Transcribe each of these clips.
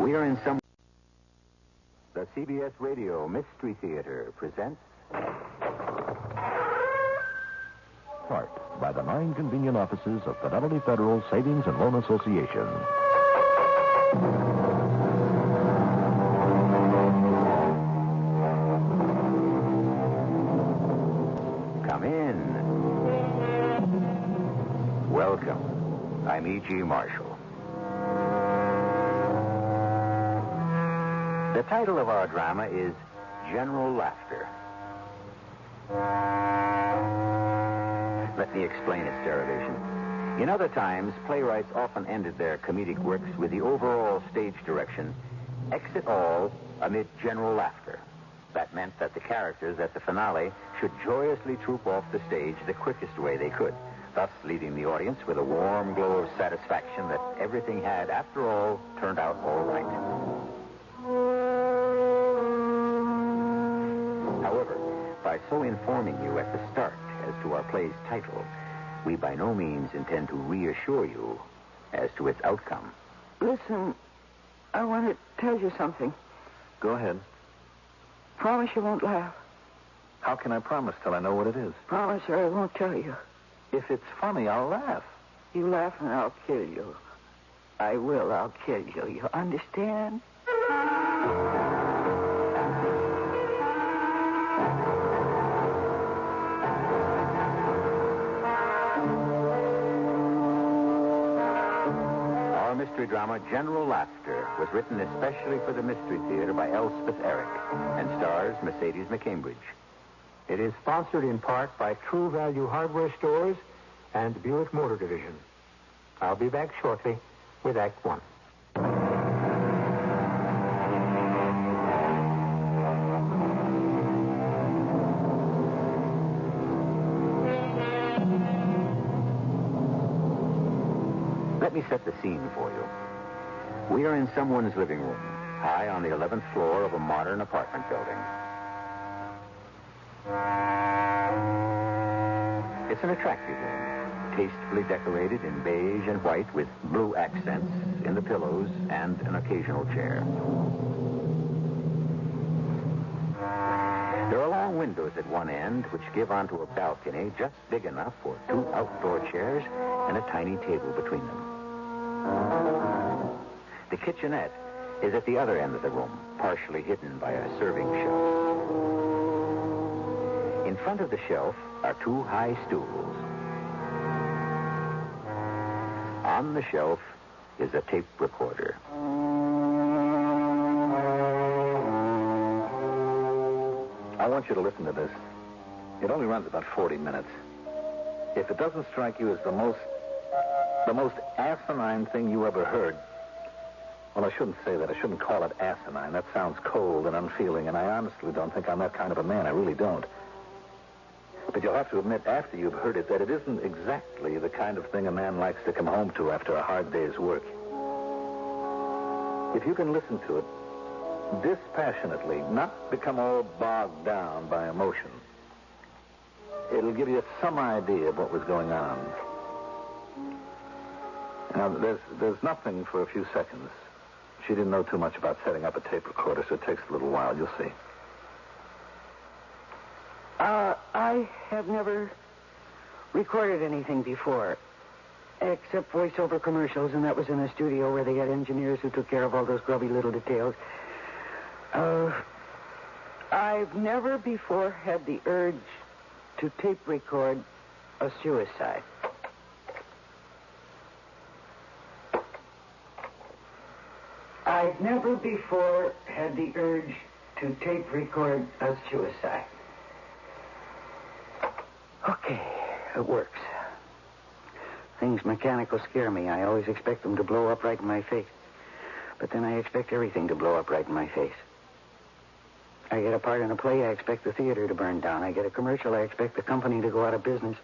We are in some... The CBS Radio Mystery Theater presents... Part by the 9 convenient offices of Fidelity Federal Savings and Loan Association. Come in. Welcome. I'm E.G. Marshall. The title of our drama is General Laughter. Let me explain its derivation. In other times, playwrights often ended their comedic works with the overall stage direction, exit all amid general laughter. That meant that the characters at the finale should joyously troop off the stage the quickest way they could, thus leaving the audience with a warm glow of satisfaction that everything had, after all, turned out all right. However, by so informing you at the start as to our play's title, we by no means intend to reassure you as to its outcome. Listen, I want to tell you something. Go ahead. Promise you won't laugh. How can I promise till I know what it is? Promise or I won't tell you. If it's funny, I'll laugh. You laugh and I'll kill you. I will, I'll kill you. You understand? Our mystery drama, General Laughter, was written especially for the Mystery Theater by Elspeth Eric and stars Mercedes McCambridge. It is sponsored in part by True Value Hardware Stores and Buick Motor Division. I'll be back shortly with Act One. Let me set the scene for you. We are in someone's living room, high on the 11th floor of a modern apartment building. It's an attractive room, tastefully decorated in beige and white with blue accents in the pillows and an occasional chair. There are long windows at one end which give onto a balcony just big enough for 2 outdoor chairs and a tiny table between them. The kitchenette is at the other end of the room, partially hidden by a serving shelf. In front of the shelf are 2 high stools. On the shelf is a tape recorder. I want you to listen to this. It only runs about 40 minutes. If it doesn't strike you as the most asinine thing you ever heard, well, I shouldn't say that. I shouldn't call it asinine. That sounds cold and unfeeling, and I honestly don't think I'm that kind of a man. I really don't. But you'll have to admit, after you've heard it, that it isn't exactly the kind of thing a man likes to come home to after a hard day's work. If you can listen to it dispassionately, not become all bogged down by emotion, it'll give you some idea of what was going on. Now, there's nothing for a few seconds. She didn't know too much about setting up a tape recorder, so it takes a little while. You'll see. I have never recorded anything before, except voiceover commercials, and that was in a studio where they had engineers who took care of all those grubby little details. I've never before had the urge to tape record a suicide. I've never before had the urge to tape record a suicide. Okay, it works. Things mechanical scare me. I always expect them to blow up right in my face. But then I expect everything to blow up right in my face. I get a part in a play, I expect the theater to burn down. I get a commercial, I expect the company to go out of business.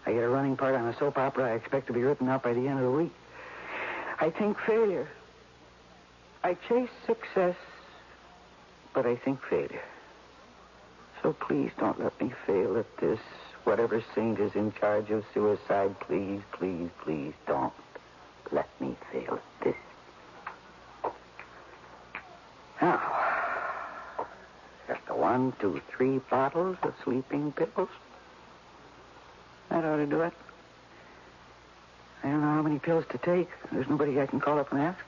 I get a running part on a soap opera, I expect to be written out by the end of the week. I think failure. I chase success, but I think failure. So please don't let me fail at this. Whatever saint is in charge of suicide, please, please, please don't let me fail at this. 1, 2, 3 bottles of sleeping pills. That ought to do it. I don't know how many pills to take. There's nobody I can call up and ask.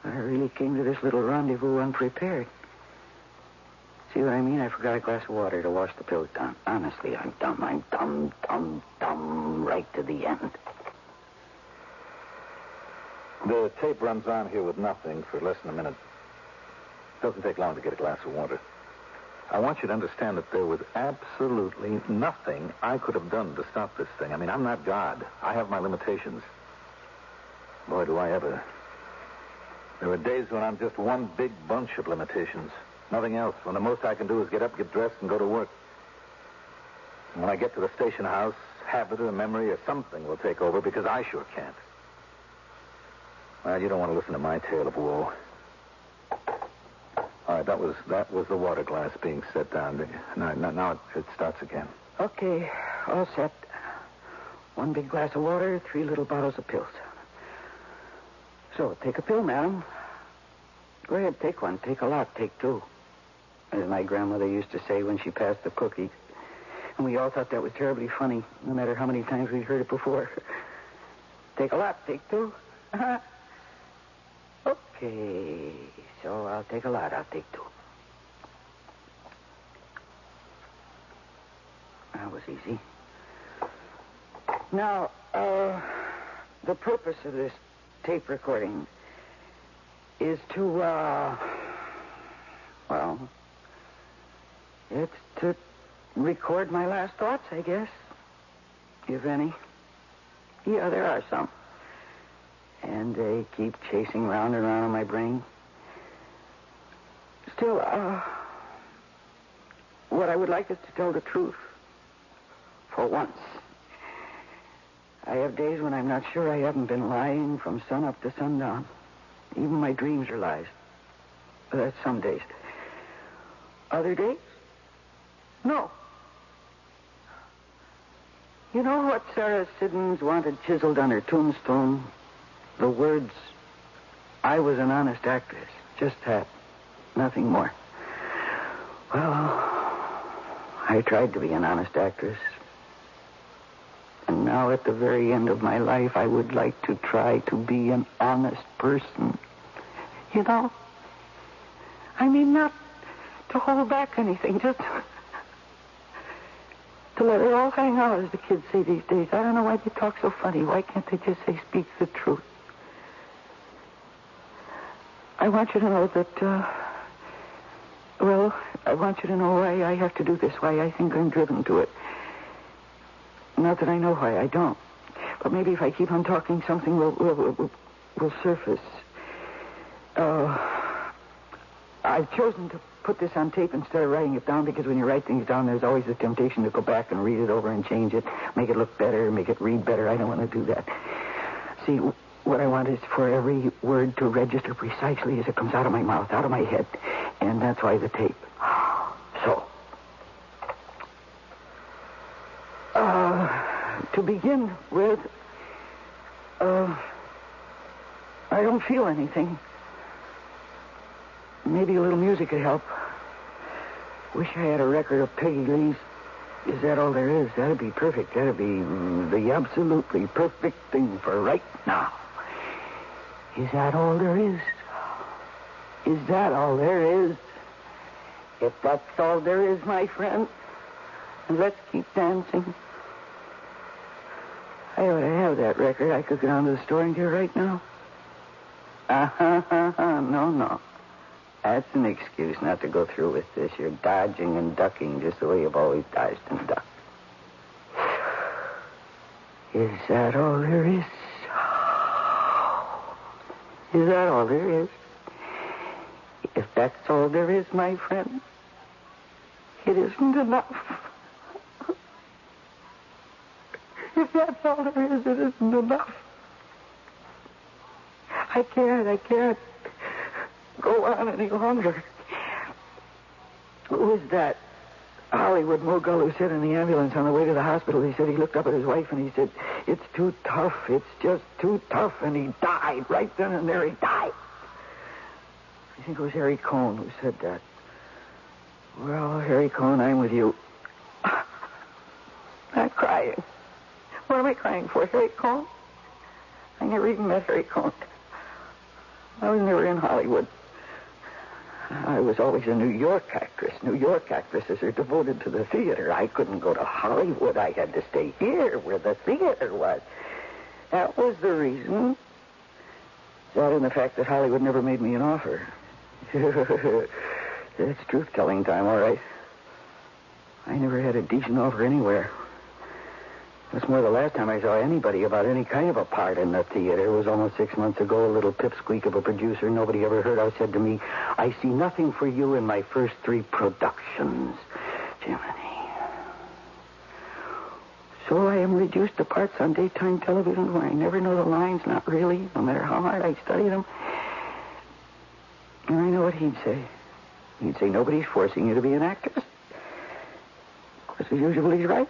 I really came to this little rendezvous unprepared. See what I mean? I forgot a glass of water to wash the pills down. Honestly, I'm dumb. I'm dumb, right to the end. The tape runs on here with nothing for less than a minute. Doesn't take long to get a glass of water. I want you to understand that there was absolutely nothing I could have done to stop this thing. I mean, I'm not God. I have my limitations. Boy, do I ever. There are days when I'm just one big bunch of limitations. Nothing else. When the most I can do is get up, get dressed, and go to work. And when I get to the station house, habit or memory or something will take over because I sure can't. Well, you don't want to listen to my tale of woe. All right, that was the water glass being set down. Now it starts again. Okay, all set. 1 big glass of water, 3 little bottles of pills. So, take a pill, madam. Go ahead, take one. Take a lot. Take 2. As my grandmother used to say when she passed the cookies. And we all thought that was terribly funny, no matter how many times we'd heard it before. Take a lot. Take 2. Okay, so I'll take a lot. I'll take 2. That was easy. Now, the purpose of this tape recording is to, well, it's to record my last thoughts, I guess, if any. Yeah, there are some. And they keep chasing round and round in my brain. Still, what I would like is to tell the truth. For once. I have days when I'm not sure I haven't been lying from sun up to sundown. Even my dreams are lies. But that's some days. Other days? No. You know what Sarah Siddons wanted chiseled on her tombstone? The words, I was an honest actress. Just that. Nothing more. Well, I tried to be an honest actress. And now at the very end of my life, I would like to try to be an honest person. You know? I mean, not to hold back anything, just to let it all hang out, as the kids say these days. I don't know why they talk so funny. Why can't they just say, speak the truth? I want you to know that, I want you to know why I have to do this, why I think I'm driven to it. Not that I know why I don't. But maybe if I keep on talking, something will surface. I've chosen to put this on tape instead of writing it down because when you write things down, there's always the temptation to go back and read it over and change it, make it look better, make it read better. I don't want to do that. See, what I want is for every word to register precisely as it comes out of my mouth, out of my head. And that's why the tape. So, to begin with, I don't feel anything. Maybe a little music could help. Wish I had a record of Peggy Lee's Is That All There Is? That'd be perfect. That'd be the absolutely perfect thing for right now. Is that all there is? Is that all there is? If that's all there is, my friend, let's keep dancing. I ought to have that record. I could go down to the store and get it right now. No. That's an excuse not to go through with this. You're dodging and ducking just the way you've always dodged and ducked. Is that all there is? Is that all there is? If that's all there is, my friend, it isn't enough. If that's all there is, it isn't enough. I can't go on any longer. Who was that Hollywood mogul who said in the ambulance on the way to the hospital, he said he looked up at his wife and he said, it's too tough, it's just too tough, and he died. Right then and there he died. I think it was Harry Cohn who said that. Well, Harry Cohn, I'm with you. I'm crying. What am I crying for, Harry Cohn? I never even met Harry Cohn. I was never in Hollywood. I was always a New York actress. New York actresses are devoted to the theater. I couldn't go to Hollywood. I had to stay here where the theater was. That was the reason. That and the fact that Hollywood never made me an offer. It's truth-telling time, all right. I never had a decent offer anywhere. That's more the last time I saw anybody about any kind of a part in the theater. It was almost 6 months ago. A little pipsqueak of a producer nobody ever heard of said to me, I see nothing for you in my first 3 productions. Jiminy. So I am reduced to parts on daytime television where I never know the lines, not really, no matter how hard I study them. And I know what he'd say. He'd say, nobody's forcing you to be an actress. Because as usual, he's right.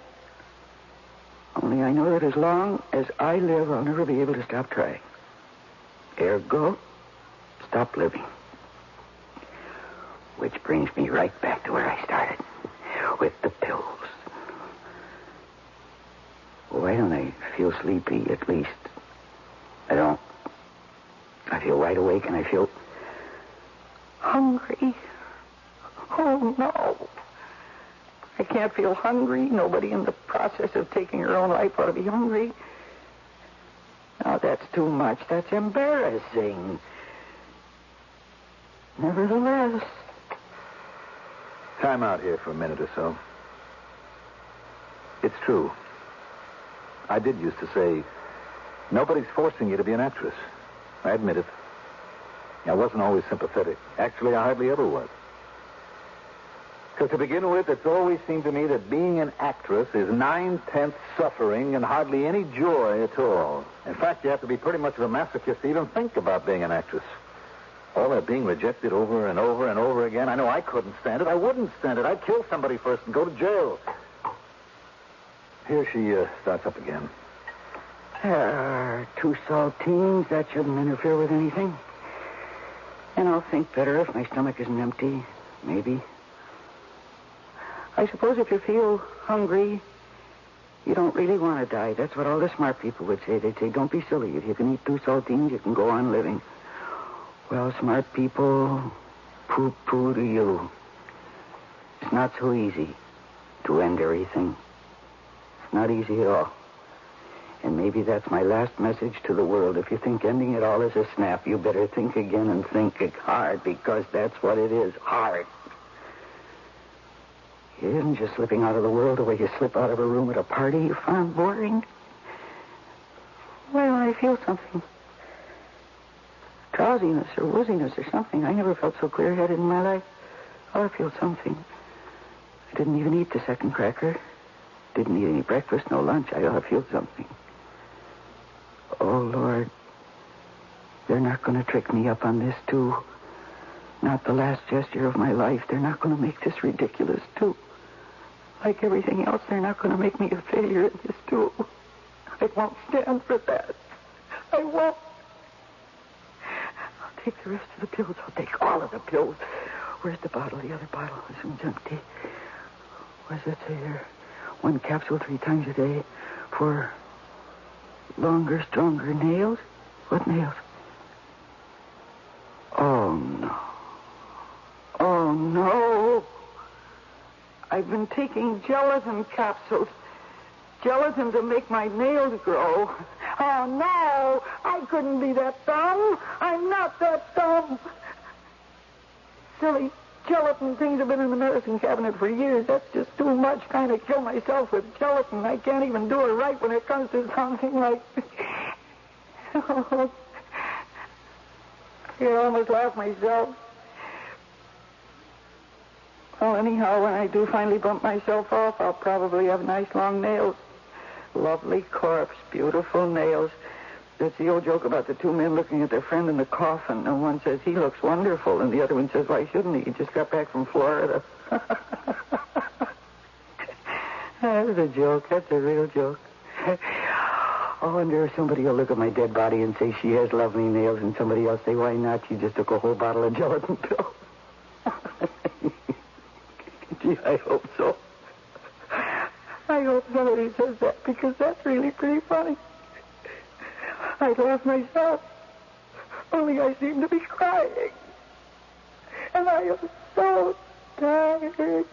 Only I know that as long as I live, I'll never be able to stop trying. Ergo, stop living. Which brings me right back to where I started, with the pills. Why don't I feel sleepy, at least? I don't. I feel wide awake, and I feel hungry. Oh, no. I can't feel hungry. Nobody in the process of taking her own life ought to be hungry. Now, that's too much. That's embarrassing. Nevertheless. Time out here for a minute or so. It's true. I did used to say, nobody's forcing you to be an actress. I admit it. I wasn't always sympathetic. Actually, I hardly ever was. Because to begin with, it's always seemed to me that being an actress is 9/10 suffering and hardly any joy at all. In fact, you have to be pretty much of a masochist to even think about being an actress. All that being rejected over and over and over again. I know I couldn't stand it. I wouldn't stand it. I'd kill somebody first and go to jail. Here she starts up again. 2 saltines. That shouldn't interfere with anything. And I'll think better if my stomach isn't empty. Maybe. I suppose if you feel hungry, you don't really want to die. That's what all the smart people would say. They'd say, don't be silly. If you can eat 2 saltines, you can go on living. Well, smart people, poo-poo to you. It's not so easy to end everything. It's not easy at all. And maybe that's my last message to the world. If you think ending it all is a snap, you better think again and think it hard, because that's what it is, hard. It isn't just slipping out of the world the way you slip out of a room at a party you found boring. Well, I feel something. Drowsiness or wooziness or something. I never felt so clear-headed in my life. Oh, I feel something. I didn't even eat the second cracker. Didn't eat any breakfast, no lunch. I ought to feel something. Oh, Lord. They're not going to trick me up on this, too. Not the last gesture of my life. They're not going to make this ridiculous, too. Like everything else, they're not going to make me a failure in this, too. I won't stand for that. I won't. I'll take the rest of the pills. I'll take all of the pills. Where's the bottle? The other bottle. This one's empty. What does it say here? 1 capsule 3 times a day for longer, stronger nails? What nails? Oh, no. Oh, no. I've been taking gelatin capsules. Gelatin to make my nails grow. Oh, no. I couldn't be that dumb. I'm not that dumb. Silly gelatin things have been in the medicine cabinet for years. That's just too much trying to kill myself with gelatin. I can't even do it right when it comes to something like... Oh, I almost laughed myself. Well, anyhow, when I do finally bump myself off, I'll probably have nice long nails. Lovely corpse, beautiful nails. That's the old joke about the 2 men looking at their friend in the coffin, and one says, he looks wonderful, and the other one says, why shouldn't he? He just got back from Florida. That's a joke. That's a real joke. I wonder if somebody will look at my dead body and say she has lovely nails, and somebody else say, why not? She just took a whole bottle of gelatin pills. Gee, I hope so. I hope somebody says that, because that's really pretty funny. I'd laugh myself, only I seem to be crying. And I am so tired.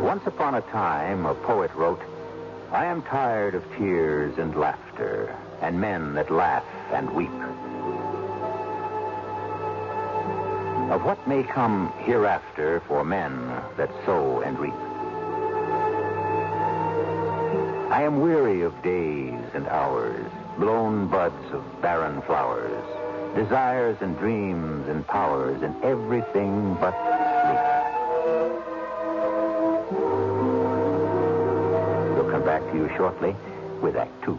Once upon a time, a poet wrote, I am tired of tears and laughter, and men that laugh and weep. Of what may come hereafter for men that sow and reap. I am weary of days and hours, blown buds of barren flowers, desires and dreams and powers, and everything but sleep. We'll come back to you shortly with Act Two.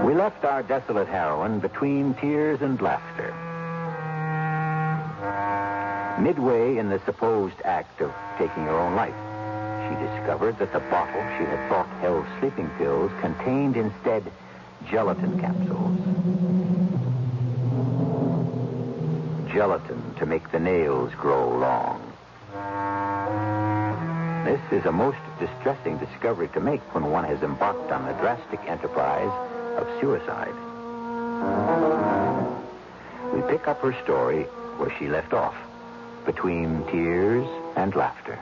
We left our desolate heroine between tears and laughter. Midway in the supposed act of taking her own life, she discovered that the bottle she had thought held sleeping pills contained instead gelatin capsules. Gelatin to make the nails grow long. This is a most distressing discovery to make when one has embarked on the drastic enterprise of suicide. We pick up her story where she left off, between tears and laughter.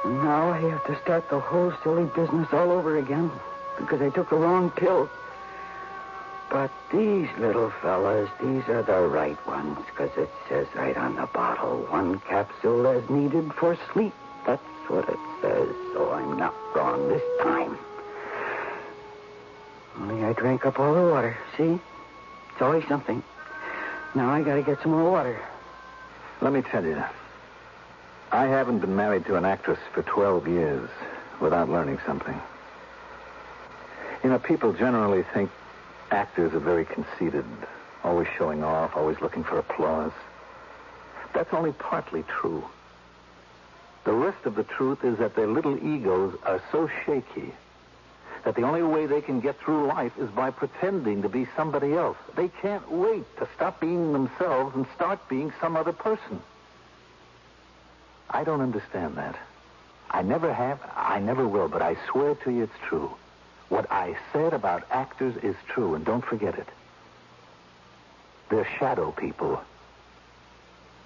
Now I have to start the whole silly business all over again because I took a wrong pill. But these little fellas, these are the right ones, because it says right on the bottle, 1 capsule as needed for sleep. That's what it says, so I'm not wrong this time. Only I drank up all the water. See? It's always something. Now I gotta get some more water. Let me tell you, I haven't been married to an actress for 12 years without learning something. You know, people generally think actors are very conceited, always showing off, always looking for applause. That's only partly true. The rest of the truth is that their little egos are so shaky that the only way they can get through life is by pretending to be somebody else. They can't wait to stop being themselves and start being some other person. I don't understand that. I never have, I never will, but I swear to you it's true. What I said about actors is true, and don't forget it. They're shadow people,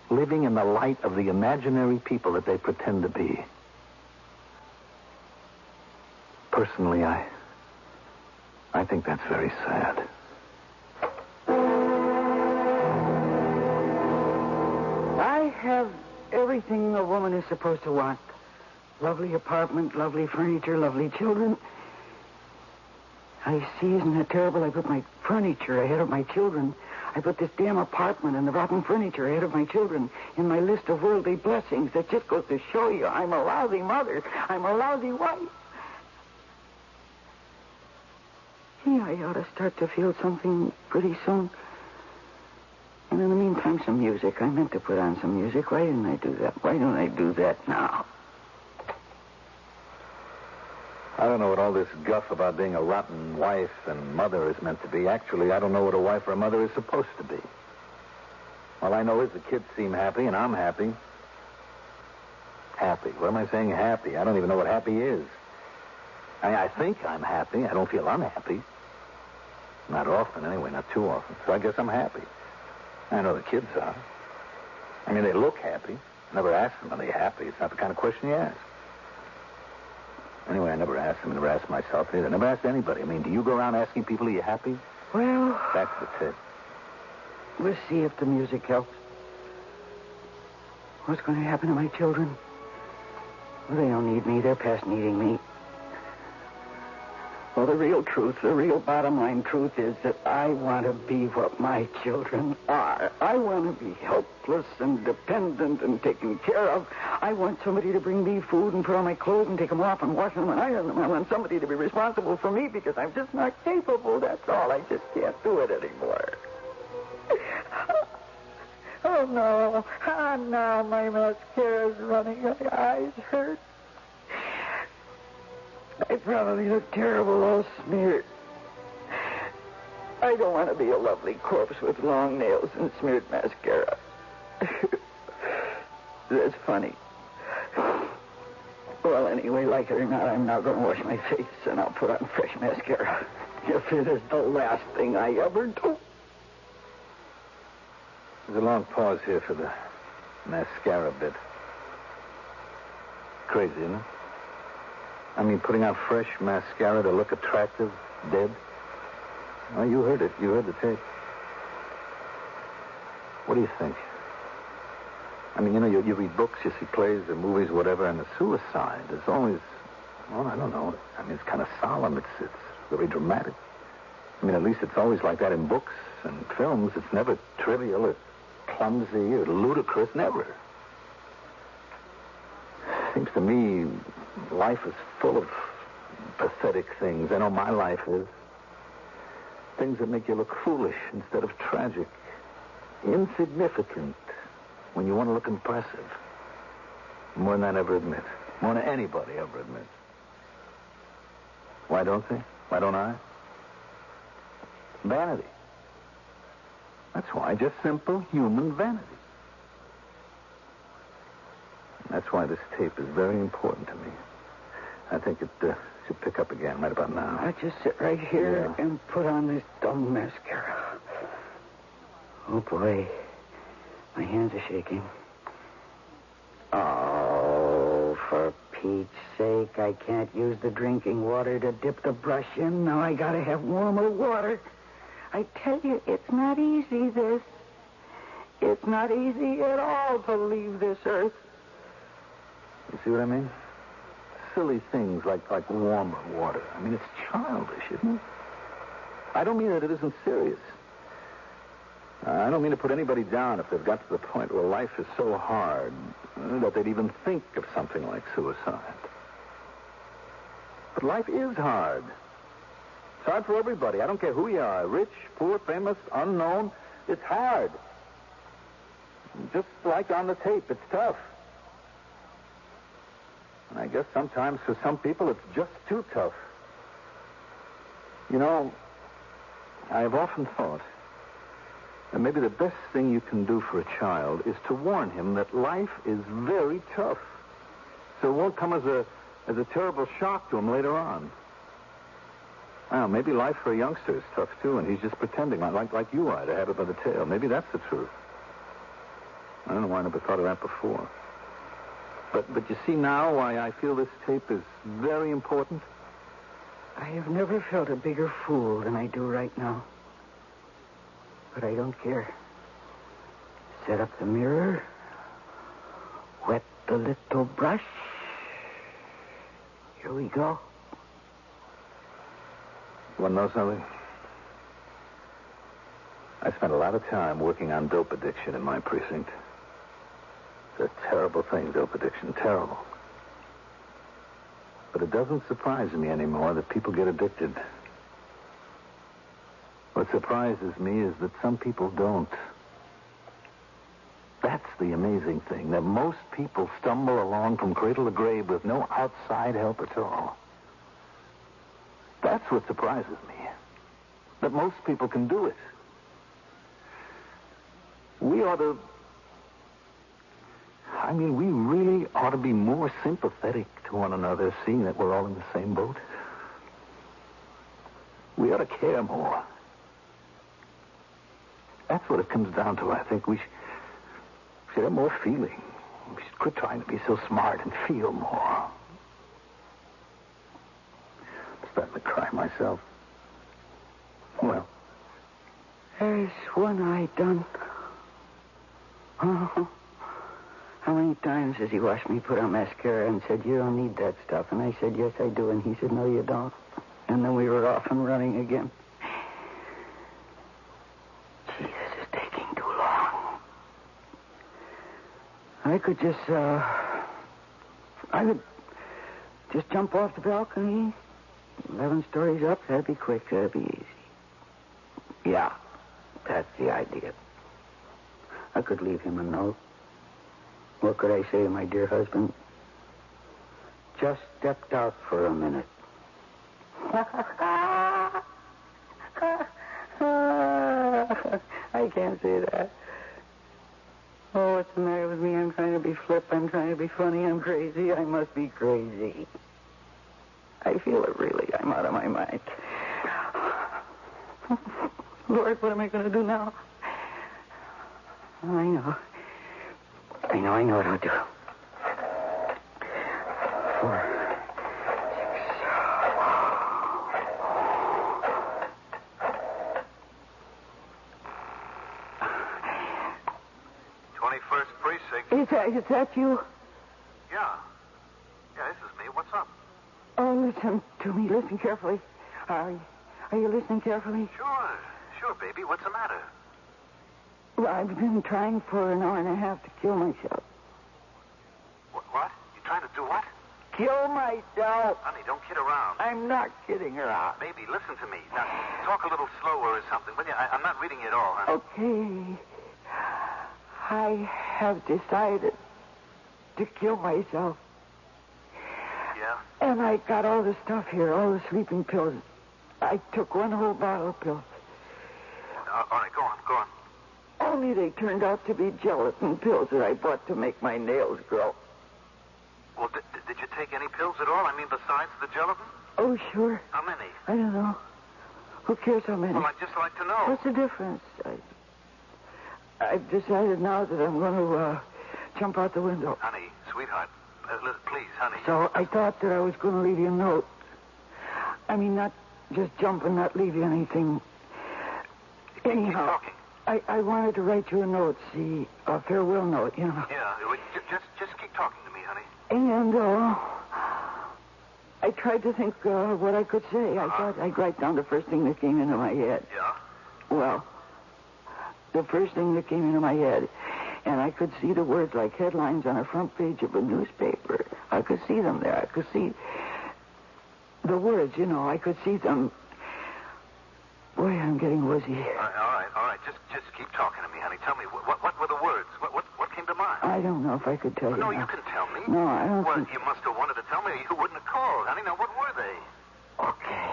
living in the light of the imaginary people that they pretend to be. Personally, I think that's very sad. I have everything a woman is supposed to want. Lovely apartment, lovely furniture, lovely children. I see, isn't that terrible? I put my furniture ahead of my children. I put this damn apartment and the rotten furniture ahead of my children in my list of worldly blessings. That just goes to show you I'm a lousy mother. I'm a lousy wife. Gee, I ought to start to feel something pretty soon. And in the meantime, some music. I meant to put on some music. Why didn't I do that? Why don't I do that now? I don't know what all this guff about being a rotten wife and mother is meant to be. Actually, I don't know what a wife or a mother is supposed to be. All I know is the kids seem happy and I'm happy. Happy. What am I saying? Happy. I don't even know what happy is. I think I'm happy. I don't feel unhappy. Not often, anyway. Not too often. So I guess I'm happy. I know the kids are. I mean, they look happy. I never ask them, are they happy? It's not the kind of question you ask. Anyway, I never asked them. I never asked myself either. I never asked anybody. I mean, do you go around asking people, are you happy? Well, That's the tip. we'll see if the music helps. What's going to happen to my children? Well, they don't need me. They're past needing me. Well, the real truth, the real bottom line truth is that I want to be what my children are. I want to be helpless and dependent and taken care of. I want somebody to bring me food and put on my clothes and take them off and wash them and iron them. I want somebody to be responsible for me because I'm just not capable. That's all. I just can't do it anymore. Oh, no. Oh, no, my mascara's running. My eyes hurt. I probably look terrible, all smeared. I don't want to be a lovely corpse with long nails and smeared mascara. That's funny. Well, anyway, like it or not, I'm now going to wash my face and I'll put on fresh mascara. If it is the last thing I ever do. There's a long pause here for the mascara bit. Crazy, isn't it? I mean, putting on fresh mascara to look attractive, dead. Oh, you heard it. You heard the tape. What do you think? I mean, you know, you read books, you see plays or movies, whatever, and the suicide is always, well, I don't know. I mean, it's kind of solemn. It's very dramatic. I mean, at least it's always like that in books and films. It's never trivial or clumsy or ludicrous, never. Seems to me life is full of pathetic things. I know my life is. Things that make you look foolish instead of tragic. Insignificant when you want to look impressive. More than I ever admit. More than anybody ever admits. Why don't they? Why don't I? Vanity. That's why. Just simple human vanity. That's why this tape is very important to me. I think it should pick up again right about now. I'll just sit right here and put on this dumb mascara. Oh, boy. My hands are shaking. Oh, for Pete's sake, I can't use the drinking water to dip the brush in. Now I gotta have warmer water. I tell you, it's not easy, this. It's not easy at all to leave this earth. You see what I mean? Silly things like warmer water. I mean, it's childish, isn't it? I don't mean that it isn't serious. I don't mean to put anybody down if they've got to the point where life is so hard that they'd even think of something like suicide. But life is hard. It's hard for everybody. I don't care who you are, rich, poor, famous, unknown. It's hard. Just like on the tape, it's tough. And I guess sometimes for some people it's just too tough. You know, I have often thought that maybe the best thing you can do for a child is to warn him that life is very tough. So it won't come as a terrible shock to him later on. Well, maybe life for a youngster is tough too, and he's just pretending like you are to have it by the tail. Maybe that's the truth. I don't know why I never thought of that before. But you see now why I feel this tape is very important? I have never felt a bigger fool than I do right now. But I don't care. Set up the mirror. Wet the little brush. Here we go. You want to know something? I spent a lot of time working on dope addiction in my precinct. It's a terrible thing, dope addiction. Terrible. But it doesn't surprise me anymore that people get addicted. What surprises me is that some people don't. That's the amazing thing, that most people stumble along from cradle to grave with no outside help at all. That's what surprises me, that most people can do it. We really ought to be more sympathetic to one another, seeing that we're all in the same boat. We ought to care more. That's what it comes down to, I think. We should have more feeling. We should quit trying to be so smart and feel more. I'm starting to cry myself. Well. There's one eye done. Oh. How many times has he watched me put on mascara and said, "You don't need that stuff"? And I said, "Yes, I do." And he said, "No, you don't." And then we were off and running again. Gee, this is taking too long. I could just jump off the balcony. 11 stories up. That'd be quick. That'd be easy. Yeah, that's the idea. I could leave him a note. What could I say to my dear husband? Just stepped out for a minute. I can't say that. Oh, what's the matter with me? I'm trying to be flip. I'm trying to be funny. I'm crazy. I must be crazy. I feel it, really. I'm out of my mind. Lord, what am I going to do now? I know what I'll do. 4, 21st Precinct. Is that you? Yeah. Yeah, this is me. What's up? Oh, listen to me. Listen carefully. Are you listening carefully? Sure, baby. What's the matter? Well, I've been trying for an hour and a half to kill myself. What? You trying to do what? Kill myself. Honey, don't kid around. I'm not kidding around. Baby, listen to me. Now, talk a little slower or something, will you? I'm not reading it all, honey. Okay. I have decided to kill myself. Yeah? And I got all the stuff here, all the sleeping pills. I took one whole bottle of pills. All right, go on. Only they turned out to be gelatin pills that I bought to make my nails grow. Well, did you take any pills at all? I mean, besides the gelatin? Oh, sure. How many? I don't know. Who cares how many? Well, I'd just like to know. What's the difference? I've decided now that I'm going to jump out the window. Honey, sweetheart, please, honey. So I thought that I was going to leave you a note. I mean, not just jump and not leave you anything. Anyhow. Keep talking. I wanted to write you a note, see, a farewell note, you know. Yeah, just keep talking to me, honey. And I tried to think what I could say. I thought I'd write down the first thing that came into my head. Yeah? Well, the first thing that came into my head, and I could see the words like headlines on a front page of a newspaper. I could see them there. I could see the words, you know. I could see them. Boy, I'm getting woozy. All right. Just keep talking to me, honey. Tell me, what were the words? What came to mind? I don't know if I could tell you. No, now. you can tell me. No, I don't Well, think... you must have wanted to tell me. You wouldn't have called, honey. Now, what were they? Okay.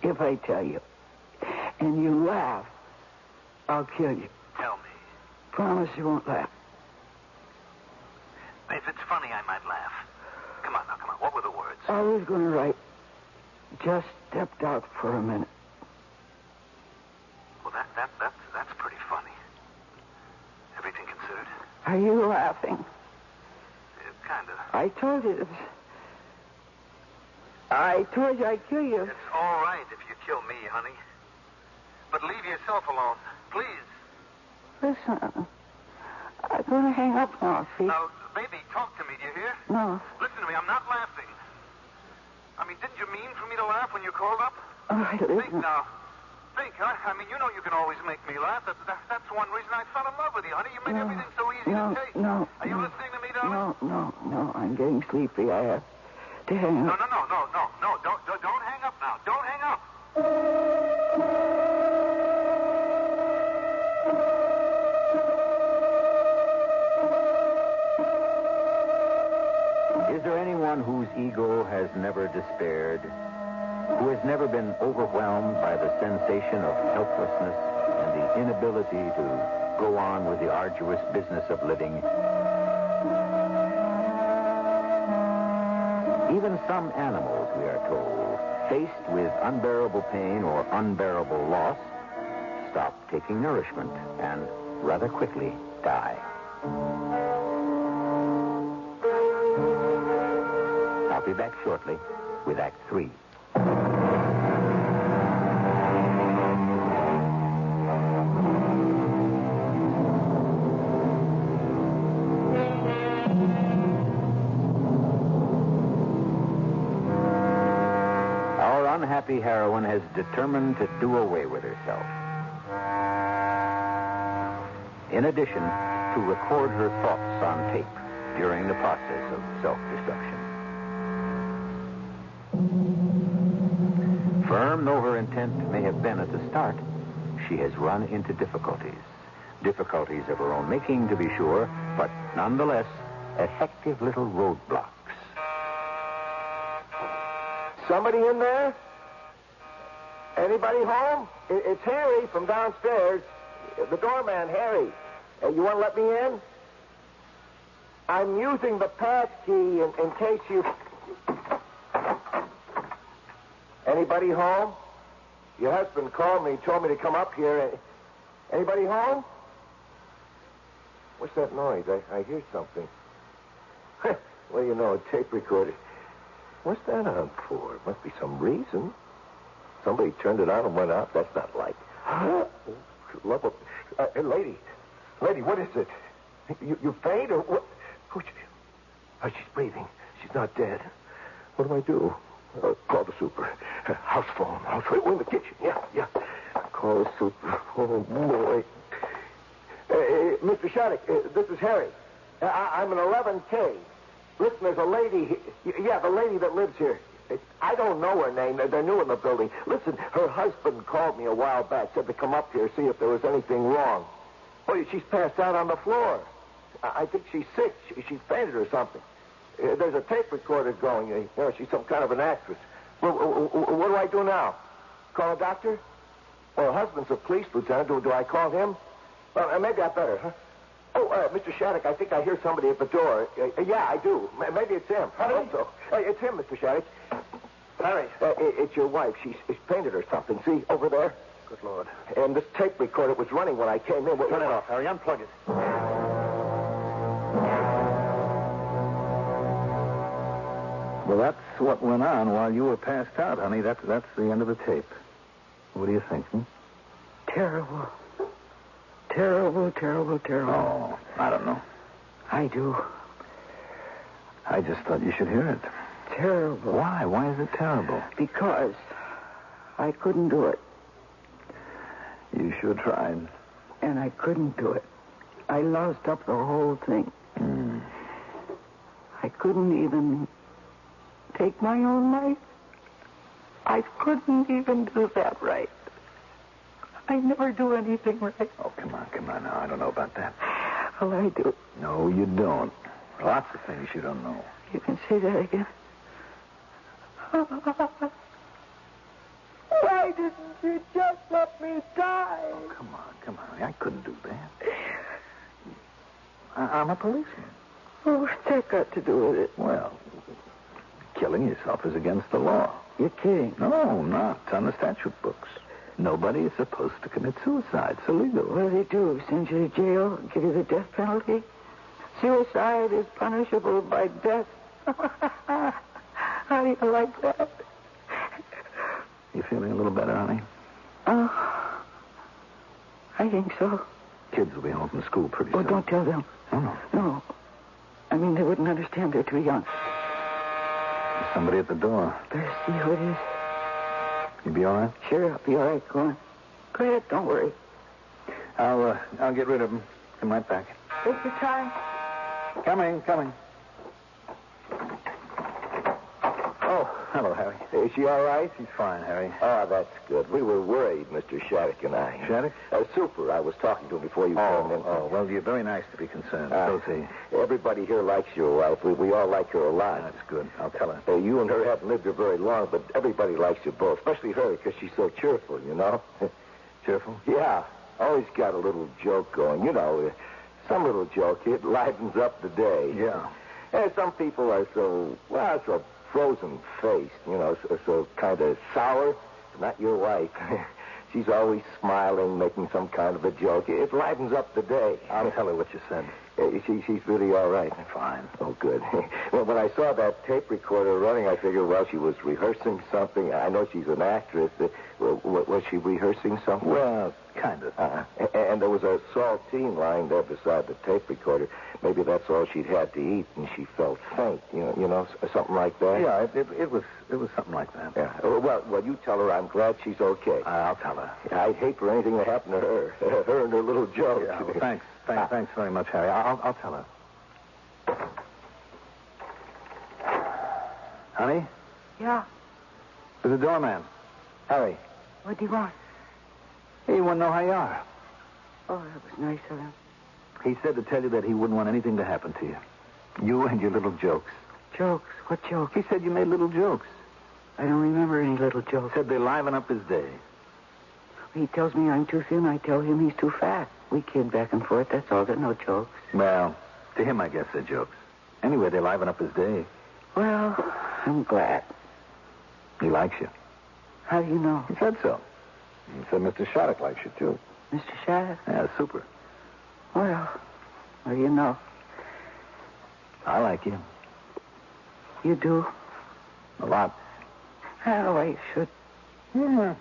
If I tell you, and you laugh, I'll kill you. Tell me. Promise you won't laugh. If it's funny, I might laugh. Come on. What were the words? I was going to write, just stepped out for a minute. Well, that's pretty funny. Everything considered? Are you laughing? Kind of. I told you I'd kill you. It's all right if you kill me, honey. But leave yourself alone, please. Listen, I'm going to hang up now, see? Now, baby, talk to me, do you hear? No. Listen to me, I'm not laughing. I mean, didn't you mean for me to laugh when you called up? All right, Think listen. now. Think, huh? I mean, you know you can always make me laugh. That's one reason I fell in love with you, honey. You made everything so easy to take. No. Are you listening to me, darling? No. I'm getting sleepy. I have to hang up. No. Don't hang up now. Don't hang up. Is there anyone whose ego has never despaired, who has never been overwhelmed by the sensation of helplessness and the inability to go on with the arduous business of living? Even some animals, we are told, faced with unbearable pain or unbearable loss, stop taking nourishment and rather quickly die. I'll be back shortly with Act 3. unhappy heroine has determined to do away with herself. In addition, to record her thoughts on tape during the process of self-destruction. Firm though her intent may have been at the start, she has run into difficulties. Difficulties of her own making, to be sure, but nonetheless, effective little roadblocks. Somebody in there? Anybody home? It's Harry from downstairs. The doorman, Harry. You want to let me in? I'm using the pass key in case you... Anybody home? Your husband called me, told me to come up here. Anybody home? What's that noise? I hear something. Well, you know, a tape recorder. What's that on for? Must be some reason. Somebody turned it on and went out. That's not like... Lady, what is it? You faint or what? Oh, she's breathing. She's not dead. What do I do? Call the super. House phone. We're in the kitchen. Yeah. Call the super. Oh, boy. Mr. Shattuck, this is Harry. I'm an 11K. Listen, there's a lady... Yeah, the lady that lives here. I don't know her name. They're new in the building. Listen, her husband called me a while back, said to come up here, see if there was anything wrong. Oh, she's passed out on the floor. I think she's sick. She's fainted or something. There's a tape recorder going. You know, she's some kind of an actress. What do I do now? Call a doctor? Well, her husband's a police lieutenant. Do I call him? Well, maybe I better, huh? Oh, Mr. Shattuck, I think I hear somebody at the door. Yeah, I do. Maybe it's him. I hope so. It's him, Mr. Shattuck. Harry. It's your wife. She's fainted or something. See, over there? Good Lord. And this tape recorder was running when I came in. Turn it off, Harry. Unplug it. Well, that's what went on while you were passed out, honey. That's the end of the tape. What do you think, Terrible. Terrible. Oh, I don't know. I do. I just thought you should hear it. Terrible. Why? Why is it terrible? Because I couldn't do it. You sure tried. And I couldn't do it. I lost up the whole thing. I couldn't even take my own life. I couldn't even do that right. I never do anything right. Oh, come on now. I don't know about that. Well, I do. No, you don't. Lots of things you don't know. You can say that again. Why didn't you just let me die? Oh, come on. I couldn't do that. I'm a policeman. Oh, what's that got to do with it? Well, killing yourself is against the law. You're kidding. No, not. It's on the statute books. Nobody is supposed to commit suicide. It's illegal. What do they do? Send you to jail? Give you the death penalty? Suicide is punishable by death. How do you like that? You feeling a little better, honey? Oh, I think so. Kids will be home from school pretty soon. Oh, don't tell them. Oh, no. No. I mean, they wouldn't understand. They're too young. There's somebody at the door. Better see who it is. You be all right? Sure, I'll be all right. Go on. Go ahead. Don't worry. I'll get rid of him. Come right back. Take your time. Coming. Oh, hello, Harry. Is she all right? She's fine, Harry. Oh, that's good. We were worried, Mr. Shattuck and I. Shattuck? Super. I was talking to him before you came in. Oh, well, you're very nice to be concerned. So is he. Everybody here likes your wife. We all like her a lot. That's good. I'll tell her. You and her haven't lived here very long, but everybody likes you both, especially her, because she's so cheerful, you know? Cheerful? Yeah. Always got a little joke going. You know, some little joke. It livens up the day. Yeah. And some people are so frozen-faced, you know, so kind of sour. Not your wife. She's always smiling, making some kind of a joke. It livens up the day. I'll tell her what you said. She's really all right. Fine. Oh, good. Well, when I saw that tape recorder running, I figured, well, she was rehearsing something. I know she's an actress. Was she rehearsing something? Well, kind of. And there was a saltine lying there beside the tape recorder. Maybe that's all she'd had to eat, and she felt faint. You know, something like that. Yeah, it was something like that. Yeah. Well, you tell her I'm glad she's okay. I'll tell her. I'd hate for anything to happen to her. Her and her little joke. Yeah, well, thanks very much, Harry. I'll tell her. Honey? Yeah. There's a doorman. Harry. What do you want? He wouldn't know how you are. Oh, that was nice of him. He said to tell you that he wouldn't want anything to happen to you. You and your little jokes. Jokes? What jokes? He said you made little jokes. I don't remember any little jokes. Said they liven up his day. He tells me I'm too thin. I tell him he's too fat. We kid back and forth. That's all. They're no jokes. Well, to him, I guess they're jokes. Anyway, they liven up his day. Well, I'm glad. He likes you. How do you know? He said so. He said Mr. Shattuck likes you, too. Mr. Shattuck? Yeah, super. Well, what do you know? I like you. You do? A lot. Oh, I should. Yeah.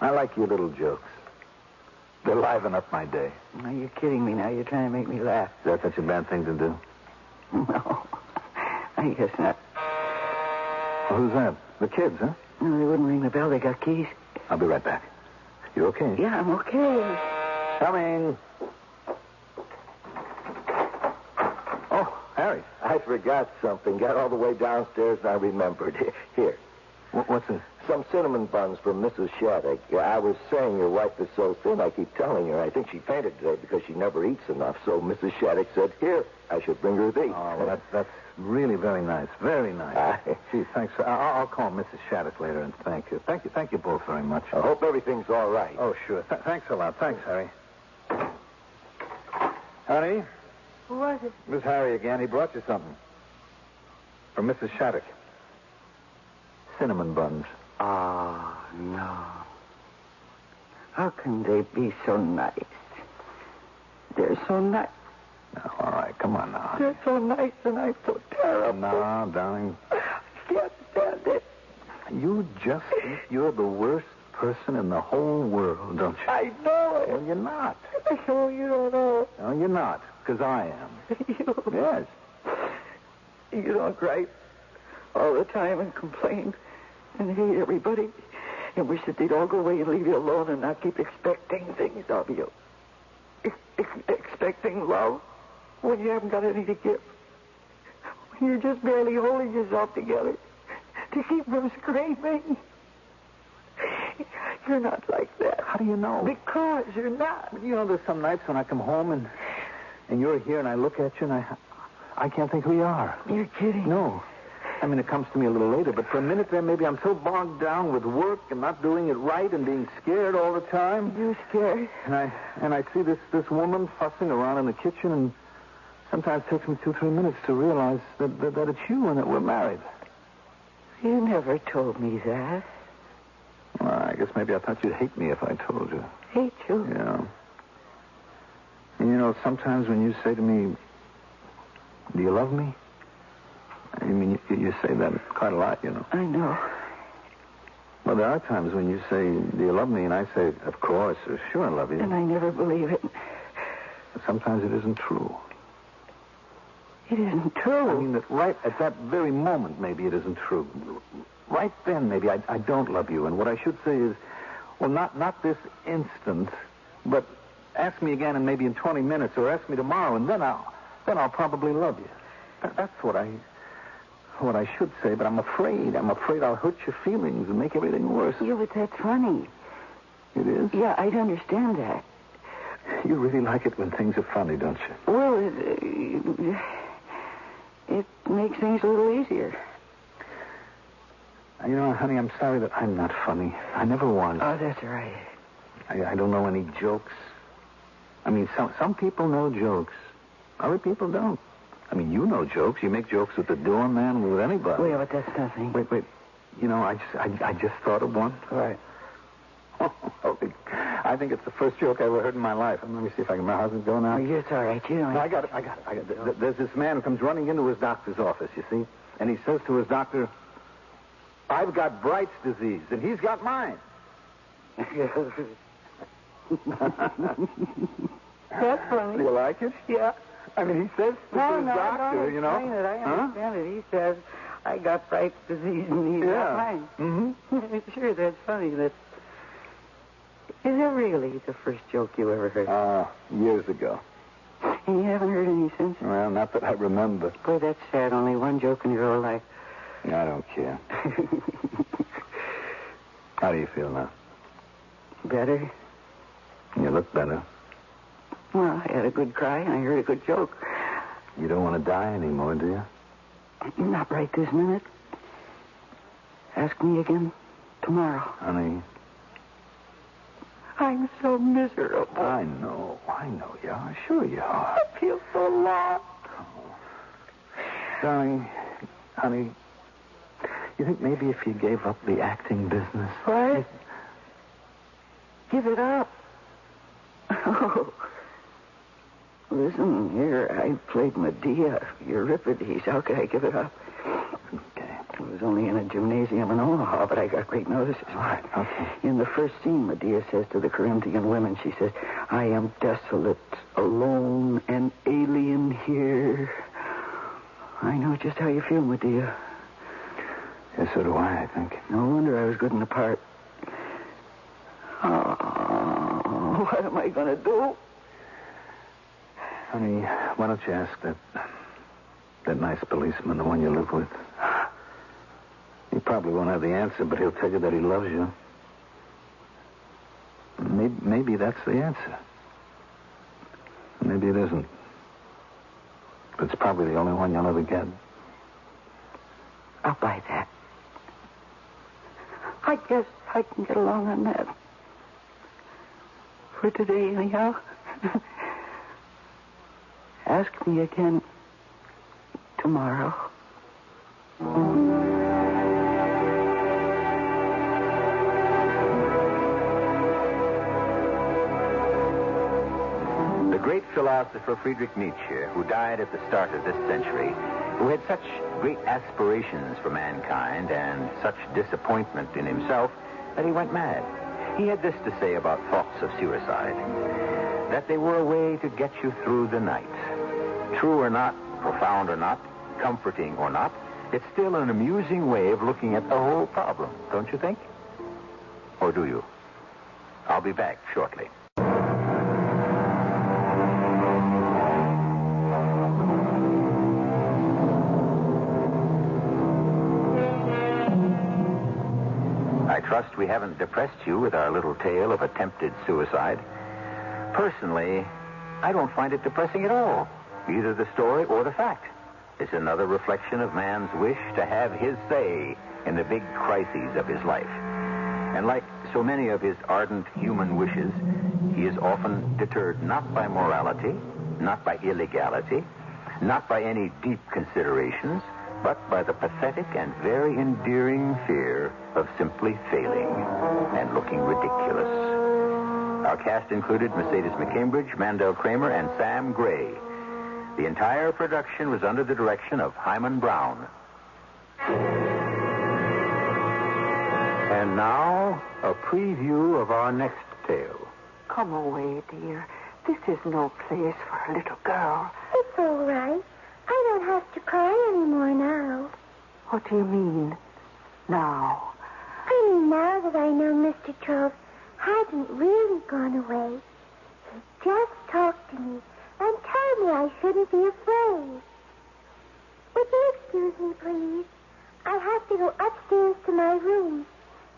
I like your little jokes. They liven up my day. Now, you're kidding me now. You're trying to make me laugh. Is that such a bad thing to do? No, I guess not. Well, who's that? The kids, huh? No, they wouldn't ring the bell. They got keys. I'll be right back. You okay? Yeah, I'm okay. Coming. Oh, Harry. I forgot something. Got all the way downstairs and I remembered. Here. What's this? Some cinnamon buns from Mrs. Shattuck. I was saying your wife is so thin, I keep telling her. I think she fainted today because she never eats enough. So Mrs. Shattuck said, here, I should bring her these. Oh, well, that's really very nice. Very nice. Gee, thanks. I'll call Mrs. Shattuck later and thank you. Thank you both very much. I hope everything's all right. Oh, sure. Thanks a lot. Thanks, Harry. Honey? Who was it? It was Harry again. He brought you something. From Mrs. Shattuck. Cinnamon buns. Oh, no. How can they be so nice? They're so nice. No, all right. Come on now. They're so nice and I'm so terrible. No, darling. I can't stand it. You just think you're the worst person in the whole world, don't you? I know it. Well, you're not. Oh, you don't know. No, you're not, because I am. You, Yes. you don't gripe all the time and complain and hate everybody and wish that they'd all go away and leave you alone and not keep expecting things of you. Expecting love when you haven't got any to give. When you're just barely holding yourself together to keep from screaming. You're not like that. How do you know? Because you're not. You know, there's some nights when I come home and you're here and I look at you and I can't think who you are. You're kidding. No. I mean, it comes to me a little later, but for a minute there, maybe I'm so bogged down with work and not doing it right and being scared all the time. You're scared? And I see this woman fussing around in the kitchen, and sometimes it takes me 2-3 minutes to realize that it's you and that we're married. You never told me that. Well, I guess maybe I thought you'd hate me if I told you. Hate you? Yeah. And you know, sometimes when you say to me, do you love me? I mean, you say that quite a lot, you know. I know. Well, there are times when you say, do you love me? And I say, of course, sure I love you. And I never believe it. But sometimes it isn't true. It isn't true. I mean, that right at that very moment, maybe it isn't true. Right then, maybe I don't love you. And what I should say is, well, not this instant, but ask me again and maybe in 20 minutes, or ask me tomorrow, and then I'll probably love you. That's what I should say, but I'm afraid I'll hurt your feelings and make everything worse. Yeah, but that's funny. It is? Yeah, I'd understand that. You really like it when things are funny, don't you? Well, it makes things a little easier. You know, honey, I'm sorry that I'm not funny. I never was. Oh, that's right. I don't know any jokes. I mean, some people know jokes. Other people don't. I mean, you know jokes. You make jokes with the doorman, with anybody. Well, but that's nothing. Wait. You know, I just thought of one. All right. I I think it's the first joke I ever heard in my life. Let me see if I can... How's it go now? Oh, it's all right. You don't... No, I got it. There's this man who comes running into his doctor's office, you see, and he says to his doctor, I've got Bright's disease, and he's got mine. That's funny. Do you like it? Yeah. I mean, he says to his doctor, you know. I understand it. He says, I got Bright's disease and he's got mine. Mm-hmm. Sure, that's funny. Is that really the first joke you ever heard? Years ago. And you haven't heard any since? Well, not that I remember. Boy, that's sad. Only one joke in your whole life. I don't care. How do you feel now? Better. You look better. Well, I had a good cry and I heard a good joke. You don't want to die anymore, do you? Not right this minute. Ask me again tomorrow. Honey. I'm so miserable. I know you are. Sure you are. I feel so lost. Oh. Darling, honey, you think maybe if you gave up the acting business... What? Give it up? Oh. Listen, here, I played Medea, Euripides. How could I give it up? Okay. It was only in a gymnasium in Omaha, but I got great notices. All right, okay. In the first scene, Medea says to the Corinthian women, she says, I am desolate, alone, and alien here. I know just how you feel, Medea. Yes, so do I think. No wonder I was good in the part. Oh, what am I going to do? Honey, why don't you ask that nice policeman, the one you live with? He probably won't have the answer, but he'll tell you that he loves you. Maybe that's the answer. Maybe it isn't. But it's probably the only one you'll ever get. I'll buy that. I guess I can get along on that. For today, anyhow. Ask me again tomorrow. The great philosopher Friedrich Nietzsche, who died at the start of this century, who had such great aspirations for mankind and such disappointment in himself that he went mad. He had this to say about thoughts of suicide, that they were a way to get you through the night. True or not, profound or not, comforting or not, it's still an amusing way of looking at the whole problem, don't you think? Or do you? I'll be back shortly. I trust we haven't depressed you with our little tale of attempted suicide. Personally, I don't find it depressing at all, either the story or the fact. It's another reflection of man's wish to have his say in the big crises of his life. And like so many of his ardent human wishes, he is often deterred not by morality, not by illegality, not by any deep considerations, but by the pathetic and very endearing fear of simply failing and looking ridiculous. Our cast included Mercedes McCambridge, Mandel Kramer, and Sam Gray. The entire production was under the direction of Hyman Brown. And now, a preview of our next tale. Come away, dear. This is no place for a little girl. It's all right. I don't have to cry anymore now. What do you mean, now? I mean now that I know Mr. Trove hasn't really gone away. He just talked to me and told me I shouldn't be afraid. Would you excuse me, please? I have to go upstairs to my room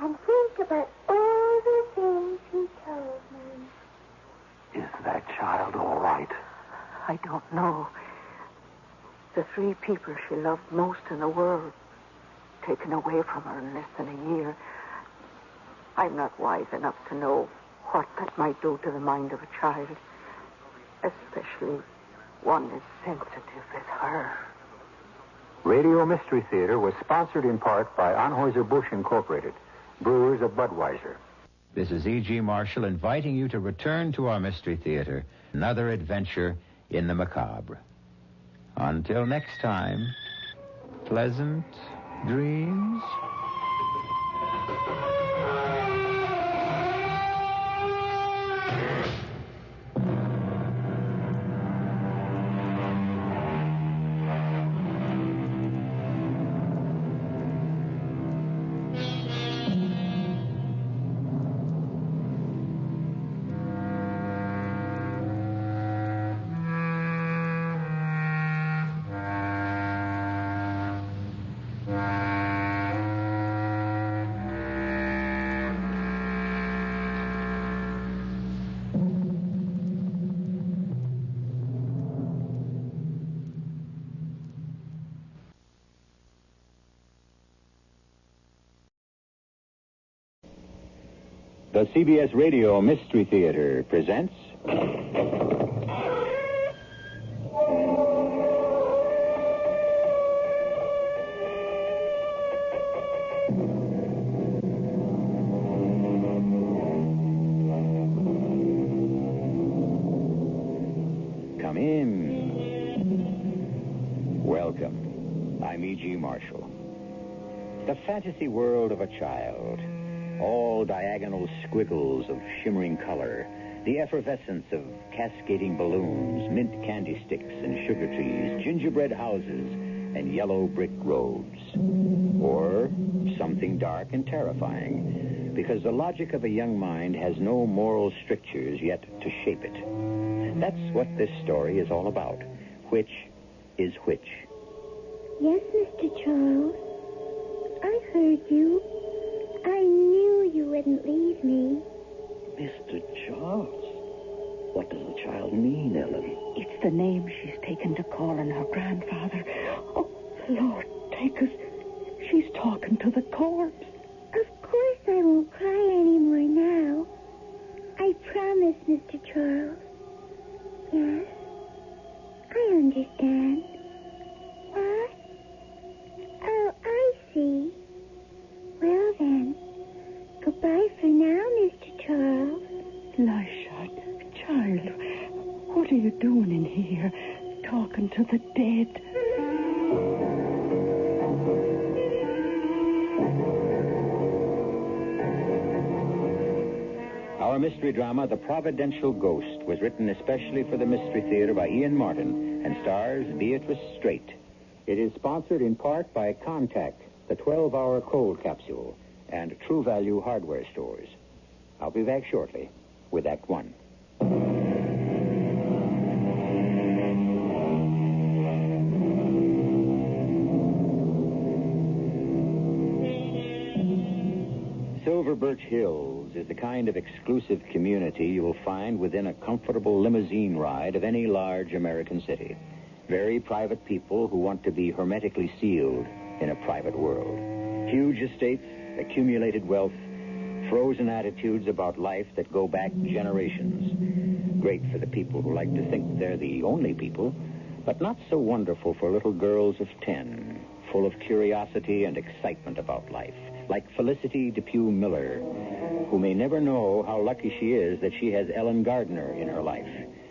and think about all the things he told me. Is that child all right? I don't know. The three people she loved most in the world, taken away from her in less than a year. I'm not wise enough to know what that might do to the mind of a child, especially one as sensitive as her. Radio Mystery Theater was sponsored in part by Anheuser-Busch Incorporated, brewers of Budweiser. This is E.G. Marshall inviting you to return to our Mystery Theater. Another adventure in the macabre. Until next time, pleasant dreams. The CBS Radio Mystery Theater presents... Come in. Welcome. I'm E.G. Marshall. The fantasy world of a child. All diagonal squiggles of shimmering color, the effervescence of cascading balloons, mint candy sticks and sugar trees, gingerbread houses, and yellow brick roads. Or something dark and terrifying, because the logic of a young mind has no moral strictures yet to shape it. That's what this story is all about. Which is which? Yes, Mr. Charles. I heard you. I knew you wouldn't leave me. Mr. Charles? What does the child mean, Ellen? It's the name she's taken to calling her grandfather. Oh, Lord, take us. She's talking to the corpse. Of course I won't cry anymore now. I promise, Mr. Charles. Yes, I understand. What? Oh, I see. Well, then, goodbye for now, Mr. Charles. Lisha, child, what are you doing in here, talking to the dead? Our mystery drama, The Providential Ghost, was written especially for the Mystery Theater by Ian Martin and stars Beatrice Straight. It is sponsored in part by Contact, the 12-hour cold capsule, and True Value hardware stores. I'll be back shortly with Act One. Silver Birch Hills is the kind of exclusive community you will find within a comfortable limousine ride of any large American city. Very private people who want to be hermetically sealed in a private world. Huge estates, accumulated wealth, frozen attitudes about life that go back generations. Great for the people who like to think they're the only people, but not so wonderful for little girls of 10, full of curiosity and excitement about life, like Felicity Depew Miller, who may never know how lucky she is that she has Ellen Gardner in her life,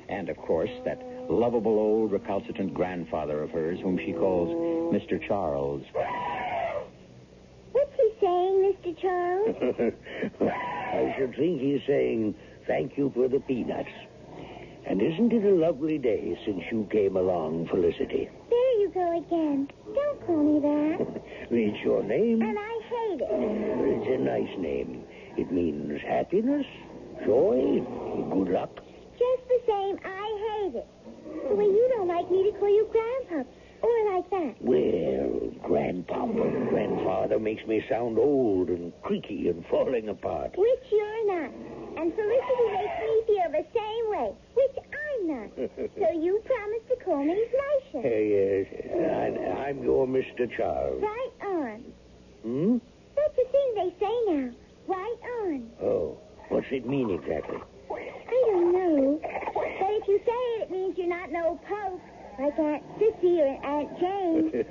and, of course, that lovable old recalcitrant grandfather of hers whom she calls Mr. Charles. What's he saying, Mr. Charles? I should think he's saying thank you for the peanuts. And isn't it a lovely day since you came along, Felicity? There you go again. Don't call me that. It's your name. And I hate it. It's a nice name. It means happiness, joy, good luck. Just the same, I hate it. The way you don't like me to call you Grandpa. Or like that. Well, Grandpapa and Grandfather makes me sound old and creaky and falling apart. Which you're not. And Felicity makes me feel the same way, which I'm not. So you promise to call me Lisha. Yes, I'm your Mr. Charles. Right on. Hmm? That's the thing they say now. Right on. Oh, what's it mean exactly? I don't know. But if you say it, it means you're not no pope, like Aunt Sissy or Aunt Jane.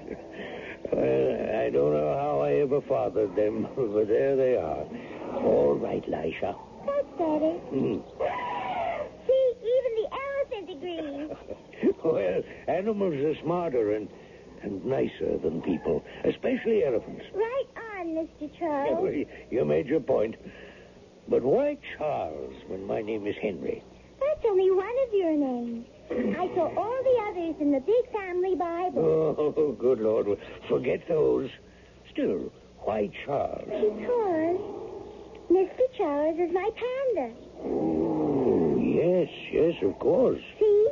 I I don't know how I ever fathered them, but there they are. All right, Lisha. That's better. See, even the elephant agrees. Well, animals are smarter and nicer than people, especially elephants. Right on, Mr. Charles. You made your point. But why Charles when my name is Henry? That's only one of your names. I saw all the others in the big family Bible. Oh, good Lord. Forget those. Still, why Charles? Because Mr. Charles is my panda. Oh, yes, of course. See,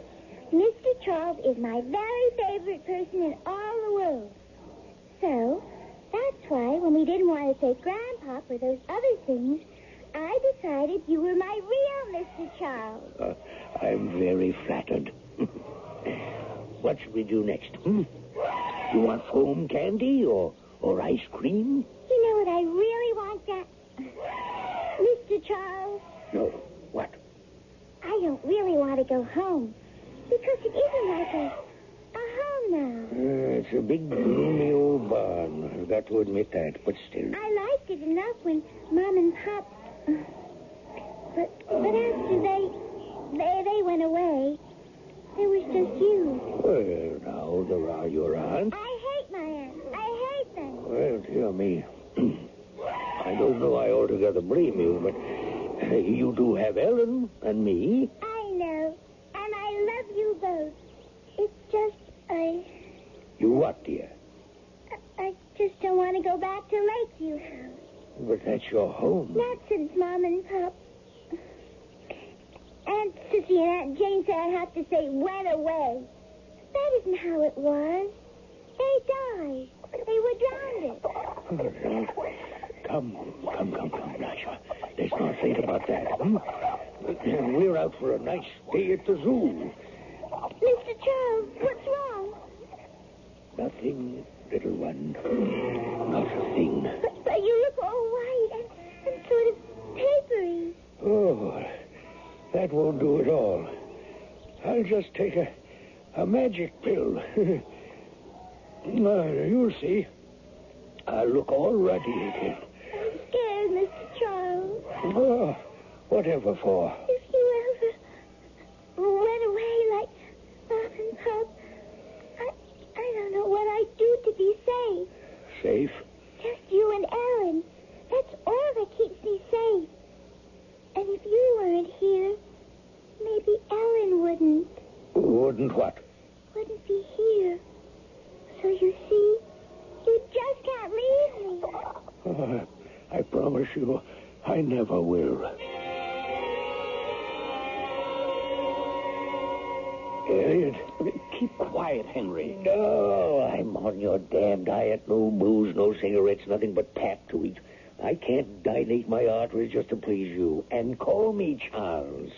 Mr. Charles is my very favorite person in all the world. So, that's why when we didn't want to take Grandpa for those other things, I decided you were my real Mr. Charles. I'm very flattered. What should we do next? You want foam candy or ice cream? You know what I really want, Mr. Charles? No. What? I don't really want to go home because it isn't like a home now. It's a big, gloomy old barn. I've got to admit that, but still. I liked it enough when Mom and Pop... But after they went away, there was just you. Well, now, there are your aunts. I hate my aunts. I hate them. Well, dear me. I don't know I altogether blame you, but you do have Ellen and me. I know. And I love you both. It's just, You what, dear? I just don't want to go back to Lakeview House. But that's your home. Not since Mom and Pop. Aunt Sissy and Aunt Jane said I'd have to say went away. That isn't how it was. They died. They were drowned. Come, Nasha. Let's not think about that. We're out for a nice day at the zoo. Mr. Charles, what's wrong? Nothing, little one. Not a thing. But you look all white and sort of papery. Oh, that won't do at all. I'll just take a magic pill. You'll see. I'll look all ruddy again. I'm scared, Mr. Charles. Oh, whatever for? If you ever went away like Mom and Pop, I don't know what I'd do to be safe. Safe? Just you and Ellen. That's all that keeps me safe. And if you weren't here, maybe Ellen wouldn't. Wouldn't what? Wouldn't be here. So you see, you just can't leave me. Oh, I promise you, I never will. Elliot. Keep quiet, Henry. No, I'm on your damn diet. No booze, no cigarettes, nothing but pap to eat. I can't dilate my arteries just to please you. And call me Charles.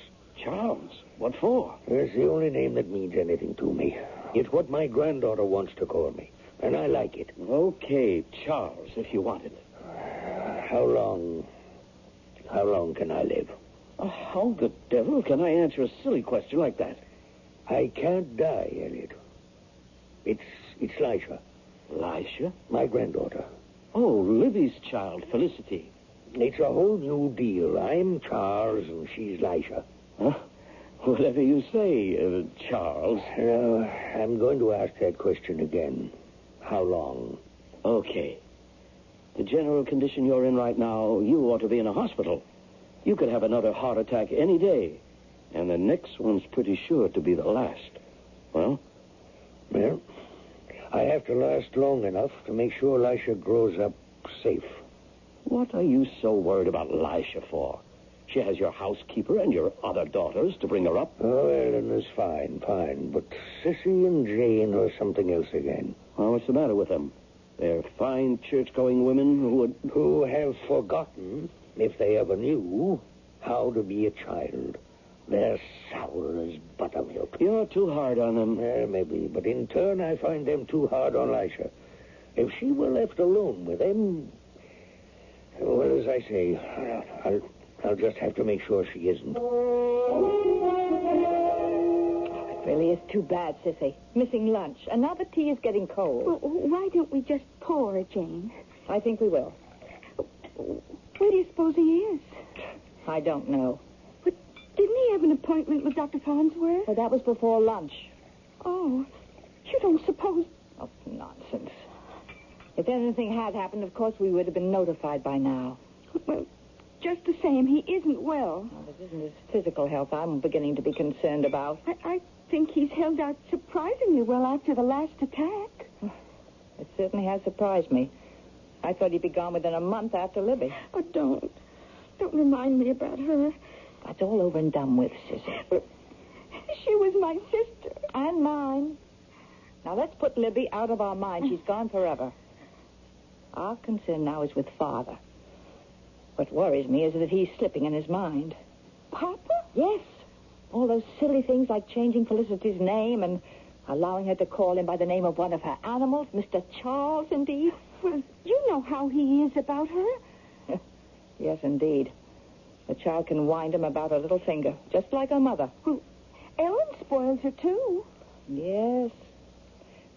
Charles? What for? It's the only name that means anything to me. It's what my granddaughter wants to call me. And I like it. Okay, Charles, if you want it. How long can I live? How the devil can I answer a silly question like that? I can't die, Elliot. It's Lisha. Lisha? My granddaughter. Oh, Libby's child, Felicity. It's a whole new deal. I'm Charles and she's Lisha. Huh? Whatever you say, Charles. I'm going to ask that question again. How long? Okay. The general condition you're in right now, you ought to be in a hospital. You could have another heart attack any day. And the next one's pretty sure to be the last. Well, I have to last long enough to make sure Lisha grows up safe. what are you so worried about Lisha for? She has your housekeeper and your other daughters to bring her up. Oh, Ellen is fine. But Sissy and Jane are something else again. Well, what's the matter with them? They're fine church-going women who have forgotten, if they ever knew, how to be a child. They're sour as buttermilk. You're too hard on them. Maybe, but in turn I find them too hard on Lisha. If she were left alone with them, well, as I say, I'll just have to make sure she isn't. Really is too bad, Sissy. Missing lunch. And now the tea is getting cold. Well, why don't we just pour, Jane? I think we will. Where do you suppose he is? I don't know. But didn't he have an appointment with Dr. Farnsworth? Well, that was before lunch. Oh, you don't suppose... Oh, nonsense. If anything had happened, of course, we would have been notified by now. Well, just the same, he isn't well. Well, it isn't his physical health I'm beginning to be concerned about. I think he's held out surprisingly well after the last attack. It certainly has surprised me. I thought he'd be gone within a month after Libby. Oh, don't. Don't remind me about her. That's all over and done with, Sissy. She was my sister. And mine. Now, let's put Libby out of our mind. She's gone forever. Our concern now is with Father. What worries me is that he's slipping in his mind. Papa? Yes. All those silly things like changing Felicity's name and allowing her to call him by the name of one of her animals, Mr. Charles, indeed. Well, you know how he is about her. Yes, indeed. The child can wind him about her little finger, just like her mother. Well, Ellen spoils her, too. Yes.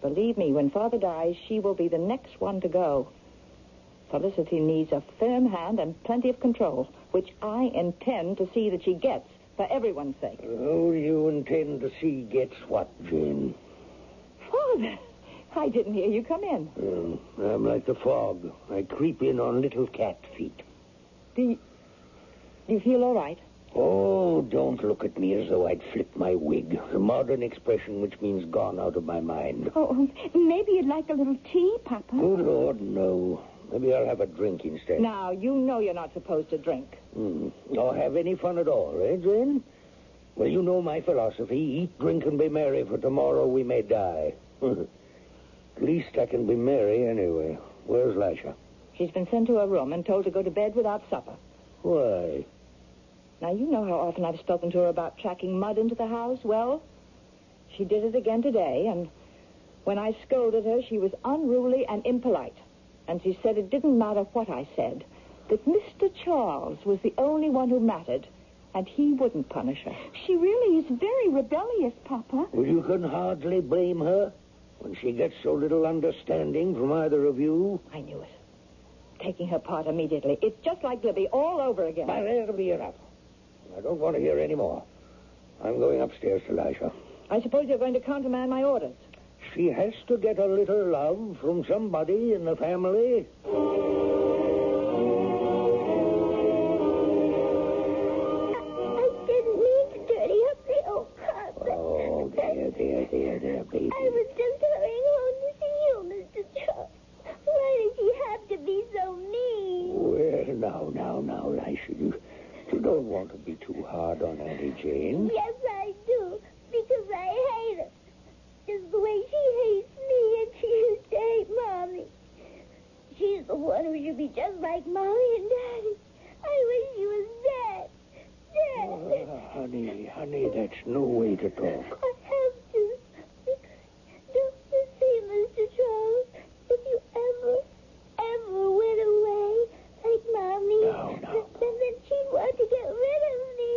Believe me, when Father dies, she will be the next one to go. Felicity needs a firm hand and plenty of control, which I intend to see that she gets, for everyone's sake. Oh, you intend to see gets what, Jane? Father, I didn't hear you come in. I'm like the fog. I creep in on little cat feet. Do you feel all right? Oh, don't look at me as though I'd flip my wig. A modern expression which means gone out of my mind. Oh, maybe you'd like a little tea, Papa. Good Lord, no. Maybe I'll have a drink instead. Now, you know you're not supposed to drink. Or have any fun at all, eh, Jane? Well, you know my philosophy. Eat, drink, and be merry, for tomorrow we may die. At least I can be merry anyway. Where's Lisha? She's been sent to her room and told to go to bed without supper. Why? Now, you know how often I've spoken to her about tracking mud into the house. Well, she did it again today, and when I scolded her, she was unruly and impolite. And she said it didn't matter what I said, that Mr. Charles was the only one who mattered, and he wouldn't punish her. She really is very rebellious, Papa. Well, you can hardly blame her when she gets so little understanding from either of you. I knew it. Taking her part immediately. It's just like Libby all over again. But that'll be enough. I don't want to hear any more. I'm going upstairs to Lisha. I suppose you're going to countermand my orders. She has to get a little love from somebody in the family. I didn't mean to dirty up the old carpet. Oh, there, baby. I was just hurrying home to see you, Mr. Charles. Why does he have to be so mean? Well, now, Lisha, you don't want to be too hard on Auntie Jane. Yes, I do, because I hate her. Just the way she hates me and she used to hate Mommy. She's the one who should be just like Mommy and Daddy. I wish she was dead. Dead. Honey, that's no way to talk. I have to. Don't you see, Mr. Charles? If you ever went away like Mommy, then she'd want to get rid of me.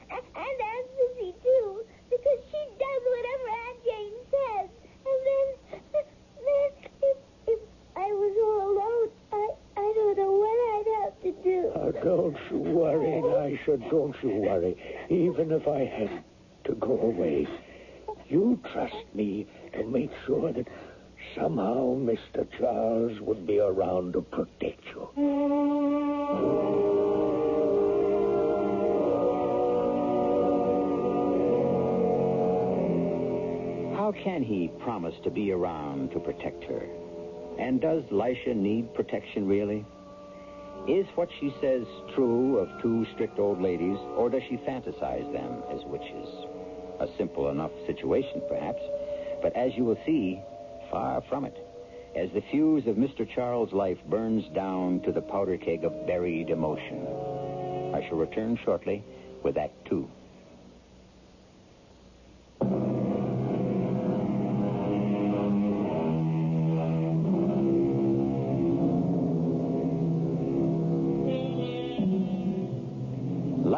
And Aunt Susie, too, because she does whatever Aunt Jane says. And then if I was all alone, I don't know what I'd have to do. Don't you worry, Lisha, don't you worry. Even if I had to go away, you trust me to make sure that somehow Mr. Charles would be around to protect you. How can he promise to be around to protect her? And does Lisha need protection, really? Is what she says true of two strict old ladies, or does she fantasize them as witches? A simple enough situation, perhaps, but as you will see, far from it, as the fuse of Mr. Charles' life burns down to the powder keg of buried emotion. I shall return shortly with Act 2.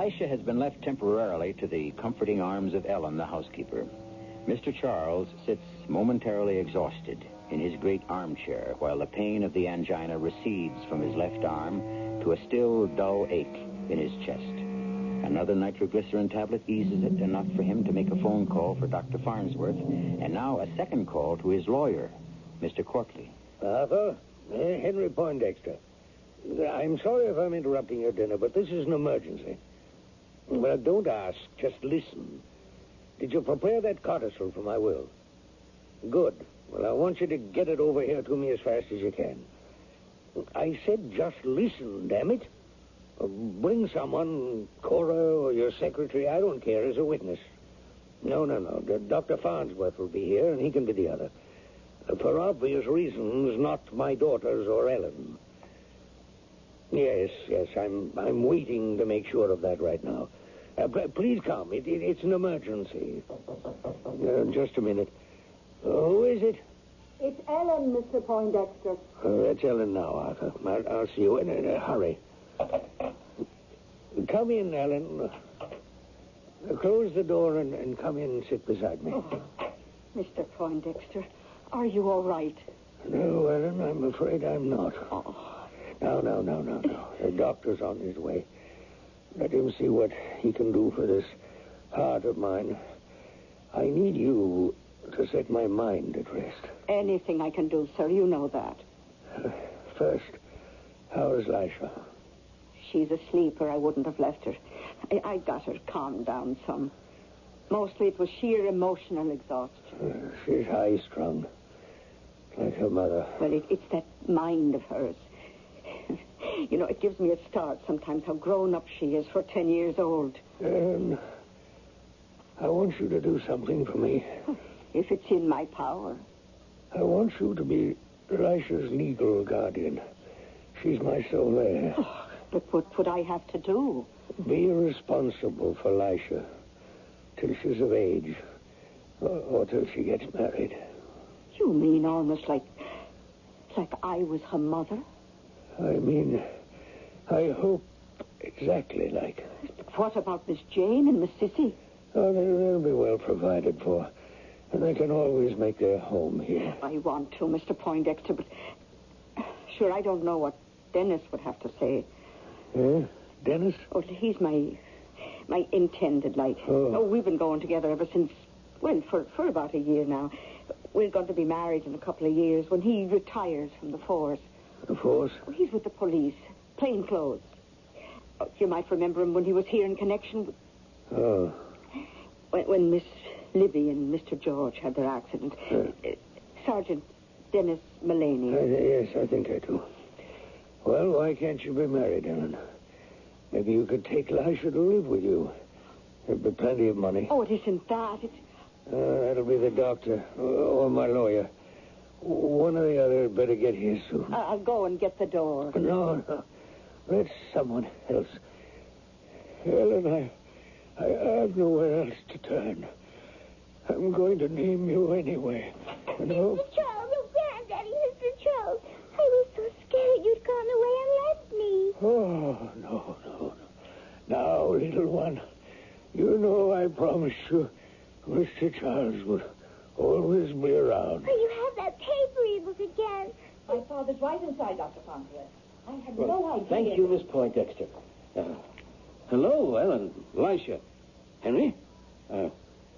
Elisha has been left temporarily to the comforting arms of Ellen, the housekeeper. Mr. Charles sits momentarily exhausted in his great armchair while the pain of the angina recedes from his left arm to a still dull ache in his chest. Another nitroglycerin tablet eases it enough for him to make a phone call for Dr. Farnsworth, and now a second call to his lawyer, Mr. Courtley. Arthur, Henry Poindexter. I'm sorry if I'm interrupting your dinner, but this is an emergency. Well, don't ask, just listen. Did you prepare that codicil for my will? Good. Well, I want you to get it over here to me as fast as you can. I said just listen, damn it. Bring someone, Cora or your secretary, I don't care, as a witness. No. Dr. Farnsworth will be here, and he can be the other. For obvious reasons, not my daughters or Ellen. Yes, I'm waiting to make sure of that right now. Please come. It's an emergency. Just a minute. Who is it? It's Ellen, Mr. Poindexter. That's Ellen now, Arthur. I'll see you in a hurry. Come in, Ellen. Close the door and come in and sit beside me. Oh, Mr. Poindexter, are you all right? No, Ellen, I'm afraid I'm not. Oh. No. The doctor's on his way. Let him see what he can do for this heart of mine. I need you to set my mind at rest. Anything I can do, sir, you know that. First, how is Lisha? She's asleep, or I wouldn't have left her. I got her calmed down some. Mostly it was sheer emotional exhaustion. She's high-strung, like her mother. Well, it's that mind of hers. You know, it gives me a start sometimes how grown up she is for 10 years old. I want you to do something for me. If it's in my power. I want you to be Lisha's legal guardian. She's my sole heir. Oh, but what would I have to do? Be responsible for Lisha till she's of age, or till she gets married. You mean almost like I was her mother? I mean, I hope exactly like. But what about Miss Jane and Miss Sissy? Oh, they'll be well provided for. And they can always make their home here. I want to, Mr. Poindexter, but... Sure, I don't know what Dennis would have to say. Dennis? Oh, he's my intended, like. Oh, we've been going together ever since, well, for about a year now. We're going to be married in a couple of years when he retires from the force. The force? Oh, he's with the police. Plain clothes. Oh, you might remember him when he was here in connection with... Oh. When Miss Libby and Mr. George had their accident. Sergeant Dennis Mullaney. Yes, I think I do. Well, why can't you be married, Ellen? Maybe you could take Lisha to live with you. There'd be plenty of money. Oh, it isn't that. It's... That'll be the doctor or my lawyer. One or the other had better get here soon. I'll go and get the door. No. Let someone else. Ellen, I've nowhere else to turn. I'm going to name you anyway. You know? Mr. Charles, oh, Granddaddy, Mr. Charles. I was so scared you'd gone away and left me. Oh, no. Now, little one, you know I promised you Mr. Charles would always be around. Oh, you have that paper he was again. My father's right inside, Dr. Farnsworth. I had no idea. Thank you, Miss Poindexter. Hello, Ellen, Lisha, Henry.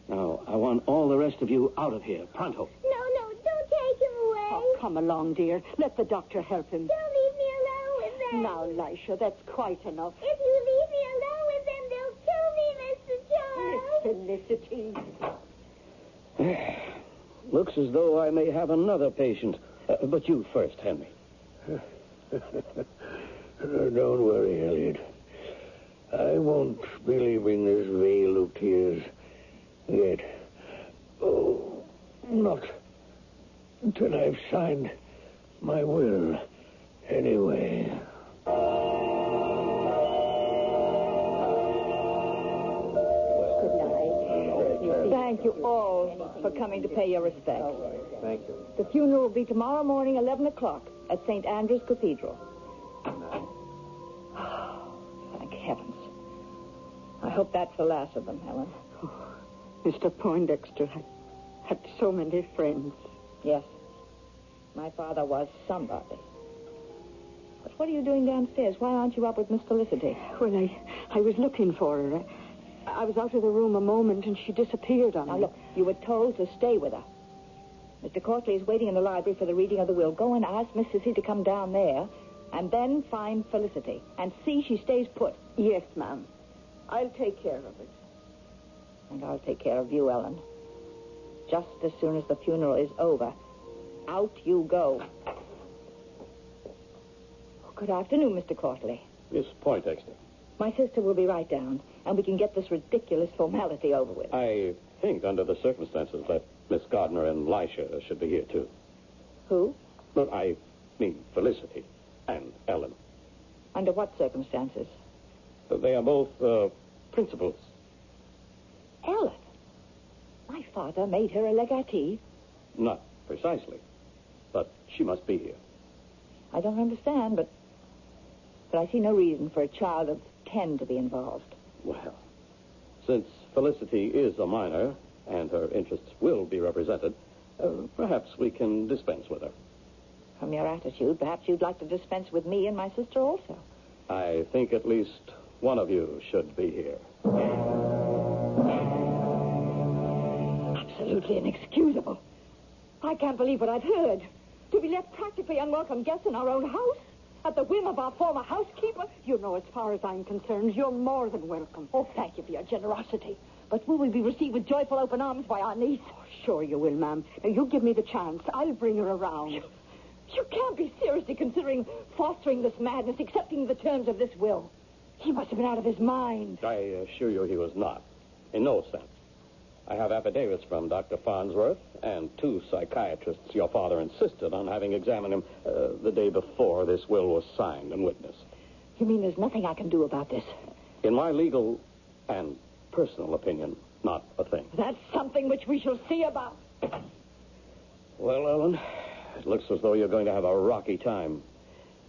Now, I want all the rest of you out of here, pronto. No, don't take him away. Oh, come along, dear. Let the doctor help him. Don't leave me alone with them. Now, Lisha, that's quite enough. If you leave me alone with them, they'll kill me, Mr. Charles. Felicity. Looks as though I may have another patient. But you first, Henry. Don't worry, Elliot. I won't be leaving this vale of tears yet. Oh, not until I've signed my will, anyway. Thank you all for coming to pay your respects. Thank you. The funeral will be tomorrow morning, 11 o'clock, at St. Andrew's Cathedral. Thank heavens. I hope that's the last of them, Helen. Mr. Poindexter had so many friends. Yes. My father was somebody. But what are you doing downstairs? Why aren't you up with Miss Felicity? Well, I was looking for her. I was out of the room a moment, and she disappeared on me. Now, look, you were told to stay with her. Mr. Courtley is waiting in the library for the reading of the will. Go and ask Miss Sissy to come down there, and then find Felicity, and see she stays put. Yes, ma'am. I'll take care of it. And I'll take care of you, Ellen. Just as soon as the funeral is over, out you go. Good afternoon, Mr. Courtley. Miss Poindexter. My sister will be right down, and we can get this ridiculous formality over with. I think, under the circumstances, that Miss Gardner and Lisha should be here, too. Who? Well, I mean Felicity and Ellen. Under what circumstances? They are both principals. Ellen? My father made her a legatee. Not precisely, but she must be here. I don't understand, but I see no reason for a child of 10 to be involved. Well, since Felicity is a minor and her interests will be represented, perhaps we can dispense with her. From your attitude, perhaps you'd like to dispense with me and my sister also. I think at least one of you should be here. Absolutely inexcusable. I can't believe what I've heard. To be left practically unwelcome guests in our own house? At the whim of our former housekeeper? You know, as far as I'm concerned, you're more than welcome. Oh, thank you for your generosity. But will we be received with joyful open arms by our niece? Oh, sure you will, ma'am. Now, you give me the chance. I'll bring her around. You can't be seriously considering fostering this madness, accepting the terms of this will. He must have been out of his mind. I assure you he was not. In no sense. I have affidavits from Dr. Farnsworth and 2 psychiatrists your father insisted on having examined him the day before this will was signed and witnessed. You mean there's nothing I can do about this? In my legal and personal opinion, not a thing. That's something which we shall see about. Well, Ellen, it looks as though you're going to have a rocky time.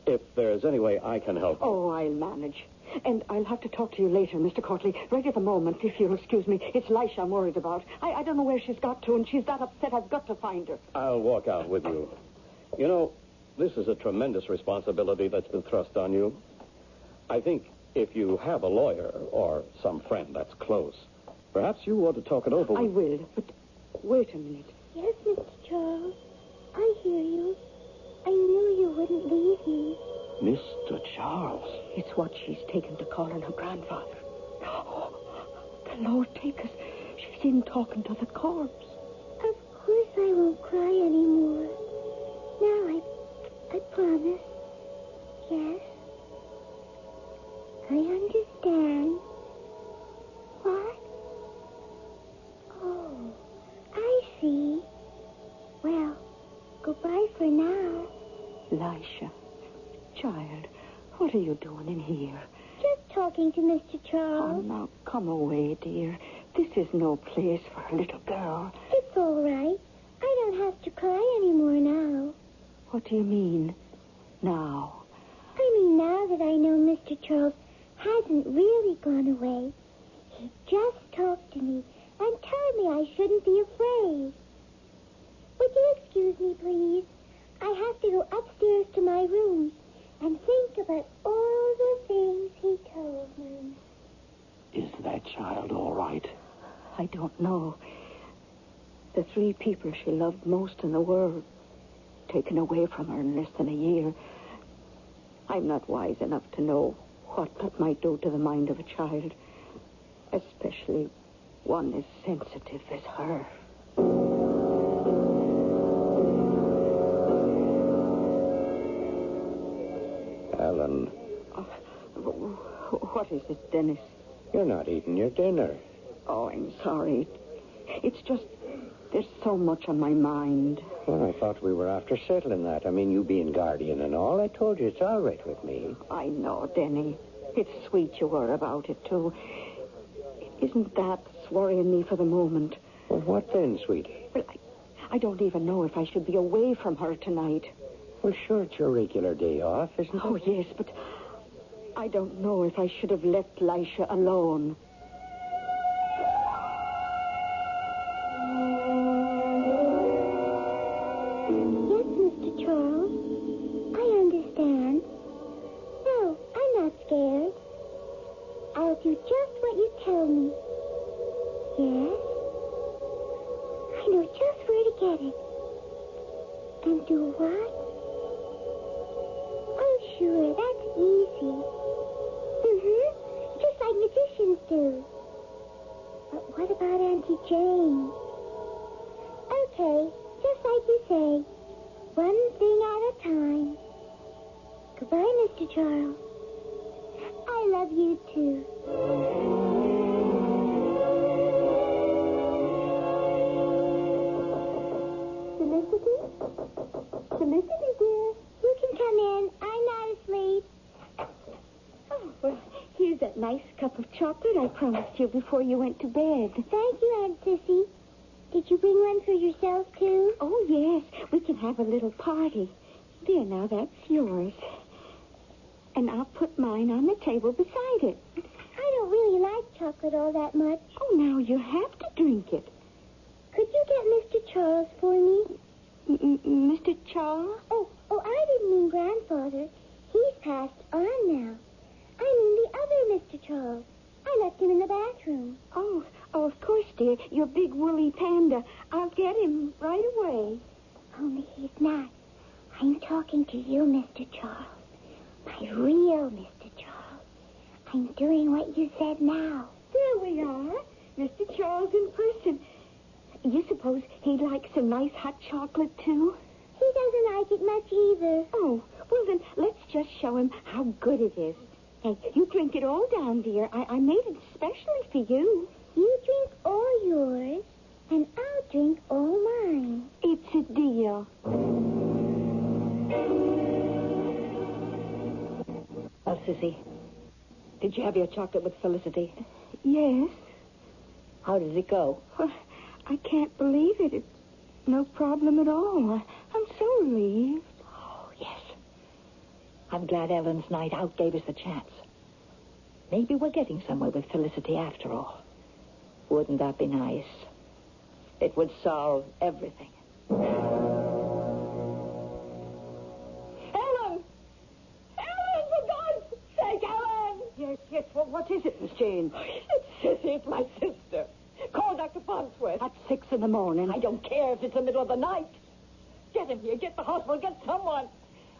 If there's any way I can help you. Oh, I'll manage. And I'll have to talk to you later, Mr. Courtley. Right at the moment, if you'll excuse me. It's Lisha I'm worried about. I don't know where she's got to, and she's that upset I've got to find her. I'll walk out with you. You know, this is a tremendous responsibility that's been thrust on you. I think if you have a lawyer or some friend that's close, perhaps you ought to talk it over with... I will, but wait a minute. Yes, Mr. Charles. I hear you. I knew you wouldn't leave me. Mr. Charles. It's what she's taken to calling her grandfather. Oh, the Lord take us. She's in talking to the corpse. Of course I won't cry anymore. Now I promise. Yes. I understand. What? Oh, I see. Well, goodbye for now. Lisha, child, what are you doing in here? Just talking to Mr. Oh, Charles. now, come away, dear. This is no place for a little girl. It's all right. I don't have to cry anymore now. What do you mean, now? I mean now that I know Mr. Charles hasn't really gone away. He just talked to me and told me I shouldn't be afraid. Would you excuse me, please? I have to go upstairs to my room and think about all the things he told me. Is that child all right? I don't know. The 3 people she loved most in the world, taken away from her in less than a year. I'm not wise enough to know what that might do to the mind of a child, especially one as sensitive as her. Ellen. What is it, Dennis? You're not eating your dinner. Oh, I'm sorry. It's just, there's so much on my mind. Well, I thought we were after settling that. I mean, you being guardian and all. I told you it's all right with me. I know, Denny. It's sweet you were about it, too. Isn't that worrying me for the moment? Well, what then, sweetie? Well, I don't even know if I should be away from her tonight. Well, sure, it's your regular day off, isn't it? Oh, yes, but I don't know if I should have left Lisha alone. do just what you tell me. Yes? I know just where to get it. And do what? Oh, sure, that's easy. Just like magicians do. But what about Auntie Jane? Okay, just like you say. One thing at a time. Goodbye, Mr. Charles. I love you, too. Felicity, dear. You can come in. I'm not asleep. Oh, well, here's that nice cup of chocolate I promised you before you went to bed. Thank you, Aunt Sissy. Did you bring one for yourself, too? Oh, yes. We can have a little party. There, now, that's yours. And I'll put mine on the table beside it. I don't really like chocolate all that much. Oh, now you have to drink it. Could you get Mr. Charles for me? Mr. Charles? Oh, I didn't mean grandfather. He's passed on now. I mean the other Mr. Charles. I left him in the bathroom. Oh, of course, dear. Your big woolly panda. I'll get him right away. Only he's not. I'm talking to you, Mr. Charles. My real Mr. Charles. I'm doing what you said now. There we are. Mr. Charles in person. You suppose he likes some nice hot chocolate, too? He doesn't like it much either. Oh, well, then let's just show him how good it is. Hey, you drink it all down, dear. I made it especially for you. You drink all yours, and I'll drink all mine. It's a deal. Well, Sissy, did you have your chocolate with Felicity? Yes. How did it go? Well, I can't believe it. It's no problem at all. I'm so relieved. Oh, yes. I'm glad Ellen's night out gave us the chance. Maybe we're getting somewhere with Felicity after all. Wouldn't that be nice? It would solve everything. Ellen! Ellen, for God's sake, Ellen! Yes, what is it, Miss Jane? It's Sissy, it's my sister. Call Dr. Farnsworth. At 6 in the morning. I don't care if it's the middle of the night. Get him here, get the hospital, get someone.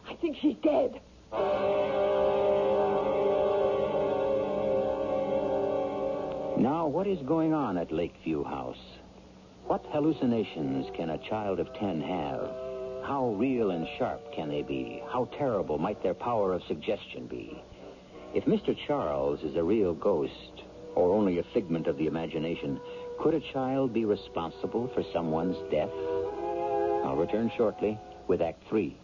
I think she's dead. Now, what is going on at Lakeview House? What hallucinations can a child of 10 have? How real and sharp can they be? How terrible might their power of suggestion be? If Mr. Charles is a real ghost, or only a figment of the imagination, could a child be responsible for someone's death? I'll return shortly with Act 3.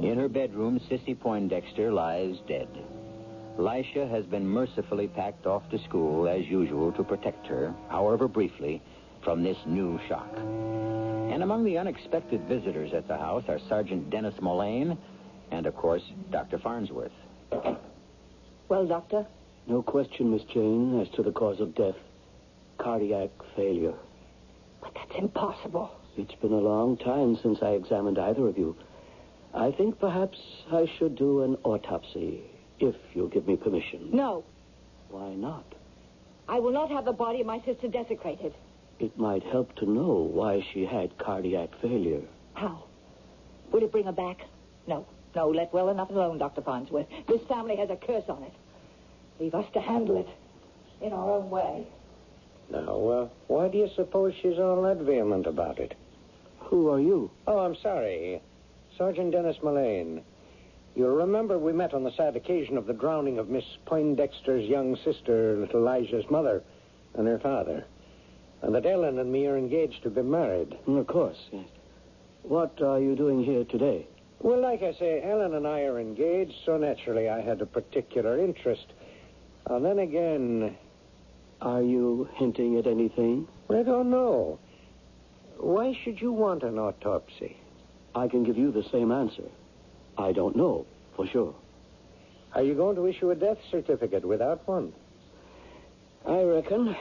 In her bedroom, Sissy Poindexter lies dead. Lisha has been mercifully packed off to school, as usual, to protect her, however briefly, from this new shock. And among the unexpected visitors at the house are Sergeant Dennis Mullane and, of course, Dr. Farnsworth. Well, Doctor? No question, Miss Jane, as to the cause of death. Cardiac failure. But that's impossible. It's been a long time since I examined either of you. I think perhaps I should do an autopsy, if you'll give me permission. No. Why not? I will not have the body of my sister desecrated. It might help to know why she had cardiac failure. How? Would it bring her back? No, let well enough alone, Dr. Farnsworth. This family has a curse on it. Leave us to handle it in our own way. Now, why do you suppose she's all that vehement about it? Who are you? Oh, I'm sorry. Sergeant Dennis Mullane. You'll remember we met on the sad occasion of the drowning of Miss Poindexter's young sister, little Elijah's mother, and her father. And that Ellen and me are engaged to be married. Of course, yes. What are you doing here today? Well, like I say, Ellen and I are engaged, so naturally I had a particular interest. And then again... Are you hinting at anything? I don't know. Why should you want an autopsy? I can give you the same answer. I don't know, for sure. Are you going to issue a death certificate without one? I reckon.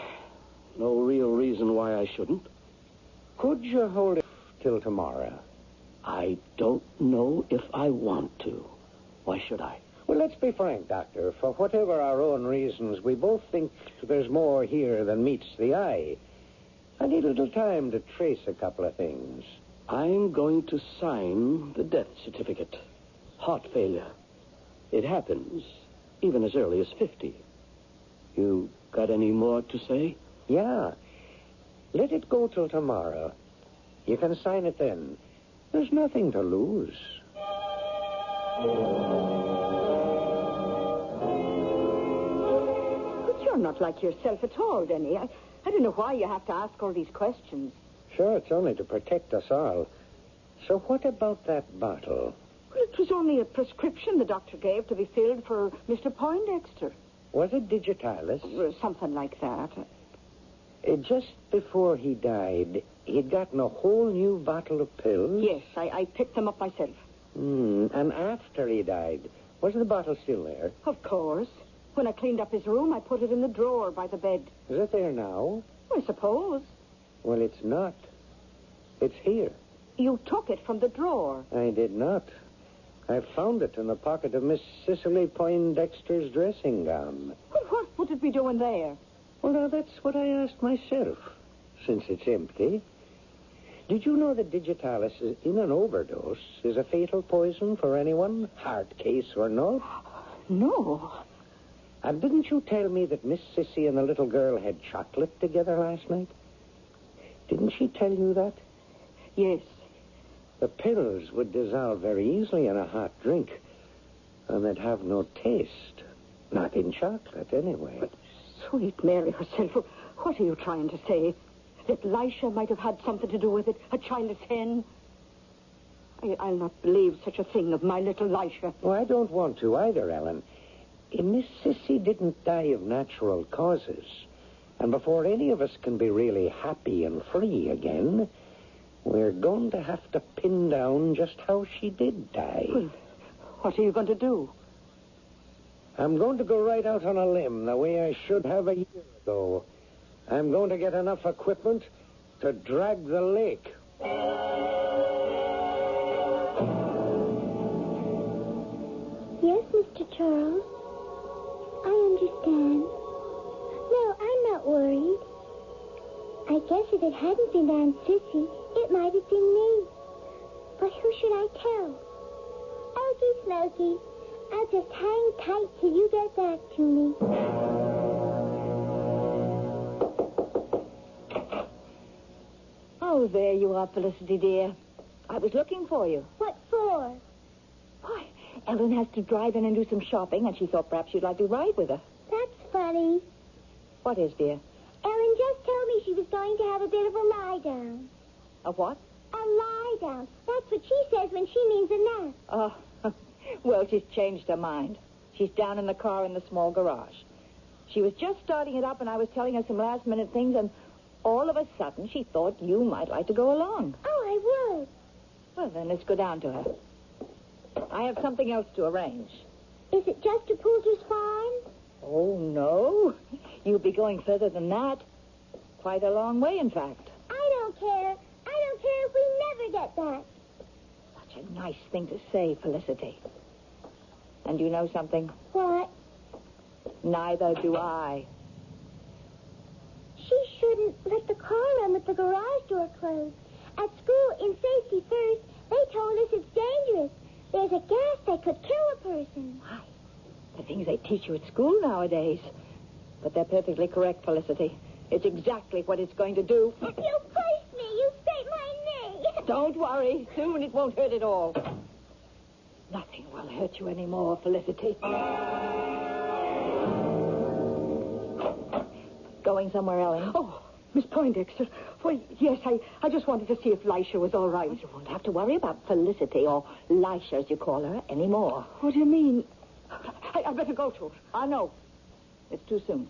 No real reason why I shouldn't. Could you hold it till tomorrow? I don't know if I want to. Why should I? Well, let's be frank, Doctor. For whatever our own reasons, we both think there's more here than meets the eye. I need a little time to trace a couple of things. I'm going to sign the death certificate. Heart failure. It happens even as early as 50. You got any more to say? Yeah. Let it go till tomorrow. You can sign it then. There's nothing to lose. But you're not like yourself at all, Denny. I don't know why you have to ask all these questions. Sure, it's only to protect us all. So what about that bottle? Well, it was only a prescription the doctor gave to be filled for Mr. Poindexter. Was it digitalis? Something like that. Just before he died, he'd gotten a whole new bottle of pills? Yes, I picked them up myself. And after he died, was the bottle still there? Of course. When I cleaned up his room, I put it in the drawer by the bed. Is it there now? I suppose. Well, it's not. It's here. You took it from the drawer. I did not. I found it in the pocket of Miss Cicely Poindexter's dressing gown. Well, what would it be doing there? Well, now, that's what I asked myself, since it's empty. Did you know that digitalis in an overdose is a fatal poison for anyone, heart case or not? No. And didn't you tell me that Miss Sissy and the little girl had chocolate together last night? Didn't she tell you that? Yes. The pills would dissolve very easily in a hot drink, and they'd have no taste. Not in chocolate, anyway. But sweet Mary herself, what are you trying to say? That Lisha might have had something to do with it? A childless hen? I'll not believe such a thing of my little Lisha. Oh, I don't want to either, Ellen. Miss Sissy didn't die of natural causes. And before any of us can be really happy and free again, we're going to have to pin down just how she did die. Well, what are you going to do? I'm going to go right out on a limb the way I should have a year ago. I'm going to get enough equipment to drag the lake. Yes, Mr. Charles. I understand. No, I'm not worried. I guess if it hadn't been Aunt Sissy, it might have been me. But who should I tell? Okie Smoky, I'll just hang tight till you get back to me. Oh, there you are, Felicity, dear. I was looking for you. What for? Why, Ellen has to drive in and do some shopping, and she thought perhaps you'd like to ride with her. That's funny. What is, dear? Ellen just told me she was going to have a bit of a lie down. A what? A lie down. That's what she says when she means a nap. Oh, well, she's changed her mind. She's down in the car in the small garage. She was just starting it up, and I was telling her some last-minute things, and all of a sudden she thought you might like to go along. Oh, I would. Well, then let's go down to her. I have something else to arrange. Is it just to Poulter's Farm? Oh, no. You'll be going further than that. Quite a long way, in fact. I don't care. I don't care if we never get back. Such a nice thing to say, Felicity. And you know something? What? Neither do I. She shouldn't let the car run with the garage door closed. At school, in Safety First, they told us it's dangerous. There's a gas that could kill a person. Why? The things they teach you at school nowadays. But they're perfectly correct, Felicity. It's exactly what it's going to do. You pushed me. You scraped my knee. Don't worry. Soon it won't hurt at all. Nothing will hurt you anymore, Felicity. Going somewhere, Ellen? Oh, Miss Poindexter. Well, yes, I just wanted to see if Lisha was all right. You won't have to worry about Felicity, or Lisha, as you call her, anymore. What do you mean? I better go to her. No. It's too soon.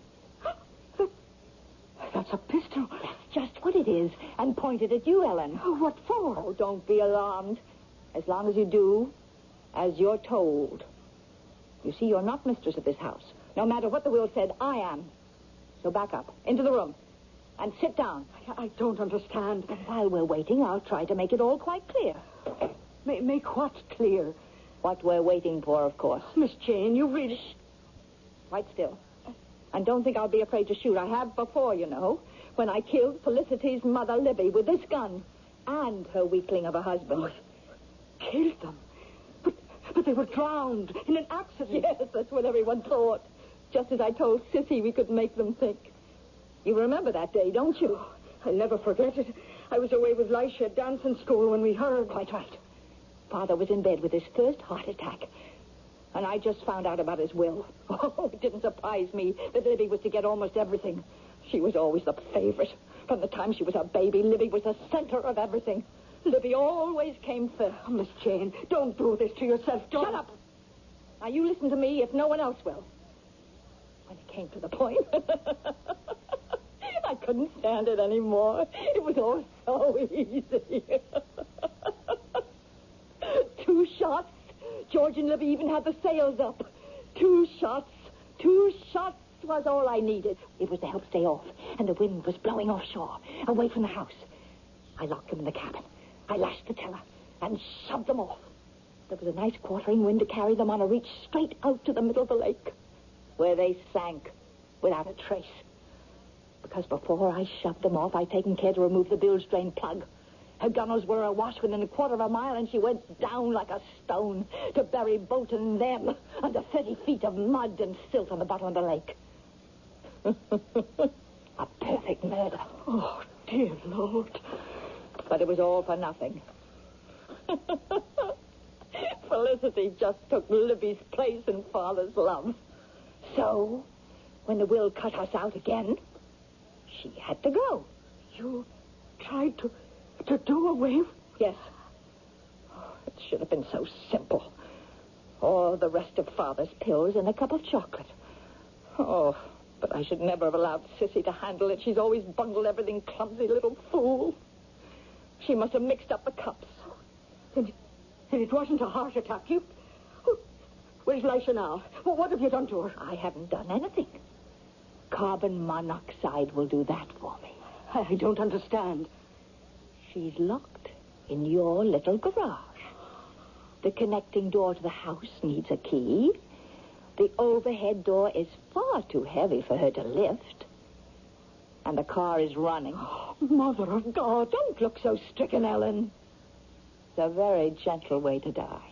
That's a pistol. That's just what it is, and pointed at you, Ellen. Oh, what for? Oh, don't be alarmed. As long as you do as you're told. You see, you're not mistress of this house. No matter what the will said, I am. So back up. Into the room. And sit down. I don't understand. And while we're waiting, I'll try to make it all quite clear. Make what clear? What we're waiting for, of course. Miss Jane, you really... Shh. Quite still. And don't think I'll be afraid to shoot. I have before, you know, when I killed Felicity's mother, Libby, with this gun. And her weakling of a husband. Oh, killed them? But they were drowned in an accident. Yes, that's what everyone thought. Just as I told Sissy we could make them think. You remember that day, don't you? I'll never forget it. I was away with Lisha at dancing school when we heard. Quite right. Father was in bed with his first heart attack. And I just found out about his will. Oh, it didn't surprise me that Libby was to get almost everything. She was always the favorite. From the time she was a baby, Libby was the center of everything. Libby always came first. Oh, Miss Jane, don't do this to yourself. Don't. Shut up. Now, you listen to me if no one else will. When it came to the point, I couldn't stand it anymore. It was all so easy. 2 shots. George and Libby even had the sails up. 2 shots. 2 shots was all I needed. It was to help stay off. And the wind was blowing offshore, away from the house. I locked them in the cabin. I lashed the tiller and shoved them off. There was a nice quartering wind to carry them on a reach straight out to the middle of the lake, where they sank without a trace. Because before I shoved them off, I'd taken care to remove the bilge drain plug. Her gunnels were awash within a quarter of a mile, and she went down like a stone to bury both and them under 30 feet of mud and silt on the bottom of the lake. A perfect murder. Oh, dear Lord. But it was all for nothing. Felicity just took Libby's place in Father's love. So, when the will cut us out again, she had to go. You tried to do away? Yes. Oh, it should have been so simple. All the rest of Father's pills and a cup of chocolate. Oh, but I should never have allowed Sissy to handle it. She's always bungled everything, clumsy little fool. She must have mixed up the cups. And it wasn't a heart attack. Where's Lisha now? Well, what have you done to her? I haven't done anything. Carbon monoxide will do that for me. I don't understand. She's locked in your little garage. The connecting door to the house needs a key. The overhead door is far too heavy for her to lift. And the car is running. Oh, Mother of God, don't look so stricken, Ellen. It's a very gentle way to die.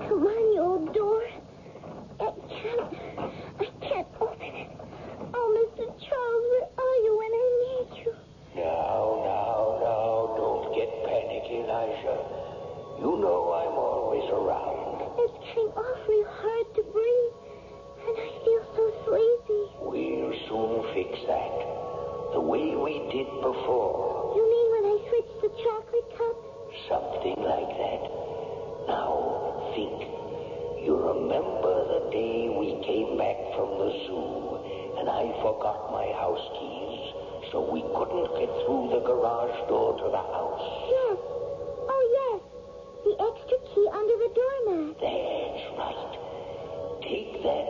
Come on, you old door. I can't open it. Oh, Mr. Charles, where are you when I need you? Now, don't get panicky, Elijah. You know I'm always around. It's getting awfully hard to breathe, and I feel so sleepy. We'll soon fix that. The way we did before. You mean when I switched the chocolate cup? Something like that. Now, think. You remember the day we came back from the zoo, and I forgot my house keys, so we couldn't get through the garage door to the house? Yes. Oh, yes. The extra key under the doormat. That's right. Take that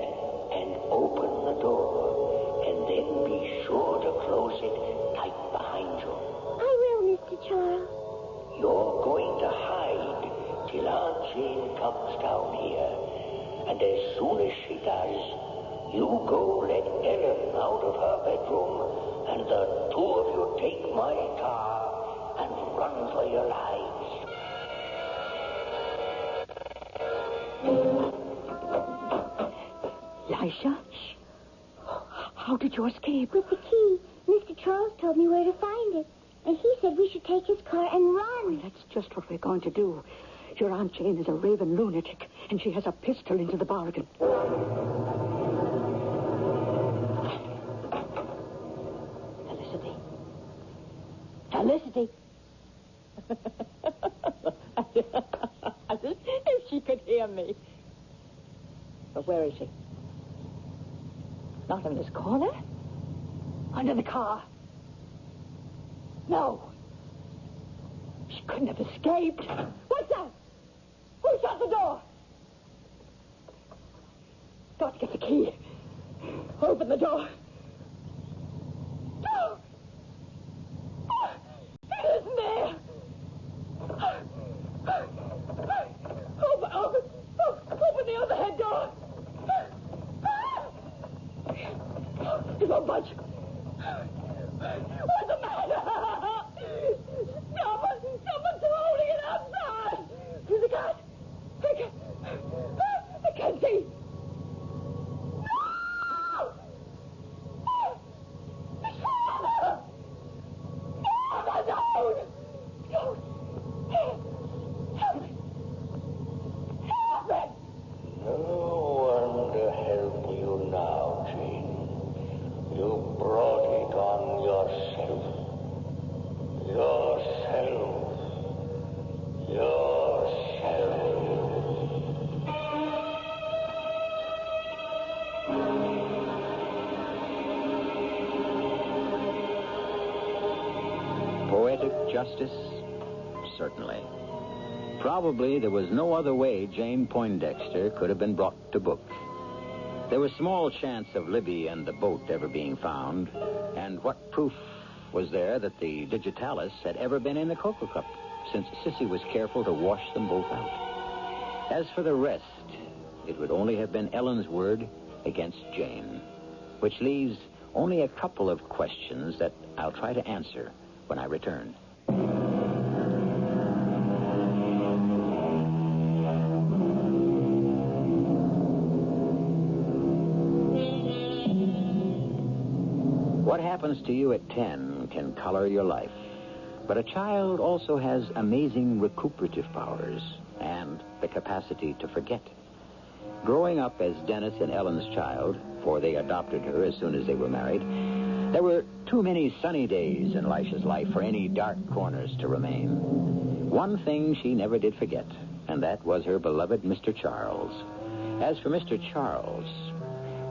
and open the door, and then be sure to close it tight behind you. I will, Mr. Charles. You're going to hide till Aunt Jane comes down here. And as soon as she does, you go let Ellen out of her bedroom, and the 2 of you take my car and run for your lives. Lisha? How did you escape? With the key. Mr. Charles told me where to find it. And he said we should take his car and run. Well, that's just what we're going to do. Your Aunt Jane is a raving lunatic, and she has a pistol into the bargain. Felicity. If she could hear me. But where is she? Not in this corner. Under the car. No. She couldn't have escaped. What's that? Who shut the door? Got to get the key. Open the door. No! It isn't there. Open the overhead door. It won't budge. What's the matter? Someone's holding it outside. There's a cat. I can't see. No! Father! Father, don't! Help me! Help me! No one to help you now, Jane. You brought it on yourself. Yourself. Poetic justice? Certainly. Probably there was no other way Jane Poindexter could have been brought to book. There was small chance of Libby and the boat ever being found, and what proof was there that the digitalis had ever been in the cocoa cup, since Sissy was careful to wash them both out? As for the rest, it would only have been Ellen's word against Jane, which leaves only a couple of questions that I'll try to answer when I return. What happens to you at 10 can color your life. But a child also has amazing recuperative powers and the capacity to forget. Growing up as Dennis and Ellen's child, for they adopted her as soon as they were married, there were too many sunny days in Lisha's life for any dark corners to remain. One thing she never did forget, and that was her beloved Mr. Charles. As for Mr. Charles,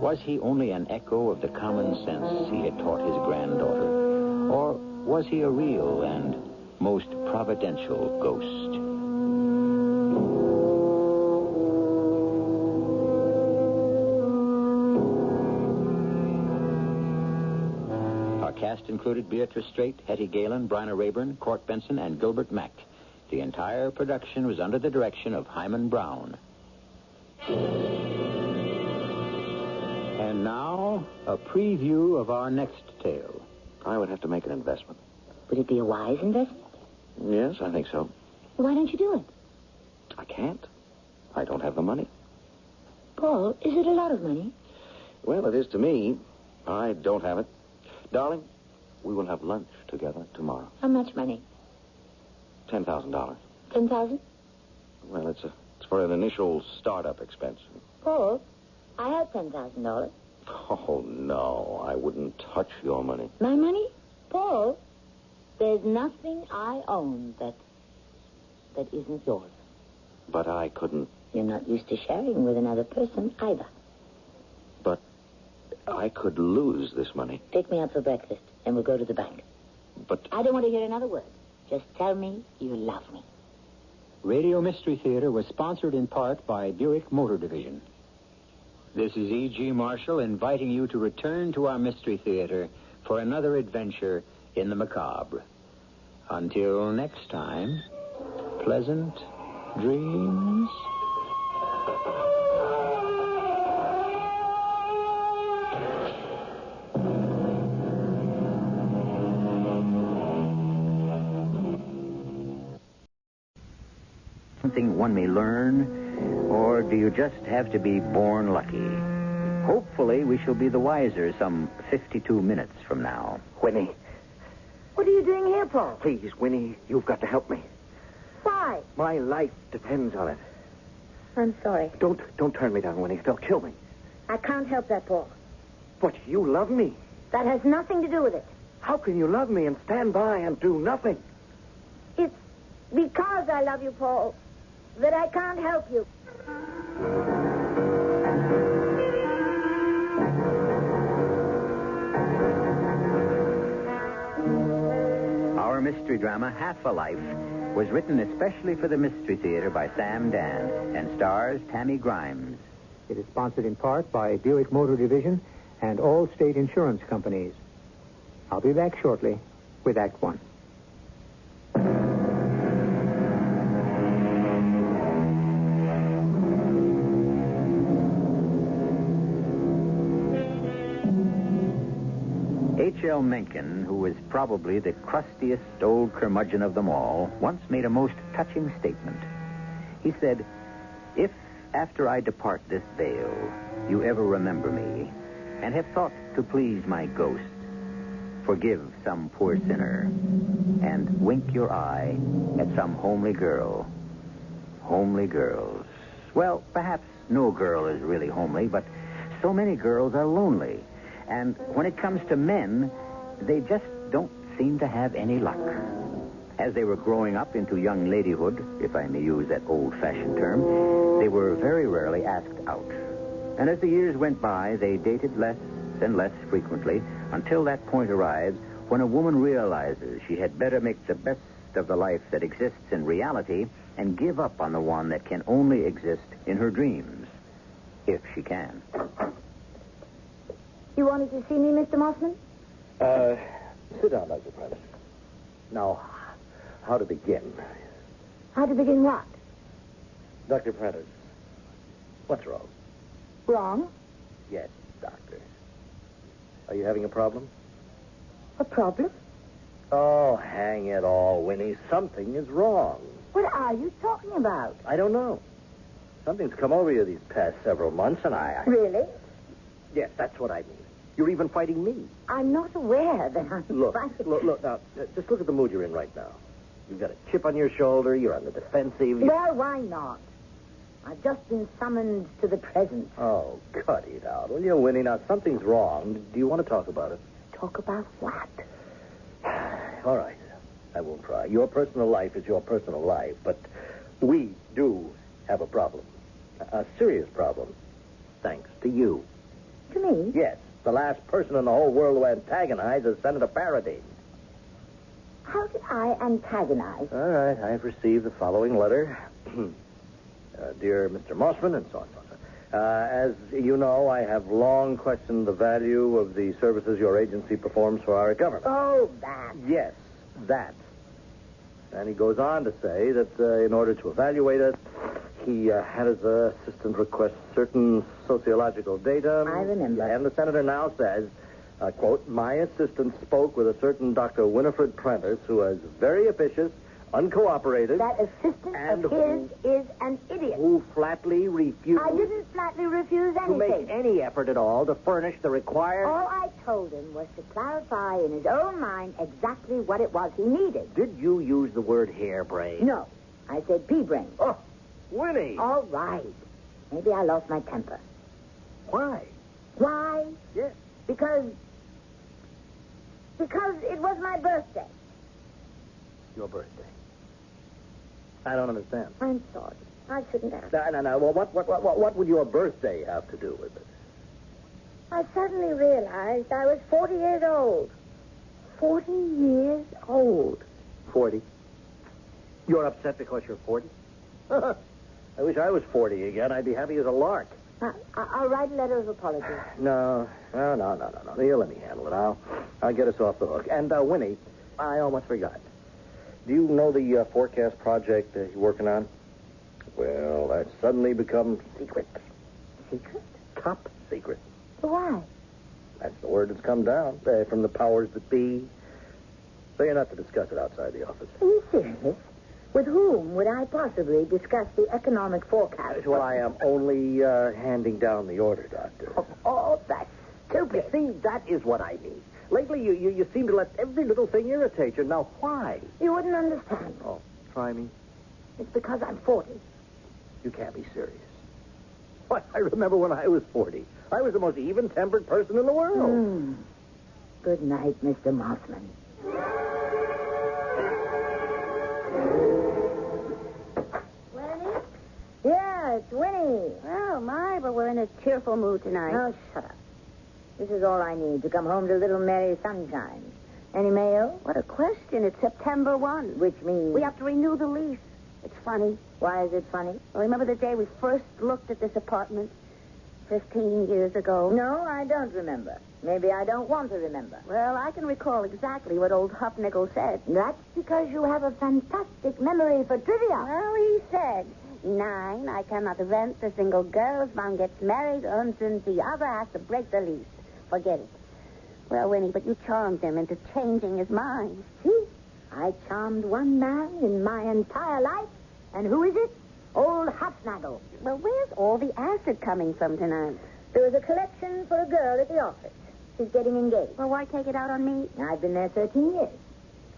was he only an echo of the common sense he had taught his granddaughter? Or was he a real and most providential ghost? Our cast included Beatrice Straight, Hetty Galen, Bryna Rayburn, Court Benson, and Gilbert Mack. The entire production was under the direction of Hyman Brown. And now, a preview of our next tale. I would have to make an investment. Would it be a wise investment? Yes, I think so. Why don't you do it? I can't. I don't have the money. Paul, is it a lot of money? Well, it is to me. I don't have it. Darling, we will have lunch together tomorrow. How much money? $10,000. 10,000? Well, it's for an initial startup expense. Paul, I have $10,000. Oh, no, I wouldn't touch your money. My money? Paul, there's nothing I own that isn't yours. But I couldn't. You're not used to sharing with another person either. But I could lose this money. Take me out for breakfast, and we'll go to the bank. But I don't want to hear another word. Just tell me you love me. Radio Mystery Theater was sponsored in part by Buick Motor Division. This is E.G. Marshall inviting you to return to our Mystery Theater for another adventure in the macabre. Until next time, pleasant dreams. Something one may learn, or do you just have to be born lucky? Hopefully, we shall be the wiser some 52 minutes from now. Winnie, What are you doing here, Paul? please, Winnie, you've got to help me. Why? My life depends on it. I'm sorry. Don't turn me down, Winnie. They'll kill me. I can't help that, Paul. But you love me. That has nothing to do with it. How can you love me and stand by and do nothing? It's because I love you, Paul, that I can't help you. Our mystery drama, Half a Life, was written especially for the Mystery Theater by Sam Dan and stars Tammy Grimes. It is sponsored in part by Buick Motor Division and all state insurance companies. I'll be back shortly with Act One. H.L. Mencken, who was probably the crustiest old curmudgeon of them all, once made a most touching statement. He said, "If, after I depart this vale, you ever remember me, and have thought to please my ghost, forgive some poor sinner, and wink your eye at some homely girl." Homely girls. Well, perhaps no girl is really homely, but so many girls are lonely. And when it comes to men, they just don't seem to have any luck. As they were growing up into young ladyhood, if I may use that old-fashioned term, they were very rarely asked out. And as the years went by, they dated less and less frequently until that point arrives when a woman realizes she had better make the best of the life that exists in reality and give up on the one that can only exist in her dreams, if she can. You wanted to see me, Mr. Mossman? Sit down, Dr. Prentice. Now, how to begin? How to begin what? Dr. Prentice, what's wrong? Wrong? Yes, doctor. Are you having a problem? A problem? Oh, hang it all, Winnie. Something is wrong. What are you talking about? I don't know. Something's come over you these past several months, and I... Really? Yes, that's what I mean. You're even fighting me. I'm not aware that I'm Look, fighting. look, now, just look at the mood you're in right now. You've got a chip on your shoulder, you're on the defensive. Well, why not? I've just been summoned to the present. Oh, cut it out, will you, Winnie? Now, something's wrong. Do you want to talk about it? Talk about what? All right. I won't try. Your personal life is your personal life, but we do have a problem. A serious problem. Thanks to you. To me? Yes. The last person in the whole world who antagonized is Senator Faraday. How did I antagonize? All right. I've received the following letter. Dear Mr. Mossman, and so on. As you know, I have long questioned the value of the services your agency performs for our government. Oh, that. Yes, that. And he goes on to say that in order to evaluate us, he had his assistant request certain sociological data. I remember. And the senator now says, quote, "My assistant spoke with a certain Dr. Winifred Prentice, who was very officious, uncooperative." That assistant and of his is an idiot. Who flatly refused... I didn't flatly refuse anything. to make any effort at all to furnish the required... All I told him was to clarify in his own mind exactly what it was he needed. Did you use the word harebrained? No. I said pea-brain. Oh, Winnie. All right. Maybe I lost my temper. Why? Why? Yes. Because it was my birthday. Your birthday. I don't understand. I'm sorry. I shouldn't have. No. Well, what would your birthday have to do with it? I suddenly realized I was 40 years old. 40 years old. 40. You're upset because you're 40? I wish I was 40 again. I'd be happy as a lark. I'll write a letter of apology. No. Here, let me handle it. I'll get us off the hook. And, Winnie, I almost forgot. Do you know the forecast project you're working on? Well, that's suddenly become secret. Secret? Top secret. Why? That's the word that's come down from the powers that be. So you're not to discuss it outside the office. Are you serious? With whom would I possibly discuss the economic forecast? Well, I am only handing down the order, Doctor. Oh, that's stupid. See, that is what I mean. Lately, you seem to let every little thing irritate you. Now, why? You wouldn't understand. Oh, try me. It's because I'm 40. You can't be serious. Why, I remember when I was 40. I was the most even-tempered person in the world. Good night, Mr. Mossman. Winnie? Yeah, it's Winnie. Oh, my, but we're in a cheerful mood tonight. Oh, shut up. This is all I need to come home to little Mary Sunshine. Any mail? What a question. It's September 1. Which means... We have to renew the lease. It's funny. Why is it funny? Well, remember the day we first looked at this apartment? 15 years ago? No, I don't remember. Maybe I don't want to remember. Well, I can recall exactly what old Hupnickel said. That's because you have a fantastic memory for trivia. Well, he said, 9, I cannot rent a single girl. If one gets married, and the other has to break the lease. Forget it. Well, Winnie, but you charmed him into changing his mind. See? I charmed one man in my entire life. And who is it? Old Hufnagel. Well, where's all the acid coming from tonight? There was a collection for a girl at the office. She's getting engaged. Well, why take it out on me? I've been there 13 years.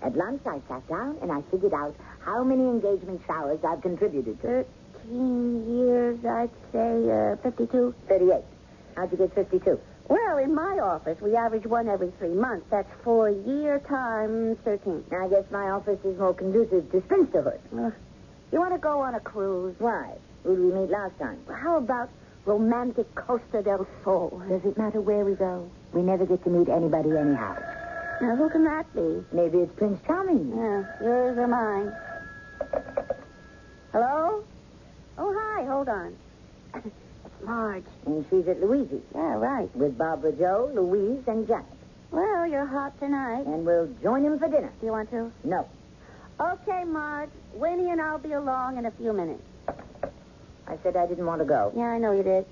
At lunch, I sat down and I figured out how many engagement showers I've contributed to. 13 years, I'd say 52. 38. How'd you get 52? Well, in my office, we average one every 3 months. That's 4 year times 13. I guess my office is more conducive to spinsterhood. You want to go on a cruise? Why? Who did we meet last time? Well, how about romantic Costa del Sol? Does it matter where we go? We never get to meet anybody anyhow. Now, who can that be? Maybe it's Prince Charming. Yeah, yours or mine. Hello? Oh, hi, hold on. It's Marge. And she's at Louise's. Yeah, right. With Barbara Joe, Louise, and Janet. Well, you're hot tonight. And we'll join him for dinner. Do you want to? No. Okay, Marge. Winnie and I'll be along in a few minutes. I said I didn't want to go. Yeah, I know you did.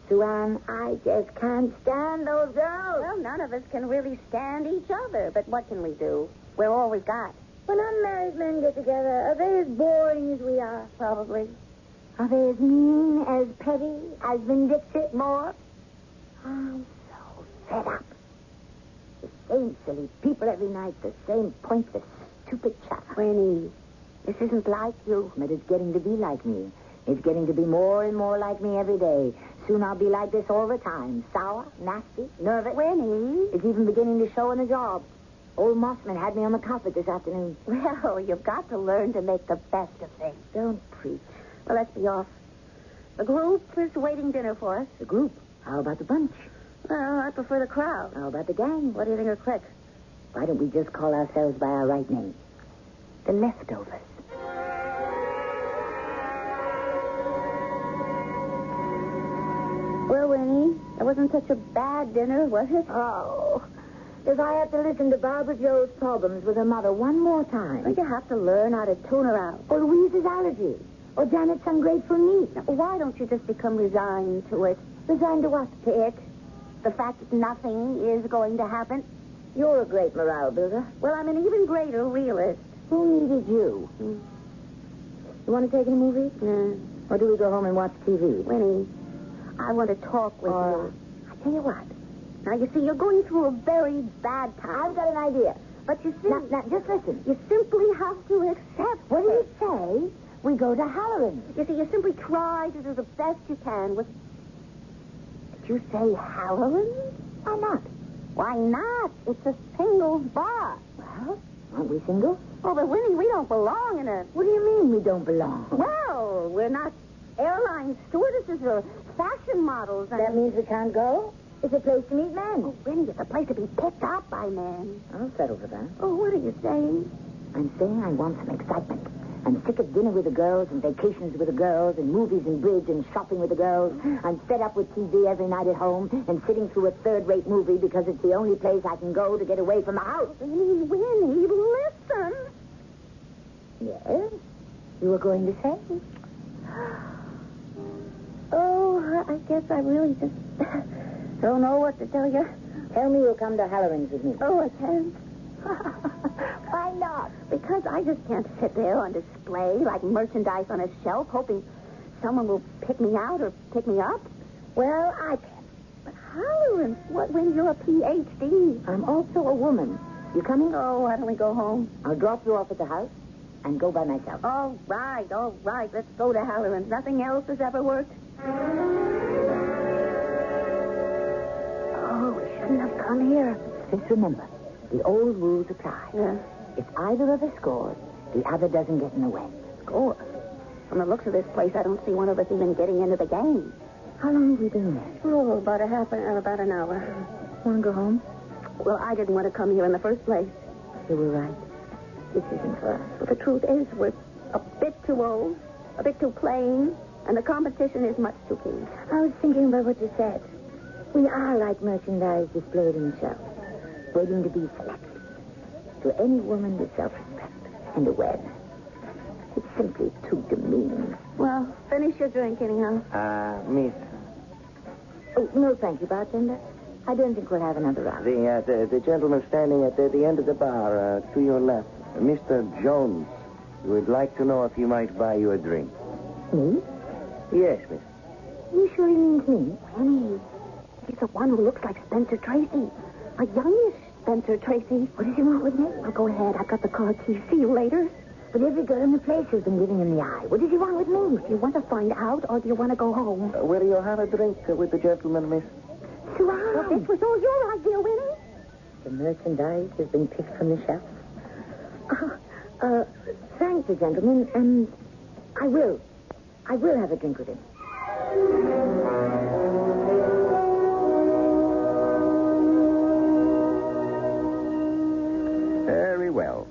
Sue Ann, I just can't stand those girls. Well, none of us can really stand each other, but what can we do? We're all we've got. When unmarried men get together, are they as boring as we are? Probably. Are they as mean, as petty, as vindictive, more? I'm so fed up. The same silly people every night, the same pointless, stupid chat. Winnie, this isn't like you. But it's getting to be like me. It's getting to be more and more like me every day. Soon I'll be like this all the time. Sour, nasty, nervous. Winnie. It's even beginning to show in the job. Old Mossman had me on the carpet this afternoon. Well, you've got to learn to make the best of things. Don't preach. Well, let's be off. The group is waiting dinner for us. The group? How about the bunch? Well, I prefer the crowd. How about the gang? What do you think of Crick? Why don't we just call ourselves by our right name? The Leftovers. Well, Winnie, it wasn't such a bad dinner, was it? Oh, if I have to listen to Barbara Joe's problems with her mother one more time. Well, you have to learn how to tune her out. Or Louise's allergies. Or Janet's ungrateful niece. Now, why don't you just become resigned to it? Resigned to what? To it. The fact that nothing is going to happen. You're a great morale builder. Well, I'm an even greater realist. Who needed you? You want to take in a movie? Or do we go home and watch TV? Winnie, I want to talk with you. I tell you what. Now, you see, you're going through a very bad time. I've got an idea. But you see... Now, just listen. You simply have to accept What do you say? We go to Halloran's. You see, you simply try to do the best you can with... Did you say Halloran's? Why not? Why not? It's a singles bar. Well, aren't we single? Oh, but Winnie, we don't belong in a... What do you mean we don't belong? Well, we're not airline stewardesses or fashion models. That means we can't go? It's a place to meet men. Oh, Winnie, it's a place to be picked up by men. I'll settle for that. Oh, what are you saying? I'm saying I want some excitement. I'm sick of dinner with the girls and vacations with the girls and movies and bridge and shopping with the girls. I'm fed up with TV every night at home and sitting through a third-rate movie because it's the only place I can go to get away from the house. Winnie, listen. Yes? You were going to say? Oh, I guess I really just don't know what to tell you. Tell me you'll come to Halloran's with me. Oh, I can't. Why not? Because I just can't sit there on display like merchandise on a shelf hoping someone will pick me out or pick me up. Well, I can. But Halloran's, what when you're a Ph.D.? I'm also a woman. You coming? Oh, why don't we go home? I'll drop you off at the house and go by myself. All right. Let's go to Halloran's. Nothing else has ever worked. Oh, we shouldn't have come here. Just remember, the old rules apply. Yeah. If either of us scores, the other doesn't get in the way. Score? From the looks of this place, I don't see one of us even getting into the game. How long have we been there? Oh, about an hour. Want to go home? Well, I didn't want to come here in the first place. You were right. This isn't for us. But the truth is, we're a bit too old, a bit too plain, And the competition is much too keen. I was thinking about what you said. We are like merchandise displayed in a show, waiting to be selected. To any woman with self-respect and awareness, it's simply too demeaning. Well, finish your drink anyhow. Miss, Oh, no, thank you, bartender. I don't think we'll have another round. the gentleman standing at the end of the bar, to your left, Mr. Jones, would like to know if he might buy you a drink. Me? Yes, miss. You sure he means me? Penny, he's the one who looks like Spencer Tracy. A youngish Spencer Tracy. What does he want with me? Well, go ahead. I've got the car key. See you later. But every girl in the place has been giving him the eye. What does he want with me? Do you want to find out, or do you want to go home? Will you have a drink with the gentleman, miss? Surround. Well, this was all your idea, Winnie. The merchandise has been picked from the shelf. Thank you, gentlemen, and I will have a drink with him. Very well.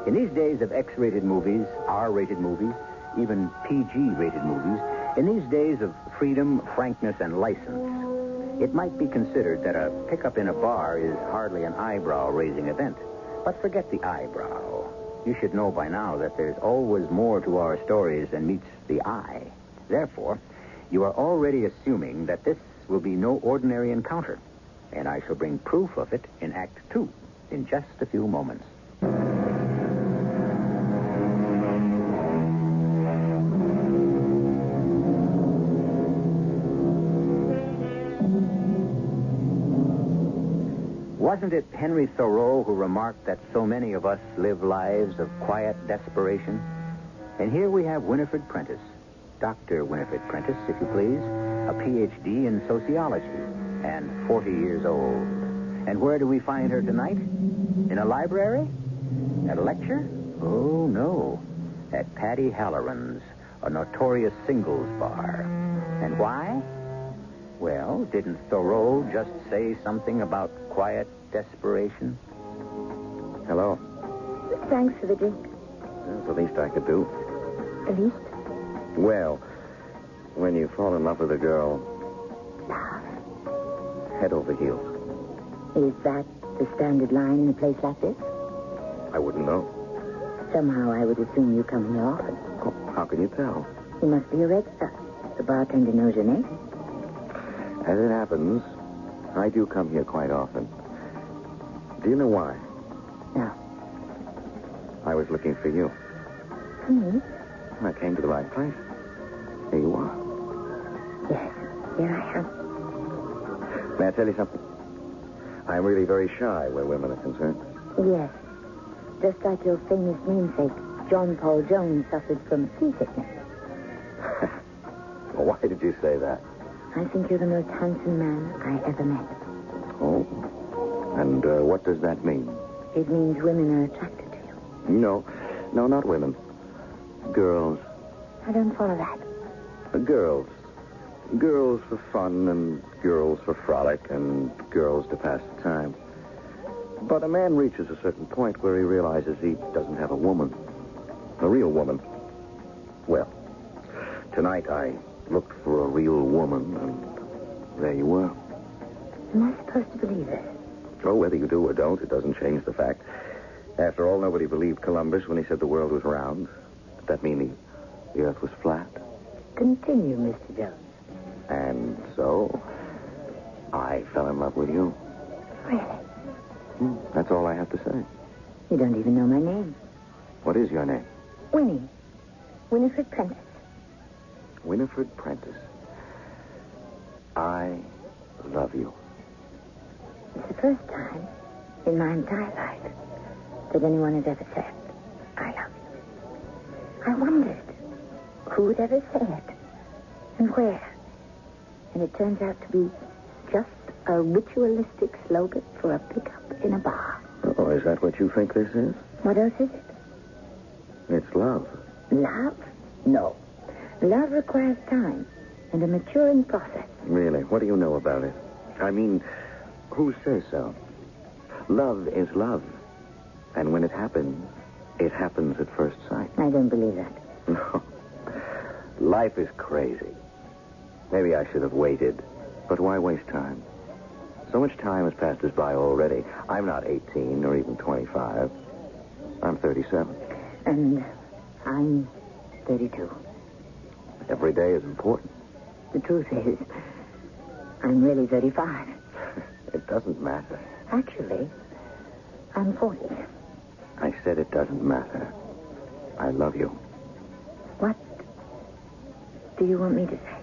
In these days of X-rated movies, R-rated movies, even PG-rated movies, in these days of freedom, frankness, and license, it might be considered that a pickup in a bar is hardly an eyebrow-raising event. But forget the eyebrow. You should know by now that there's always more to our stories than meets the eye. Therefore, you are already assuming that this will be no ordinary encounter, and I shall bring proof of it in Act 2 in just a few moments. Wasn't it Henry Thoreau who remarked that so many of us live lives of quiet desperation? And here we have Winifred Prentice, Dr. Winifred Prentice, if you please, a Ph.D. in sociology, and 40 years old. And where do we find her tonight? In a library? At a lecture? Oh, no. At Paddy Halloran's, a notorious singles bar. And why? Well, didn't Thoreau just say something about quiet desperation? Hello. Thanks for the drink. That's the least I could do. The least? Well, when you fall in love with a girl, head over heels. Is that the standard line in a place like this? I wouldn't know. Somehow I would assume you come here often. Oh, how can you tell? You must be a regular. The bartender knows your name. As it happens, I do come here quite often. Do you know why? No. I was looking for you. For me? I came to the right place. Here you are. Yes, here I am. May I tell you something? I'm really very shy where women are concerned. Yes. Just like your famous namesake, John Paul Jones, suffered from seasickness. Well, why did you say that? I think you're the most handsome man I ever met. Oh? And what does that mean? It means women are attracted to you. No, not women. Girls. I don't follow that. Girls. Girls for fun and girls for frolic and girls to pass the time. But a man reaches a certain point where he realizes he doesn't have a woman. A real woman. Well, tonight I looked for a real woman, and there you were. Am I supposed to believe this? Oh, whether you do or don't, it doesn't change the fact. After all, nobody believed Columbus when he said the world was round. Did that mean the earth was flat? Continue, Mr. Jones. And so, I fell in love with you. Really? That's all I have to say. You don't even know my name. What is your name? Winnie. Winifred Prentice. Winifred Prentice. I love you. It's the first time in my entire life that anyone has ever said, I love you. I wondered who would ever say it and where. And it turns out to be just a ritualistic slogan for a pickup in a bar. Oh, is that what you think this is? What else is it? It's love. Love? No. Love requires time and a maturing process. Really? What do you know about it? I mean, who says so? Love is love. And when it happens at first sight. I don't believe that. No. Life is crazy. Maybe I should have waited. But why waste time? So much time has passed us by already. I'm not 18 or even 25. I'm 37. And I'm 32. Every day is important. The truth is, I'm really 35. It doesn't matter. Actually, I'm 40. I said it doesn't matter. I love you. What do you want me to say?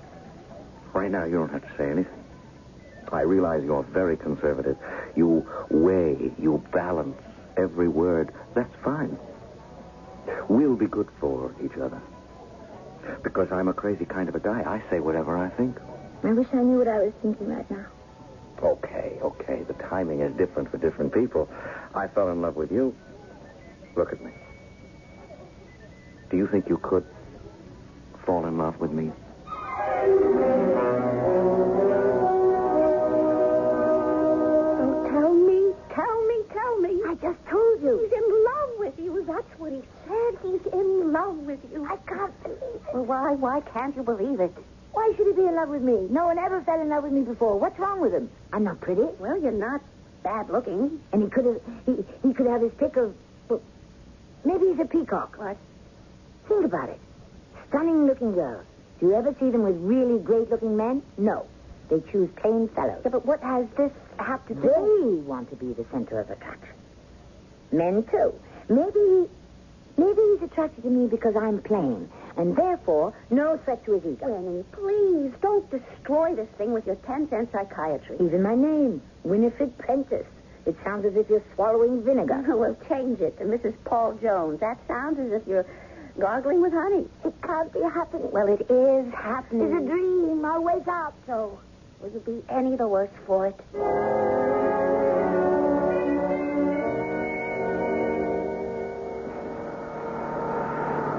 Right now, you don't have to say anything. I realize you're very conservative. You weigh, you balance every word. That's fine. We'll be good for each other. Because I'm a crazy kind of a guy. I say whatever I think. I wish I knew what I was thinking right now. Okay. The timing is different for different people. I fell in love with you. Look at me. Do you think you could fall in love with me? Oh, tell me. I just told you. He's in love with you. That's what he said. He's in love with you. I can't believe it. Well, why can't you believe it? Why should he be in love with me? No one ever fell in love with me before. What's wrong with him? I'm not pretty. Well, you're not bad looking. And he could have his pick of... Well, maybe he's a peacock. What? Think about it. Stunning-looking girls. Do you ever see them with really great-looking men? No. They choose plain fellows. Yeah, but what has this have to do? They want to be the center of attraction. Men, too. Maybe he's attracted to me because I'm plain, and therefore no threat to his ego. Winnie, please, don't destroy this thing with your 10-cent psychiatry. Even my name, Winifred Prentice. It sounds as if you're swallowing vinegar. We'll change it to Mrs. Paul Jones. That sounds as if you're gargling with honey. It can't be happening. Well, it is happening. It's a dream. I'll wake up. So, will you be any the worse for it?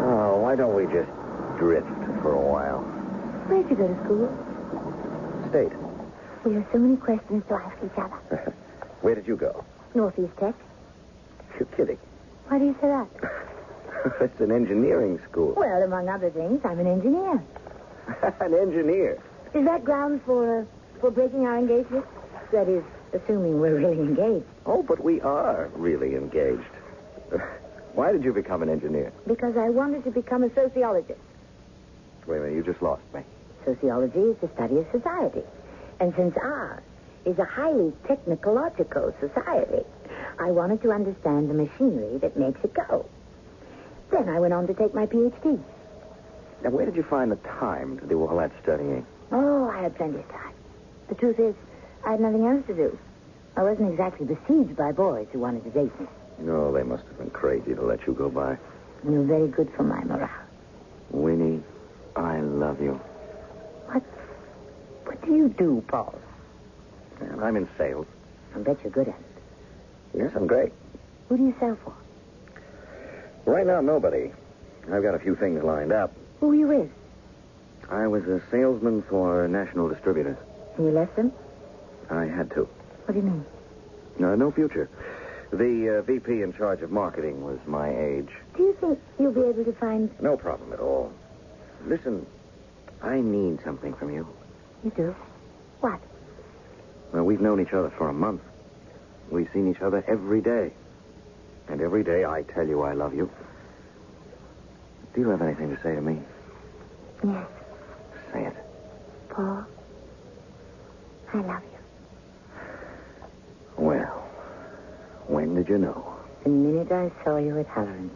Oh, why don't we just drift for a while? Where'd you go to school? State. We have so many questions to ask each other. Where did you go? Northeast Tech. You're kidding. Why do you say that? It's an engineering school. Well, among other things, I'm an engineer. An engineer? Is that grounds for breaking our engagement? That is, assuming we're really engaged. Oh, but we are really engaged. Why did you become an engineer? Because I wanted to become a sociologist. Wait a minute, you just lost me. Sociology is the study of society. And since ours is a highly technological society, I wanted to understand the machinery that makes it go. Then I went on to take my Ph.D. Now, where did you find the time to do all that studying? Oh, I had plenty of time. The truth is, I had nothing else to do. I wasn't exactly besieged by boys who wanted to date me. No, they must have been crazy to let you go by. You were very good for my morale. Winnie, I love you. What do you do, Paul? And I'm in sales. I bet you're good at it. Yes, I'm great. Who do you sell for? Right now, nobody. I've got a few things lined up. Who are you with? I was a salesman for national distributors. And you left them? I had to. What do you mean? No future. The VP in charge of marketing was my age. Do you think you'll be able to find... No problem at all. Listen, I need something from you. You do? What? Well, we've known each other for a month. We've seen each other every day. And every day I tell you I love you. Do you have anything to say to me? Yes. Say it. Paul, I love you. Well, when did you know? The minute I saw you at Halloran.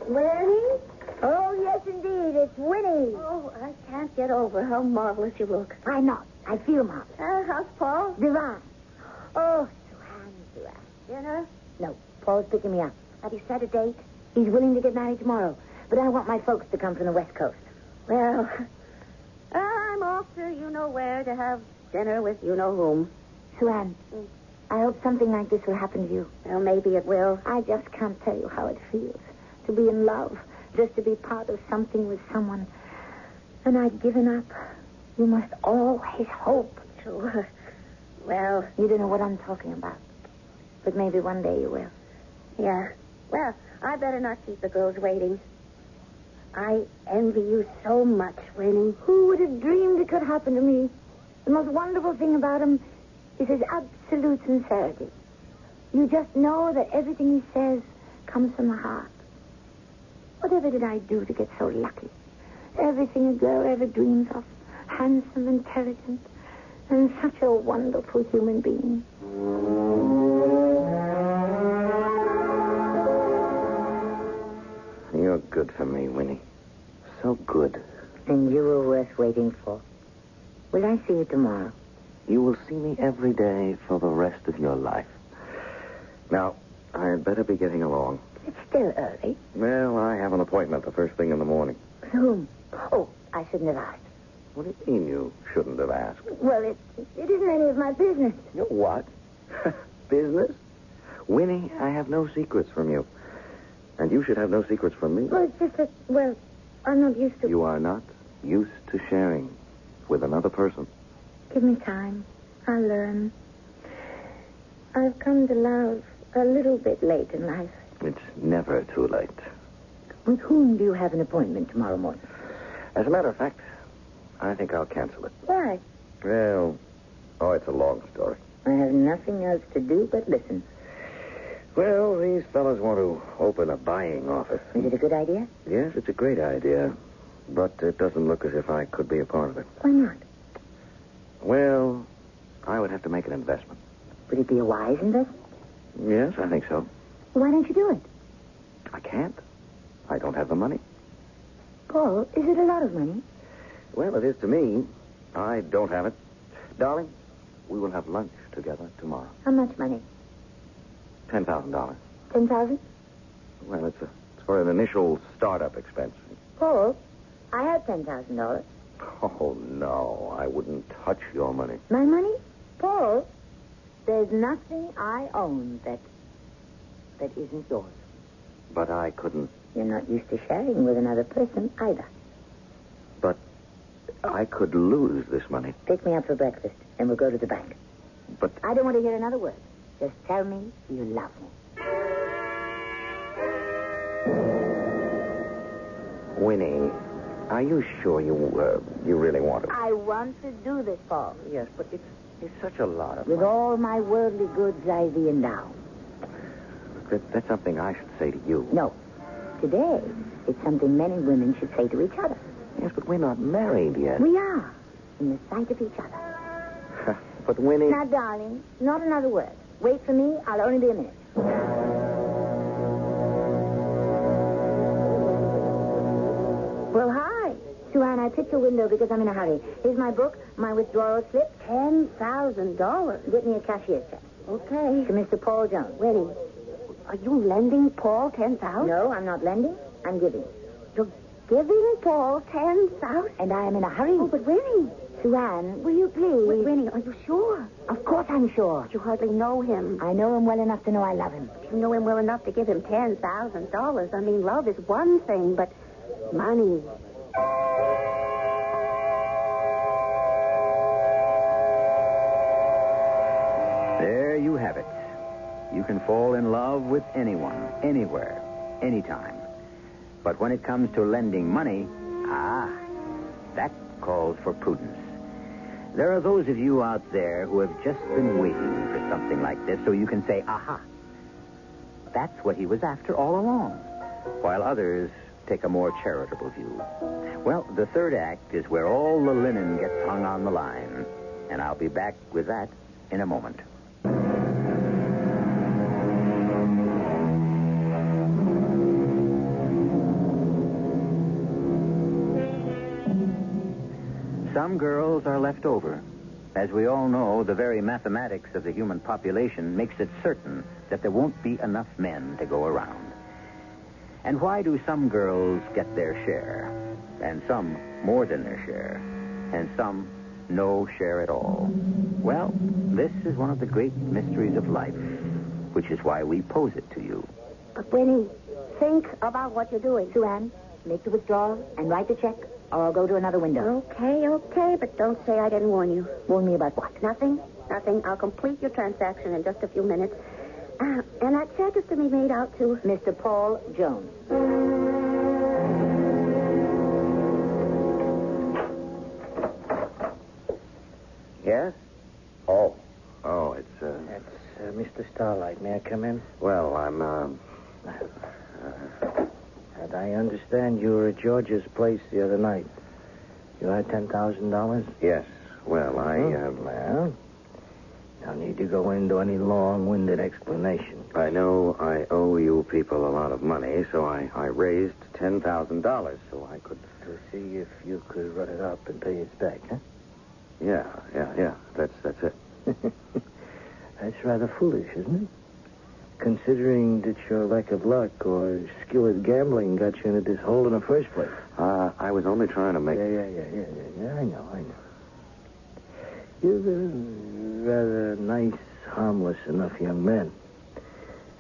Winnie? Oh, yes, indeed. It's Winnie. Oh, I can't get over how marvelous you look. I'm not. I feel marvelous. How's Paul? Divine. Oh, Suhan. Dinner? No, Paul's picking me up. Have you set a date? He's willing to get married tomorrow. But I want my folks to come from the West Coast. Well, I'm off to you-know-where to have dinner with you-know-whom. Suhan, I hope something like this will happen to you. Well, maybe it will. I just can't tell you how it feels to be in love, just to be part of something with someone. And I've given up. You must always hope. Sure. Well, you don't know what I'm talking about. But maybe one day you will. Yeah. Well, I better not keep the girls waiting. I envy you so much, Winnie. Who would have dreamed it could happen to me? The most wonderful thing about him is his absolute sincerity. You just know that everything he says comes from the heart. Whatever did I do to get so lucky? Everything a girl ever dreams of. Handsome, intelligent, and such a wonderful human being. You're good for me, Winnie. So good. And you were worth waiting for. Will I see you tomorrow? You will see me every day for the rest of your life. Now, I had better be getting along. It's still early. Well, I have an appointment the first thing in the morning. With whom? Oh, I shouldn't have asked. What do you mean you shouldn't have asked? Well, it isn't any of my business. You know what? Business? Winnie, I have no secrets from you. And you should have no secrets from me. Well, it's just that, well, I'm not used to... You are not used to sharing with another person. Give me time. I'll learn. I've come to love a little bit late in life. It's never too late. With whom do you have an appointment tomorrow morning? As a matter of fact, I think I'll cancel it. Why? Well, it's a long story. I have nothing else to do but listen. Well, these fellas want to open a buying office. Is it a good idea? Yes, it's a great idea. But it doesn't look as if I could be a part of it. Why not? Well, I would have to make an investment. Would it be a wise investment? Yes, I think so. Why don't you do it? I can't. I don't have the money. Paul, is it a lot of money? Well, it is to me. I don't have it. Darling, we will have lunch together tomorrow. How much money? $10,000. 10,000? Well, it's for an initial startup expense. Paul, I have $10,000. Oh, no. I wouldn't touch your money. My money? Paul, there's nothing I own that isn't yours. But I couldn't. You're not used to sharing with another person either. But I could lose this money. Take me out for breakfast, and we'll go to the bank. But I don't want to hear another word. Just tell me you love me. Winnie, are you sure you really want to? I want to do this, Paul. Yes, but it's such a lot of With money. all my worldly goods, I thee endow. That's something I should say to you. No. Today, it's something men and women should say to each other. Yes, but we're not married yet. We are, in the sight of each other. But Winnie... Now, darling, not another word. Wait for me. I'll only be a minute. Well, hi. Sue-Ann, I picked your window because I'm in a hurry. Here's my book, my withdrawal slip. $10,000. Get me a cashier's check. Okay. To Mr. Paul Jones. Winnie, are you lending Paul $10,000? No, I'm not lending. I'm giving. You're giving Paul $10,000? And I am in a hurry. Oh, but Winnie. Sue-Ann, will you please? Wait, Winnie, are you sure? Of course I'm sure. You hardly know him. I know him well enough to know I love him. You know him well enough to give him $10,000. I mean, love is one thing, but money. There you have it. You can fall in love with anyone, anywhere, anytime. But when it comes to lending money, that calls for prudence. There are those of you out there who have just been waiting for something like this so you can say, aha, that's what he was after all along, while others take a more charitable view. Well, the third act is where all the linen gets hung on the line, and I'll be back with that in a moment. Some girls are left over. As we all know, the very mathematics of the human population makes it certain that there won't be enough men to go around. And why do some girls get their share, and some more than their share, and some no share at all? Well, this is one of the great mysteries of life, which is why we pose it to you. But, Winnie, think about what you're doing. Sue-Ann, make the withdrawal and write the check, or I'll go to another window. Okay, but don't say I didn't warn you. Warn me about what? Nothing. I'll complete your transaction in just a few minutes. And that check is to be made out to... Mr. Paul Jones. Yes? Oh, it's, That's Mr. Starlight. May I come in? well, I'm, And I understand you were at George's place the other night. You had $10,000? yes. Well, Well, no need to go into any long-winded explanation. I know I owe you people a lot of money, so I raised $10,000 so I could... To see if you could run it up and pay it back, huh? Yeah. That's it. That's rather foolish, isn't it? Considering that your lack of luck or skill at gambling got you into this hole in the first place. I was only trying to make... Yeah, I know. You're a rather nice, harmless enough young man.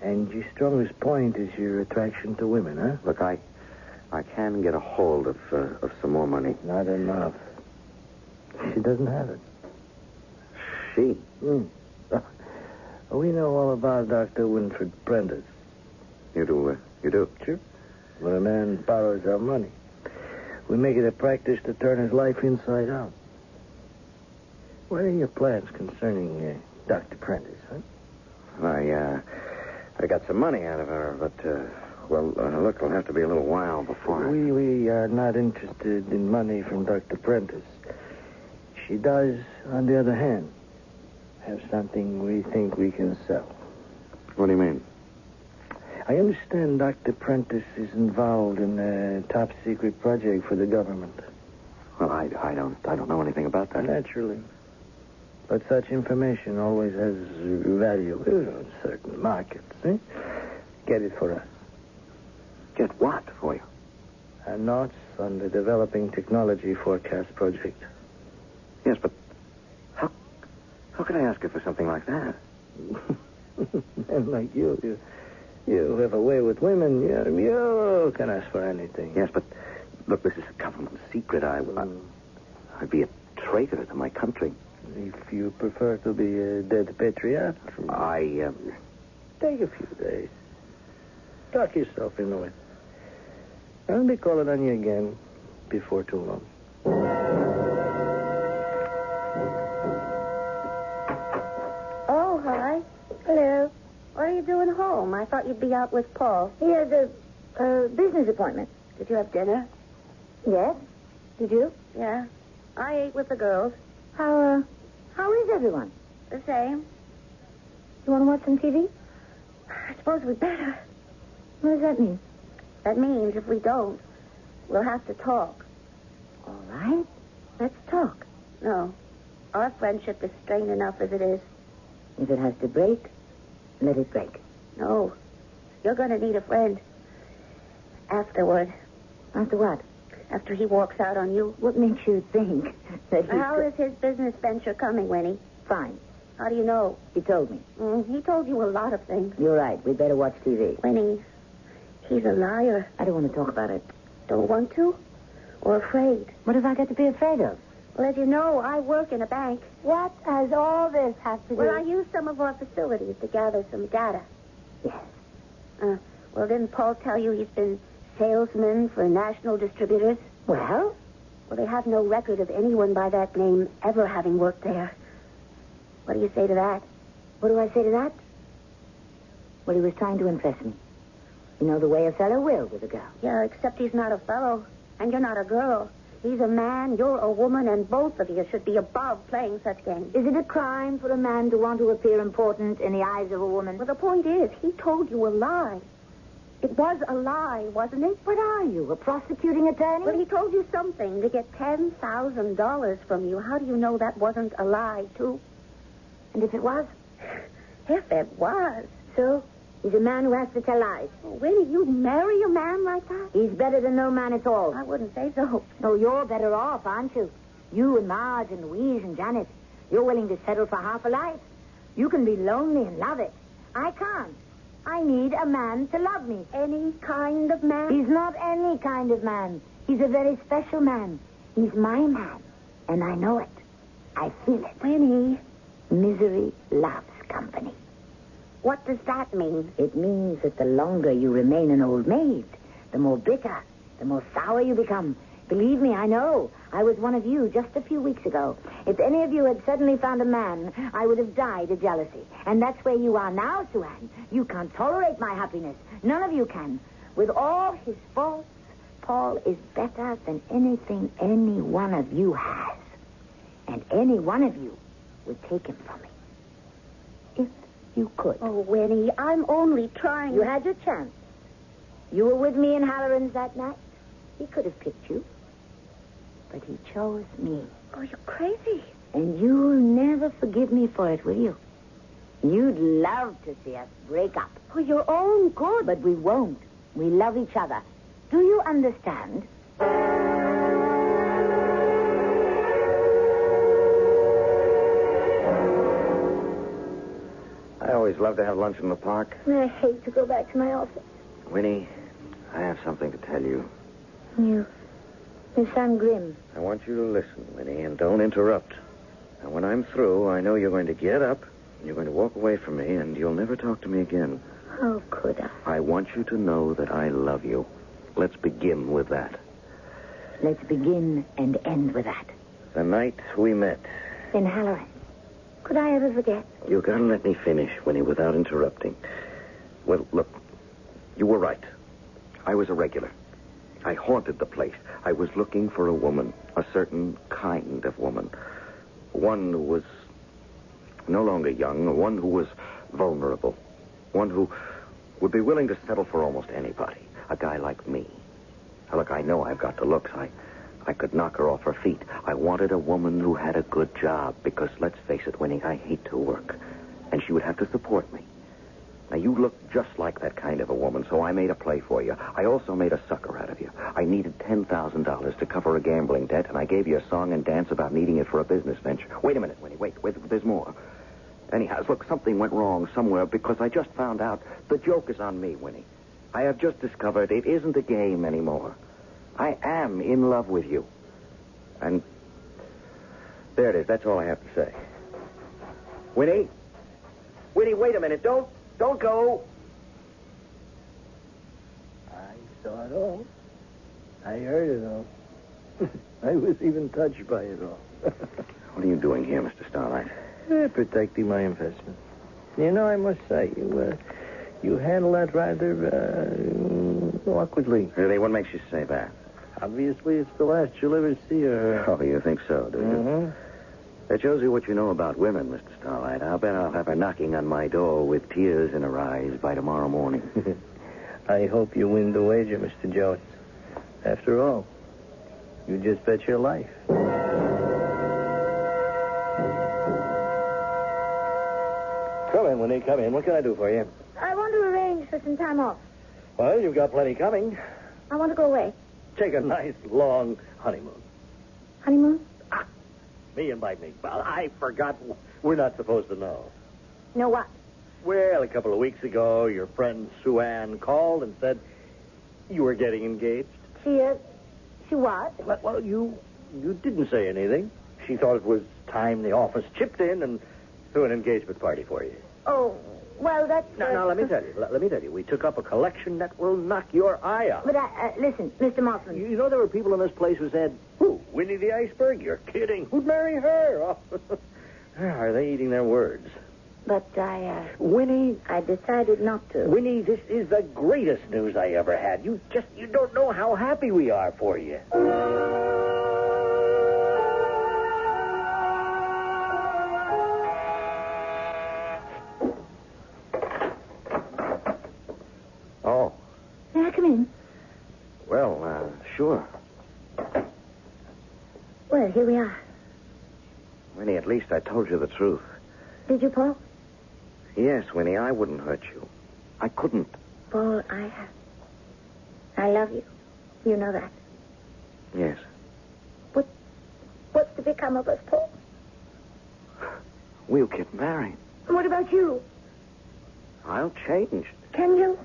And your strongest point is your attraction to women, huh? Look, I can get a hold of some more money. Not enough. She doesn't have it. She? We know all about Dr. Winfred Prentice. You do? Sure. When a man borrows our money, we make it a practice to turn his life inside out. What are your plans concerning Dr. Prentice, huh? I got some money out of her, but, look, it'll have to be a little while before... We are not interested in money from Dr. Prentice. She does, on the other hand, have something we think we can sell. What do you mean? I understand Dr. Prentice is involved in a top-secret project for the government. Well, I don't know anything about that. Naturally. But such information always has value in certain markets, eh? Get it for us. Get what for you? Notes on the Developing Technology Forecast Project. Yes, but how can I ask you for something like that? Men like you have a way with women. You can ask for anything. Yes, but look, this is a government secret. I'd be a traitor to my country. If you prefer to be a dead patriot, take a few days. Talk yourself into it. I'll be calling on you again before too long. Oh, hi. Hello. What are you doing home? I thought you'd be out with Paul. He has a business appointment. Did you have dinner? Yes? Did you? Yeah. I ate with the girls. How is everyone? The same. You want to watch some TV? I suppose we better. What does that mean? That means if we don't, we'll have to talk. All right. Let's talk. No. Our friendship is strained enough as it is. If it has to break, let it break. No. You're going to need a friend. Afterward. After what? After he walks out on you. What makes you think that How is his business venture coming, Winnie? Fine. How do you know? He told me. He told you a lot of things. You're right. We'd better watch TV. Winnie, he's a liar. I don't want to talk about it. Don't want to? Or afraid? What have I got to be afraid of? Well, as you know, I work in a bank. What has all this have to do? Well, I use some of our facilities to gather some data. Yes. Well, didn't Paul tell you he's been salesman for national distributors? Well? Well, they have no record of anyone by that name ever having worked there. What do you say to that? What do I say to that? Well, he was trying to impress me. You know the way a fellow will with a girl. Yeah, except he's not a fellow, and you're not a girl. He's a man, you're a woman, and both of you should be above playing such games. Is it a crime for a man to want to appear important in the eyes of a woman? Well, the point is, he told you a lie. It was a lie, wasn't it? What are you, a prosecuting attorney? Well, he told you something to get $10,000 from you. How do you know that wasn't a lie, too? And if it was? If it was. So? He's a man who has to tell lies. Oh, Winnie, you'd marry a man like that? He's better than no man at all. I wouldn't say so. Oh, you're better off, aren't you? You and Marge and Louise and Janet. You're willing to settle for half a life. You can be lonely and love it. I can't. I need a man to love me. Any kind of man? He's not any kind of man. He's a very special man. He's my man. And I know it. I feel it. Winnie. Misery loves company. What does that mean? It means that the longer you remain an old maid, the more bitter, the more sour you become. Believe me, I know. I was one of you just a few weeks ago. If any of you had suddenly found a man, I would have died of jealousy. And that's where you are now, Sue-Ann. You can't tolerate my happiness. None of you can. With all his faults, Paul is better than anything any one of you has. And any one of you would take him from me. If you could. Oh, Winnie, I'm only trying. You had your chance. You were with me in Halloran's that night. He could have picked you. But he chose me. Oh, you're crazy. And you'll never forgive me for it, will you? You'd love to see us break up. For your own good. But we won't. We love each other. Do you understand? I always love to have lunch in the park. I hate to go back to my office. Winnie, I have something to tell you. You sound grim. I want you to listen, Winnie, and don't interrupt. And when I'm through, I know you're going to get up, and you're going to walk away from me, and you'll never talk to me again. How could I? I want you to know that I love you. Let's begin with that. Let's begin and end with that. The night we met. In Halloran. Could I ever forget? You gotta let me finish, Winnie, without interrupting. Well, look, you were right. I was a regular. I haunted the place. I was looking for a woman, a certain kind of woman. One who was no longer young, one who was vulnerable, one who would be willing to settle for almost anybody, a guy like me. Now, look, I know I've got the looks. I could knock her off her feet. I wanted a woman who had a good job because, let's face it, Winnie, I hate to work. And she would have to support me. Now, you look just like that kind of a woman, so I made a play for you. I also made a sucker out of you. I needed $10,000 to cover a gambling debt, and I gave you a song and dance about needing it for a business venture. Wait a minute, Winnie. Wait, there's more. Anyhow, look, something went wrong somewhere because I just found out the joke is on me, Winnie. I have just discovered it isn't a game anymore. I am in love with you. And there it is. That's all I have to say. Winnie? Winnie, wait a minute. Don't go. I saw it all. I heard it all. I was even touched by it all. What are you doing here, Mr. Starlight? Protecting my investment. You know, I must say, you handle that rather awkwardly. Really? What makes you say that? Obviously, it's the last you'll ever see her. Oh, you think so, do you? Mm-hmm. That shows you what you know about women, Mr. Starlight. I'll bet I'll have her knocking on my door with tears in her eyes by tomorrow morning. I hope you win the wager, Mr. Jones. After all, you just bet your life. Come in, Winnie, come in. What can I do for you? I want to arrange for some time off. Well, you've got plenty coming. I want to go away. Take a nice, long honeymoon. Honeymoon? Me invite me. Well, I forgot. We're not supposed to know. No what? Well, a couple of weeks ago, your friend Sue-Ann called and said you were getting engaged. She what? Well, you didn't say anything. She thought it was time the office chipped in and threw an engagement party for you. Oh, well, that's... Now, let me tell you. We took up a collection that will knock your eye out. But, listen, Mr. Mossman. You know there were people in this place who said, who? Winnie the Iceberg? You're kidding. Who'd marry her? Oh. Are they eating their words? But Winnie? I decided not to. Winnie, this is the greatest news I ever had. You don't know how happy we are for you. Oh. May I come in? Well, sure. Well, here we are. Winnie, at least I told you the truth. Did you, Paul? Yes, Winnie, I wouldn't hurt you. I couldn't. Paul, I love you. You know that. Yes. What's to become of us, Paul? We'll get married. What about you? I'll change. Can you?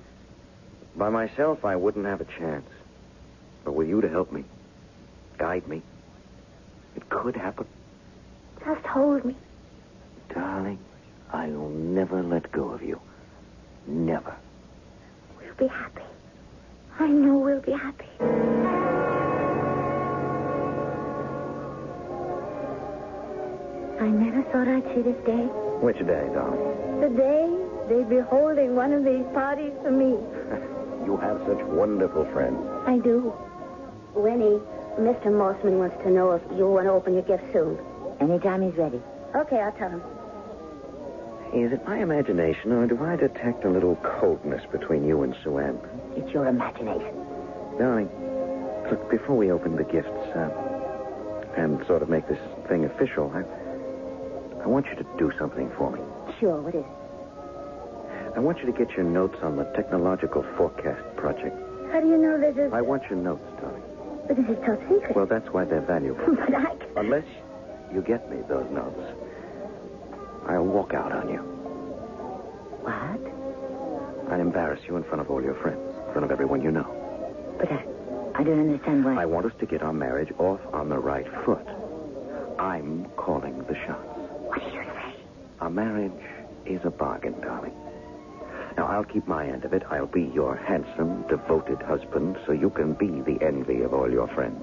By myself, I wouldn't have a chance. But with you to help me, guide me, it could happen. Just hold me. Darling, I'll never let go of you. Never. We'll be happy. I know we'll be happy. I never thought I'd see this day. Which day, darling? The day they'd be holding one of these parties for me. You have such wonderful friends. I do. Winnie, Mr. Mossman wants to know if you want to open your gift soon. Anytime he's ready. Okay, I'll tell him. Is it my imagination, or do I detect a little coldness between you and Sue Ann? It's your imagination. Darling, look, before we open the gifts and sort of make this thing official, I want you to do something for me. Sure, what is it? I want you to get your notes on the technological forecast project. How do you know this is... I want your notes, darling. But this is top secret. Well, that's why they're valuable. But I... Unless you get me those notes, I'll walk out on you. What? I'll embarrass you in front of all your friends, in front of everyone you know. But I don't understand why. I want us to get our marriage off on the right foot. I'm calling the shots. What do you say? Our marriage is a bargain, darling. Now, I'll keep my end of it. I'll be your handsome, devoted husband, so you can be the envy of all your friends.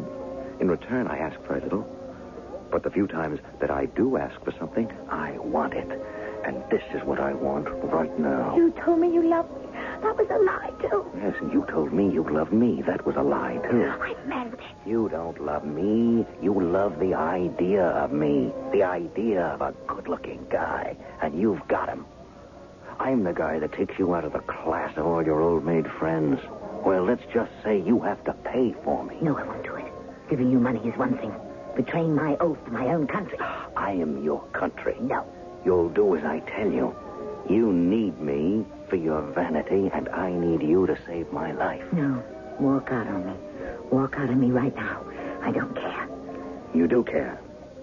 In return, I ask very little. But the few times that I do ask for something, I want it. And this is what I want right now. You told me you loved me. That was a lie, too. Yes, and you told me you loved me. That was a lie, too. I meant it. You don't love me. You love the idea of me. The idea of a good-looking guy. And you've got him. I'm the guy that takes you out of the class of all your old-maid friends. Well, let's just say you have to pay for me. No, I won't do it. Giving you money is one thing. Betraying my oath to my own country. I am your country. No. You'll do as I tell you. You need me for your vanity, and I need you to save my life. No. Walk out on me. Walk out on me right now. I don't care. You do care.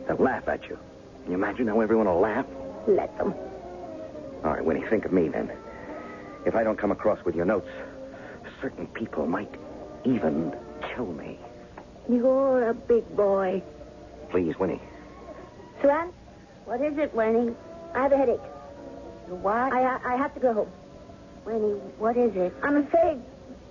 They'll laugh at you. Can you imagine how everyone will laugh? Let them. All right, Winnie, think of me then. If I don't come across with your notes, certain people might even kill me. You're a big boy. Please, Winnie. Swan, What is it, Winnie? I have a headache. What? I have to go home. Winnie, what is it? I'm afraid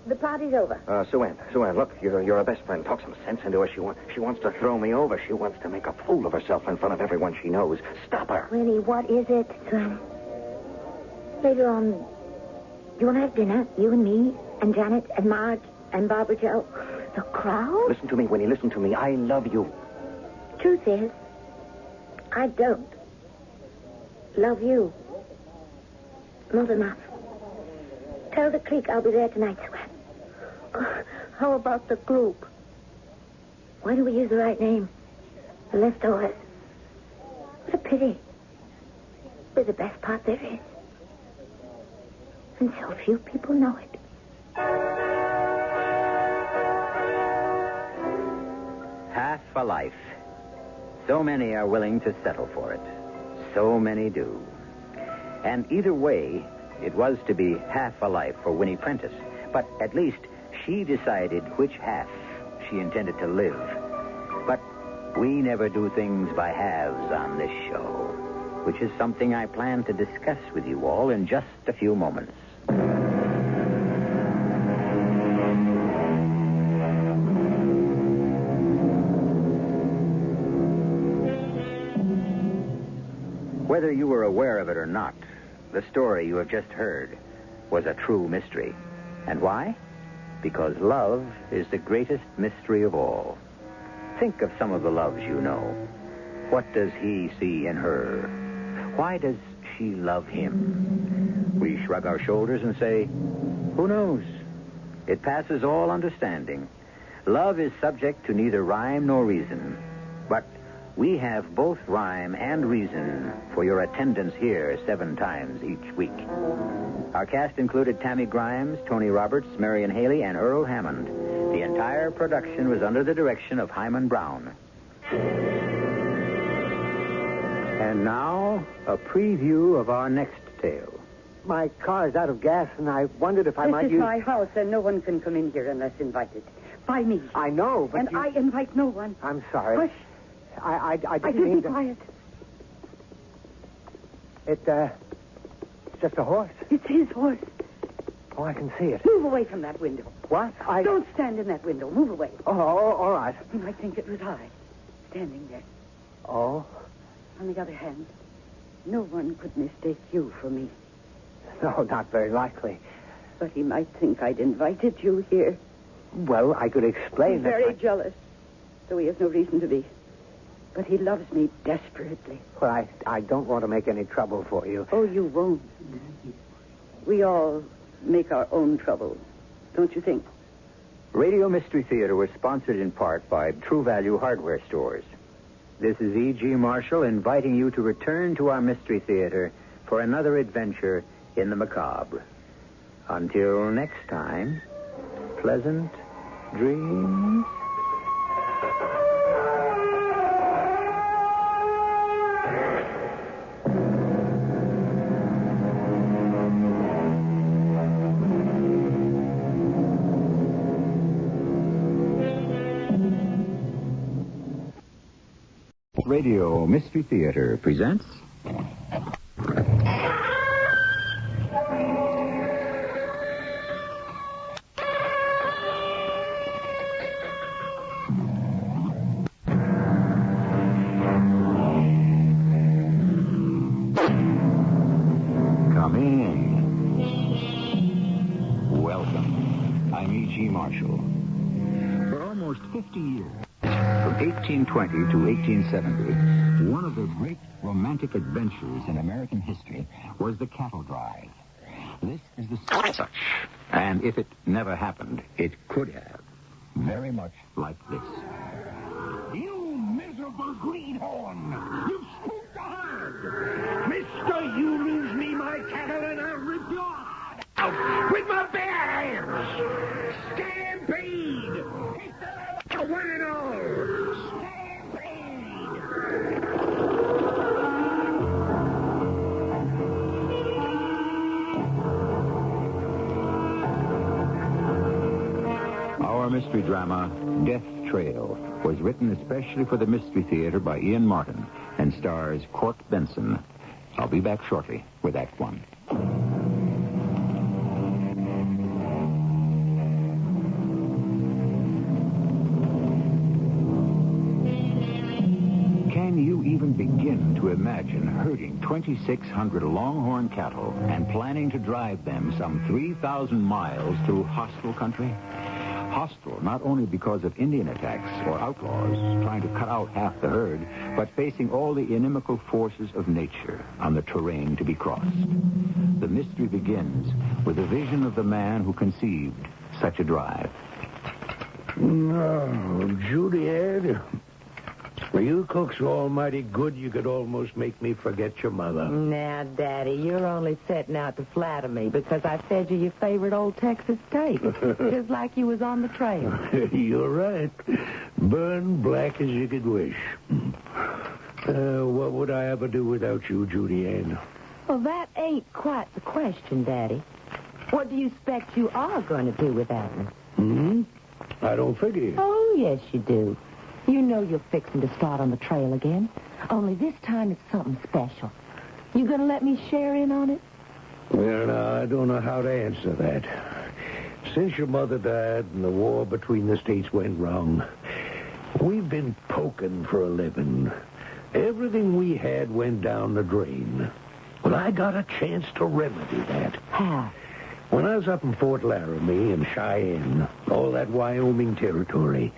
the party's over. Sue Ann, look, you're her best friend. Talk some sense into her. She wants to throw me over. She wants to make a fool of herself in front of everyone she knows. Stop her. Winnie, what is it? Swan, later on, do you want to have dinner? You and me, and Janet, and Marge, and Barbara Jo. The crowd? Listen to me, Winnie. Listen to me. I love you. Truth is, I don't love you. Not enough. Tell the clique I'll be there tonight, Swan. How about the group? Why don't we use the right name? The leftovers. What a pity. We're the best part there is. And so few people know it. Half a life. So many are willing to settle for it. So many do. And either way, it was to be half a life for Winnie Prentice. But at least she decided which half she intended to live. But we never do things by halves on this show, which is something I plan to discuss with you all in just a few moments. Whether you were aware of it or not, the story you have just heard was a true mystery. And why? Because love is the greatest mystery of all. Think of some of the loves you know. What does he see in her? Why does she love him? We shrug our shoulders and say, who knows? It passes all understanding. Love is subject to neither rhyme nor reason. But we have both rhyme and reason for your attendance here 7 times each week. Our cast included Tammy Grimes, Tony Roberts, Marion Haley, and Earl Hammond. The entire production was under the direction of Hyman Brown. And now, a preview of our next tale. My car's out of gas, and I wondered if I might This is use... my house, and no one can come in here unless invited. By me. I know, but And I invite no one. I'm sorry. Hush. I I didn't said mean be to... quiet. It's just a horse. It's his horse. Oh, I can see it. Move away from that window. What? Don't stand in that window. Move away. Oh, all right. You might think it was I, standing there. Oh? On the other hand, no one could mistake you for me. No, not very likely. But he might think I'd invited you here. Well, I could explain He's that. very jealous, though he has no reason to be. But he loves me desperately. Well, I don't want to make any trouble for you. Oh, you won't. We all make our own trouble, don't you think? Radio Mystery Theater was sponsored in part by True Value Hardware Stores. This is E.G. Marshall inviting you to return to our Mystery Theater for another adventure in the macabre. Until next time, pleasant dreams. Radio Mystery Theater presents... Come in. Welcome. I'm E.G. Marshall. For almost 50 years... From 1820 to 1870, one of the great romantic adventures in American history was the cattle drive. This is the such. And if it never happened, it could have. Very much like this. You miserable greenhorn! You've spooked the herd! Mister, you lose me my cattle and I'll rip your heart out with my bare hands! Stampede! Hit the one and all! Our mystery drama, Death Trail, was written especially for the Mystery Theater by Ian Martin and stars Court Benson. I'll be back shortly with Act One. Can you even begin to imagine herding 2,600 longhorn cattle and planning to drive them some 3,000 miles through hostile country? Hostile not only because of Indian attacks or outlaws trying to cut out half the herd, but facing all the inimical forces of nature on the terrain to be crossed. The mystery begins with the vision of the man who conceived such a drive. No, Juliet. Well, you cook so almighty good you could almost make me forget your mother. Now, Daddy, you're only setting out to flatter me because I fed you your favorite old Texas steak, just like you was on the trail. You're right. Burned black as you could wish. What would I ever do without you, Judy Ann? Well, that ain't quite the question, Daddy. What do you expect you are going to do without me? I don't figure. Oh, yes, you do. You know you're fixing to start on the trail again. Only this time it's something special. You gonna let me share in on it? Well, now, I don't know how to answer that. Since your mother died and the war between the states went wrong, we've been poking for a living. Everything we had went down the drain. Well, I got a chance to remedy that. How? When I was up in Fort Laramie and Cheyenne, all that Wyoming territory,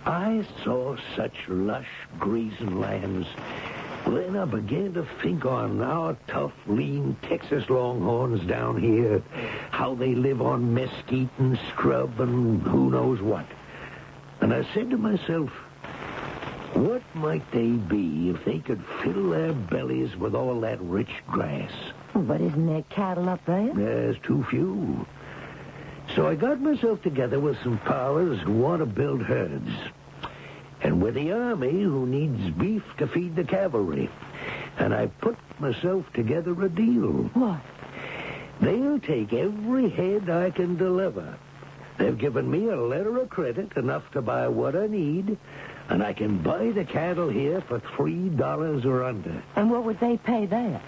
I saw such lush grazing lands. Then I began to think on our tough, lean Texas longhorns down here, how they live on mesquite and scrub and who knows what. And I said to myself, what might they be if they could fill their bellies with all that rich grass? But isn't there cattle up there? There's too few. So I got myself together with some powers who want to build herds. And with the army who needs beef to feed the cavalry. And I put myself together a deal. What? They'll take every head I can deliver. They've given me a letter of credit, enough to buy what I need, and I can buy the cattle here for $3 or under. And what would they pay that?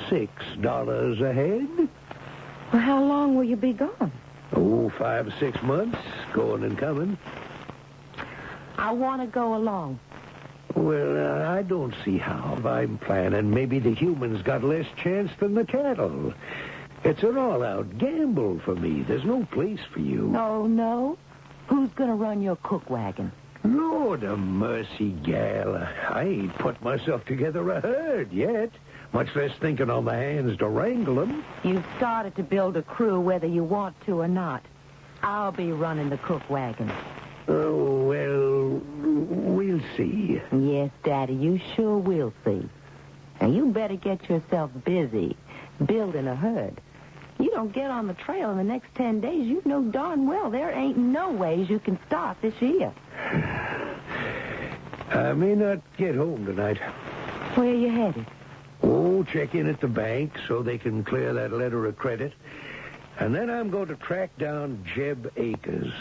$6 a head. Well, how long will you be gone? Oh, 5 or 6 months, going and coming. I want to go along. Well, I don't see how. I'm planning maybe the humans got less chance than the cattle. It's an all-out gamble for me. There's no place for you. Oh, no? Who's going to run your cook wagon? Lord of mercy, gal. I ain't put myself together a herd yet, much less thinking on my hands to wrangle them. You've started to build a crew whether you want to or not. I'll be running the cook wagon. Oh, well, we'll see. Yes, Daddy, you sure will see. Now, you better get yourself busy building a herd. You don't get on the trail in the next 10 days, you know darn well there ain't no ways you can start this year. I may not get home tonight. Where are you headed? Oh, check in at the bank so they can clear that letter of credit. And then I'm going to track down Jeb Akers.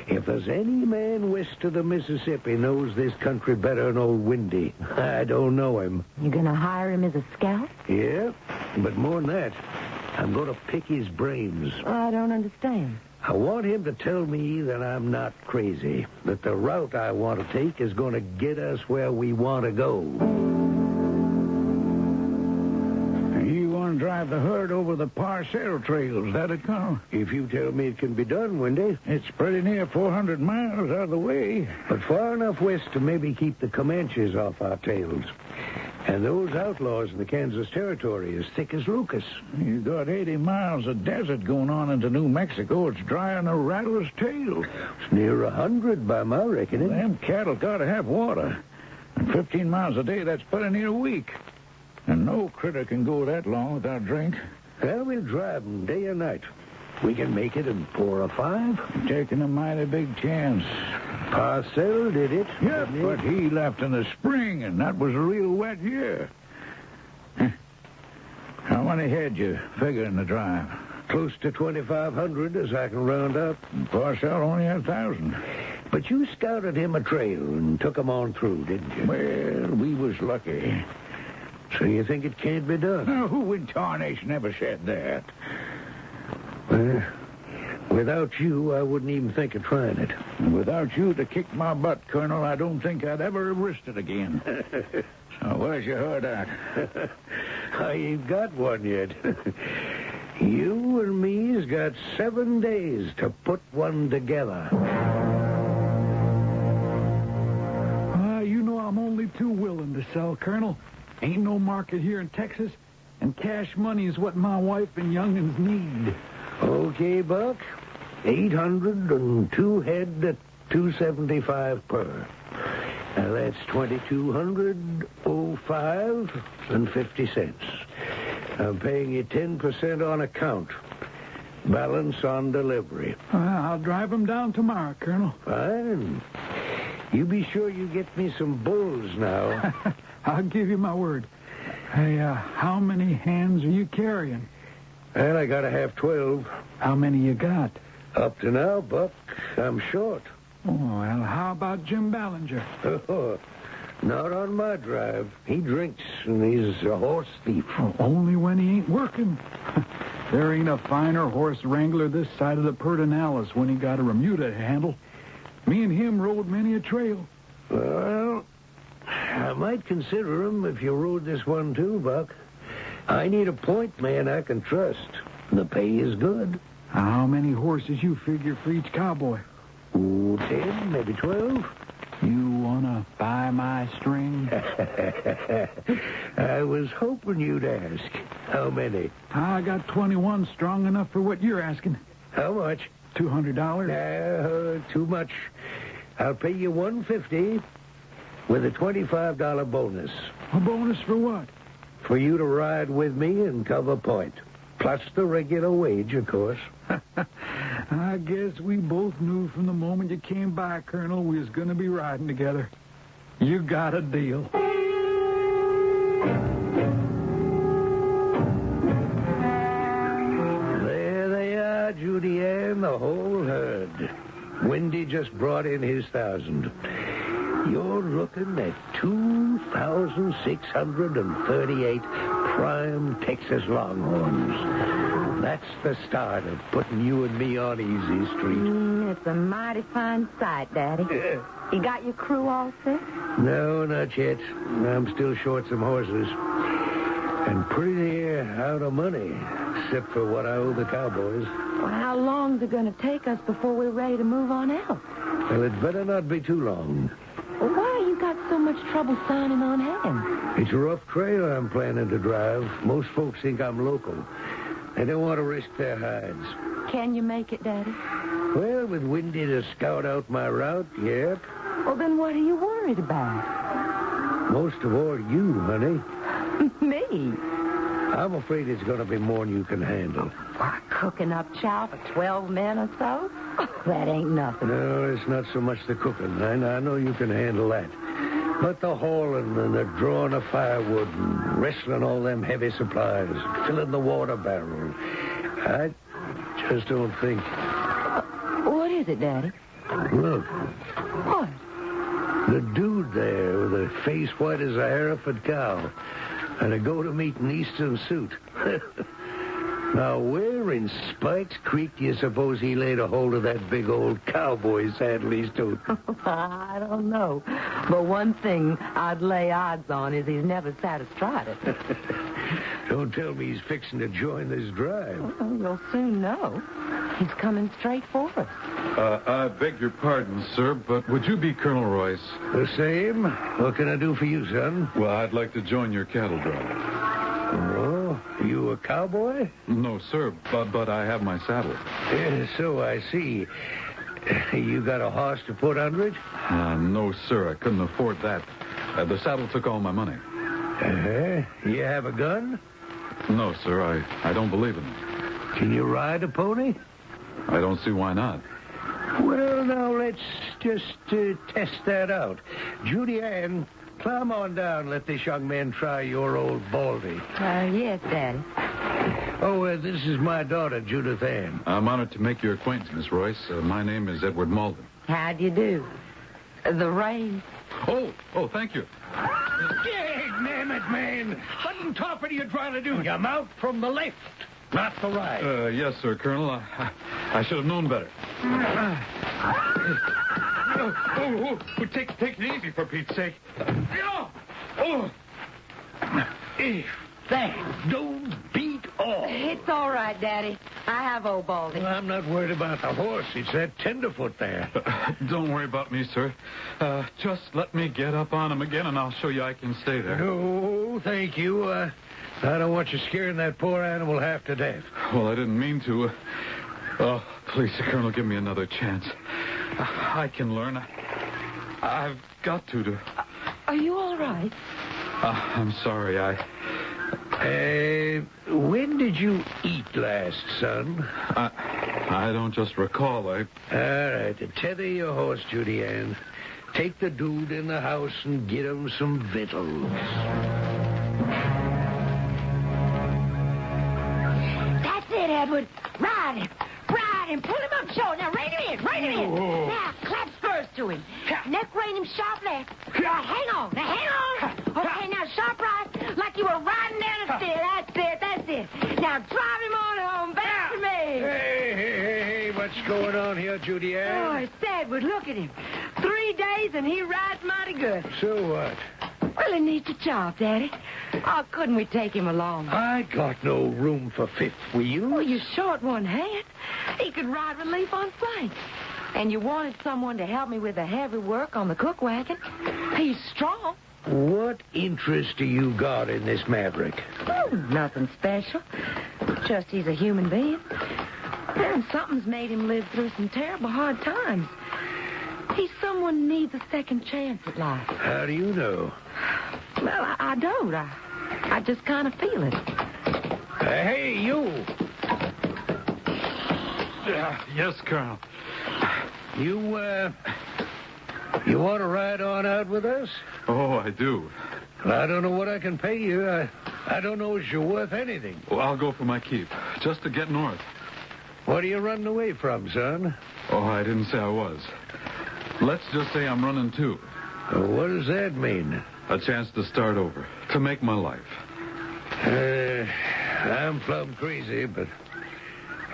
If there's any man west of the Mississippi knows this country better than old Windy, I don't know him. You gonna hire him as a scout? Yeah, but more than that, I'm going to pick his brains. I don't understand. I want him to tell me that I'm not crazy, that the route I want to take is going to get us where we want to go. You want to drive the herd over the Parcel trails, that'd come? If you tell me it can be done, Wendy. It's pretty near 400 miles out of the way. But far enough west to maybe keep the Comanches off our tails. And those outlaws in the Kansas Territory as thick as Lucas. You got 80 miles of desert going on into New Mexico. It's dry on a rattler's tail. It's near 100 by my reckoning. Them cattle got to have water. And 15 miles a day, that's pretty near a week. And no critter can go that long without drink. Well, we'll drive them day and night. We can make it in 4 or 5. You're taking a mighty big chance. Parcel did it. Yep, but he left in the spring, and that was a real wet year. How many head you figure in the drive? Close to 2,500, as I can round up. Parcel only had 1,000. But you scouted him a trail and took him on through, didn't you? Well, we was lucky. So you think it can't be done? Now, who in tarnation ever said that? Well, without you, I wouldn't even think of trying it. And without you to kick my butt, Colonel, I don't think I'd ever have risked it again. So where's your herd at? I ain't got one yet. You and me's got 7 days to put one together. You know I'm only too willing to sell, Colonel. Ain't no market here in Texas, and cash money is what my wife and young'uns need. Okay, Buck. 802 head at $275 per. Now that's $2,205.50. I'm paying you 10% on account. Balance on delivery. I'll drive them down tomorrow, Colonel. Fine. You be sure you get me some bulls now. I'll give you my word. Hey, how many hands are you carrying? Well, I gotta have 12. How many you got? Up to now, Buck, I'm short. Oh, well, how about Jim Ballinger? Oh, not on my drive. He drinks, and he's a horse thief. Oh, only when he ain't working. There ain't a finer horse wrangler this side of the Pedernales when he got a remuda to handle. Me and him rode many a trail. Well, I might consider him if you rode this one too, Buck. I need a point man I can trust. The pay is good. How many horses you figure for each cowboy? Ooh, 10, maybe 12. You wanna buy my string? I was hoping you'd ask. How many? I got 21 strong enough for what you're asking. How much? $200. Too much. I'll pay you $150 with a $25 bonus. A bonus for what? For you to ride with me and cover point. Plus the regular wage, of course. I guess we both knew from the moment you came by, Colonel, we was going to be riding together. You got a deal. There they are, Judy Ann, the whole herd. Windy just brought in his 1,000. You're looking at 2,638 prime Texas Longhorns. That's the start of putting you and me on Easy Street. It's a mighty fine sight, Daddy. You got your crew all set? No, not yet. I'm still short some horses. And pretty out of money, except for what I owe the cowboys. Well, how long's it going to take us before we're ready to move on out? Well, it better not be too long. Well, why you got so much trouble signing on hand? It's a rough trail I'm planning to drive. Most folks think I'm local. They don't want to risk their hides. Can you make it, Daddy? Well, with Windy to scout out my route, yep. Well, then what are you worried about? Most of all, you, honey. Me? I'm afraid it's going to be more than you can handle. Cooking up chow for 12 men or so? That ain't nothing. No, it's not so much the cooking. I know you can handle that. But the hauling and the drawing of firewood and wrestling all them heavy supplies, filling the water barrel. I just don't think... What is it, Daddy? Look. What? The dude there with a face white as a Hereford cow and a go-to-meeting Eastern suit. Now, where in Spike's Creek do you suppose he laid a hold of that big old cowboy saddle he's toting? I don't know. But one thing I'd lay odds on is he's never sat astride it. Don't tell me he's fixing to join this drive. Well, you'll soon know. He's coming straight for us. I beg your pardon, sir, but would you be Colonel Royce? The same. What can I do for you, son? Well, I'd like to join your cattle drive. Oh, you a cowboy? No, sir, but I have my saddle. So I see. You got a horse to put under it? No, sir, I couldn't afford that. The saddle took all my money. You have a gun? No, sir, I don't believe in it. Can you ride a pony? I don't see why not. Well, now, let's just test that out. Judy Ann, climb on down. Let this young man try your old Baldy. Yes, Daddy. Oh, this is my daughter, Judith Ann. I'm honored to make your acquaintance, Miss Royce. My name is Edward Malden. How do you do? The rain. Oh, thank you. Damn it, man. What in top are you trying to do? You mount from the left, not the right. Yes, sir, Colonel. I should have known better. Take it easy, for Pete's sake. That don't beat all. It's all right, Daddy. I have old Baldy. Well, I'm not worried about the horse. It's that tenderfoot there. Don't worry about me, sir. Just let me get up on him again, and I'll show you I can stay there. No, thank you. I don't want you scaring that poor animal half to death. Well, I didn't mean to. Please, Colonel, give me another chance. I can learn. I've got to. Are you all right? I'm sorry. When did you eat last, son? I don't just recall. All right, tether your horse, Judy Ann. Take the dude in the house and get him some victuals. That's it, Edward. Ride him. Pull him up short. Now, rein him in. Oh. Now, clap spurs to him. Neck rein him sharp left. Now, hang on. Okay, now, sharp right, like you were riding down a stair. That's it. Now, drive him on home. Back to me. Hey, what's going on here, Judy Ann? Oh, it's Edward. Look at him. 3 days and he rides mighty good. So what? Well, he needs a job, Daddy. Oh, couldn't we take him along? I got no room for fifth wheels. Well, you're short one hand. He could ride relief on flanks. And you wanted someone to help me with the heavy work on the cook wagon. He's strong. What interest do you got in this maverick? Oh, nothing special. Just he's a human being. And something's made him live through some terrible hard times. He's someone who needs a second chance at life. How do you know? Well, I don't. I just kind of feel it. Hey, you. Yes, Colonel. You want to ride on out with us? Oh, I do. Well, I don't know what I can pay you. I don't know if you're worth anything. Well, I'll go for my keep, just to get north. What are you running away from, son? Oh, I didn't say I was. Let's just say I'm running too. What does that mean? A chance to start over, to make my life. I'm plumb crazy, but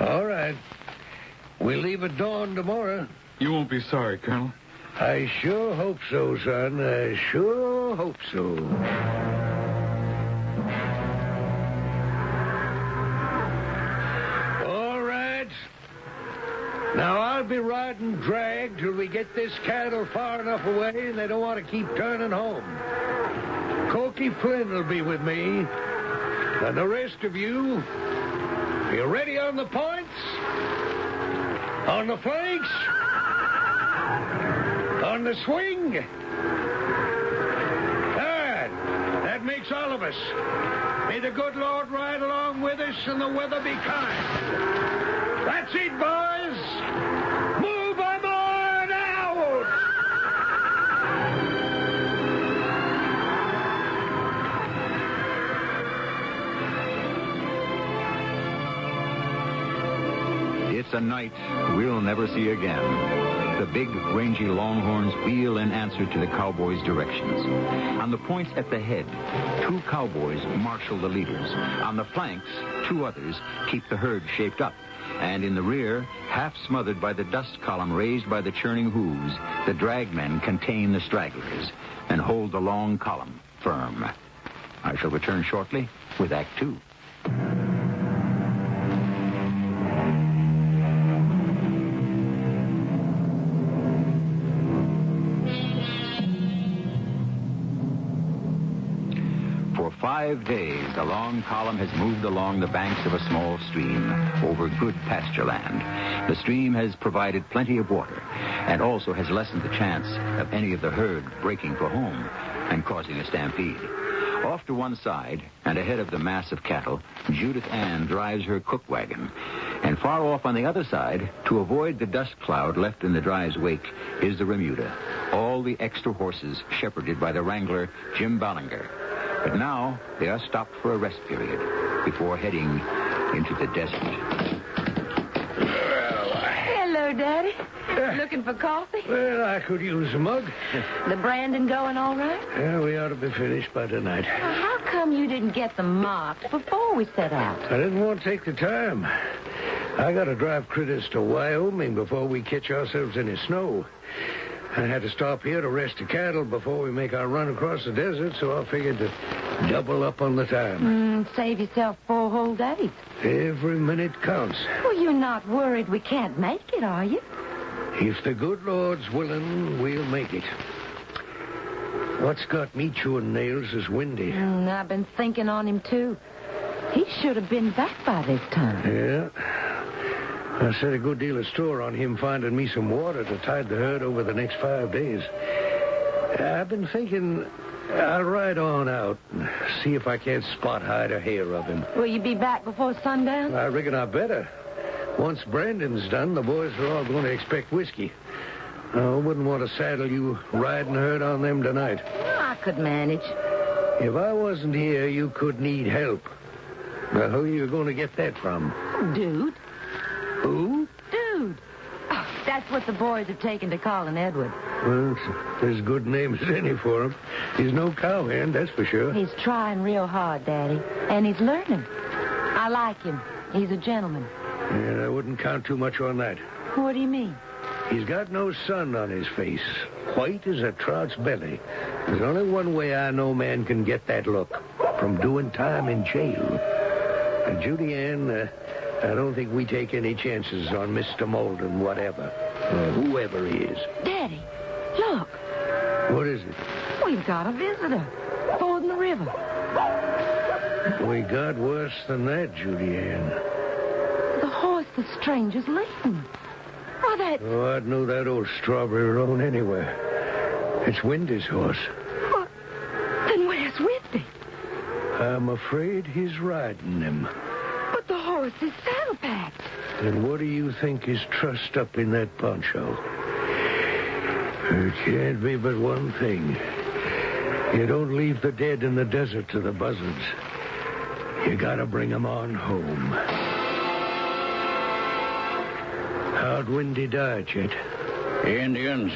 All right. We'll leave at dawn tomorrow. You won't be sorry, Colonel. I sure hope so, son. I sure hope so. All right. Now, I'll be riding drag till we get this cattle far enough away and they don't want to keep turning home. Corky Flynn will be with me. And the rest of you ready on the points? On the flanks? On the swing? Good. That makes all of us. May the good Lord ride along with us and the weather be kind. That's it, boys. Move 'em on out! It's a night we'll never see again. The big, rangy longhorns wheel in answer to the cowboys' directions. On the points at the head, 2 cowboys marshal the leaders. On the flanks, 2 others keep the herd shaped up. And in the rear, half smothered by the dust column raised by the churning hooves, the dragmen contain the stragglers and hold the long column firm. I shall return shortly with Act 2. For 5 days, the long column has moved along the banks of a small stream over good pasture land. The stream has provided plenty of water and also has lessened the chance of any of the herd breaking for home and causing a stampede. Off to one side and ahead of the mass of cattle, Judith Ann drives her cook wagon. And far off on the other side, to avoid the dust cloud left in the drive's wake, is the remuda. All the extra horses shepherded by the wrangler, Jim Ballinger. But now they are stopped for a rest period before heading into the desert. Hello, Daddy. Looking for coffee? Well, I could use a mug. The branding going all right? Yeah, we ought to be finished by tonight. Well, how come you didn't get them marked before we set out? I didn't want to take the time. I got to drive critters to Wyoming before we catch ourselves any snow. I had to stop here to rest the cattle before we make our run across the desert, so I figured to double up on the time. Save yourself 4 whole days. Every minute counts. Well, you're not worried we can't make it, are you? If the good Lord's willing, we'll make it. What's got me chewing nails is Windy. I've been thinking on him, too. He should have been back by this time. Yeah. I set a good deal of store on him finding me some water to tide the herd over the next 5 days. I've been thinking I'll ride on out and see if I can't spot hide a hair of him. Will you be back before sundown? I reckon I better. Once Brandon's done, the boys are all going to expect whiskey. I wouldn't want to saddle you riding herd on them tonight. I could manage. If I wasn't here, you could need help. Now, who are you going to get that from? Dude. Who? Dude. Oh, that's what the boys have taken to calling Edward. Well, it's as good a name as any for him. He's no cowhand, that's for sure. He's trying real hard, Daddy. And he's learning. I like him. He's a gentleman. Yeah, I wouldn't count too much on that. What do you mean? He's got no sun on his face. White as a trout's belly. There's only one way I know man can get that look. From doing time in jail. And Judy Ann, I don't think we take any chances on Mr. Malden, whatever. Or whoever he is. Daddy, look. What is it? We've got a visitor. Fording the river. We got worse than that, Judy Ann. The horse the stranger's leading. Why, that... Oh, I'd know that old strawberry roan anywhere. It's Windy's horse. What? Then where's Windy? I'm afraid he's riding him. But the horse is saddle-packed. And what do you think is trussed up in that poncho? It can't be but one thing. You don't leave the dead in the desert to the buzzards. You gotta bring them on home. How'd Windy die, Chet? Indians.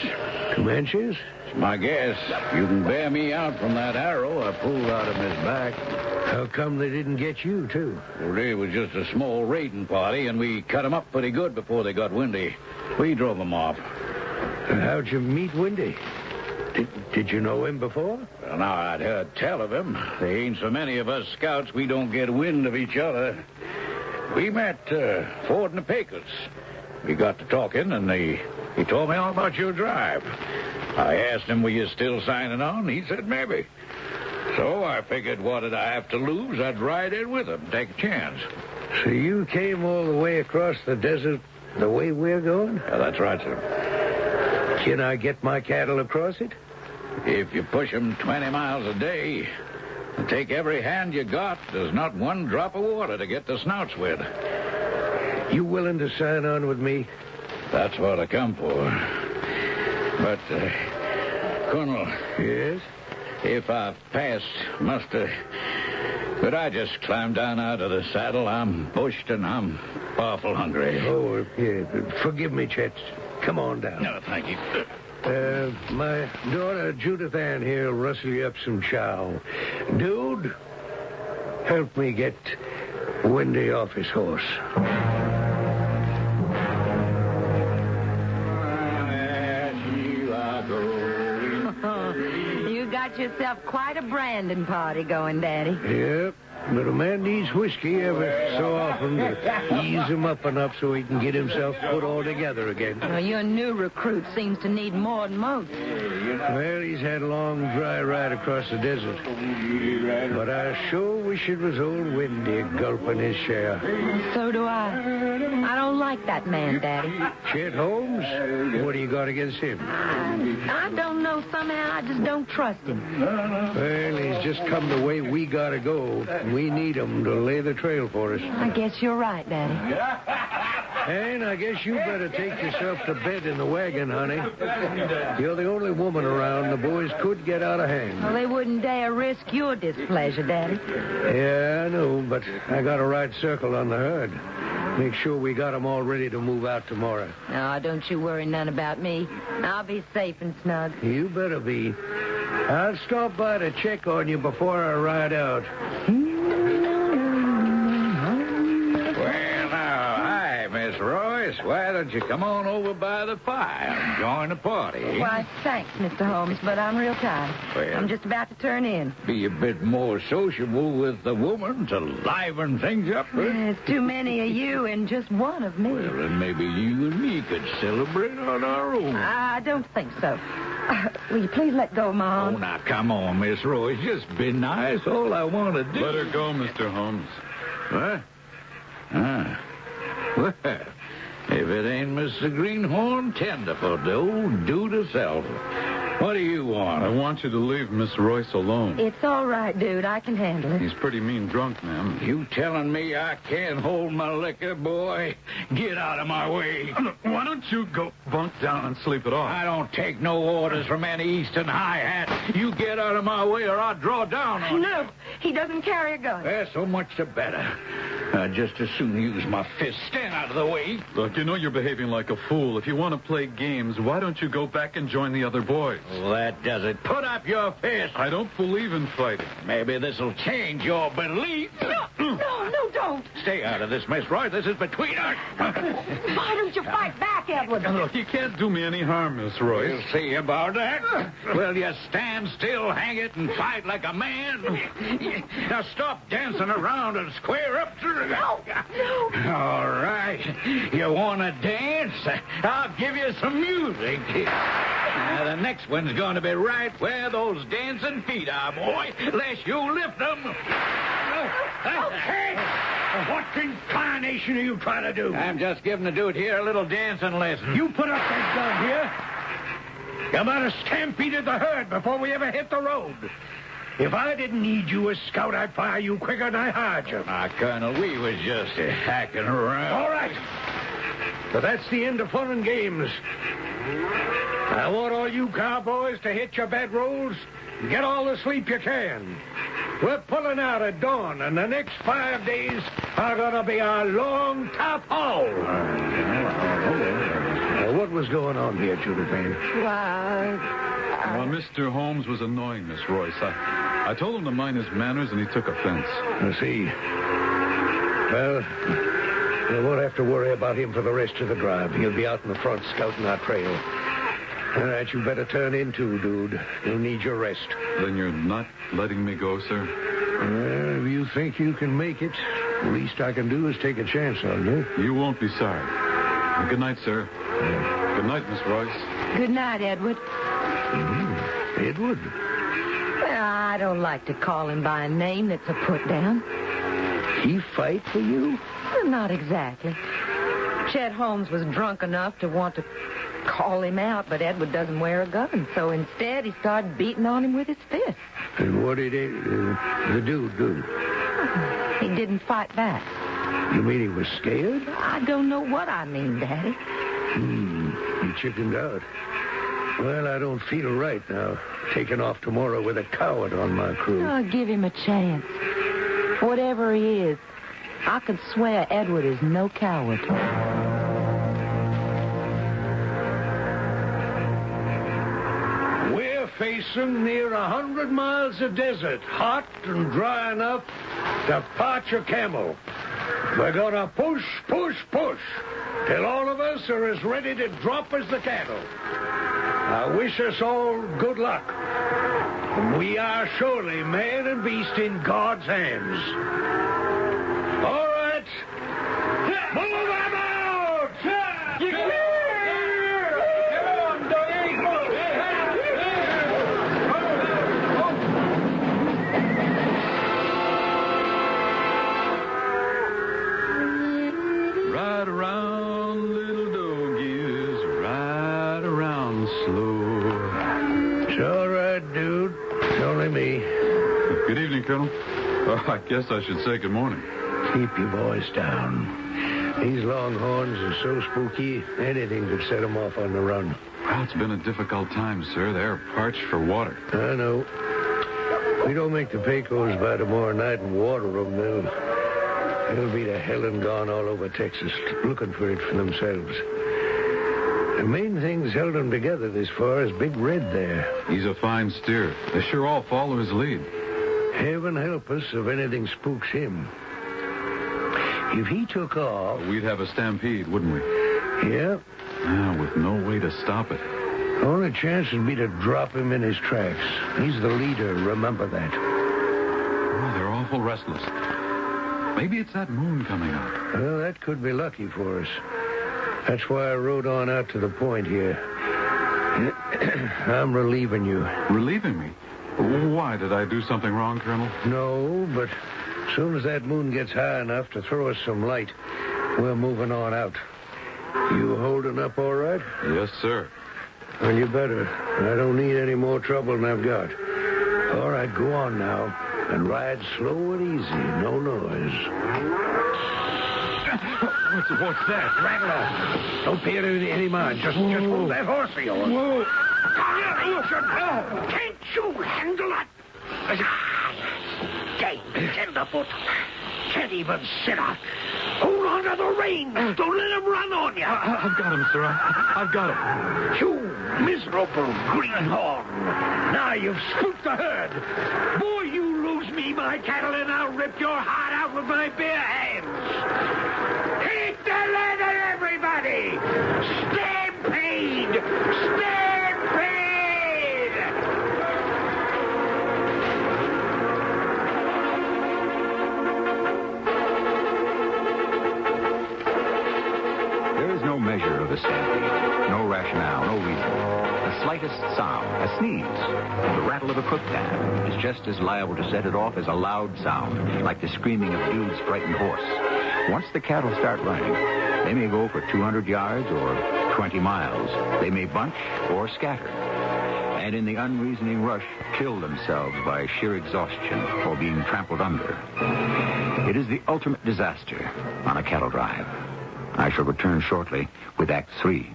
Comanches? It's my guess. You can bear me out from that arrow I pulled out of his back. How come they didn't get you, too? Well, they was just a small raiding party, and we cut them up pretty good before they got windy. We drove them off. How'd you meet Windy? Did you know him before? Well, now, I'd heard tell of him. There ain't so many of us scouts we don't get wind of each other. We met Ford and the Pecos. We got to talking, and he told me all about your drive. I asked him, were you still signing on? He said, maybe. So I figured, what did I have to lose? I'd ride in with him, take a chance. So you came all the way across the desert the way we're going? Yeah, that's right, sir. Can I get my cattle across it? If you push 'em 20 miles a day and take every hand you got, there's not one drop of water to get the snouts with. You willing to sign on with me? That's what I come for. But, Colonel. Yes? If I passed muster, could I just climb down out of the saddle? I'm bushed and I'm awful hungry. Oh, yeah. Forgive me, Chet. Come on down. No, thank you. My daughter, Judith Ann, here, will rustle you up some chow. Dude, help me get Windy off his horse. You got yourself quite a branding party going, Daddy. Yep. But a man needs whiskey every so often to ease him up enough so he can get himself put all together again. Well, your new recruit seems to need more than most. Well, he's had a long, dry ride across the desert. But I sure wish it was old Windy gulping his share. So do I. I don't like that man, Daddy. Chet Holmes? What do you got against him? I don't know. Somehow I just don't trust him. Well, he's just come the way we gotta go. We need him to lay the trail for us. I guess you're right, Daddy. And I guess you better take yourself to bed in the wagon, honey. You're the only woman around the boys could get out of hand. Well, they wouldn't dare risk your displeasure, Daddy. Yeah, I know, but I got a right circle on the herd. Make sure we got them all ready to move out tomorrow. No, don't you worry none about me. I'll be safe and snug. You better be. I'll stop by to check on you before I ride out. Well, now, hi, Miss Royce. Why don't you come on over by the fire and join the party? Why, thanks, Mr. Holmes, but I'm real tired. Well, I'm just about to turn in. Be a bit more sociable with the woman to liven things up. Huh? There's too many of you and just one of me. Well, then maybe you and me could celebrate on our own. I don't think so. Will you please let go of my arm? Oh, now, come on, Miss Royce. Just be nice. All I want to do... Let her go, Mr. Holmes. What? Well, if it ain't Mr. Greenhorn, tenderfoot, the old dude herself. What do you want? I want you to leave Miss Royce alone. It's all right, dude. I can handle it. He's pretty mean drunk, ma'am. You telling me I can't hold my liquor, boy? Get out of my way. Look, why don't you go bunk down and sleep it off? I don't take no orders from any Eastern high hat. You get out of my way or I'll draw down on you. No, he doesn't carry a gun. Well, so much the better. I'd just as soon use my fist. Stand out of the way. Look, you know you're behaving like a fool. If you want to play games, why don't you go back and join the other boys? Well, that does it. Put up your fist. I don't believe in fighting. Maybe this'll change your belief. No, don't. Stay out of this, Miss Roy. This is between us. Why don't you fight back, Edward? Look, you can't do me any harm, Miss Royce. We'll see about that. Will you stand still, hang it, and fight like a man? Now stop dancing around and square up to it. No. All right. You want to dance? I'll give you some music. Now, the next one's going to be right where those dancing feet are, boy, unless you lift them. Hey! What incarnation are you trying to do? I'm just giving the dude here a little dancing lesson. You put up that gun here. You might have stampeded the herd before we ever hit the road. If I didn't need you as scout, I'd fire you quicker than I hired you. Now, Colonel, we was just hacking around. All right. But that's the end of fun and games. I want all you cowboys to hit your bedrolls and get all the sleep you can. We're pulling out at dawn, and the next 5 days are going to be a long top haul. What was going on here, Josephine? Well, Mr. Holmes was annoying Miss Royce. I told him to mind his manners, and he took offense. I see. Well, you won't have to worry about him for the rest of the drive. He'll be out in the front scouting our trail. All right, you better turn in too, dude. You'll need your rest. Then you're not letting me go, sir? Well, if you think you can make it, the least I can do is take a chance on you. You won't be sorry. Good night, sir. Good night, Miss Royce. Good night, Edward. Edward? Well, I don't like to call him by a name that's a put-down. He fight for you? Well, not exactly. Chet Holmes was drunk enough to want to call him out, but Edward doesn't wear a gun, so instead he started beating on him with his fist. And what did the dude do? He didn't fight back. You mean he was scared? I don't know what I mean, Daddy. He chickened out. Well, I don't feel right now, taking off tomorrow with a coward on my crew. Oh, give him a chance. Whatever he is, I could swear Edward is no coward. We're facing near 100 miles of desert, hot and dry enough to parch a camel. We're gonna push, push, push, till all of us are as ready to drop as the cattle. I wish us all good luck. We are surely man and beast in God's hands. All right. Move them out! Ride around, little doggies. Ride around slow. It's all right, dude. It's only me. Good evening, Colonel. I guess I should say good morning. Keep your voice down. These longhorns are so spooky, anything could set them off on the run. Well, it's been a difficult time, sir. They're parched for water. I know. We don't make the Pecos by tomorrow night and water them, they'll be to hell and gone all over Texas, looking for it for themselves. The main thing's held them together this far is Big Red there. He's a fine steer. They sure all follow his lead. Heaven help us if anything spooks him. If he took off... We'd have a stampede, wouldn't we? Yeah. With no way to stop it. Only chance would be to drop him in his tracks. He's the leader, remember that. Oh, they're awful restless. Maybe it's that moon coming up. Well, that could be lucky for us. That's why I rode on out to the point here. I'm relieving you. Relieving me? Why? Did I do something wrong, Colonel? No, but as soon as that moon gets high enough to throw us some light, we're moving on out. You holding up all right? Yes, sir. Well, you better. I don't need any more trouble than I've got. All right, go on now. And ride slow and easy. No noise. What's that? Rattle off. Don't pay it any mind. Just hold that horse of yours. Whoa. Can't you handle it? Dang, tenderfoot. Can't even sit up. Hold on to the reins. Don't let him run on you. I've got him, sir. I've got him. You miserable greenhorn. Now you've spooked the herd. Boy, you lose me my cattle and I'll rip your heart out with my bare hands. Take the leather, everybody. Stampede! Stampede! There is no measure of a stampede, no rationale, no reason. The slightest sound, a sneeze, the rattle of a cook pan is just as liable to set it off as a loud sound, like the screaming of Dude's frightened horse. Once the cattle start running, they may go for 200 yards or 20 miles. They may bunch or scatter, and in the unreasoning rush, kill themselves by sheer exhaustion or being trampled under. It is the ultimate disaster on a cattle drive. I shall return shortly with Act 3.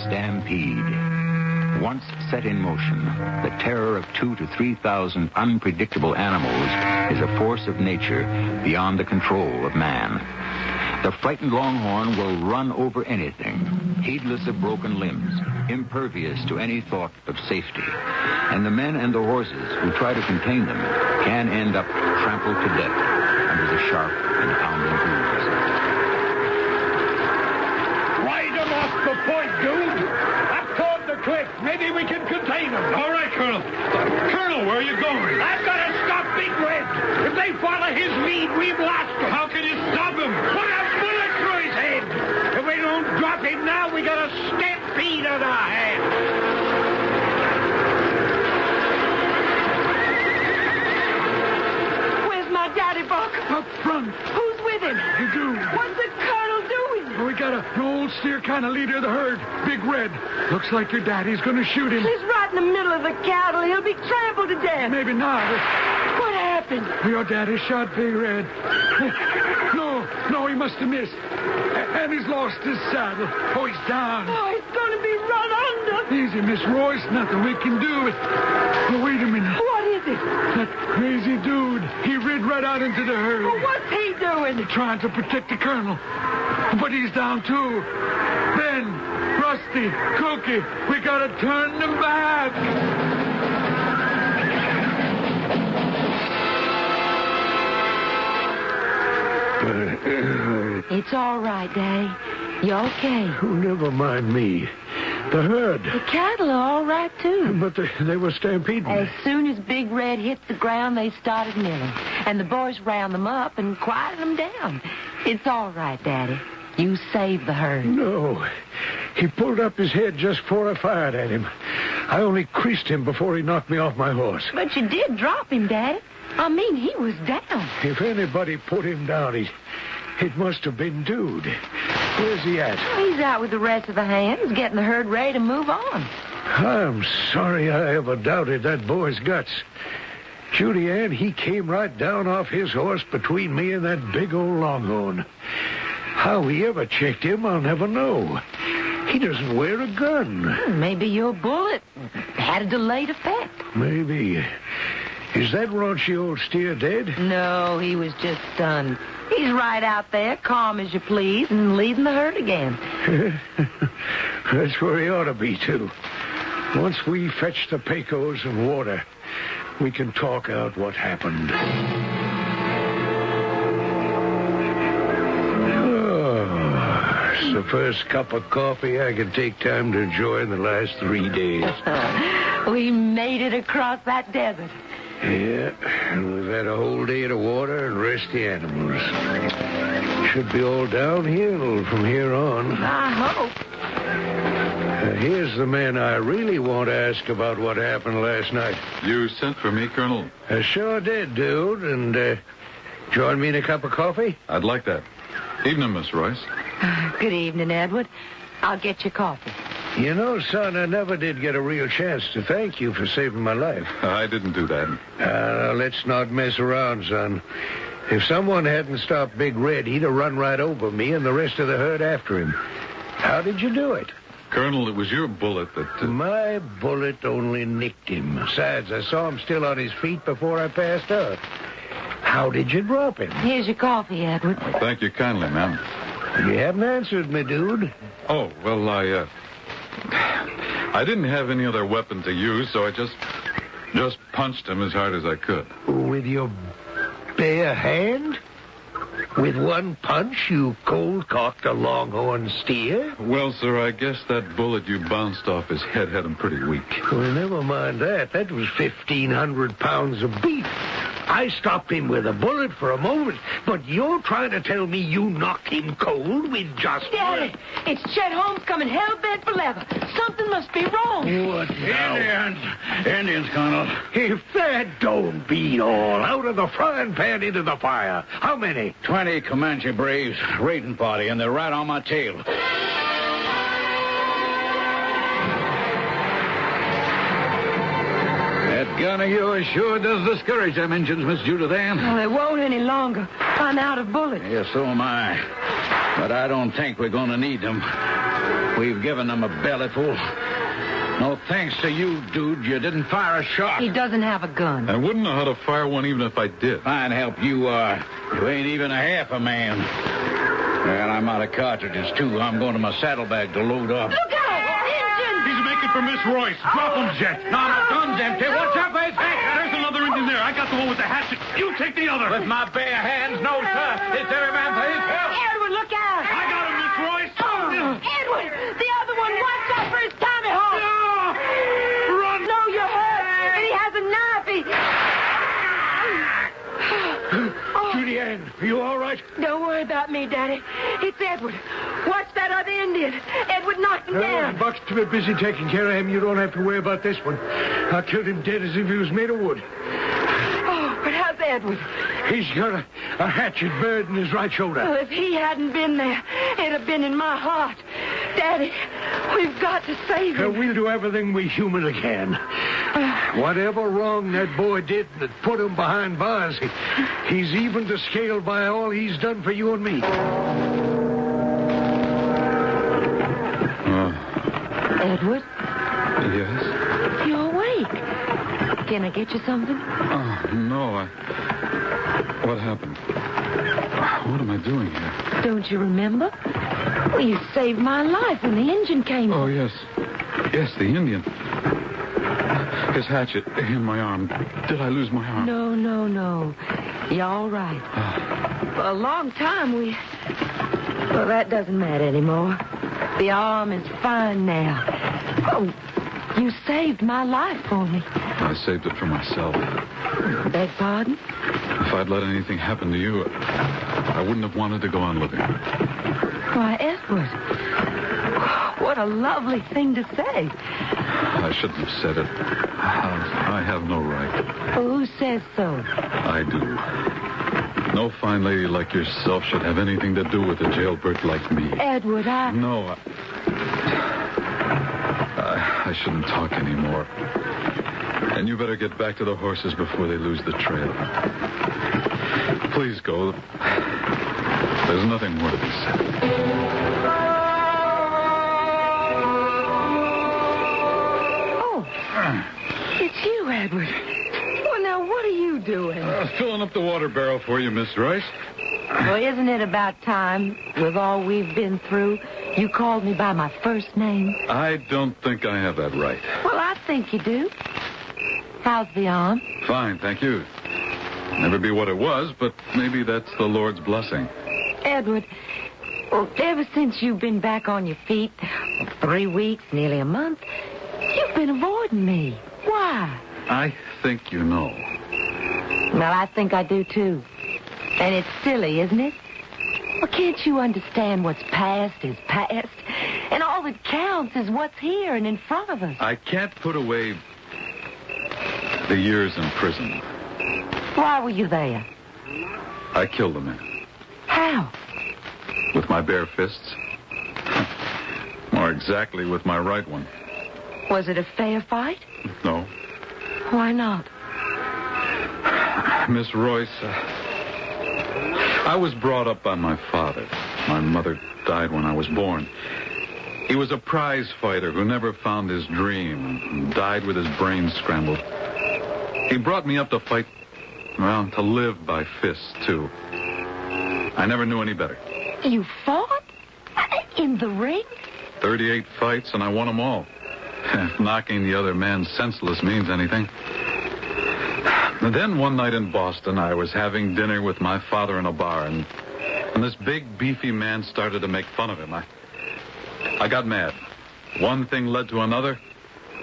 Stampede. Once set in motion, the terror of 2,000 to 3,000 unpredictable animals is a force of nature beyond the control of man. The frightened longhorn will run over anything, heedless of broken limbs, impervious to any thought of safety. And the men and the horses who try to contain them can end up trampled to death under the sharp and pounding hooves. Ride them off the point, dude. Up toward the cliff. Maybe we can contain them. All right, Colonel. Colonel, where are you going? I've got to stop Big Red. If they follow his lead, we've lost them. How can you stop him? Put a bullet through his head. If we don't drop him now, we got a stampede on our hands. Where's my daddy, Buck? Up front. Who's with him? You do. What's the colonel doing? We got an old steer kind of leader of the herd, Big Red. Looks like your daddy's going to shoot him. He's right in the middle of the cattle. He'll be trampled to death. Maybe not. What happened? Your daddy shot Big Red. No, he must have missed. And he's lost his saddle. Oh, he's down. Oh, he's going to be run under. Easy, Miss Royce. Nothing we can do. Oh, wait a minute. What is it? That crazy dude. He rid right out into the herd. Well, what's he doing? Trying to protect the colonel. But he's down, too. Ben, Rusty, Cookie, we got to turn them back. It's all right, Daddy. You okay? Oh, never mind me. The herd. The cattle are all right, too. But they were stampeding. As soon as Big Red hit the ground, they started milling. And the boys round them up and quieted them down. It's all right, Daddy. You saved the herd. No. He pulled up his head just before I fired at him. I only creased him before he knocked me off my horse. But you did drop him, Daddy. I mean, he was down. If anybody put him down, it must have been Dude. Where's he at? He's out with the rest of the hands, getting the herd ready to move on. I'm sorry I ever doubted that boy's guts. Judy Ann, he came right down off his horse between me and that big old longhorn. How he ever checked him, I'll never know. He doesn't wear a gun. Maybe your bullet had a delayed effect. Maybe. Is that raunchy old steer dead? No, he was just stunned. He's right out there, calm as you please, and leading the herd again. That's where he ought to be, too. Once we fetch the Pecos and water, we can talk out what happened. Oh, it's the first cup of coffee I can take time to enjoy in the last 3 days. We made it across that desert. Yeah, and we've had a whole day to water and rest the animals. Should be all downhill from here on. I hope. Here's the man I really want to ask about what happened last night. You sent for me, Colonel? I sure did, dude. And join me in a cup of coffee? I'd like that. Evening, Miss Royce. Good evening, Edward. I'll get you coffee. You know, son, I never did get a real chance to thank you for saving my life. I didn't do that. Let's not mess around, son. If someone hadn't stopped Big Red, he'd have run right over me and the rest of the herd after him. How did you do it? Colonel, it was your bullet that... My bullet only nicked him. Besides, I saw him still on his feet before I passed out. How did you drop him? Here's your coffee, Edward. Thank you kindly, ma'am. You haven't answered me, dude. Oh, well, I didn't have any other weapon to use, so I just punched him as hard as I could. With your bare hand? With one punch, you cold-cocked a longhorn steer? Well, sir, I guess that bullet you bounced off his head had him pretty weak. Well, never mind that. That was 1,500 pounds of beef. I stopped him with a bullet for a moment, but you're trying to tell me you knocked him cold with just... Daddy, it's Chet Holmes coming hell-bent for leather. Something must be wrong. What now? Indians, Colonel. If that don't beat all, out of the frying pan into the fire. How many? 20 Comanche braves, raiding party, and they're right on my tail. That gun of yours sure does discourage them Injuns, Miss Judith Ann. Well, it won't any longer. I'm out of bullets. Yes, so am I. But I don't think we're going to need them. We've given them a bellyful. No thanks to you, dude. You didn't fire a shot. He doesn't have a gun. I wouldn't know how to fire one even if I did. Fine help you are. You ain't even a half a man. Well, I'm out of cartridges, too. I'm going to my saddlebag to load up. Look out! Injun! He's making for Miss Royce. Drop him, Jet. No, gun's empty. Watch out for his head. There's another Indian there. I got the one with the hatchet. You take the other. With my bare hands, no, sir. It's every man for his help. Edward, look out! I got him, Miss Royce. Edward! The other one! Watch out for his Tommy Hawk! Run! No, you're hurt! And he has a knife! Judy Ann, are you all right? Don't worry about me, Daddy. It's Edward. Watch that other Indian. Edward knocked him down. Buck's too busy taking care of him. You don't have to worry about this one. I killed him dead as if he was made of wood. Oh, but how's Edward? He's got a hatchet buried in his right shoulder. Well, if he hadn't been there, it'd have been in my heart. Daddy, we've got to save him. We'll do everything we humanly can. Whatever wrong that boy did that put him behind bars, he's even to scale by all he's done for you and me. Edward? Yes? You're awake. Can I get you something? No. What happened? What am I doing here? Don't you remember? Well, you saved my life when the engine came. Oh, yes. Yes, the Indian. His hatchet in my arm. Did I lose my arm? No. You're all right. For a long time, Well, that doesn't matter anymore. The arm is fine now. Oh, you saved my life for me. I saved it for myself. Beg pardon? If I'd let anything happen to you, I wouldn't have wanted to go on living. Why, Edward, what a lovely thing to say. I shouldn't have said it. I have no right. Well, who says so? I do. No fine lady like yourself should have anything to do with a jailbird like me. Edward, No, I shouldn't talk anymore. And you better get back to the horses before they lose the trail. Please go. There's nothing more to be said. Oh, it's you, Edward. Well, now, what are you doing? Filling up the water barrel for you, Miss Royce. Well, isn't it about time, with all we've been through, you called me by my first name? I don't think I have that right. Well, I think you do. How's the arm? Fine, thank you. Never be what it was, but maybe that's the Lord's blessing. Edward, well, ever since you've been back on your feet, 3 weeks, nearly a month, you've been avoiding me. Why? I think you know. Well, I think I do, too. And it's silly, isn't it? Well, can't you understand what's past is past? And all that counts is what's here and in front of us. I can't put away the years in prison. Why were you there? I killed a man. How? With my bare fists. More exactly, with my right one. Was it a fair fight? No. Why not? Miss Royce, I was brought up by my father. My mother died when I was born. He was a prize fighter who never found his dream and died with his brain scrambled. He brought me up to fight, well, to live by fists, too. I never knew any better. You fought? In the ring? 38 fights, and I won them all. If knocking the other man senseless means anything. And then one night in Boston, I was having dinner with my father in a bar, and this big, beefy man started to make fun of him. I got mad. One thing led to another,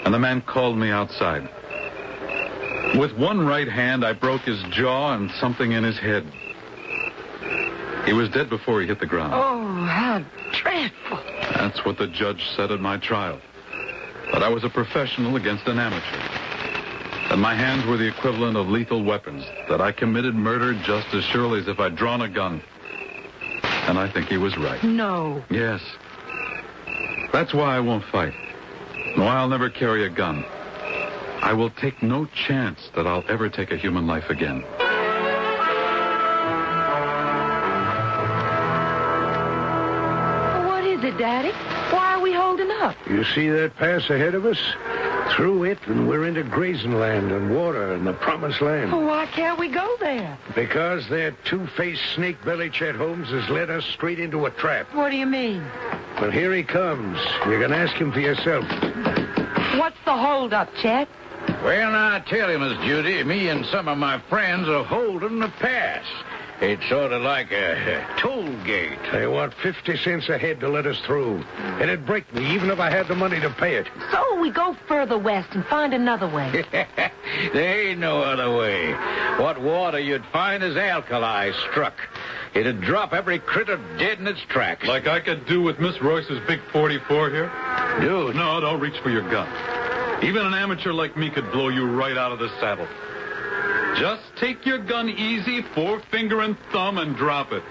and the man called me outside. With one right hand, I broke his jaw and something in his head. He was dead before he hit the ground. Oh, how dreadful. That's what the judge said at my trial. But I was a professional against an amateur. That my hands were the equivalent of lethal weapons. That I committed murder just as surely as if I'd drawn a gun. And I think he was right. No. Yes. That's why I won't fight. No, I'll never carry a gun. I will take no chance that I'll ever take a human life again. What is it, Daddy? Why are we holding up? You see that pass ahead of us? Through it, and we're into grazing land and water and the promised land. Well, why can't we go there? Because that two-faced snake-belly Chet Holmes has led us straight into a trap. What do you mean? Well, here he comes. You're going to ask him for yourself. What's the holdup, Chet? Well, now, I tell you, Miss Judy, me and some of my friends are holding the pass. It's sort of like a toll gate. They want 50 cents a head to let us through. It'd break me even if I had the money to pay it. So we go further west and find another way. There ain't no other way. What water you'd find is alkali struck. It'd drop every critter dead in its tracks. Like I could do with Miss Royce's big 44 here? Dude. No, don't reach for your gun. Even an amateur like me could blow you right out of the saddle. Just take your gun easy, forefinger and thumb, and drop it.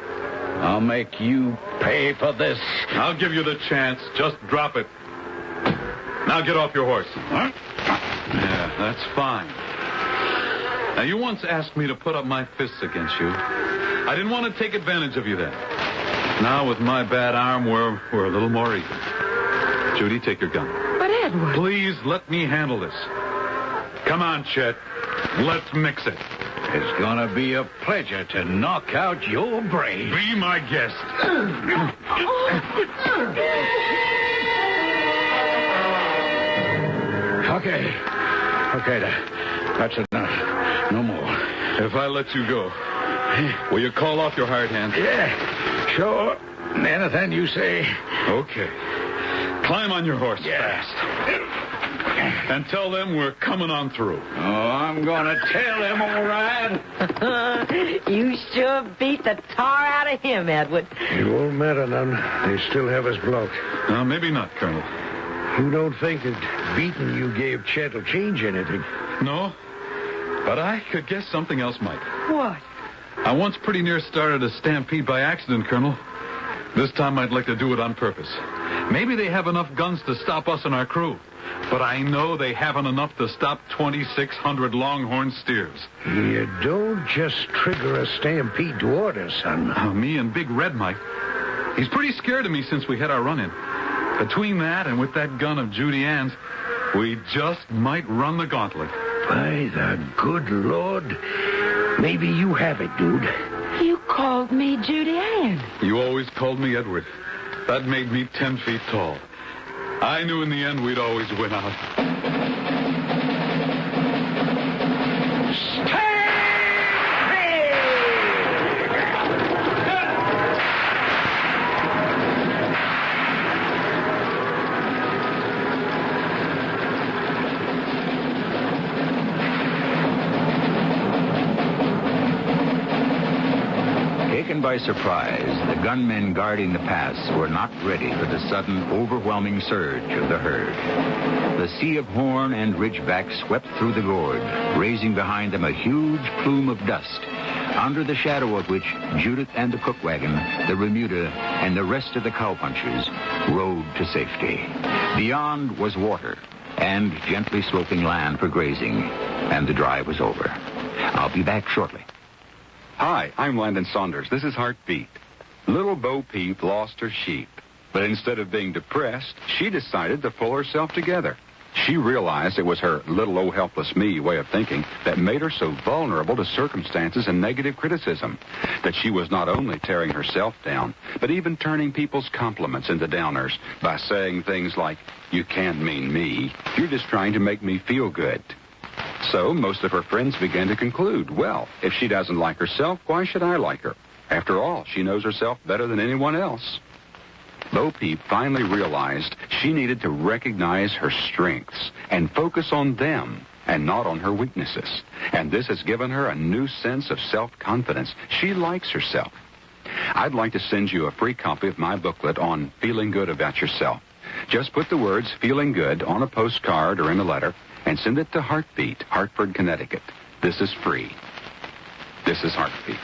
I'll make you pay for this. I'll give you the chance. Just drop it. Now get off your horse. Huh? Yeah, that's fine. Now, you once asked me to put up my fists against you. I didn't want to take advantage of you then. Now, with my bad arm, we're a little more even. Judy, take your gun. But Edward... Please let me handle this. Come on, Chet. Let's mix it. It's gonna be a pleasure to knock out your brain. Be my guest. Okay, that's enough. No more. If I let you go, will you call off your hard hand? Yeah, sure. Anything you say. Okay. Climb on your horse fast. And tell them we're coming on through. Oh, I'm gonna tell them, all right. You sure beat the tar out of him, Edward. It won't matter none. They still have us blocked. Maybe not, Colonel. You don't think that beating you gave Chet will change anything? No, but I could guess something else might. What? I once pretty near started a stampede by accident, Colonel. This time I'd like to do it on purpose. Maybe they have enough guns to stop us and our crew. But I know they haven't enough to stop 2,600 longhorn steers. You don't just trigger a stampede to order, son. Me and Big Red might. He's pretty scared of me since we had our run-in. Between that and with that gun of Judy Ann's, we just might run the gauntlet. By the good Lord. Maybe you have it, dude. You called me Judy Ann. You always called me Edward. That made me 10 feet tall. I knew in the end we'd always win out. Taken by surprise, the gunmen guarding the pass were not ready for the sudden, overwhelming surge of the herd. The sea of horn and ridgeback swept through the gorge, raising behind them a huge plume of dust, under the shadow of which Judith and the cook wagon, the remuda, and the rest of the cowpunchers rode to safety. Beyond was water and gently sloping land for grazing, and the drive was over. I'll be back shortly. Hi, I'm Landon Saunders. This is Heartbeat. Little Bo Peep lost her sheep, but instead of being depressed, she decided to pull herself together. She realized it was her little old helpless me way of thinking that made her so vulnerable to circumstances and negative criticism, that she was not only tearing herself down, but even turning people's compliments into downers by saying things like, "You can't mean me. You're just trying to make me feel good." So most of her friends began to conclude, well, if she doesn't like herself, why should I like her? After all, she knows herself better than anyone else. Bo Peep finally realized she needed to recognize her strengths and focus on them and not on her weaknesses. And this has given her a new sense of self-confidence. She likes herself. I'd like to send you a free copy of my booklet on feeling good about yourself. Just put the words "feeling good" on a postcard or in a letter and send it to Heartbeat, Hartford, Connecticut. This is free. This is Heartbeat.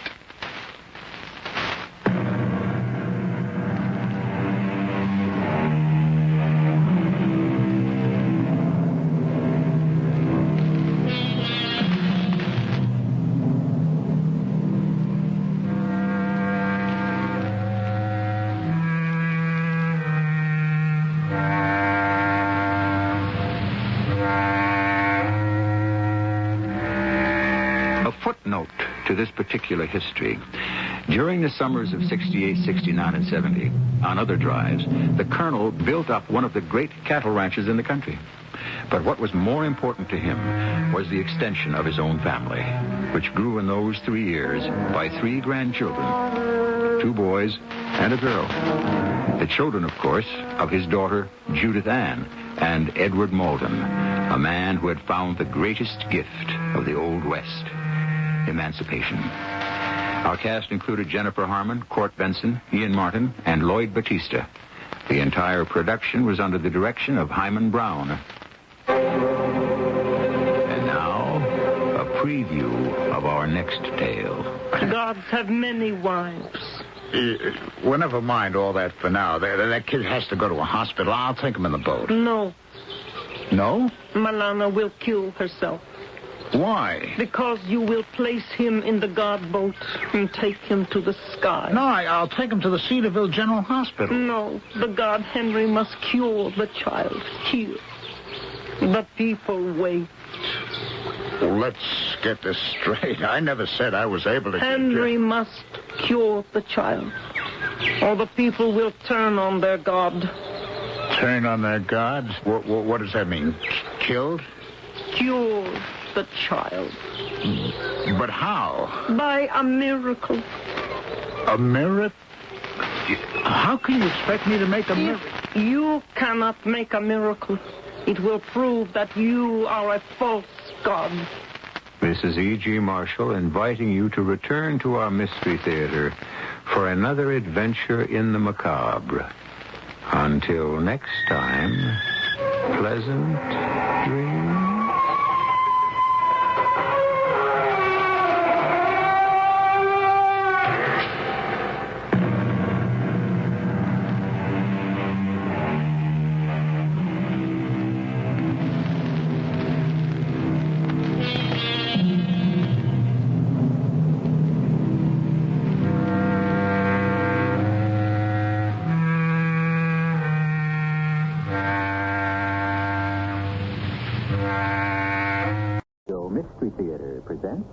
to this particular history. During the summers of 68, 69, and 70, on other drives, the colonel built up one of the great cattle ranches in the country. But what was more important to him was the extension of his own family, which grew in those 3 years by 3 grandchildren, 2 boys and a girl. The children, of course, of his daughter, Judith Ann, and Edward Malden, a man who had found the greatest gift of the Old West, emancipation. Our cast included Jennifer Harmon, Court Benson, Ian Martin, and Lloyd Batista. The entire production was under the direction of Hyman Brown. And now, a preview of our next tale. Gods have many wives. Well, never mind all that for now. That kid has to go to a hospital. I'll take him in the boat. No. No? Malana will kill herself. Why? Because you will place him in the guard boat and take him to the sky. No, I'll take him to the Cedarville General Hospital. No, the god Henry must cure the child here. The people wait. Well, let's get this straight. I never said I was able to... Henry must cure the child, or the people will turn on their god. Turn on their gods? What does that mean? Killed? Cure the child. But how? By a miracle. A miracle? How can you expect me to make a miracle? You cannot make a miracle. It will prove that you are a false god. This is E.G. Marshall inviting you to return to our Mystery Theater for another adventure in the macabre. Until next time, pleasant dreams. Mystery Theater presents...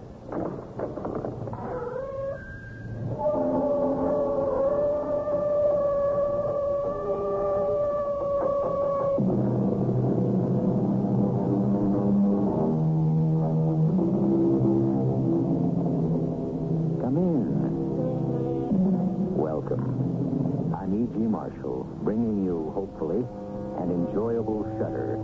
Come in. Welcome. I'm E.G. Marshall, bringing you, hopefully, an enjoyable shudder.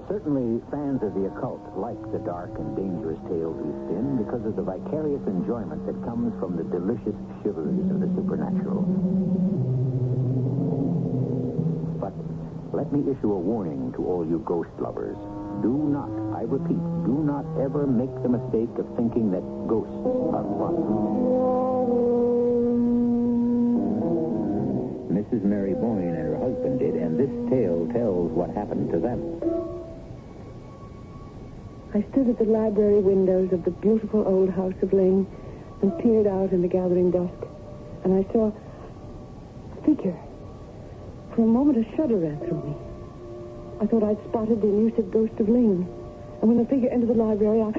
Certainly, fans of the occult like the dark and dangerous tales we spin because of the vicarious enjoyment that comes from the delicious shiveries of the supernatural. But let me issue a warning to all you ghost lovers. Do not, I repeat, do not ever make the mistake of thinking that ghosts are fun. Mrs. Mary Boyne and her husband did, and this tale tells what happened to them. I stood at the library windows of the beautiful old house of Ling and peered out in the gathering dusk, and I saw a figure. For a moment, a shudder ran through me. I thought I'd spotted the elusive ghost of Ling, and when the figure entered the library, I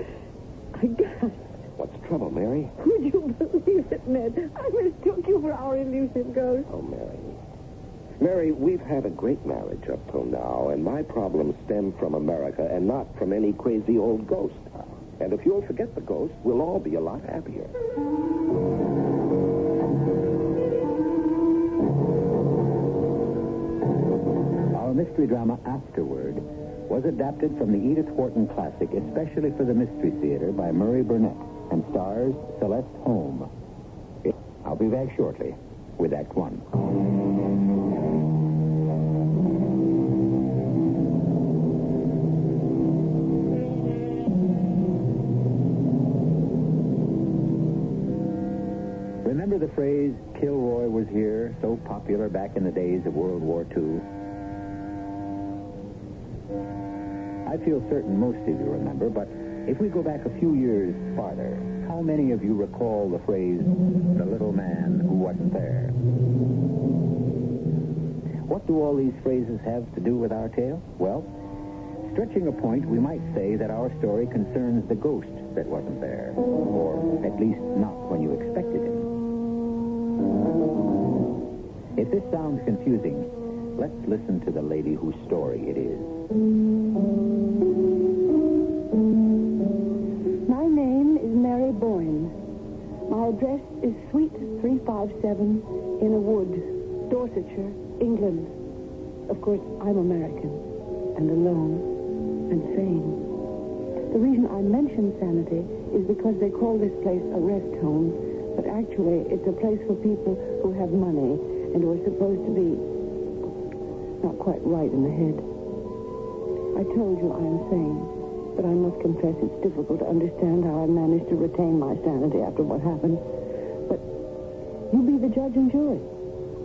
gasped. What's the trouble, Mary? Would you believe it, Ned? I mistook you for our elusive ghost. Oh, Mary. Mary, we've had a great marriage up till now, and my problems stem from America and not from any crazy old ghost. And if you'll forget the ghost, we'll all be a lot happier. Our mystery drama, Afterward, was adapted from the Edith Wharton classic, especially for the Mystery Theater by Murray Burnett, and stars Celeste Holm. I'll be back shortly with Act One. Remember the phrase, Kilroy was here, so popular back in the days of World War II? I feel certain most of you remember, but if we go back a few years farther, how many of you recall the phrase, the little man who wasn't there? What do all these phrases have to do with our tale? Well, stretching a point, we might say that our story concerns the ghost that wasn't there, or at least not when you expected him. If this sounds confusing, let's listen to the lady whose story it is. My name is Mary Boyne. My address is Suite 357 in a wood, Dorsetshire, England. Of course, I'm American and alone and sane. The reason I mention sanity is because they call this place a rest home, but actually it's a place for people who have money and who are supposed to be not quite right in the head. I told you I am sane, but I must confess it's difficult to understand how I managed to retain my sanity after what happened. But you be the judge and jury.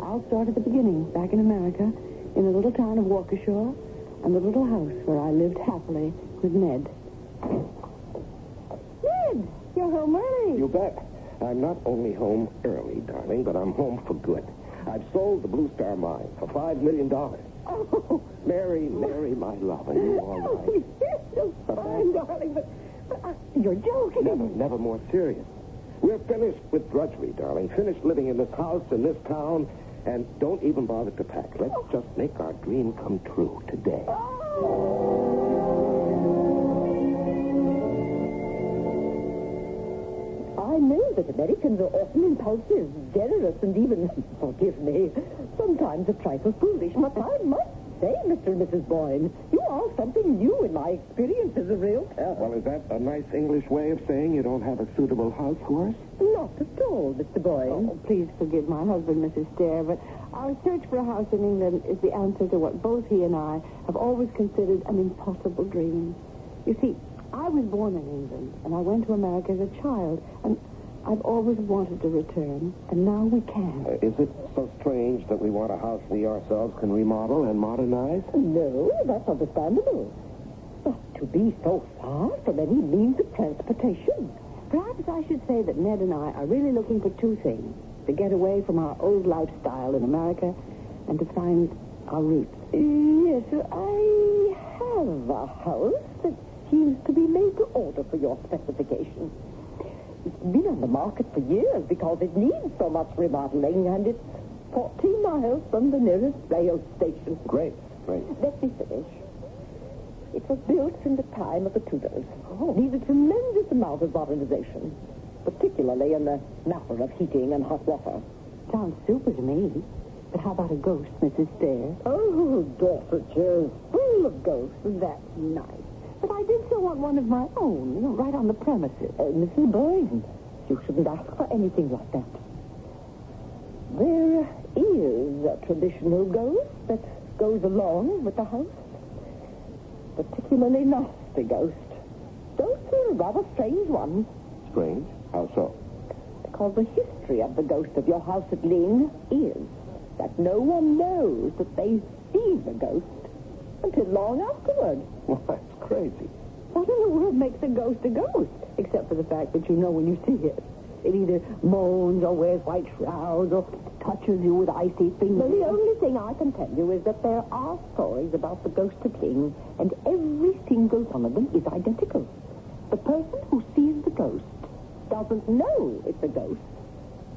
I'll start at the beginning, back in America, in the little town of Waukesha, and the little house where I lived happily with Ned. Ned, you're home early. You bet. I'm not only home early, darling, but I'm home for good. I've sold the Blue Star Mine for $5 million. Oh. Mary, my love, are you all right? Yes, you're fine, darling, but you're joking. Never more serious. We're finished with drudgery, darling. Finished living in this house, in this town, and don't even bother to pack. Let's just make our dream come true today. I know that Americans are often impulsive, generous, and even, forgive me, sometimes a trifle foolish. But I must say, Mr. and Mrs. Boyne, you are something new in my experience as a realtor. Well, is that a nice English way of saying you don't have a suitable house for us? Not at all, Mr. Boyne. Oh, please forgive my husband, Mrs. Stair, but our search for a house in England is the answer to what both he and I have always considered an impossible dream. You see, I was born in England, and I went to America as a child, and I've always wanted to return, and now we can. Is it so strange that we want a house we ourselves can remodel and modernize? No, that's understandable. But to be so far from any means of transportation. Perhaps I should say that Ned and I are really looking for two things: to get away from our old lifestyle in America and to find our roots. Yes, I have a house that seems to be made to order for your specifications. It's been on the market for years because it needs so much remodeling, and it's 14 miles from the nearest rail station. Great. Let me finish. It was built in the time of the Tudors. Needs a tremendous amount of modernization, particularly in the matter of heating and hot water. Sounds super to me. But how about a ghost, Mrs. Stair? Oh, Dorsetshire is full of ghosts. That's nice. But I did so want one of my own, right on the premises. Mrs. Boyne, you shouldn't ask for anything like that. There is a traditional ghost that goes along with the house. Particularly nasty ghost. Ghosts are a rather strange one. Strange? How so? Because the history of the ghost of your house at Ling is that no one knows that they've seen the ghost until long afterward. Well, that's crazy. What in the world makes a ghost, except for the fact that you know when you see it? It either moans or wears white shrouds or touches you with icy fingers. Well, the only thing I can tell you is that there are stories about the ghost of Ling, and every single one of them is identical. The person who sees the ghost doesn't know it's a ghost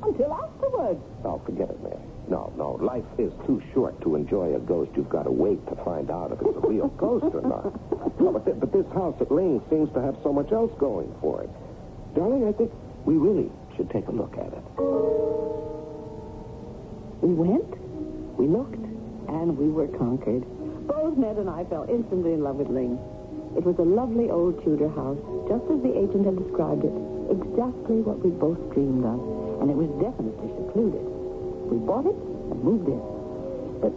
until afterwards. Oh, forget it, Mary. No. Life is too short to enjoy a ghost. You've got to wait to find out if it's a real ghost or not. No, but this house at Ling seems to have so much else going for it. Darling, I think we really should take a look at it. We went, we looked, and we were conquered. Both Ned and I fell instantly in love with Ling. It was a lovely old Tudor house, just as the agent had described it. Exactly what we both dreamed of, and it was definitely secluded. We bought it and moved in. But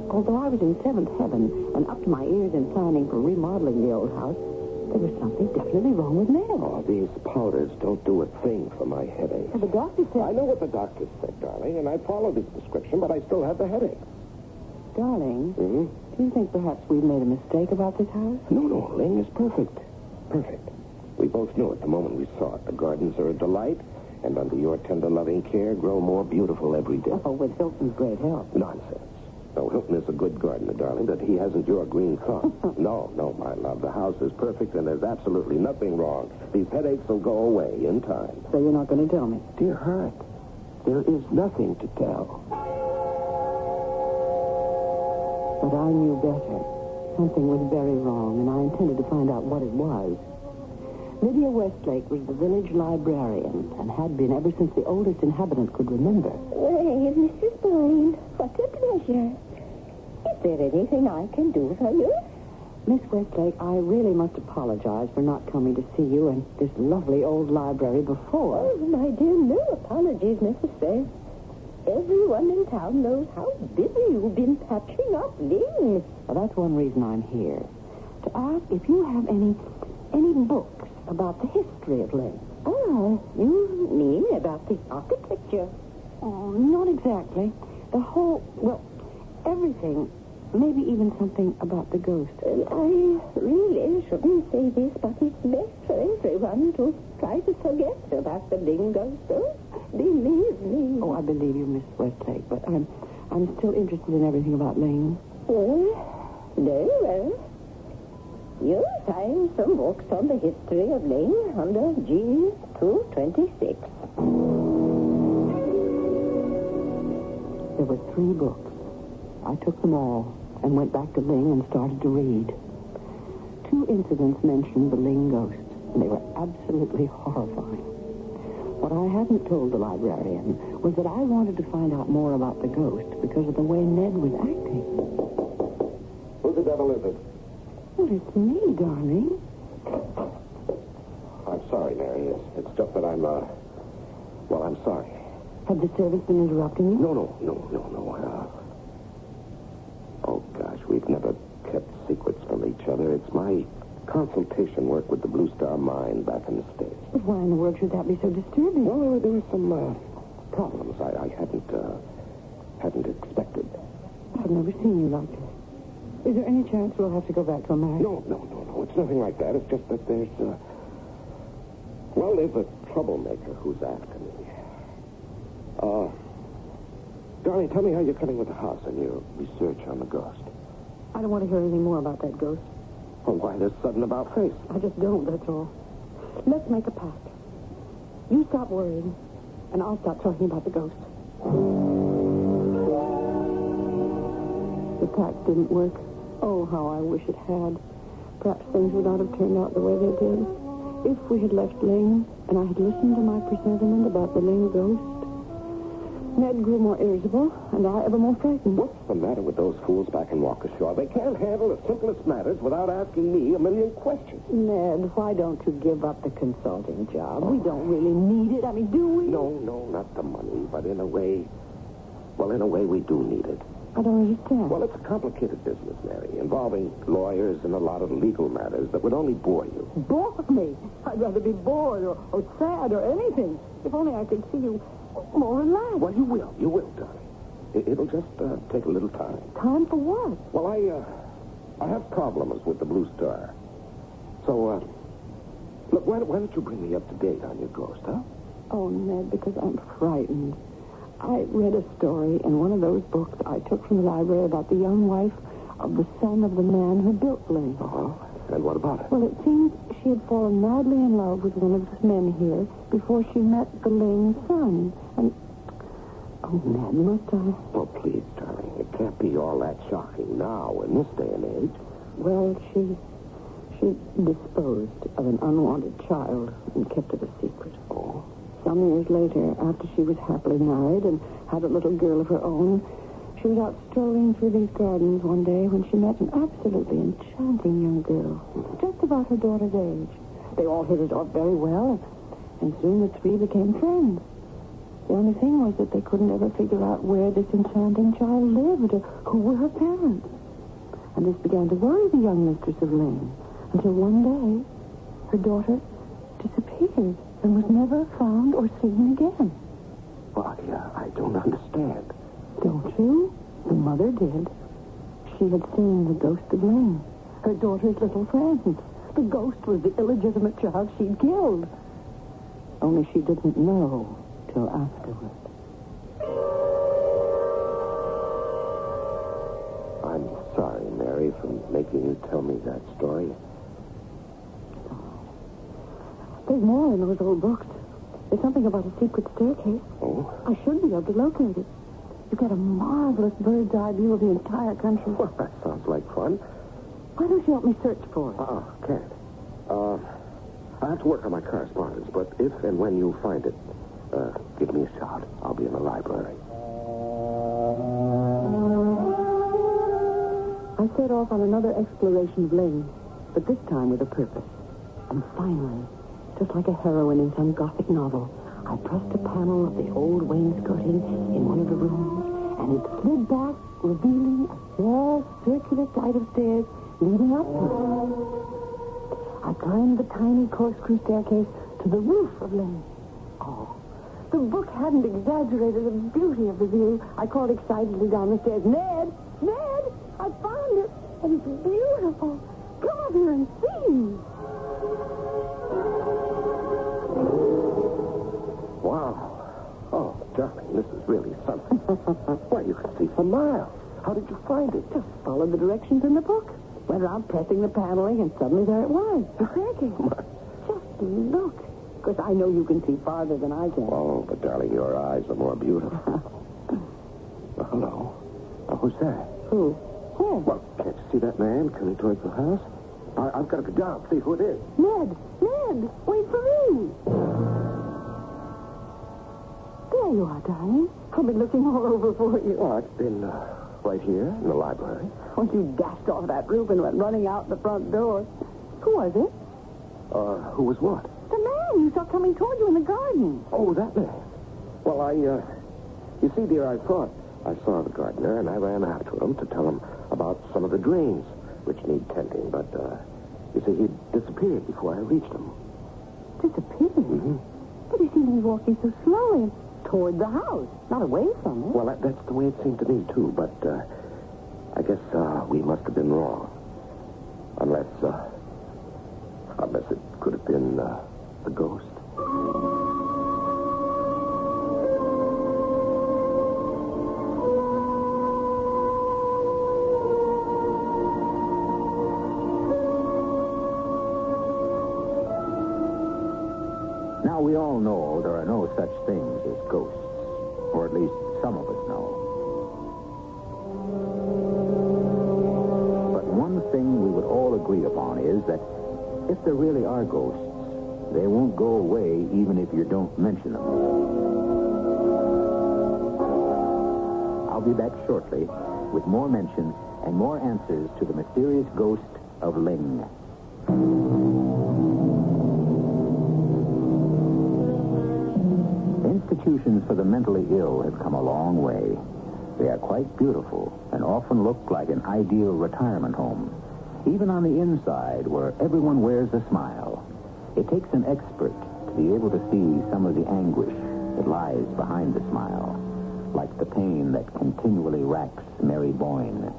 although I was in seventh heaven and up to my ears in planning for remodeling the old house, there was something definitely wrong with Ned. Oh, these powders don't do a thing for my headache. The doctor said... I know what the doctor said, darling, and I followed his prescription, but I still have the headache. Darling, Mm-hmm. do you think perhaps we've made a mistake about this house? No, Ling is perfect. Perfect. We both knew it the moment we saw it. The gardens are a delight, and under your tender, loving care, grow more beautiful every day. Oh, with Hilton's great help. Nonsense. So Hilton is a good gardener, darling, but he hasn't your green thumb. No, my love. The house is perfect, and there's absolutely nothing wrong. These headaches will go away in time. So you're not going to tell me? Dear heart, there is nothing to tell. But I knew better. Something was very wrong, and I intended to find out what it was. Lydia Westlake was the village librarian and had been ever since the oldest inhabitant could remember. Well, Mrs. Boyne, what a pleasure. Is there anything I can do for you? Miss Westlake, I really must apologize for not coming to see you in this lovely old library before. Oh, my dear, no apologies necessary. Everyone in town knows how busy you've been patching up Ling. Well, that's one reason I'm here. To ask if you have any books about the history of Ling. Oh, you mean about the architecture? Oh, not exactly. The whole, well, everything. Maybe even something about the ghost. I really shouldn't say this, but it's best for everyone to try to forget about the Ling ghost. Oh, believe me. Oh, I believe you, Miss Westlake, but I'm still interested in everything about Ling. Well, very well. You'll find some books on the history of Ling under G226. There were 3 books. I took them all and went back to Ling and started to read. 2 incidents mentioned the Ling ghost, and they were absolutely horrifying. What I hadn't told the librarian was that I wanted to find out more about the ghost because of the way Ned was acting. Who the devil is it? Well, it's me, darling. I'm sorry, Mary. It's just that I'm sorry. Had the service been interrupting you? No. Oh, gosh, we've never kept secrets from each other. It's my consultation work with the Blue Star Mine back in the States. But why in the world should that be so disturbing? Well, there were some problems I hadn't expected. I've never seen you like this. Is there any chance we'll have to go back to America? No. It's nothing like that. It's just that there's a troublemaker who's after me. Darling, tell me how you're coming with the house and your research on the ghost. I don't want to hear anything more about that ghost. Well, why this sudden about face? I just don't, that's all. Let's make a pact. You stop worrying, and I'll stop talking about the ghost. The pact didn't work. Oh, how I wish it had. Perhaps things would not have turned out the way they did. If we had left Ling, and I had listened to my presentiment about the Ling ghost, Ned grew more irritable, and I ever more frightened. What's the matter with those fools back in Waukesha? They can't handle the simplest matters without asking me a million questions. Ned, why don't you give up the consulting job? We don't really need it. I mean, do we? No, not the money, but in a way we do need it. I don't understand. Well, it's a complicated business, Mary, involving lawyers and a lot of legal matters that would only bore you. Bore me? I'd rather be bored or sad or anything. If only I could see you more relaxed. Well, you will, darling. It'll just take a little time. Time for what? Well, I have problems with the Blue Star. So, look, why don't you bring me up to date on your ghost, huh? Oh, Ned, because I'm frightened. I read a story in one of those books I took from the library about the young wife of the son of the man who built Ling. Uh-huh. And what about it? Well, it seems she had fallen madly in love with one of the men here before she met the Ling son. And, oh, Ned, must I? Well, please, darling, it can't be all that shocking now in this day and age. Well, she disposed of an unwanted child and kept it a secret. Oh? Some years later, after she was happily married and had a little girl of her own, she was out strolling through these gardens one day when she met an absolutely enchanting young girl, just about her daughter's age. They all hit it off very well, and soon the 3 became friends. The only thing was that they couldn't ever figure out where this enchanting child lived or who were her parents. And this began to worry the young mistress of Ling, until one day her daughter disappeared and was never found or seen again. Well, I don't understand. Don't you? The mother did. She had seen the ghost of Ling, her daughter's little friend. The ghost was the illegitimate child she'd killed. Only she didn't know till afterward. me from making you tell me that story. There's more in those old books. There's something about a secret staircase. Oh? I should be able to locate it. You get a marvelous bird's eye view of the entire country. Well, that sounds like fun. Why don't you help me search for it? Can't. I have to work on my correspondence, but if and when you find it, give me a shout. I'll be in the library. I set off on another exploration of Lane, but this time with a purpose. And finally, just like a heroine in some Gothic novel, I pressed a panel of the old wainscoting in one of the rooms, and it slid back, revealing a small circular flight of stairs leading up to it. I climbed the tiny corkscrew staircase to the roof of Lane. Oh, the book hadn't exaggerated the beauty of the view. I called excitedly down the stairs, Ned! Ned! I found it, and it's beautiful. Come up here and see. Wow. Oh, darling, this is really something. Why, you can see for miles. How did you find it? Just followed the directions in the book. Went around pressing the paneling, and suddenly there it was, the staircase. Just look. Because I know you can see farther than I can. Oh, but darling, your eyes are more beautiful. Well, hello. Who's that? Who? Where? Well, can't you see that man coming towards the house? I've got to go down, see who it is. Ned! Ned! Wait for me! There you are, darling. I've been looking all over for you. Oh, it's been right here in the library. When you dashed off that roof and went running out the front door. Who was it? Who was what? The man you saw coming toward you in the garden. Oh, that man. Well, you see, dear, I thought I saw the gardener, and I ran after him to tell him about some of the drains which need tending, but, you see, he disappeared before I reached him. Disappeared? Mm-hmm. But he seemed to be walking so slowly toward the house, not away from it. Well, that's the way it seemed to me, too, but, I guess, we must have been wrong. Unless it could have been, the ghost. Now, we all know there are no such things as ghosts, or at least some of us know. But one thing we would all agree upon is that if there really are ghosts, they won't go away even if you don't mention them. I'll be back shortly with more mention and more answers to the mysterious ghost of Ling. Institutions for the mentally ill have come a long way. They are quite beautiful and often look like an ideal retirement home, even on the inside where everyone wears a smile. It takes an expert to be able to see some of the anguish that lies behind the smile, like the pain that continually racks Mary Boyne.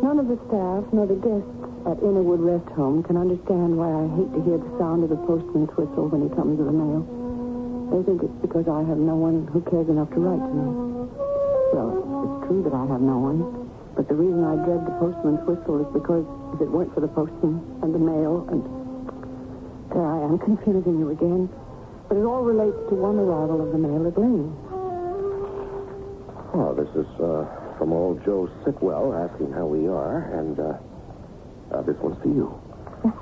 None of the staff nor the guests at Innerwood Rest Home can understand why I hate to hear the sound of the postman's whistle when he comes with the mail. They think it's because I have no one who cares enough to write to me. Well, it's true that I have no one, but the reason I dread the postman's whistle is because if it weren't for the postman and the mail and... There I am, confusing you again. But it all relates to one arrival of the mail at Lane. Oh, this is, from old Joe Sitwell asking how we are, and, this one's for you.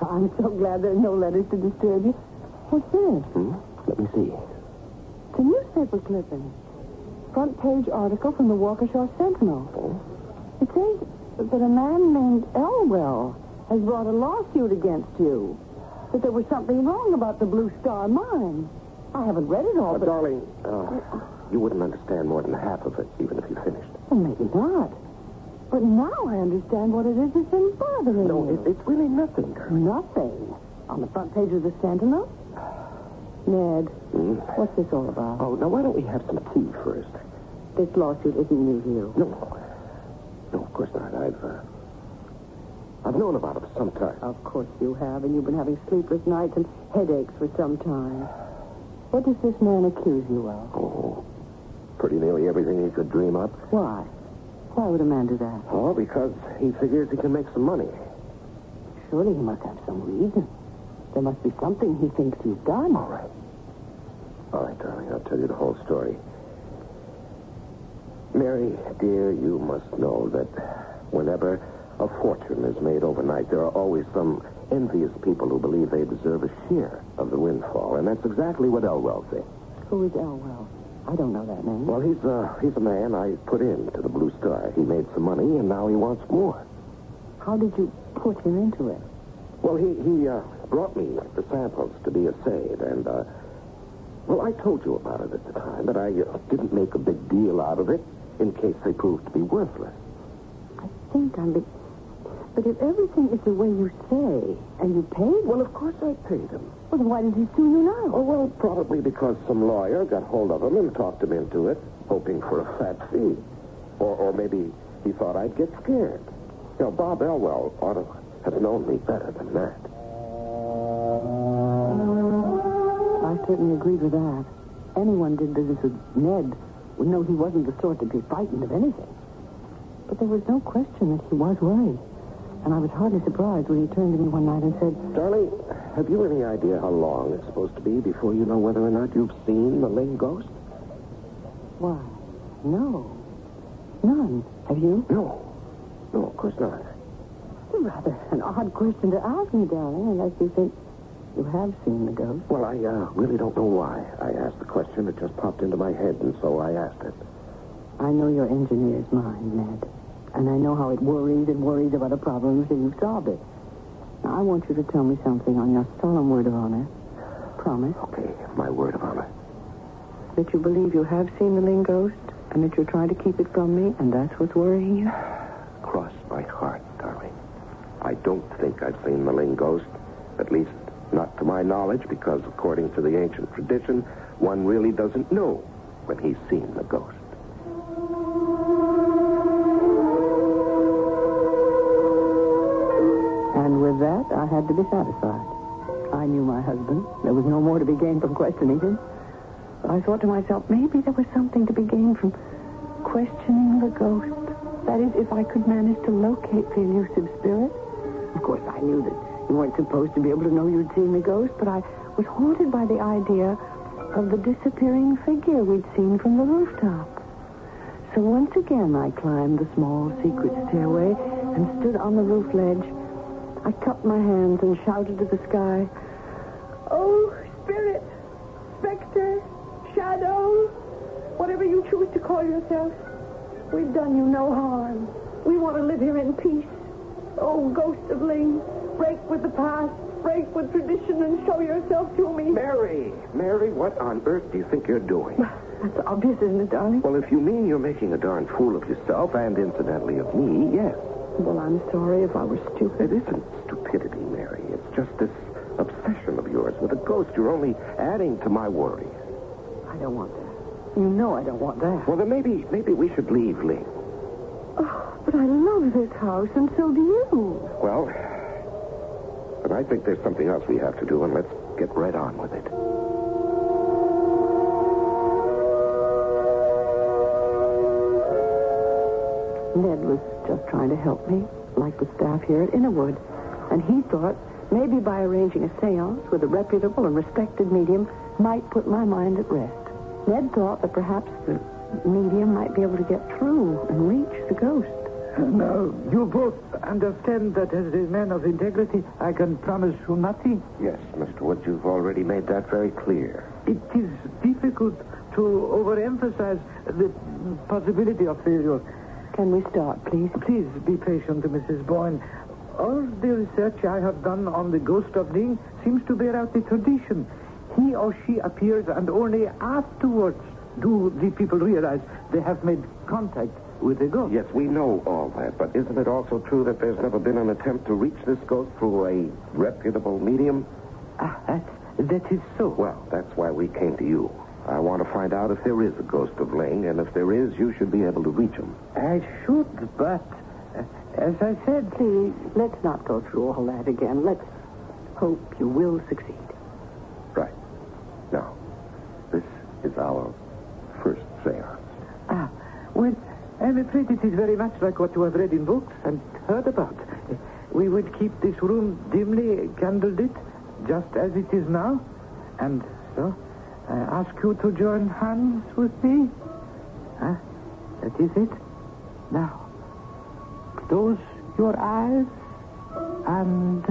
I'm so glad there are no letters to disturb you. What's this? Let me see. It's a newspaper clipping. Front page article from the Waukesha Sentinel. Oh? It says that a man named Elwell has brought a lawsuit against you. That there was something wrong about the Blue Star mine. I haven't read it all, but... Darling, you wouldn't understand more than half of it, even if you finished. Well, maybe not. But now I understand what it is that's been bothering No, you. it's really nothing, darling. Nothing? On the front page of the Sentinel? Ned, what's this all about? Oh, now why don't we have some tea first? This lawsuit isn't new to you. No, of course not. I've known about it for some time. Of course you have, and you've been having sleepless nights and headaches for some time. What does this man accuse you of? Oh, pretty nearly everything he could dream up. Why? Why would a man do that? Oh, because he figures he can make some money. Surely he must have some reason. There must be something he thinks you've done. All right, darling, I'll tell you the whole story. Mary, dear, you must know that whenever a fortune is made overnight, there are always some envious people who believe they deserve a share of the windfall, and that's exactly what Elwell thinks. Who is Elwell? I don't know that name. Well, he's a man I put into the Blue Star. He made some money, and now he wants more. How did you put him into it? Well, he brought me the samples to be assayed, and, well, I told you about it at the time, but I didn't make a big deal out of it in case they proved to be worthless. I think But if everything is the way you say, and you paid... Well, of course I paid him. Well, then why did he sue you now? Oh, well, probably because some lawyer got hold of him and talked him into it, hoping for a fat fee. Or maybe he thought I'd get scared. You know, Bob Elwell ought to have known me better than that. I certainly agreed with that. Anyone did business with Ned would know he wasn't the sort to be frightened of anything. But there was no question that he was worried. And I was hardly surprised when he turned to me one night and said, Darling, have you any idea how long it's supposed to be before you know whether or not you've seen the Ling ghost? Why, no. None. Have you? No, of course not. It's rather an odd question to ask me, darling, unless you think you have seen the ghost. Well, I really don't know why I asked the question. It just popped into my head, and so I asked it. I know your engineer's mind, Ned. And I know how it worries and worries about a problem until you've solved it. Now, I want you to tell me something on your solemn word of honor. Promise. Okay, my word of honor. That you believe you have seen the Ling ghost, and that you're trying to keep it from me, and that's what's worrying you? Cross my heart, darling. I don't think I've seen the Ling ghost. At least, not to my knowledge, because according to the ancient tradition, one really doesn't know when he's seen the ghost. And with that, I had to be satisfied. I knew my husband. There was no more to be gained from questioning him. But I thought to myself, maybe there was something to be gained from questioning the ghost. That is, if I could manage to locate the elusive spirit. Of course, I knew that you weren't supposed to be able to know you'd seen the ghost, but I was haunted by the idea of the disappearing figure we'd seen from the rooftop. So once again, I climbed the small secret stairway and stood on the roof ledge. I cupped my hands and shouted to the sky, "Oh, spirit, specter, shadow, whatever you choose to call yourself, we've done you no harm. We want to live here in peace. Oh, ghost of Ling, break with the past, break with tradition, and show yourself to me." Mary, what on earth do you think you're doing? That's obvious, isn't it, darling? Well, if you mean you're making a darn fool of yourself, and incidentally of me, yes. Well, I'm sorry if I was stupid. It isn't stupidity, Mary. It's just this obsession of yours with a ghost. You're only adding to my worries. I don't want that. You know I don't want that. Well, then maybe we should leave, Ling. Oh, but I love this house, and so do you. Well, but I think there's something else we have to do, and let's get right on with it. Ned was just trying to help me, like the staff here at Innerwood. And he thought maybe by arranging a seance with a reputable and respected medium might put my mind at rest. Ned thought that perhaps the medium might be able to get through and reach the ghost. Now, you both understand that as a man of integrity, I can promise you nothing? Yes, Mr. Wood, you've already made that very clear. It is difficult to overemphasize the possibility of failure. Can we start, please? Please be patient, Mrs. Boyne. All the research I have done on the ghost of Ling seems to bear out the tradition. He or she appears, and only afterwards do the people realize they have made contact with the ghost. Yes, we know all that, but isn't it also true that there's never been an attempt to reach this ghost through a reputable medium? That is so. Well, that's why we came to you. I want to find out if there is a ghost of Ling, and if there is, you should be able to reach him. I should, but as I said... Please, let's not go through all that again. Let's hope you will succeed. Right. Now, this is our first seance. Well, I'm afraid it is very much like what you have read in books and heard about. We would keep this room dimly candlelit, just as it is now. And so, I ask you to join hands with me. That is it. Now, close your eyes and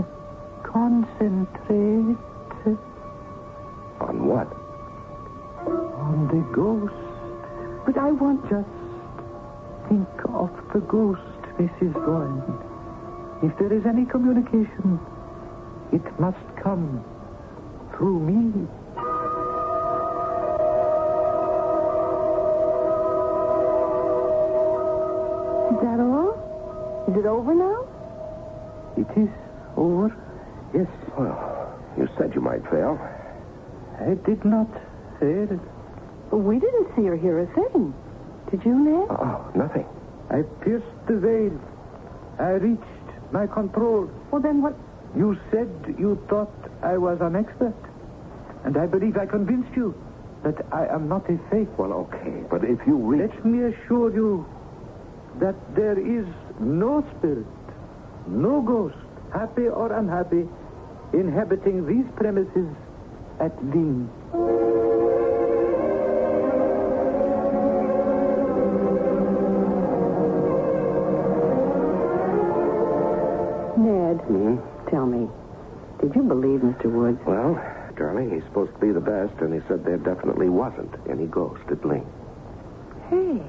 concentrate. On what? On the ghost. But I won't just think of the ghost, Mrs. Boyne. If there is any communication, it must come through me. Is that all? Is it over now? It is over, yes. Well, you said you might fail. I did not fail. We didn't see or hear a thing. Did you, Ned? Oh, nothing. I pierced the veil. I reached my control. Well, then what? You said you thought I was an expert. And I believe I convinced you that I am not a fake. Well, okay, but if you reach... Let me assure you that there is no spirit, no ghost, happy or unhappy, inhabiting these premises at Dean. Ned, tell me, did you believe Mr. Woods? Well, darling, he's supposed to be the best, and he said there definitely wasn't any ghost at Ling. Hey,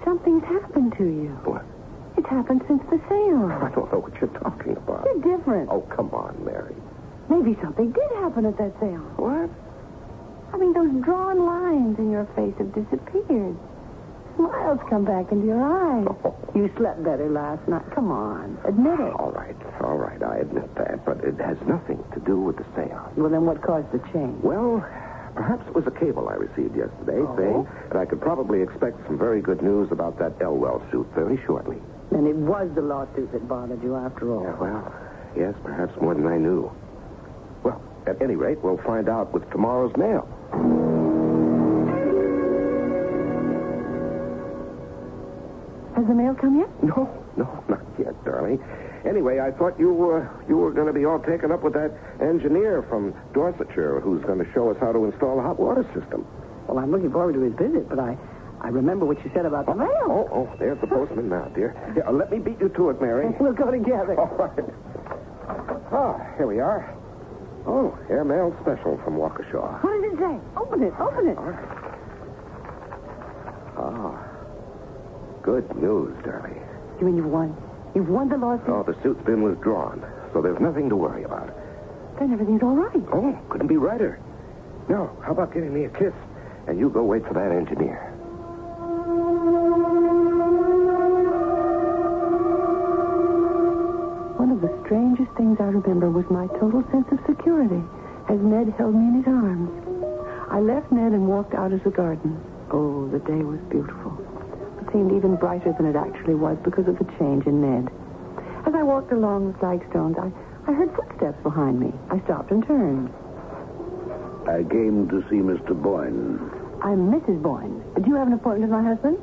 something's happened to you. What? It's happened since the seance. I don't know what you're talking about. You're different. Oh, come on, Mary. Maybe something did happen at that seance. What? I mean, those drawn lines in your face have disappeared. Smiles come back into your eyes. Oh. You slept better last night. Come on, admit it. All right, I admit that, but it has nothing to do with the seance. Well, then what caused the change? Well, perhaps it was a cable I received yesterday saying that I could probably expect some very good news about that Elwell suit very shortly. Then it was the lawsuit that bothered you after all. Yeah, well, yes, perhaps more than I knew. Well, at any rate, we'll find out with tomorrow's mail. Has the mail come yet? No, not yet, darling. Anyway, I thought you were going to be all taken up with that engineer from Dorsetshire who's going to show us how to install a hot water system. Well, I'm looking forward to his visit, but I remember what you said about the mail. Oh, there's the postman now, dear. Here, let me beat you to it, Mary. We'll go together. All right. Ah, here we are. Oh, airmail special from Waukesha. What does it say? Open it. All right. Ah, good news, darling. You mean you've won? You've won the lawsuit? Oh, the suit's been withdrawn, so there's nothing to worry about. Then everything's all right. Oh, couldn't be righter. Now, how about giving me a kiss, and you go wait for that engineer. One of the strangest things I remember was my total sense of security as Ned held me in his arms. I left Ned and walked out of the garden. Oh, the day was beautiful. It seemed even brighter than it actually was because of the change in Ned. As I walked along the flagstones, I heard footsteps behind me. I stopped and turned. I came to see Mr. Boyne. I'm Mrs. Boyne. Do you have an appointment with my husband?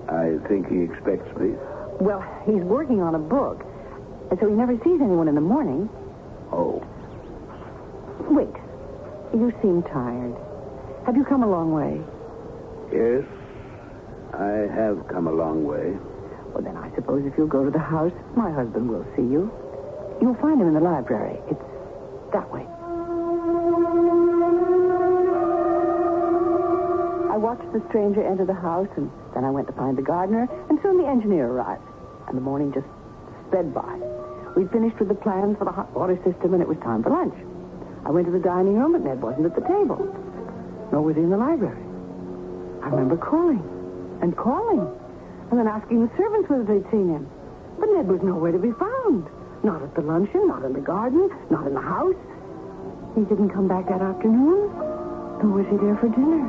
I think he expects me. Well, he's working on a book, and so he never sees anyone in the morning. Oh. Wait. You seem tired. Have you come a long way? Yes, I have come a long way. Well, then I suppose if you'll go to the house, my husband will see you. You'll find him in the library. It's that way. I watched the stranger enter the house, and then I went to find the gardener, and soon the engineer arrived. And the morning just sped by. We'd finished with the plans for the hot water system, and it was time for lunch. I went to the dining room, but Ned wasn't at the table. Nor was he in the library. I remember calling, and then asking the servants whether they'd seen him. But Ned was nowhere to be found. Not at the luncheon, not in the garden, not in the house. He didn't come back that afternoon, nor was he there for dinner.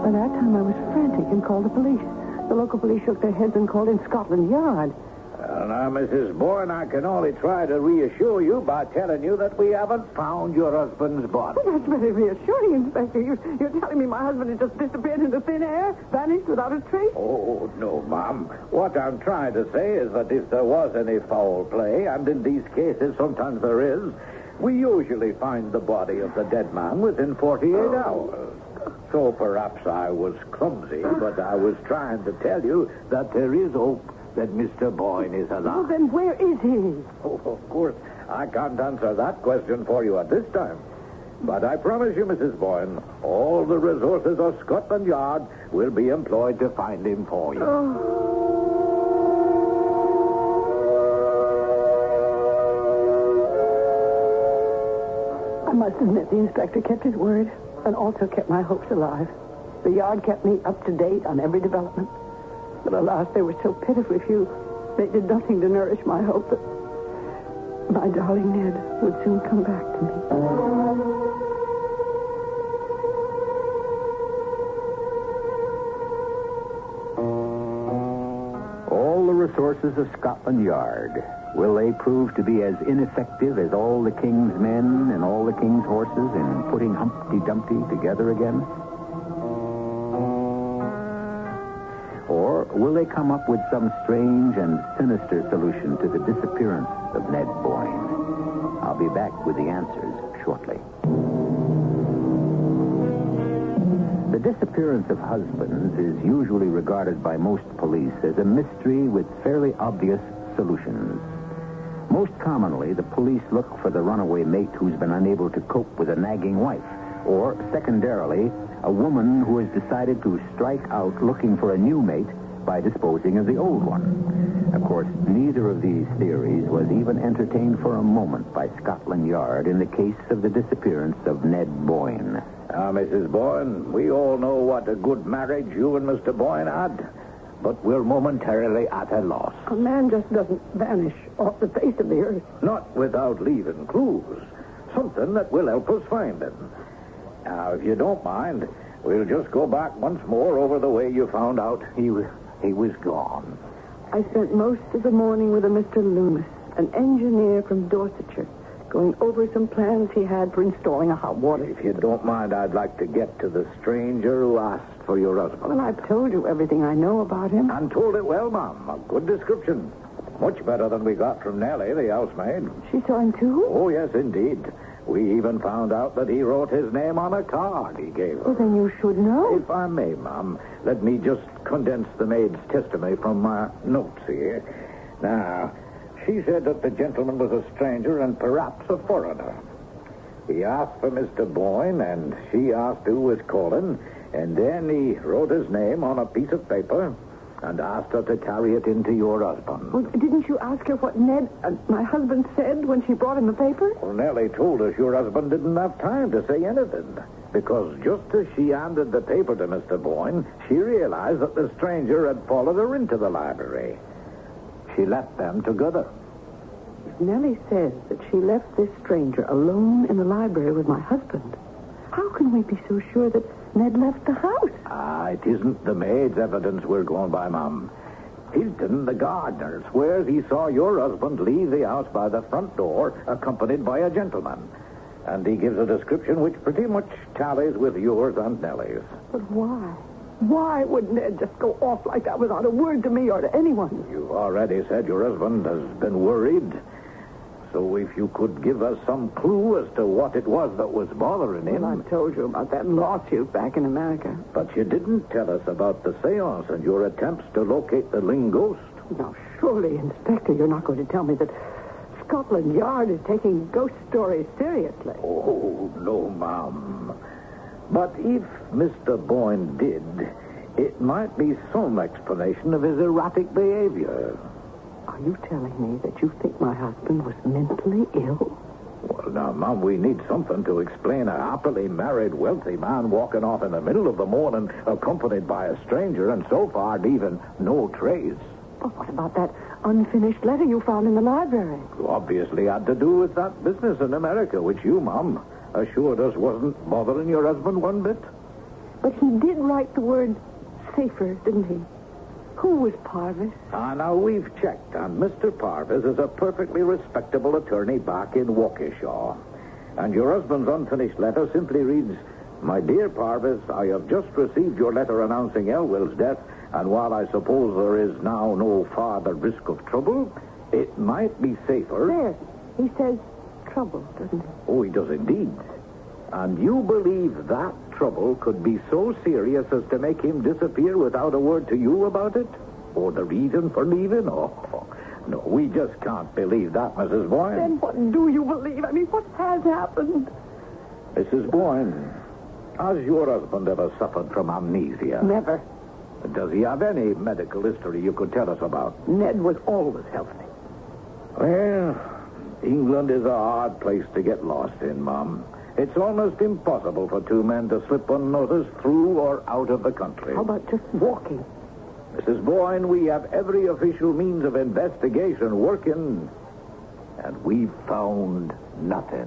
By that time, I was frantic and called the police. The local police shook their heads and called in Scotland Yard. Now, Mrs. Bourne, I can only try to reassure you by telling you that we haven't found your husband's body. Well, that's very reassuring, Inspector. You're telling me my husband has just disappeared into thin air, vanished without a trace? Oh, no, Ma'am. What I'm trying to say is that if there was any foul play, and in these cases sometimes there is, we usually find the body of the dead man within 48 hours. So perhaps I was clumsy, but I was trying to tell you that there is hope that Mr. Boyne is alive. Well, then where is he? Oh, of course, I can't answer that question for you at this time. But I promise you, Mrs. Boyne, all the resources of Scotland Yard will be employed to find him for you. I must admit the inspector kept his word and also kept my hopes alive. The yard kept me up to date on every development. But alas, they were so pitifully few. They did nothing to nourish my hope that my darling Ned would soon come back to me. All the resources of Scotland Yard, will they prove to be as ineffective as all the king's men and all the king's horses in putting Humpty Dumpty together again? Or will they come up with some strange and sinister solution to the disappearance of Ned Boyne? I'll be back with the answers shortly. The disappearance of husbands is usually regarded by most police as a mystery with fairly obvious solutions. Most commonly, the police look for the runaway mate who's been unable to cope with a nagging wife, or, secondarily, a woman who has decided to strike out looking for a new mate by disposing of the old one. Of course, neither of these theories was even entertained for a moment by Scotland Yard in the case of the disappearance of Ned Boyne. Now, Mrs. Boyne, we all know what a good marriage you and Mr. Boyne had, but we're momentarily at a loss. A man just doesn't vanish off the face of the earth. Not without leaving clues. Something that will help us find him. Now, if you don't mind, we'll just go back once more over the way you found out he was gone. I spent most of the morning with a Mr. Loomis, an engineer from Dorsetshire, going over some plans he had for installing a hot water. If you don't mind, I'd like to get to the stranger who asked for your husband. Well, I've told you everything I know about him. And told it well, Ma'am. A good description. Much better than we got from Nellie, the housemaid. She saw him, too? Oh, yes, indeed. We even found out that he wrote his name on a card he gave her. Well, then you should know. If I may, Ma'am, let me just condense the maid's testimony from my notes here. Now, she said that the gentleman was a stranger and perhaps a foreigner. He asked for Mr. Boyne, and she asked who was calling, and then he wrote his name on a piece of paper and asked her to carry it into your husband. Well, didn't you ask her what Ned, my husband, said when she brought him the paper? Well, Nellie told us your husband didn't have time to say anything, because just as she handed the paper to Mr. Boyne, she realized that the stranger had followed her into the library. She left them together. If Nellie says that she left this stranger alone in the library with my husband, how can we be so sure that Ned left the house? It isn't the maid's evidence we're going by, Ma'am. Hilton, the gardener, swears he saw your husband leave the house by the front door, accompanied by a gentleman. And he gives a description which pretty much tallies with yours and Nellie's. But why? Why would Ned just go off like that without a word to me or to anyone? You've already said your husband has been worried. So if you could give us some clue as to what it was that was bothering him. Well, I told you about that lawsuit back in America. But you didn't tell us about the seance and your attempts to locate the Ling ghost. Now, surely, Inspector, you're not going to tell me that Scotland Yard is taking ghost stories seriously. Oh, no, Ma'am. But if Mr. Boyne did, it might be some explanation of his erratic behavior. Are you telling me that you think my husband was mentally ill? Well, now, Ma'am, we need something to explain a happily married, wealthy man walking off in the middle of the morning accompanied by a stranger and so far leaving no trace. Well, what about that unfinished letter you found in the library? Obviously had to do with that business in America, which you, Ma'am, assured us wasn't bothering your husband one bit. But he did write the word safer, didn't he? Who was Parvis? Now, we've checked, and Mr. Parvis is a perfectly respectable attorney back in Waukesha. And your husband's unfinished letter simply reads, "My dear Parvis, I have just received your letter announcing Elwell's death, and while I suppose there is now no farther risk of trouble, it might be safer..." There. He says trouble, doesn't he? Oh, he does indeed. And you believe that trouble could be so serious as to make him disappear without a word to you about it? Or the reason for leaving? Oh, no, we just can't believe that, Mrs. Boyne. Then what do you believe? I mean, what has happened? Mrs. Boyne, has your husband ever suffered from amnesia? Never. Does he have any medical history you could tell us about? Ned was always healthy. Well, England is a hard place to get lost in, Mom. It's almost impossible for two men to slip unnoticed through or out of the country. How about just walking? Mrs. Boyne, we have every official means of investigation working, and we've found nothing.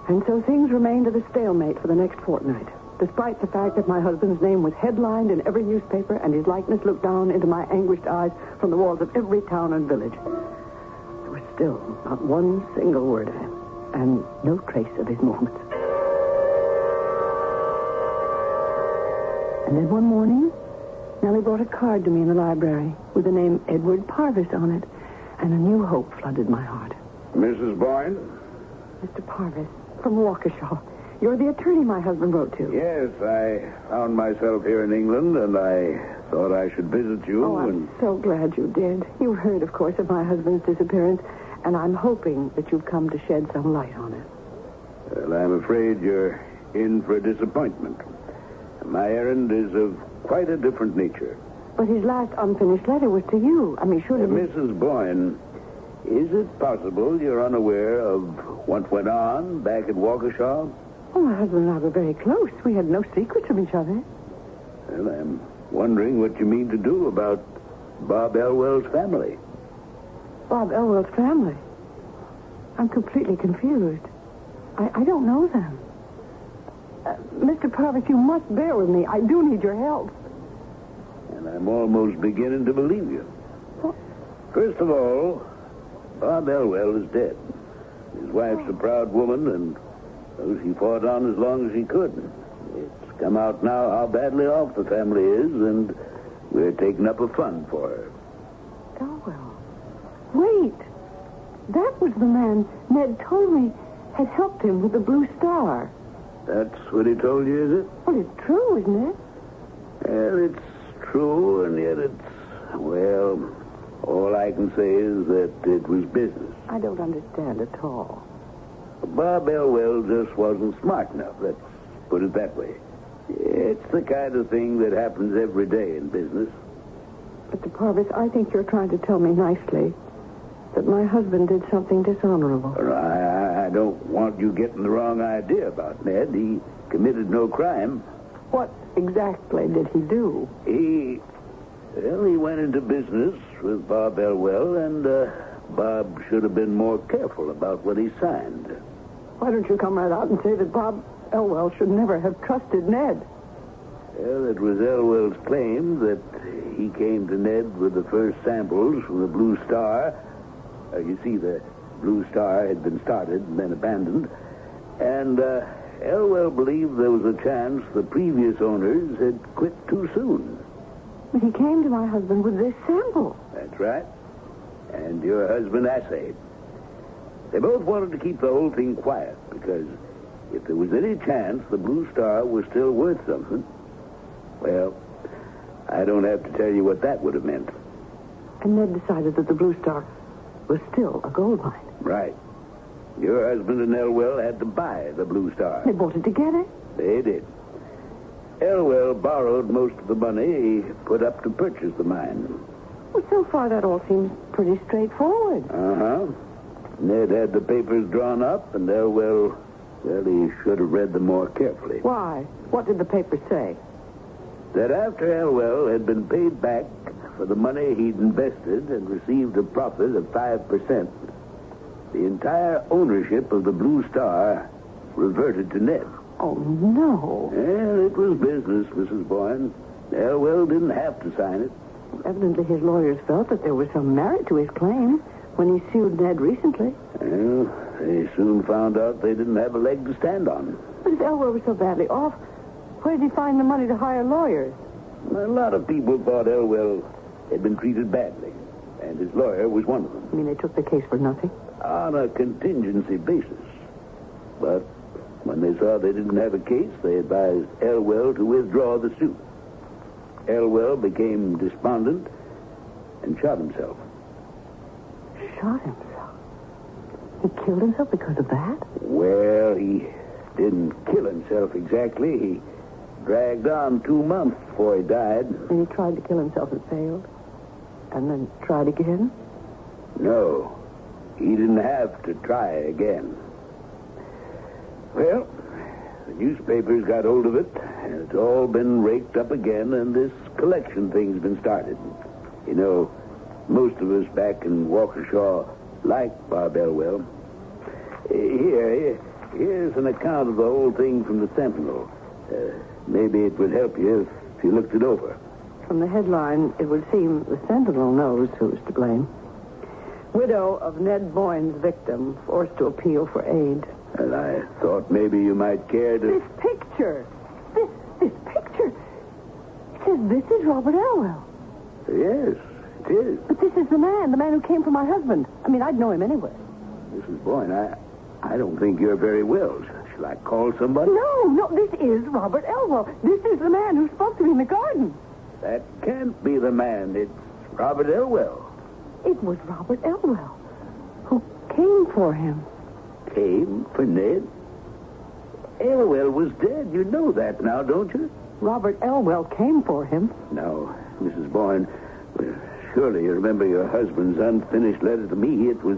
And so things remained at a stalemate for the next fortnight, despite the fact that my husband's name was headlined in every newspaper and his likeness looked down into my anguished eyes from the walls of every town and village. There was still not one single word of him, and no trace of his movements. And then one morning, Nellie brought a card to me in the library with the name Edward Parvis on it, and a new hope flooded my heart. Mrs. Boyne? Mr. Parvis, from Waukesha. You're the attorney my husband wrote to. Yes, I found myself here in England, and I thought I should visit you. Oh, I'm so glad you did. You heard, of course, of my husband's disappearance, and I'm hoping that you've come to shed some light on it. Well, I'm afraid you're in for a disappointment. My errand is of quite a different nature. But his last unfinished letter was to you. I mean, surely... Mrs. Boyne, is it possible you're unaware of what went on back at Waukesha? Oh, my husband and I were very close. We had no secrets from each other. Well, I'm wondering what you mean to do about Bob Elwell's family. Bob Elwell's family? I'm completely confused. I don't know them. Mr. Parvis, you must bear with me. I do need your help. And I'm almost beginning to believe you. What? First of all, Bob Elwell is dead. His wife's a proud woman, and she fought on as long as she could. It's come out now how badly off the family is, and we're taking up a fund for her. Elwell? Wait. That was the man Ned told me had helped him with the Blue Star. That's what he told you, is it? Well, it's true, isn't it? Well, it's true, and yet well, all I can say is that it was business. I don't understand at all. Bob Elwell just wasn't smart enough, let's put it that way. It's the kind of thing that happens every day in business. Mr. Parvis, I think you're trying to tell me nicely that my husband did something dishonorable. I don't want you getting the wrong idea about Ned. He committed no crime. What exactly did he do? He went into business with Bob Elwell, and Bob should have been more careful about what he signed. Why don't you come right out and say that Bob Elwell should never have trusted Ned? Well, it was Elwell's claim that he came to Ned with the first samples from the Blue Star. You see, the Blue Star had been started and then abandoned. And Elwell believed there was a chance the previous owners had quit too soon. But he came to my husband with this sample. That's right. And your husband assayed. They both wanted to keep the whole thing quiet because if there was any chance the Blue Star was still worth something, well, I don't have to tell you what that would have meant. And Ned decided that the Blue Star was still a gold mine. Right. Your husband and Elwell had to buy the Blue Star. They bought it together? They did. Elwell borrowed most of the money he put up to purchase the mine. Well, so far that all seems pretty straightforward. Uh-huh. Ned had the papers drawn up, and Elwell, well, he should have read them more carefully. Why? What did the papers say? That after Elwell had been paid back for the money he'd invested and received a profit of 5%, the entire ownership of the Blue Star reverted to Ned. Oh, no. Well, it was business, Mrs. Boyne. Elwell didn't have to sign it. Evidently, his lawyers felt that there was some merit to his claim when he sued Ned recently. Well, they soon found out they didn't have a leg to stand on. But if Elwell was so badly off, where did he find the money to hire lawyers? A lot of people thought Elwell had been treated badly, and his lawyer was one of them. You mean they took the case for nothing? On a contingency basis. But when they saw they didn't have a case, they advised Elwell to withdraw the suit. Elwell became despondent and shot himself. Shot himself? He killed himself because of that? Well, he didn't kill himself exactly. He dragged on 2 months before he died. And he tried to kill himself and failed? And then tried again? No. He didn't have to try again. Well, the newspapers got hold of it, and it's all been raked up again, and this collection thing's been started. You know, most of us back in Waukesha like Bob Elwell. Here's an account of the whole thing from the Sentinel. Maybe it would help you if you looked it over. From the headline, it would seem the Sentinel knows who's to blame. Widow of Ned Boyne's victim forced to appeal for aid. And I thought maybe you might care to... This picture! This picture! It says this is Robert Elwell. Yes, it is. But this is the man who came for my husband. I mean, I'd know him anyway. Mrs. Boyne, I don't think you're very well. Shall I call somebody? No, this is Robert Elwell. This is the man who spoke to me in the garden. That can't be the man. It's Robert Elwell. It was Robert Elwell who came for him. Came for Ned? Elwell was dead. You know that now, don't you? Robert Elwell came for him. No, Mrs. Boyne, surely you remember your husband's unfinished letter to me. It was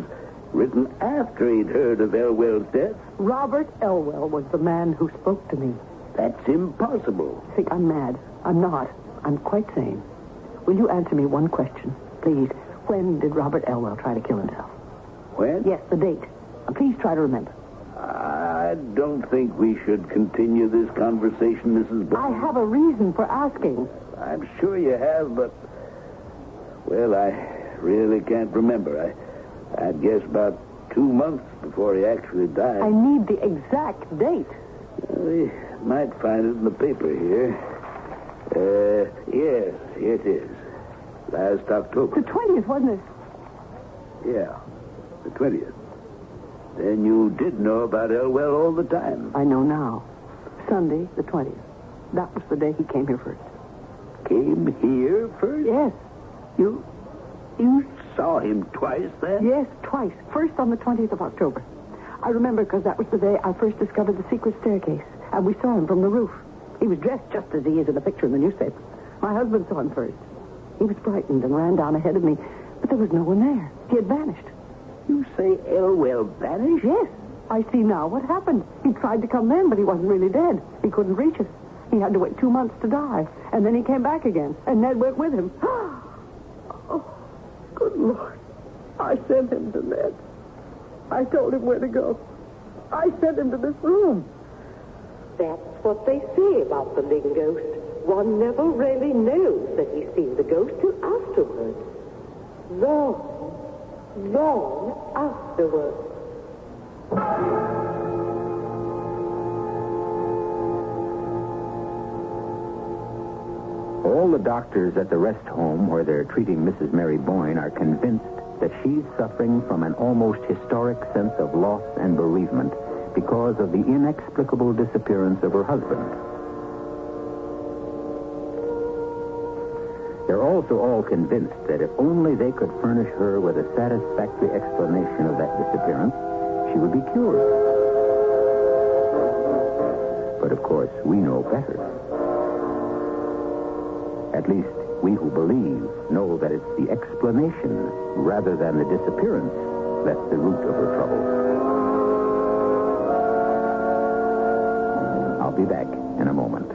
written after he'd heard of Elwell's death. Robert Elwell was the man who spoke to me. That's impossible. Think I'm mad. I'm not. I'm quite sane. Will you answer me one question, please? When did Robert Elwell try to kill himself? When? Yes, the date. Please try to remember. I don't think we should continue this conversation, Mrs. Boyne. I have a reason for asking. I'm sure you have, but... Well, I really can't remember. I'd guess about 2 months before he actually died. I need the exact date. We might find it in the paper here. Yes, here it is. Last October. The 20th, wasn't it? Yeah, the 20th. Then you did know about Elwell all the time. I know now. Sunday, the 20th. That was the day he came here first. Came here first? Yes. You saw him twice then? Yes, twice. First on the 20th of October. I remember because that was the day I first discovered the secret staircase. And we saw him from the roof. He was dressed just as he is in the picture in the newspaper. My husband saw him first. He was frightened and ran down ahead of me, but there was no one there. He had vanished. You say Elwell vanished? Yes. I see now what happened. He tried to come then, but he wasn't really dead. He couldn't reach us. He had to wait 2 months to die. And then he came back again, and Ned went with him. Oh, good Lord. I sent him to Ned. I told him where to go. I sent him to this room. That's what they say about the living ghost. One never really knows that he's seen the ghost till afterwards. Long afterwards. All the doctors at the rest home where they're treating Mrs. Mary Boyne are convinced that she's suffering from an almost historic sense of loss and bereavement because of the inexplicable disappearance of her husband. They're also all convinced that if only they could furnish her with a satisfactory explanation of that disappearance, she would be cured. But of course, we know better. At least, we who believe know that it's the explanation rather than the disappearance that's the root of her trouble. I'll be back in a moment.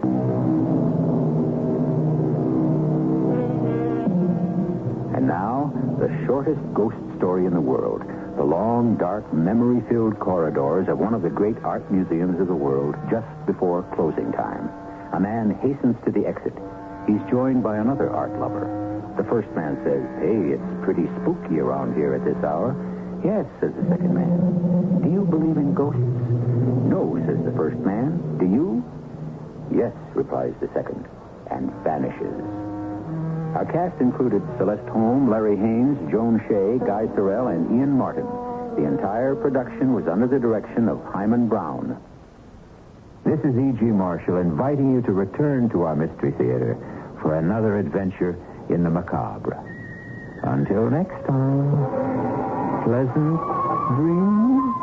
And now, the shortest ghost story in the world. the long, dark, memory-filled corridors of one of the great art museums of the world just before closing time. A man hastens to the exit. He's joined by another art lover. The first man says, "Hey, it's pretty spooky around here at this hour." "Yes," says the second man. "Do you believe in ghosts?" "No," says the first man. "Do you?" "Yes," replies the second, and vanishes. Our cast included Celeste Holm, Larry Haynes, Joan Shea, Guy Sorrell, and Ian Martin. The entire production was under the direction of Hyman Brown. This is E.G. Marshall inviting you to return to our Mystery Theater for another adventure in the macabre. Until next time, pleasant dreams.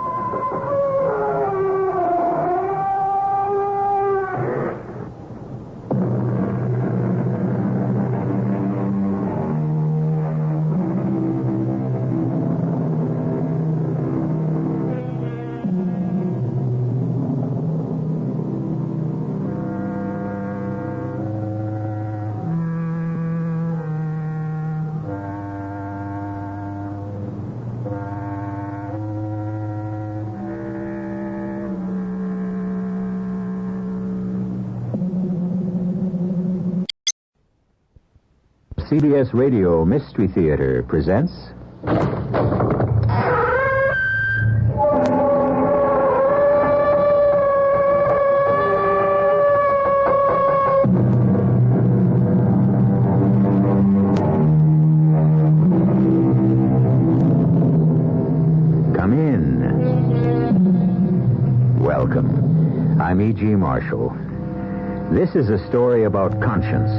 CBS Radio Mystery Theater presents... Come in. Welcome. I'm E.G. Marshall. This is a story about conscience.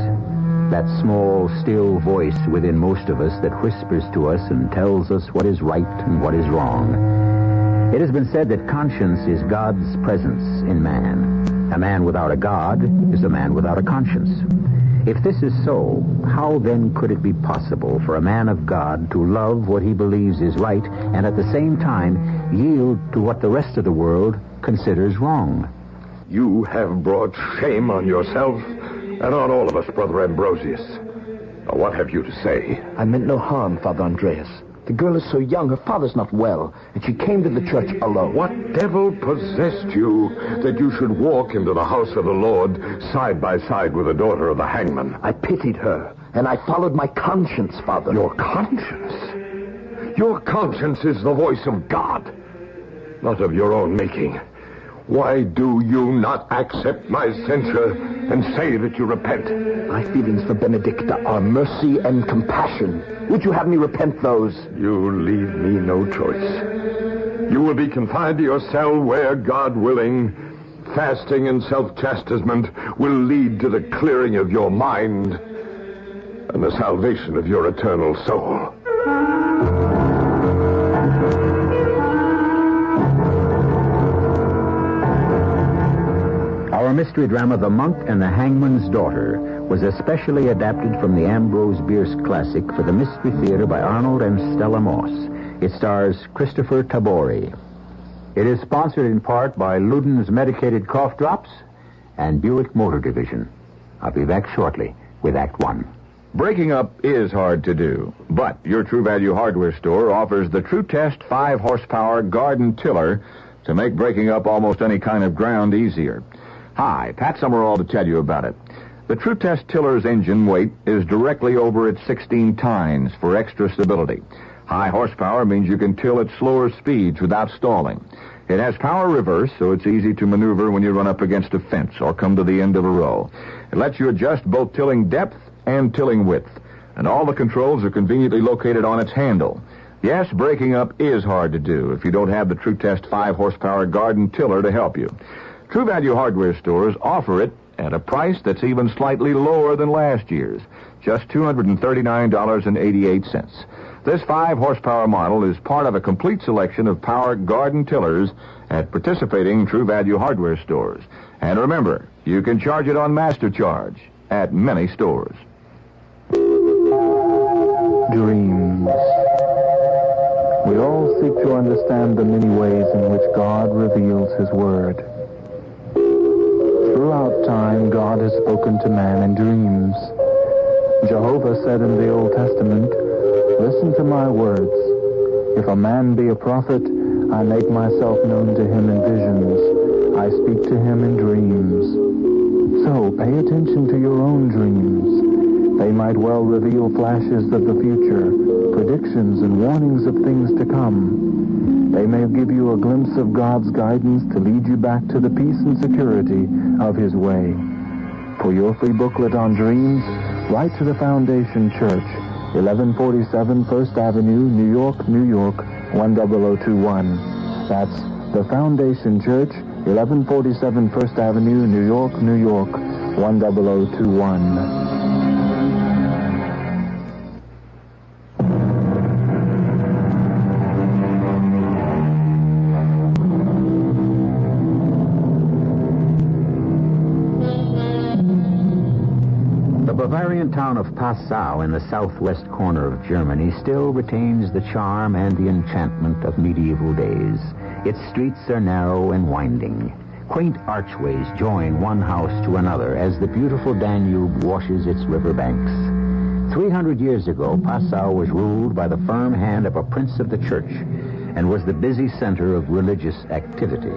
That small, still voice within most of us that whispers to us and tells us what is right and what is wrong. It has been said that conscience is God's presence in man. A man without a God is a man without a conscience. If this is so, how then could it be possible for a man of God to love what he believes is right and at the same time yield to what the rest of the world considers wrong? You have brought shame on yourself and on all of us, Brother Ambrosius. Now, what have you to say? I meant no harm, Father Andreas. The girl is so young, her father's not well, and she came to the church alone. What devil possessed you that you should walk into the house of the Lord side by side with the daughter of the hangman? I pitied her, and I followed my conscience, Father. Your conscience? Your conscience is the voice of God, not of your own making. Why do you not accept my censure and say that you repent? My feelings for Benedicta are mercy and compassion. Would you have me repent those? You leave me no choice. You will be confined to your cell where, God willing, fasting and self-chastisement will lead to the clearing of your mind and the salvation of your eternal soul. Our mystery drama, The Monk and the Hangman's Daughter, was especially adapted from the Ambrose Bierce classic for the Mystery Theater by Arnold and Stella Moss. It stars Christopher Tabori. It is sponsored in part by Luden's Medicated Cough Drops and Buick Motor Division. I'll be back shortly with Act One. Breaking up is hard to do, but your True Value hardware store offers the True Test 5-horsepower garden tiller to make breaking up almost any kind of ground easier. Hi, Pat Summerall to tell you about it. The True Test tiller's engine weight is directly over its 16 tines for extra stability. High horsepower means you can till at slower speeds without stalling. It has power reverse, so it's easy to maneuver when you run up against a fence or come to the end of a row. It lets you adjust both tilling depth and tilling width, and all the controls are conveniently located on its handle. Yes, breaking up is hard to do if you don't have the True Test 5-horsepower garden tiller to help you. True Value hardware stores offer it at a price that's even slightly lower than last year's, just $239.88. This 5-horsepower model is part of a complete selection of power garden tillers at participating True Value hardware stores. And remember, you can charge it on Master Charge at many stores. Dreams. We all seek to understand the many ways in which God reveals His Word. Throughout time, God has spoken to man in dreams. Jehovah said in the Old Testament, "Listen to my words. If a man be a prophet, I make myself known to him in visions. I speak to him in dreams. So pay attention to your own dreams. They might well reveal flashes of the future, predictions and warnings of things to come. They may give you a glimpse of God's guidance to lead you back to the peace and security of his way. For your free booklet on dreams, write to the Foundation Church, 1147 First Avenue, New York, New York, 10021. That's the Foundation Church, 1147 First Avenue, New York, New York, 10021. The Bavarian town of Passau in the southwest corner of Germany still retains the charm and the enchantment of medieval days. Its streets are narrow and winding. Quaint archways join one house to another as the beautiful Danube washes its riverbanks. 300 years ago, Passau was ruled by the firm hand of a prince of the church and was the busy center of religious activity.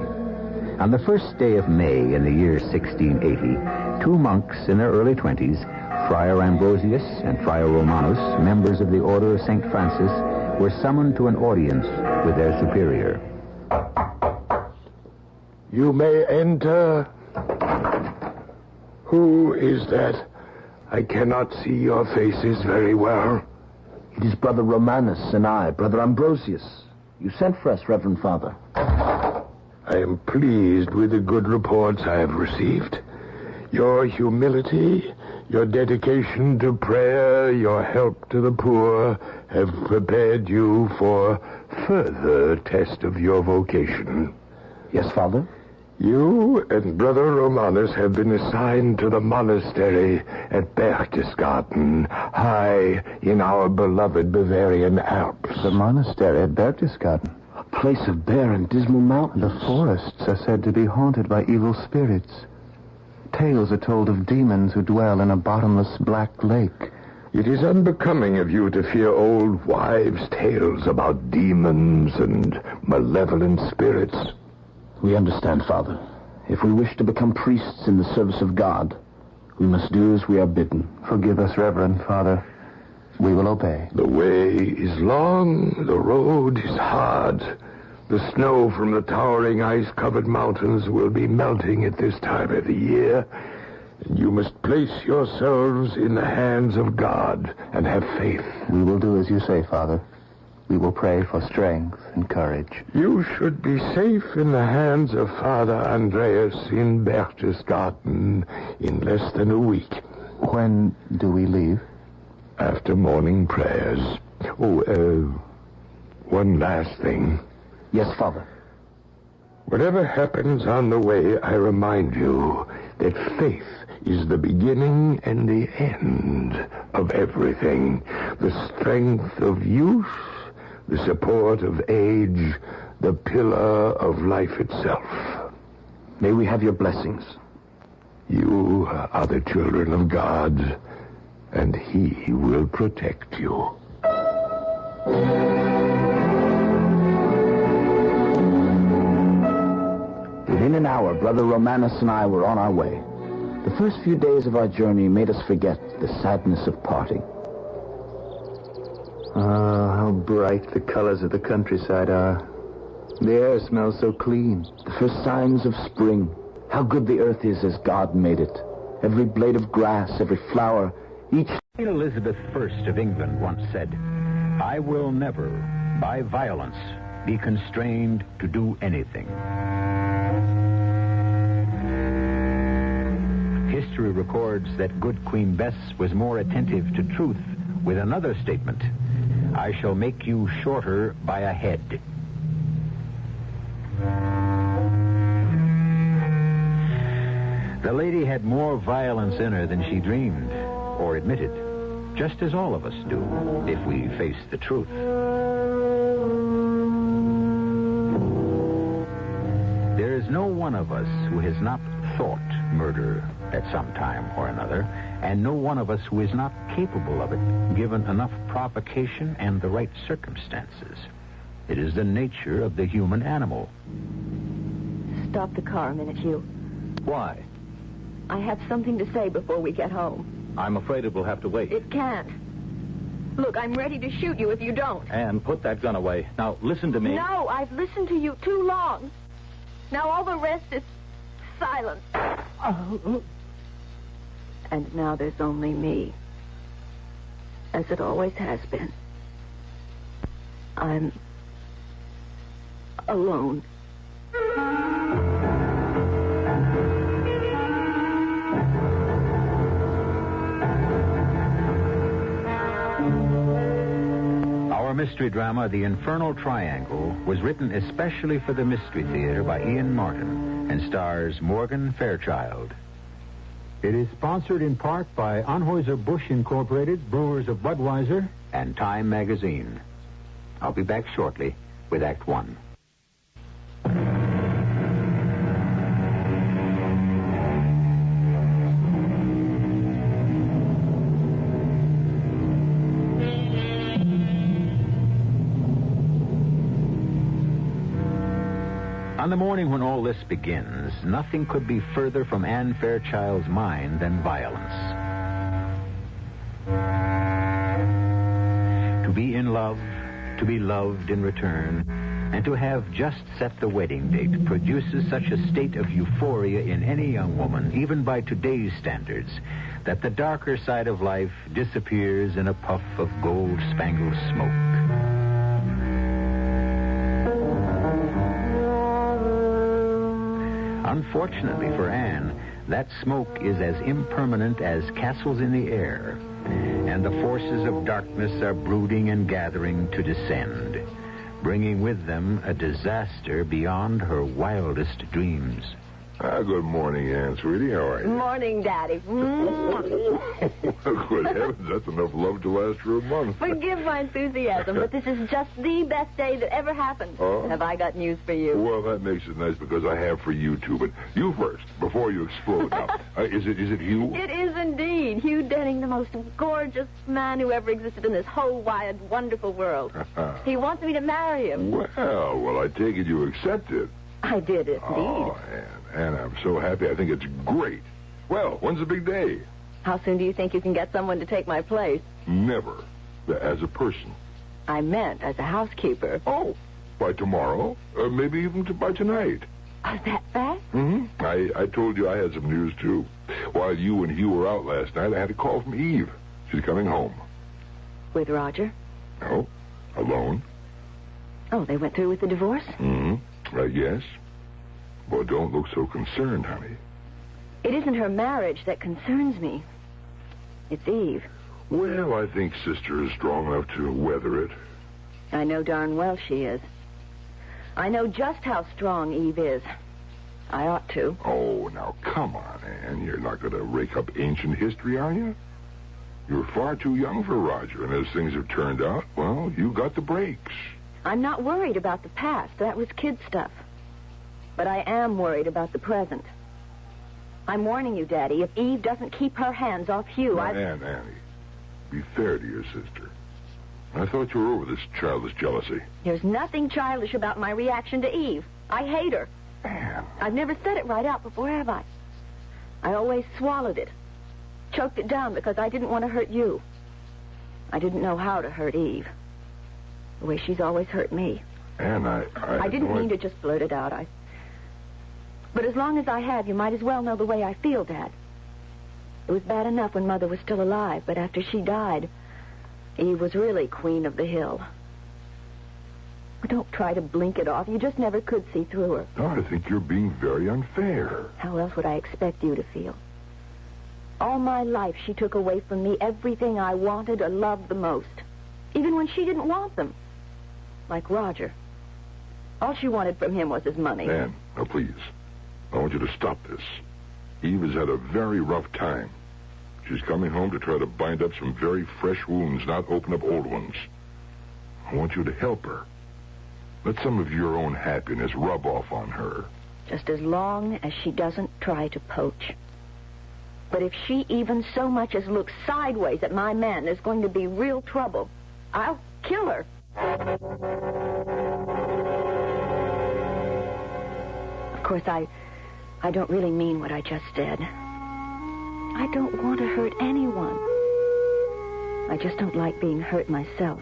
On the first day of May in the year 1680, two monks in their early 20s, Friar Ambrosius and Friar Romanus, members of the Order of St. Francis, were summoned to an audience with their superior. You may enter. Who is that? I cannot see your faces very well. It is Brother Romanus and I, Brother Ambrosius. You sent for us, Reverend Father. I am pleased with the good reports I have received. Your humility, your dedication to prayer, your help to the poor have prepared you for further test of your vocation. Yes, Father? You and Brother Romanus have been assigned to the monastery at Berchtesgaden, high in our beloved Bavarian Alps. The monastery at Berchtesgaden? A place of bare and dismal mountains. The forests are said to be haunted by evil spirits. Tales are told of demons who dwell in a bottomless black lake. It is unbecoming of you to fear old wives' tales about demons and malevolent spirits. We understand, Father. If we wish to become priests in the service of God, we must do as we are bidden. Forgive us, Reverend Father. We will obey. The way is long, the road is hard. The snow from the towering ice-covered mountains will be melting at this time of the year. You must place yourselves in the hands of God and have faith. We will do as you say, Father. We will pray for strength and courage. You should be safe in the hands of Father Andreas in Berchtesgaden in less than a week. When do we leave? After morning prayers. One last thing. Yes, Father. Whatever happens on the way, I remind you that faith is the beginning and the end of everything. The strength of youth, the support of age, the pillar of life itself. May we have your blessings. You are the children of God, and He will protect you. Within an hour, Brother Romanus and I were on our way. The first few days of our journey made us forget the sadness of parting. Ah, how bright the colors of the countryside are. The air smells so clean. The first signs of spring. How good the earth is as God made it. Every blade of grass, every flower, each... Queen Elizabeth I of England once said, "I will never, by violence, be constrained to do anything." History records that good Queen Bess was more attentive to truth with another statement, "I shall make you shorter by a head." The lady had more violence in her than she dreamed or admitted, just as all of us do if we face the truth. There is no one of us who has not thought murder at some time or another, and no one of us who is not capable of it, given enough provocation and the right circumstances. It is the nature of the human animal. Stop the car a minute, Hugh. Why? I have something to say before we get home. I'm afraid it will have to wait. It can't. Look, I'm ready to shoot you if you don't. Anne, put that gun away. Now, listen to me. No, I've listened to you too long. Now all the rest is silence. And now there's only me. As it always has been. I'm alone. Our mystery drama, The Infernal Triangle, was written especially for the Mystery Theater by Ian Martin and stars Morgan Fairchild. It is sponsored in part by Anheuser-Busch Incorporated, Brewers of Budweiser, and Time Magazine. I'll be back shortly with Act One. On the morning when all this begins, nothing could be further from Anne Fairchild's mind than violence. To be in love, to be loved in return, and to have just set the wedding date produces such a state of euphoria in any young woman, even by today's standards, that the darker side of life disappears in a puff of gold-spangled smoke. Unfortunately for Anne, that smoke is as impermanent as castles in the air, and the forces of darkness are brooding and gathering to descend, bringing with them a disaster beyond her wildest dreams. Good morning, Anne, sweetie. How are you? Morning, Daddy. Good heavens, that's enough love to last for a month. Forgive my enthusiasm, but this is just the best day that ever happened. Oh? Have I got news for you? Well, that makes it nice because I have for you, too. But you first, before you explode. Now, is it Hugh? It is indeed. Hugh Denning, the most gorgeous man who ever existed in this whole wide, wonderful world. He wants me to marry him. Well, I take it you accepted. I did, indeed. Oh, Anne, I'm so happy. I think it's great. Well, when's the big day? How soon do you think you can get someone to take my place? Never. As a person. I meant as a housekeeper. Oh, by tomorrow? Maybe even by tonight. Oh, that fast? Mm-hmm. I told you I had some news, too. While you and Hugh were out last night, I had a call from Eve. She's coming home. With Roger? No, alone. Oh, they went through with the divorce? Mm-hmm. Yes. Well, don't look so concerned, honey. It isn't her marriage that concerns me. It's Eve. Well, I think Sister is strong enough to weather it. I know darn well she is. I know just how strong Eve is. I ought to. Oh, now, come on, Anne. You're not going to rake up ancient history, are you? You're far too young for Roger, and as things have turned out, well, you got the breaks. I'm not worried about the past. That was kid stuff. But I am worried about the present. I'm warning you, Daddy, if Eve doesn't keep her hands off Hugh, Annie, be fair to your sister. I thought you were over this childish jealousy. There's nothing childish about my reaction to Eve. I hate her. Anne. I've never said it right out before, have I? I always swallowed it. Choked it down because I didn't want to hurt you. I didn't know how to hurt Eve. The way she's always hurt me. Anne, I didn't mean to just blurt it out. But as long as I have, you might as well know the way I feel, Dad. It was bad enough when Mother was still alive, but after she died, Eve was really queen of the hill. Don't try to blink it off. You just never could see through her. No, I think you're being very unfair. How else would I expect you to feel? All my life, she took away from me everything I wanted or loved the most. Even when she didn't want them. Like Roger. All she wanted from him was his money. Anne, now please. I want you to stop this. Eve has had a very rough time. She's coming home to try to bind up some very fresh wounds, not open up old ones. I want you to help her. Let some of your own happiness rub off on her. Just as long as she doesn't try to poach. But if she even so much as looks sideways at my man, there's going to be real trouble. I'll kill her. Of course, I don't really mean what I just said. I don't want to hurt anyone. I just don't like being hurt myself.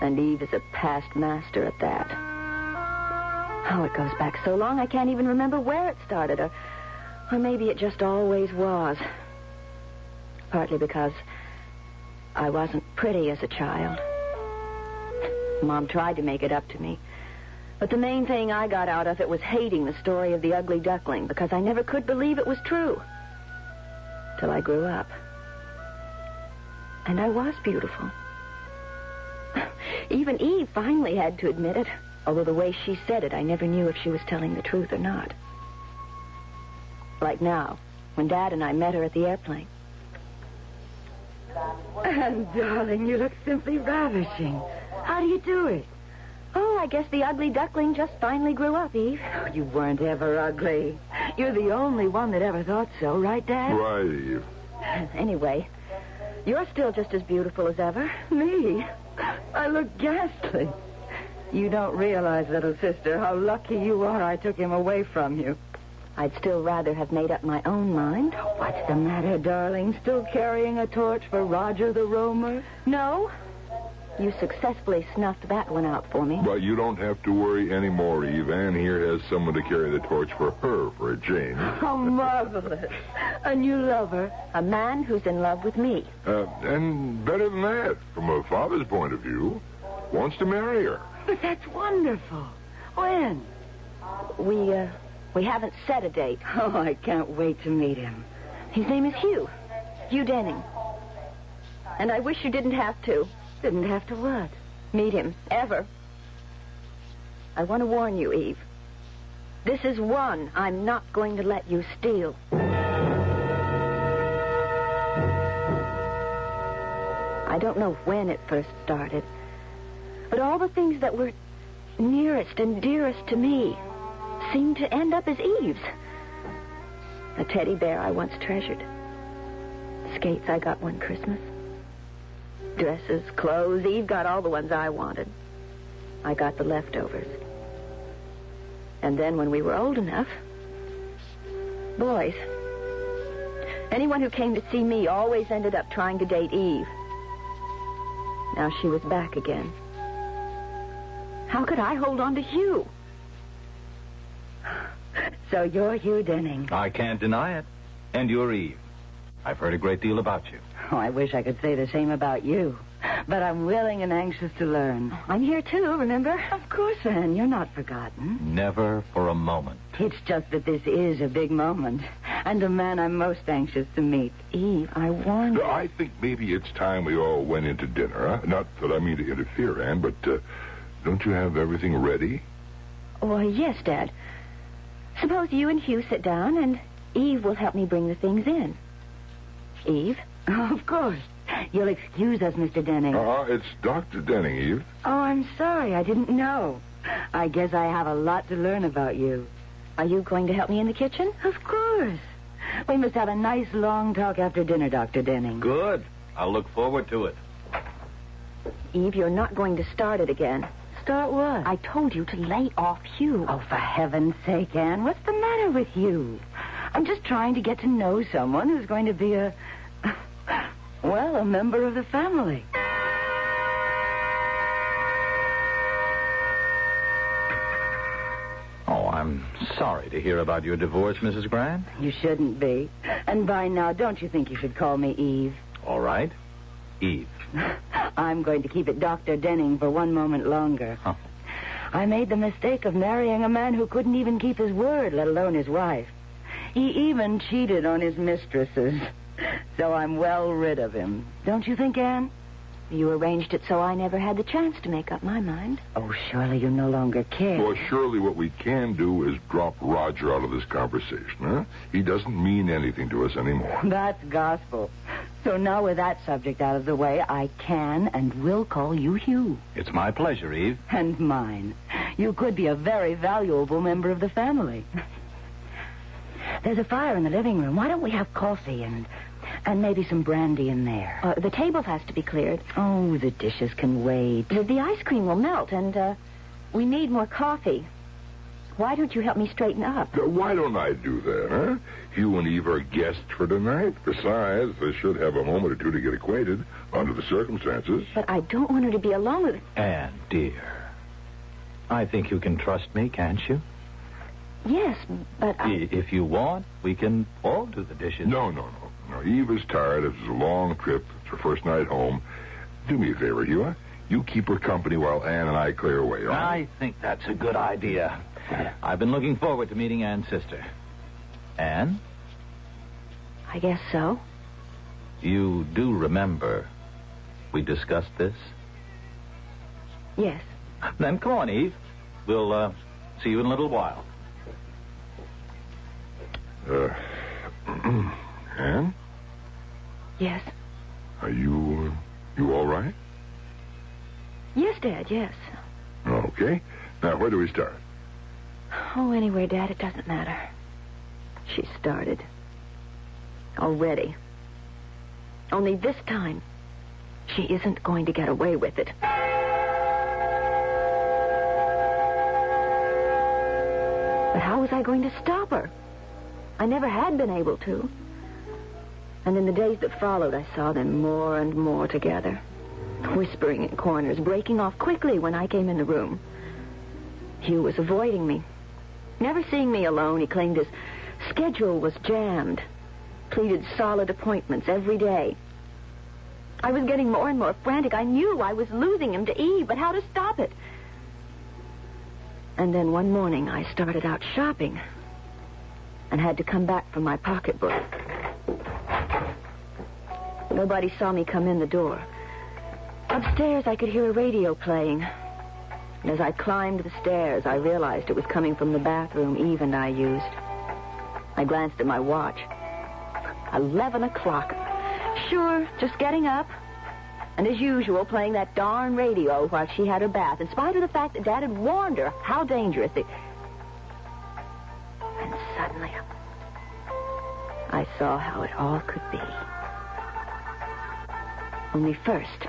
And Eve is a past master at that. Oh, it goes back so long I can't even remember where it started, or maybe it just always was. Partly because I wasn't pretty as a child. Mom tried to make it up to me. But the main thing I got out of it was hating the story of the ugly duckling, because I never could believe it was true. Till I grew up. And I was beautiful. Even Eve finally had to admit it, although the way she said it, I never knew if she was telling the truth or not. Like now, when Dad and I met her at the airplane. And, darling, you look simply ravishing. How do you do it? Oh, I guess the ugly duckling just finally grew up, Eve. Oh, you weren't ever ugly. You're the only one that ever thought so, right, Dad? Right, Eve. Anyway, you're still just as beautiful as ever. Me? I look ghastly. You don't realize, little sister, how lucky you are I took him away from you. I'd still rather have made up my own mind. What's the matter, darling? Still carrying a torch for Roger the Roamer? No. You successfully snuffed that one out for me. But you don't have to worry anymore, Eve. Ann here has someone to carry the torch for her for a change. How marvelous. A new lover. A man who's in love with me. And better than that, from a father's point of view, wants to marry her. But that's wonderful. When? We haven't set a date. Oh, I can't wait to meet him. His name is Hugh. Hugh Denning. And I wish you didn't have to. Didn't have to what? Meet him. Ever. I want to warn you, Eve. This is one I'm not going to let you steal. I don't know when it first started, but all the things that were nearest and dearest to me seemed to end up as Eve's. A teddy bear I once treasured. Skates I got one Christmas. Dresses, clothes. Eve got all the ones I wanted. I got the leftovers. And then when we were old enough, boys. Anyone who came to see me always ended up trying to date Eve. Now she was back again. How could I hold on to Hugh? So you're Hugh Denning. I can't deny it. And you're Eve. I've heard a great deal about you. Oh, I wish I could say the same about you. But I'm willing and anxious to learn. I'm here, too, remember? Of course, Anne. You're not forgotten. Never for a moment. It's just that this is a big moment. And a man I'm most anxious to meet. Eve, I warn you. I think maybe it's time we all went into dinner. Huh? Not that I mean to interfere, Anne, but don't you have everything ready? Why, yes, Dad. Suppose you and Hugh sit down, and Eve will help me bring the things in. Eve? Oh, of course. You'll excuse us, Mr. Denning. It's Dr. Denning, Eve. Oh, I'm sorry. I didn't know. I guess I have a lot to learn about you. Are you going to help me in the kitchen? Of course. We must have a nice long talk after dinner, Dr. Denning. Good. I'll look forward to it. Eve, you're not going to start it again. Start what? I told you to lay off Hugh. Oh, for heaven's sake, Anne. What's the matter with you? I'm just trying to get to know someone who's going to be a member of the family. Oh, I'm sorry to hear about your divorce, Mrs. Grant. You shouldn't be. And by now, don't you think you should call me Eve? All right. Eve. I'm going to keep it Dr. Denning for one moment longer. Huh. I made the mistake of marrying a man who couldn't even keep his word, let alone his wife. He even cheated on his mistresses. So I'm well rid of him. Don't you think, Anne? You arranged it so I never had the chance to make up my mind. Oh, surely you no longer care. Well, surely what we can do is drop Roger out of this conversation, huh? He doesn't mean anything to us anymore. That's gospel. So now with that subject out of the way, I can and will call you Hugh. It's my pleasure, Eve. And mine. You could be a very valuable member of the family. There's a fire in the living room. Why don't we have coffee and And maybe some brandy in there. The table has to be cleared. Oh, the dishes can wait. The ice cream will melt, and we need more coffee. Why don't you help me straighten up? Why don't I do that, huh? You and Eve are guests for tonight. Besides, they should have a moment or two to get acquainted under the circumstances. But I don't want her to be alone with... Anne, dear, I think you can trust me, can't you? Yes, but If you want, we can all do the dishes. No. Eve is tired. It's a long trip. It's her first night home. Do me a favor, Hugh. You keep her company while Anne and I clear away, all right? I think that's a good idea. I've been looking forward to meeting Anne's sister. Anne? I guess so. You do remember we discussed this? Yes. Then come on, Eve. We'll see you in a little while. Anne? Yes. Are you all right? Yes, Dad, yes. Okay. Now, where do we start? Oh, anywhere, Dad, it doesn't matter. She started. Already. Only this time, she isn't going to get away with it. But how was I going to stop her? I never had been able to. And in the days that followed, I saw them more and more together. Whispering in corners, breaking off quickly when I came in the room. Hugh was avoiding me. Never seeing me alone, he claimed his schedule was jammed. Pleaded solid appointments every day. I was getting more and more frantic. I knew I was losing him to Eve, but how to stop it? And then one morning, I started out shopping and had to come back for my pocketbook. Nobody saw me come in the door. Upstairs, I could hear a radio playing. And as I climbed the stairs, I realized it was coming from the bathroom Eve and I used. I glanced at my watch. 11 o'clock. Sure, just getting up. And as usual, playing that darn radio while she had her bath, in spite of the fact that Dad had warned her how dangerous it... And suddenly, I saw how it all could be. Only first,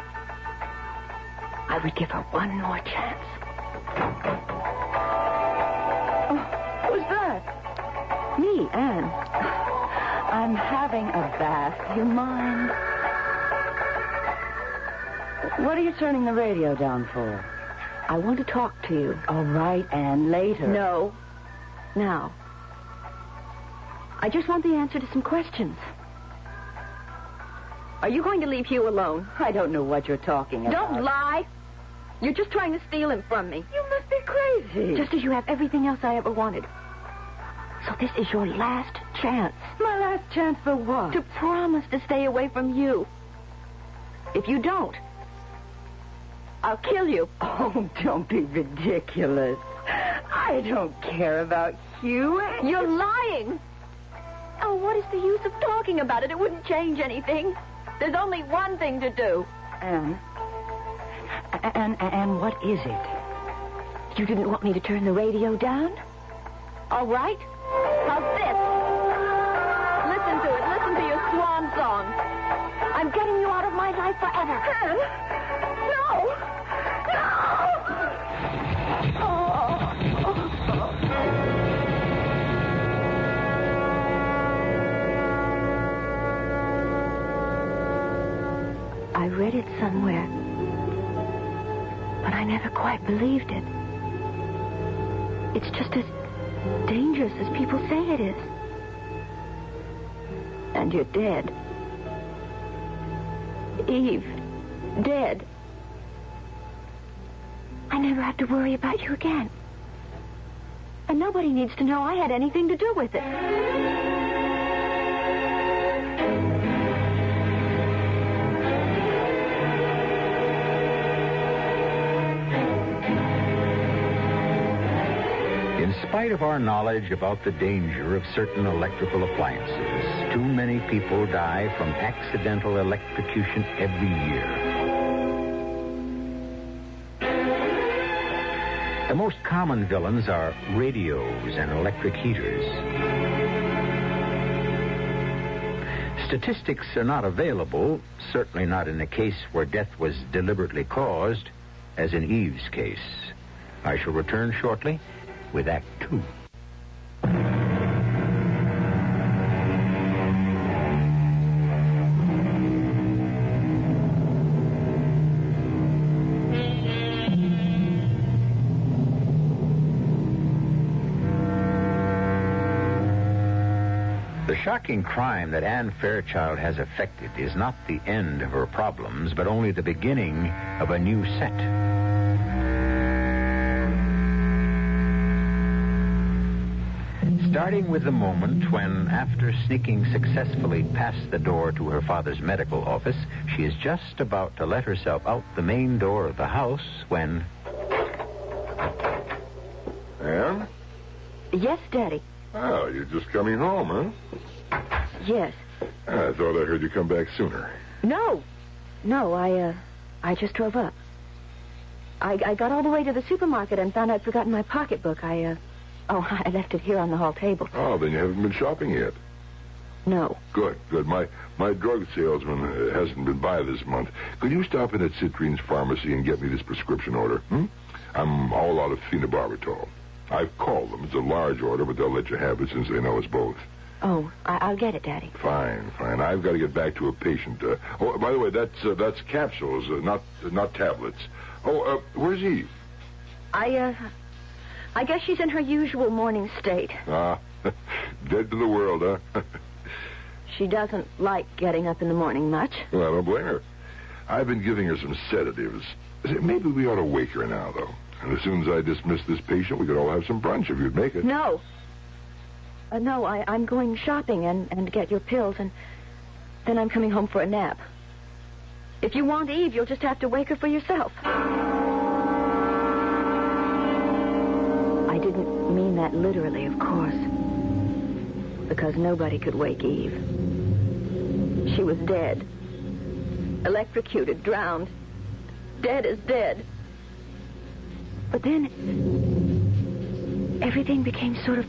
I would give her one more chance. Oh, who's that? Me, Anne. I'm having a bath. You mind? What are you turning the radio down for? I want to talk to you. All right, Anne, later. No. Now. I just want the answer to some questions. Are you going to leave Hugh alone? I don't know what you're talking about. Don't lie. You're just trying to steal him from me. You must be crazy. Just as you have everything else I ever wanted. So this is your last chance. My last chance for what? To promise to stay away from you. If you don't, I'll kill you. Oh, don't be ridiculous. I don't care about Hugh. You're lying. Oh, what is the use of talking about it? It wouldn't change anything. There's only one thing to do. Anne, what is it? You didn't want me to turn the radio down? All right. How's this? Listen to it. Listen to your swan song. I'm getting you out of my life forever. Anne, no! I read it somewhere, but I never quite believed it. It's just as dangerous as people say it is. And you're dead. Eve, dead. I never have to worry about you again. And nobody needs to know I had anything to do with it. In spite of our knowledge about the danger of certain electrical appliances, too many people die from accidental electrocution every year. The most common villains are radios and electric heaters. Statistics are not available, certainly not in a case where death was deliberately caused, as in Eve's case. I shall return shortly with Act 2. The shocking crime that Anne Fairchild has effected is not the end of her problems, but only the beginning of a new set. Starting with the moment when, after sneaking successfully past the door to her father's medical office, she is just about to let herself out the main door of the house when... Anne? Yes, Daddy. Oh, you're just coming home, huh? Yes. I thought I heard you come back sooner. No, I just drove up. I got all the way to the supermarket and found I'd forgotten my pocketbook. I left it here on the hall table. Oh, then you haven't been shopping yet. No. Good. My drug salesman hasn't been by this month. Could you stop in at Citrine's pharmacy and get me this prescription order? I'm all out of phenobarbital. I've called them. It's a large order, but they'll let you have it since they know us both. Oh, I'll get it, Daddy. Fine. I've got to get back to a patient. By the way, that's capsules, not tablets. Where's Eve? I guess she's in her usual morning state. Ah, dead to the world, huh? She doesn't like getting up in the morning much. Well, I don't blame her. I've been giving her some sedatives. Maybe we ought to wake her now, though. And as soon as I dismiss this patient, we could all have some brunch if you'd make it. No. I'm going shopping and get your pills, and then I'm coming home for a nap. If you want Eve, you'll just have to wake her for yourself. I didn't mean that literally, of course, because nobody could wake Eve. She was dead. Electrocuted, drowned. Dead as dead. But then everything became sort of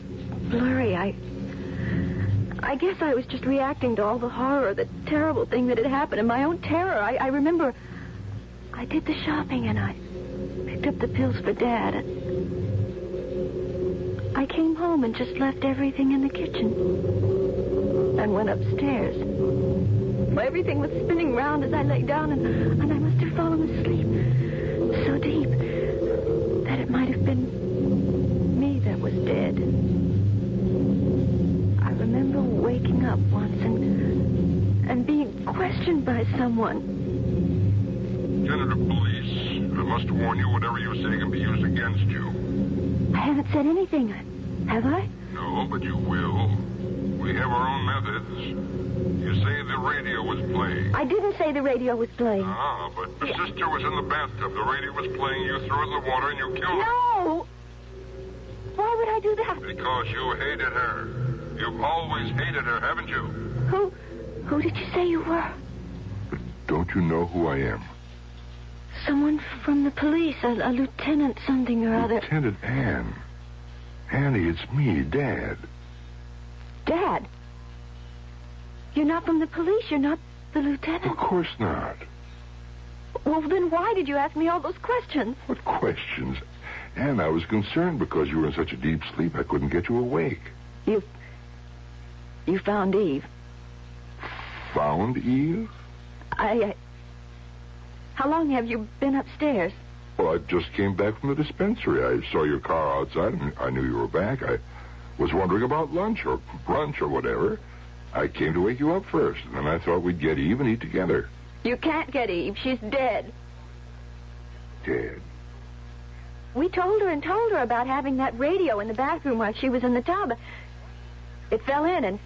blurry. I guess I was just reacting to all the horror, the terrible thing that had happened, and my own terror. I remember I did the shopping and I picked up the pills for Dad. I came home and just left everything in the kitchen and went upstairs. Well, everything was spinning round as I lay down, and I must have fallen asleep so deep that it might have been me that was dead. I remember waking up once and being questioned by someone. Lieutenant of Police, I must warn you, whatever you say can be used against you. I haven't said anything, have I? No, but you will. We have our own methods. You say the radio was playing. I didn't say the radio was playing. Ah, but the sister was in the bathtub. The radio was playing. You threw it in the water and you killed her. No! Why would I do that? Because you hated her. You've always hated her, haven't you? Who did you say you were? But don't you know who I am? Someone from the police, a lieutenant something or other. Lieutenant Anne. Annie, it's me, Dad. Dad? You're not from the police. You're not the lieutenant. Of course not. Well, then why did you ask me all those questions? What questions? Anne, I was concerned because you were in such a deep sleep I couldn't get you awake. You found Eve. Found Eve? How long have you been upstairs? Well, I just came back from the dispensary. I saw your car outside, and I knew you were back. I was wondering about lunch or brunch or whatever. I came to wake you up first, and then I thought we'd get Eve and eat together. You can't get Eve. She's dead. Dead? We told her about having that radio in the bathroom while she was in the tub. It fell in, and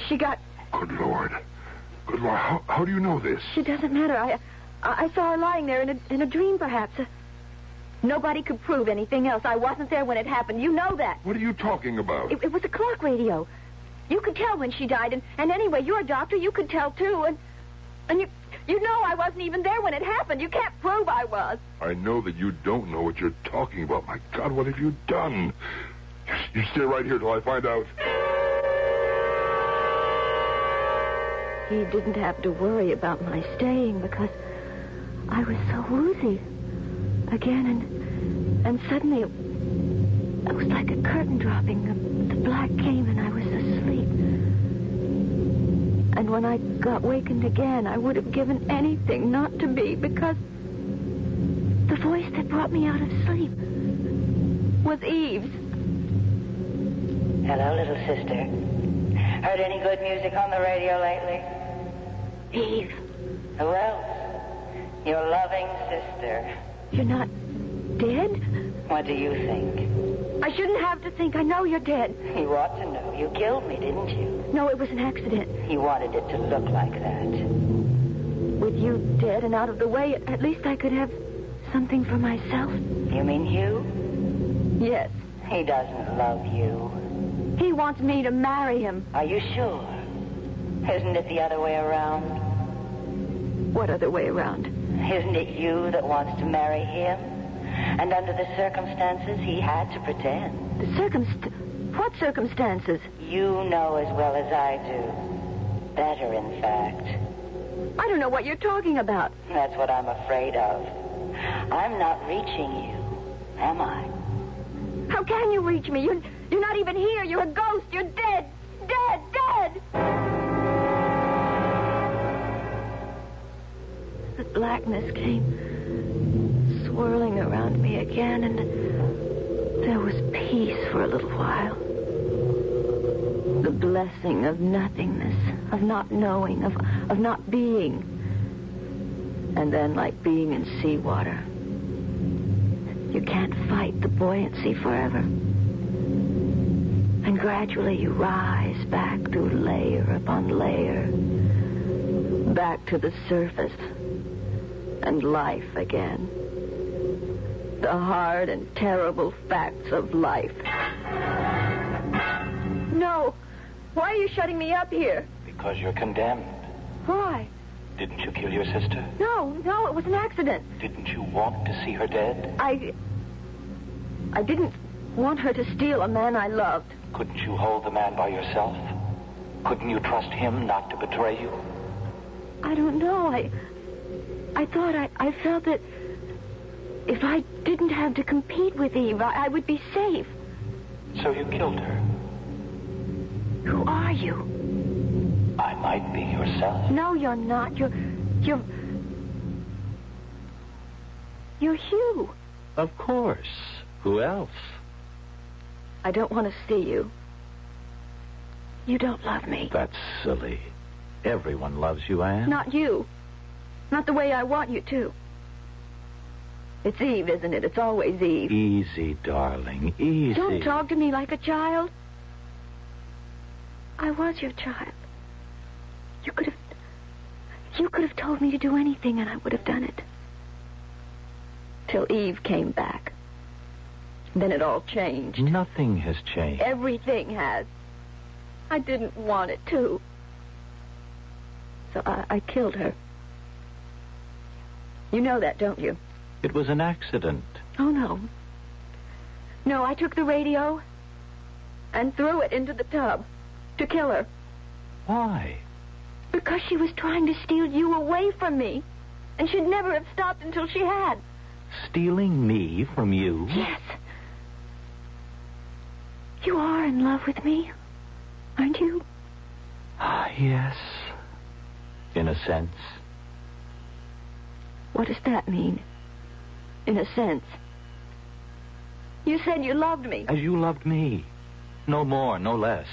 she got... Good Lord. Good Lord. How do you know this? It doesn't matter. I saw her lying there in a dream, perhaps. Nobody could prove anything else. I wasn't there when it happened. You know that. What are you talking about? It was a clock radio. You could tell when she died, and anyway, you're a doctor. You could tell, too, and you know I wasn't even there when it happened. You can't prove I was. I know that you don't know what you're talking about. My God, what have you done? You stay right here till I find out. he didn't have to worry about my staying because I was so woozy again, and suddenly it was like a curtain dropping. The black came and I was asleep. And when I got wakened again, I would have given anything not to be, because the voice that brought me out of sleep was Eve's. Hello, little sister. Heard any good music on the radio lately? Eve. Who else? Your loving sister. You're not dead? What do you think? I shouldn't have to think. I know you're dead. You ought to know. You killed me, didn't you? No, it was an accident. You wanted it to look like that. With you dead and out of the way, at least I could have something for myself. You mean Hugh? Yes. He doesn't love you. He wants me to marry him. Are you sure? Isn't it the other way around? What other way around? Isn't it you that wants to marry him? And under the circumstances, he had to pretend. What circumstances? You know as well as I do. Better, in fact. I don't know what you're talking about. That's what I'm afraid of. I'm not reaching you, am I? How can you reach me? You're not even here. You're a ghost. You're dead. Dead. Dead. The blackness came swirling around me again, and there was peace for a little while. The blessing of nothingness, of not knowing, of not being. And then, like being in seawater, you can't fight the buoyancy forever. And gradually you rise back through layer upon layer, back to the surface, and life again. The hard and terrible facts of life. No. Why are you shutting me up here? Because you're condemned. Why? Didn't you kill your sister? No, it was an accident. Didn't you want to see her dead? I didn't want her to steal a man I loved. Couldn't you hold the man by yourself? Couldn't you trust him not to betray you? I don't know. I thought I felt that if I didn't have to compete with Eve, I would be safe. So you killed her. Who are you? I might be yourself. No, you're not. You're Hugh. Of course. Who else? I don't want to see you. You don't love me. That's silly. Everyone loves you, Anne. Not you. Not the way I want you to. It's Eve, isn't it? It's always Eve. Easy, darling. Easy. Don't talk to me like a child. I was your child. You could have told me to do anything and I would have done it. Till Eve came back. Then it all changed. Nothing has changed. Everything has. I didn't want it to. So I killed her. You know that, don't you? It was an accident. Oh, no. No, I took the radio and threw it into the tub to kill her. Why? Because she was trying to steal you away from me. And she'd never have stopped until she had. Stealing me from you? Yes. You are in love with me, aren't you? Yes. In a sense. What does that mean? In a sense. You said you loved me. As you loved me. No more, no less.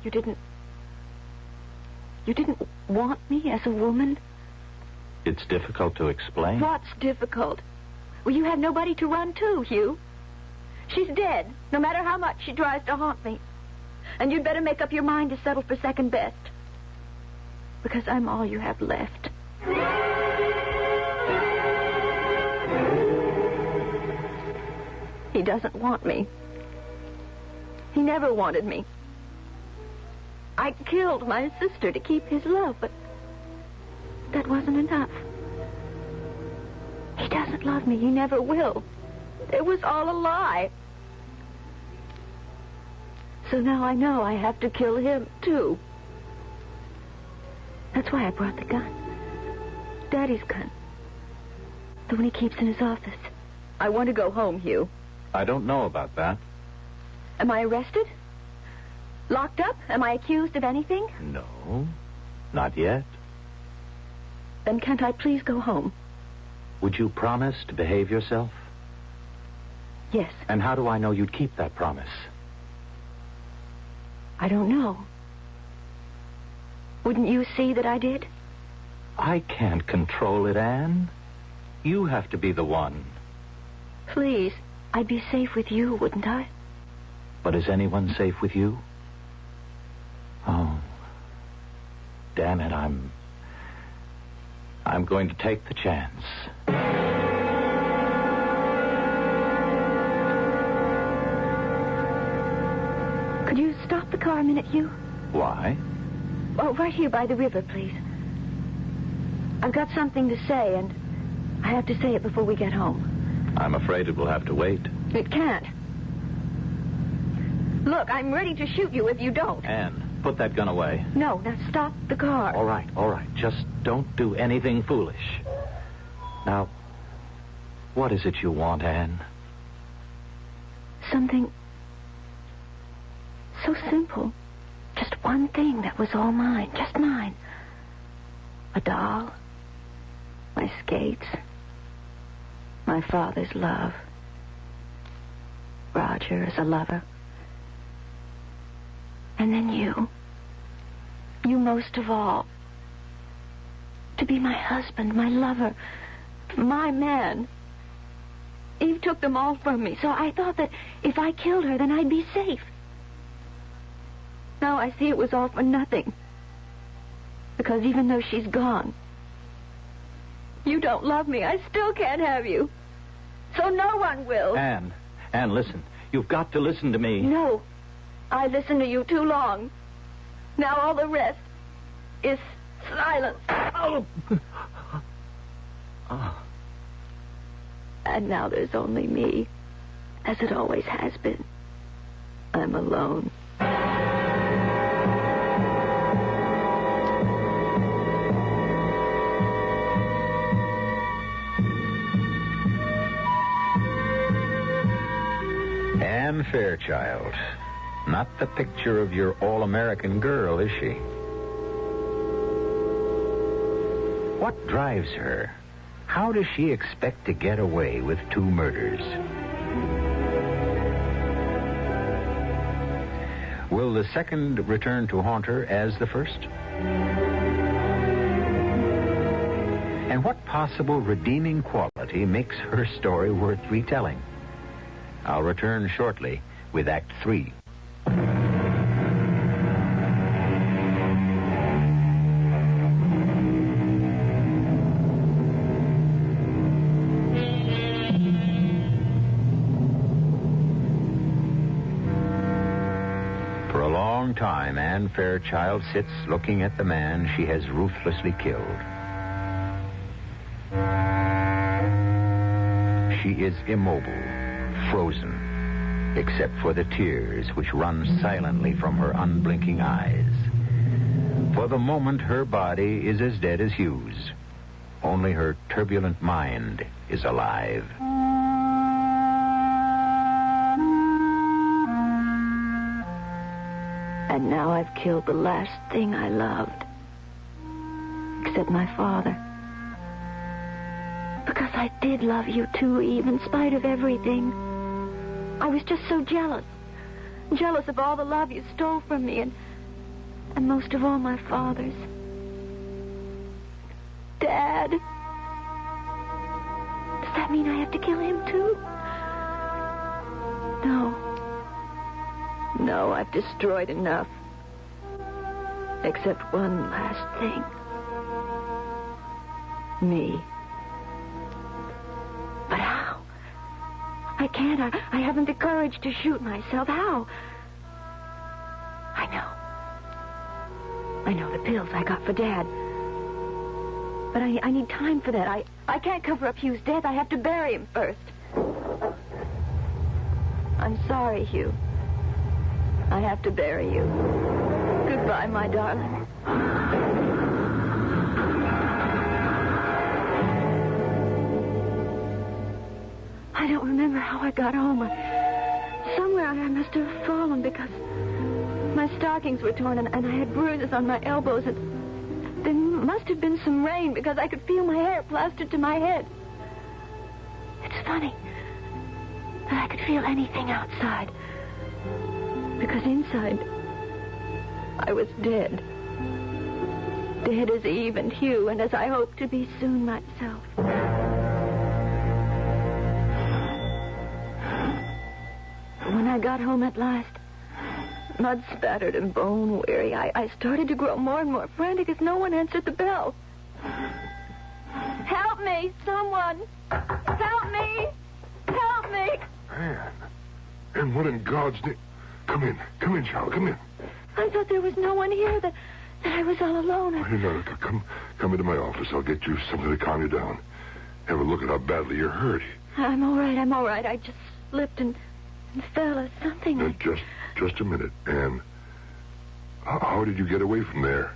You didn't want me as a woman? It's difficult to explain. What's difficult? Well, you have nobody to run to, Hugh. She's dead, no matter how much she tries to haunt me. And you'd better make up your mind to settle for second best. Because I'm all you have left. He doesn't want me. He never wanted me. I killed my sister to keep his love, but that wasn't enough. He doesn't love me. He never will. It was all a lie. So now I know I have to kill him, too. That's why I brought the gun. Daddy's gun. The one he keeps in his office. I want to go home, Hugh. I don't know about that. Am I arrested? Locked up? Am I accused of anything? No, not yet. Then can't I please go home? Would you promise to behave yourself? Yes. And how do I know you'd keep that promise? I don't know. Wouldn't you see that I did? I can't control it, Anne. You have to be the one. Please, I'd be safe with you, wouldn't I? But is anyone safe with you? Oh. Damn it, I'm going to take the chance. Could you stop the car a minute, Hugh? Why? Oh, right here by the river, please. I've got something to say, and I have to say it before we get home. I'm afraid it will have to wait. It can't. Look, I'm ready to shoot you if you don't. Anne, put that gun away. No, now stop the car. All right. Just don't do anything foolish. Now, what is it you want, Anne? Something so simple. Just one thing that was all mine, just mine. A doll, my skates, my father's love, Roger as a lover, and then you most of all, to be my husband, my lover, my man. Eve took them all from me, so I thought that if I killed her, then I'd be safe. Now I see it was all for nothing. Because even though she's gone, you don't love me. I still can't have you. So no one will. Anne, listen. You've got to listen to me. No. I listened to you too long. Now all the rest is silence. Oh. And now there's only me, as it always has been. I'm alone. Anne Fairchild. Not the picture of your all-American girl, is she? What drives her? How does she expect to get away with 2 murders? Will the second return to haunt her as the first? And what possible redeeming quality makes her story worth retelling? I'll return shortly with Act 3. For a long time, Anne Fairchild sits looking at the man she has ruthlessly killed. She is immobile, frozen, except for the tears which run silently from her unblinking eyes. For the moment, her body is as dead as Hugh's. Only her turbulent mind is alive. And now I've killed the last thing I loved. Except my father. Because I did love you too, Eve, in spite of everything. I was just so jealous. Jealous of all the love you stole from me, and most of all my father's. Dad. Does that mean I have to kill him too? No, I've destroyed enough. Except one last thing. Me. But how? I can't. I haven't the courage to shoot myself. How? I know the pills I got for Dad. But I need time for that. I can't cover up Hugh's death. I have to bury him first. I'm sorry, Hugh. I have to bury you. Goodbye, my darling. I don't remember how I got home. Somewhere I must have fallen because my stockings were torn and I had bruises on my elbows. And there must have been some rain because I could feel my hair plastered to my head. It's funny that I could feel anything outside. Because inside, I was dead. Dead as Eve and Hugh, and as I hope to be soon myself. When I got home at last, mud-spattered and bone-weary, I started to grow more and more frantic as no one answered the bell. Help me, someone! Help me! Help me! Anne. And what in God's name? Come in, child, come in. I thought there was no one here, that I was all alone. Hey, no, come into my office. I'll get you something to calm you down. Have a look at how badly you're hurt. I'm all right. I just slipped and fell or something. Now, just a minute, Anne. How did you get away from there?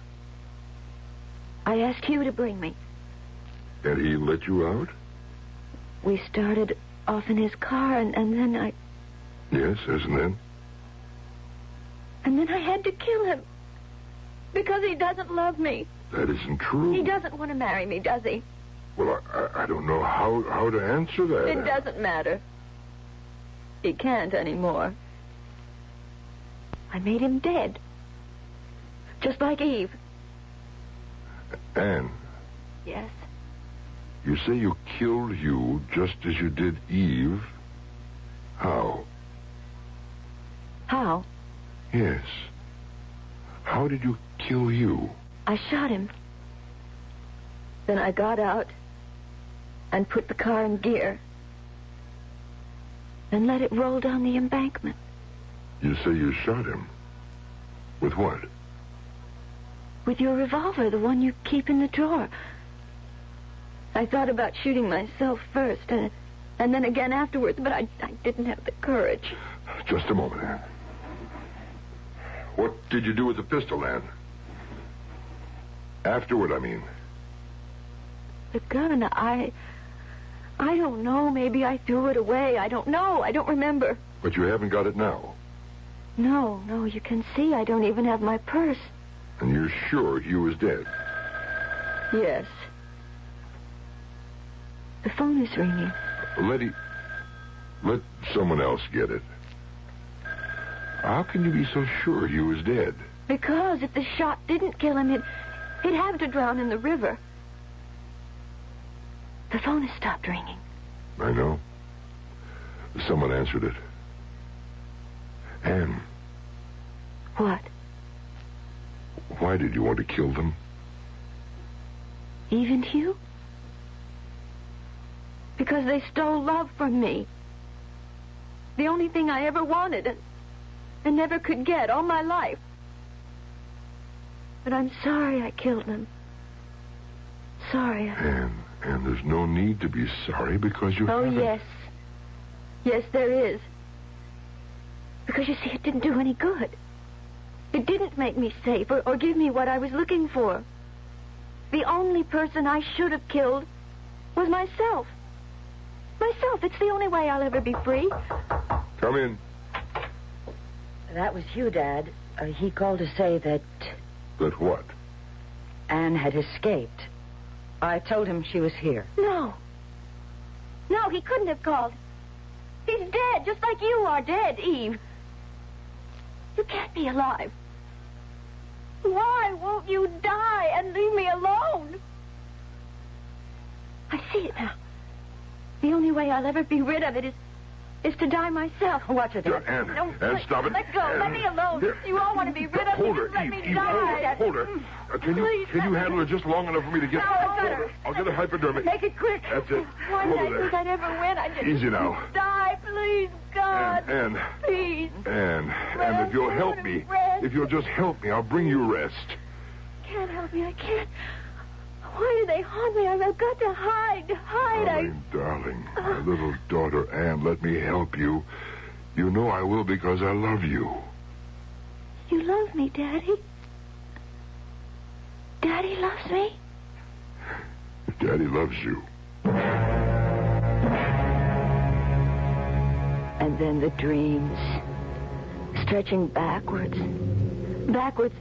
I asked Hugh to bring me. And he let you out? We started off in his car, and then I... Yes, and then? And then I had to kill him. Because he doesn't love me. That isn't true. He doesn't want to marry me, does he? Well, I don't know how to answer that. It doesn't matter. He can't anymore. I made him dead. Just like Eve. Anne. Yes? You say you killed Hugh just as you did Eve. How? How? Yes. How did you kill Hugh? I shot him. Then I got out and put the car in gear and let it roll down the embankment. You say you shot him? With what? With your revolver, the one you keep in the drawer. I thought about shooting myself first and then again afterwards, but I didn't have the courage. Just a moment, Anne. What did you do with the pistol, Anne? Afterward, I mean. The gun, I don't know. Maybe I threw it away. I don't know. I don't remember. But you haven't got it now? No. You can see I don't even have my purse. And you're sure Hugh was dead? Yes. The phone is ringing. Let someone else get it. How can you be so sure Hugh was dead? Because if the shot didn't kill him, he'd have to drown in the river. The phone has stopped ringing. I know. Someone answered it. Anne. What? Why did you want to kill them? Eve and Hugh? Because they stole love from me. The only thing I ever wanted and never could get all my life. But I'm sorry I killed them. Sorry. And there's no need to be sorry because you haven't... yes. Yes, there is. Because, you see, it didn't do any good. It didn't make me safe or give me what I was looking for. The only person I should have killed was myself. Myself. It's the only way I'll ever be free. Come in. That was Hugh, Dad. He called to say that... That what? Anne had escaped. I told him she was here. No, he couldn't have called. He's dead, just like you are dead, Eve. You can't be alive. Why won't you die and leave me alone? I see it now. The only way I'll ever be rid of it is to die myself. Watch it, Dad. Anne, stop it. Let go. Anne. Let me alone. Here. You all want to be rid of me. Just let me die. Hold her. Can you handle her just long enough for me to get... No, I'll get a hypodermic. Make it quick. That's it. Why Hold did her I there. think I'd ever win? I just... Easy now. Die, please, God. Anne. Please. Anne, if you'll help me, if you'll just help me, I'll bring you rest. Can't help me. I can't. Why do they haunt me? I've got to hide. Darling, my little daughter Anne, let me help you. You know I will because I love you. You love me, Daddy? Daddy loves me? Daddy loves you. And then the dreams, stretching backwards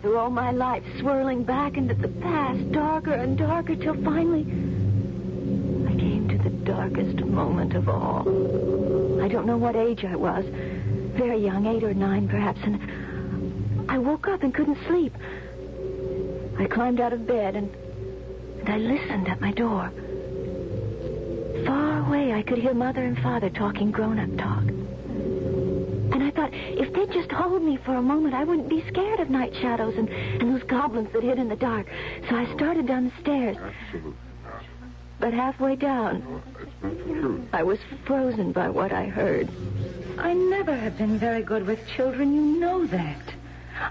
through all my life, swirling back into the past, darker and darker, till finally I came to the darkest moment of all. I don't know what age I was, very young, 8 or 9 perhaps, and I woke up and couldn't sleep. I climbed out of bed and I listened at my door. Far away, I could hear Mother and Father talking grown-up talk. And I thought, if they'd just hold me for a moment, I wouldn't be scared of night shadows and those goblins that hid in the dark. So I started down the stairs. But halfway down, I was frozen by what I heard. I never have been very good with children. You know that.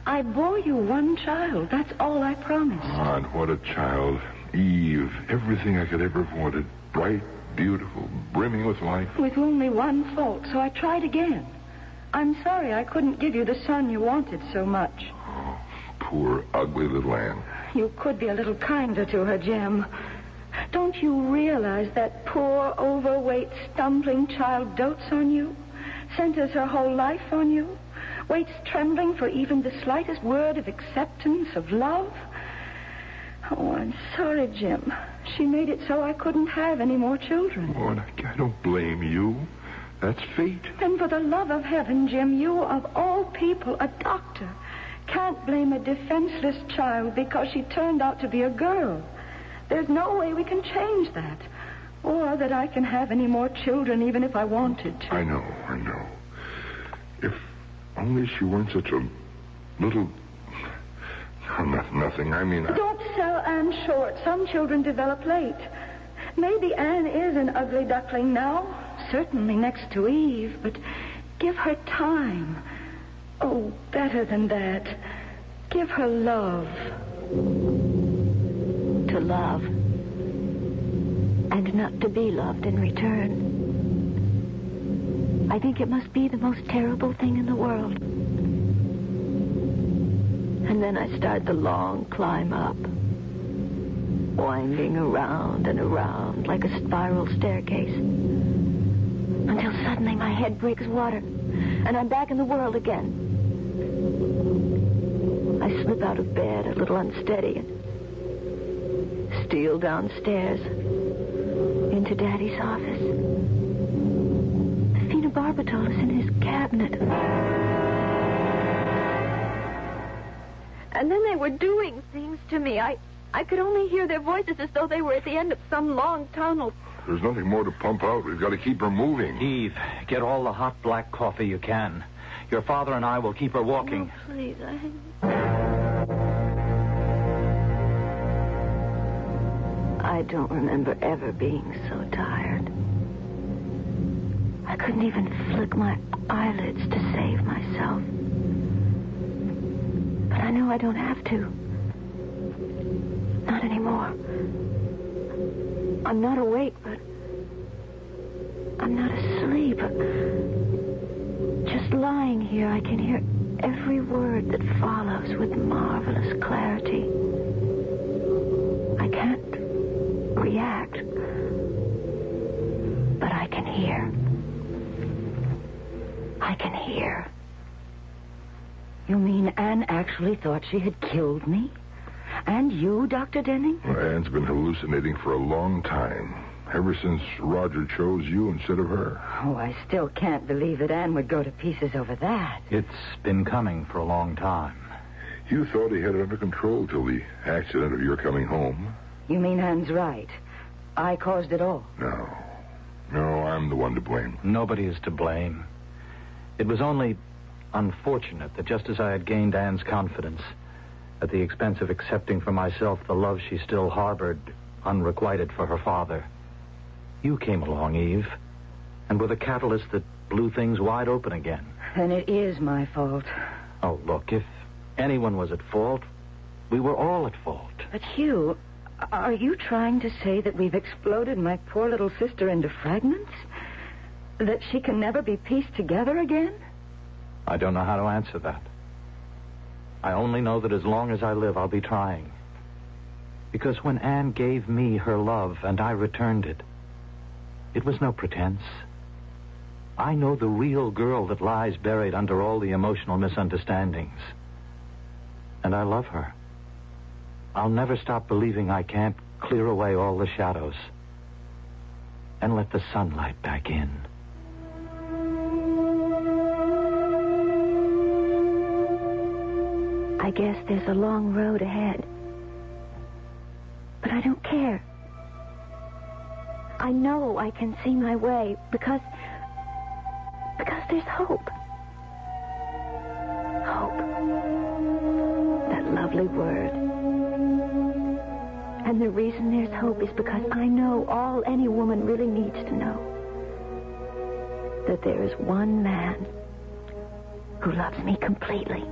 I bore you one child. That's all I promised. God, what a child. Eve, everything I could ever have wanted. Bright, beautiful, brimming with life. With only one fault, so I tried again. I'm sorry I couldn't give you the son you wanted so much. Oh, poor, ugly little Anne. You could be a little kinder to her, Jim. Don't you realize that poor, overweight, stumbling child dotes on you? Centers her whole life on you? Waits trembling for even the slightest word of acceptance, of love? Oh, I'm sorry, Jim. She made it so I couldn't have any more children. Oh, I don't blame you. That's fate. And for the love of heaven, Jim, you, of all people, a doctor, can't blame a defenseless child because she turned out to be a girl. There's no way we can change that. Or that I can have any more children, even if I wanted to. I know. If only she weren't such a little... Nothing. I mean... Don't sell Anne short. Some children develop late. Maybe Anne is an ugly duckling now. Certainly next to Eve. But give her time. Oh, better than that. Give her love. To love. And not to be loved in return. I think it must be the most terrible thing in the world. And then I start the long climb up, winding around and around like a spiral staircase, until suddenly my head breaks water, and I'm back in the world again. I slip out of bed, a little unsteady, and steal downstairs into Daddy's office. The phenobarbital is in his cabinet. And then they were doing things to me. I could only hear their voices as though they were at the end of some long tunnel. There's nothing more to pump out. We've got to keep her moving. Eve, get all the hot black coffee you can. Your father and I will keep her walking. Oh, please, I don't remember ever being so tired. I couldn't even flick my eyelids to save myself. But I know I don't have to. Not anymore. I'm not awake, but I'm not asleep. Just lying here, I can hear every word that follows with marvelous clarity. I can't react, but I can hear. I can hear. You mean Anne actually thought she had killed me? And you, Dr. Denning? Well, Anne's been hallucinating for a long time. Ever since Roger chose you instead of her. Oh, I still can't believe that Anne would go to pieces over that. It's been coming for a long time. You thought he had it under control till the accident of your coming home. You mean Anne's right? I caused it all? No, I'm the one to blame. Nobody is to blame. It was only unfortunate that just as I had gained Anne's confidence, at the expense of accepting for myself the love she still harbored, unrequited for her father, you came along, Eve, and were the catalyst that blew things wide open again. Then it is my fault. Oh, look, if anyone was at fault, we were all at fault. But Hugh, are you trying to say that we've exploded my poor little sister into fragments? That she can never be pieced together again? I don't know how to answer that. I only know that as long as I live, I'll be trying. Because when Anne gave me her love and I returned it, it was no pretense. I know the real girl that lies buried under all the emotional misunderstandings. And I love her. I'll never stop believing I can't clear away all the shadows and let the sunlight back in. I guess there's a long road ahead. But I don't care. I know I can see my way because there's hope. Hope. That lovely word. And the reason there's hope is because I know all any woman really needs to know. That there is one man who loves me completely.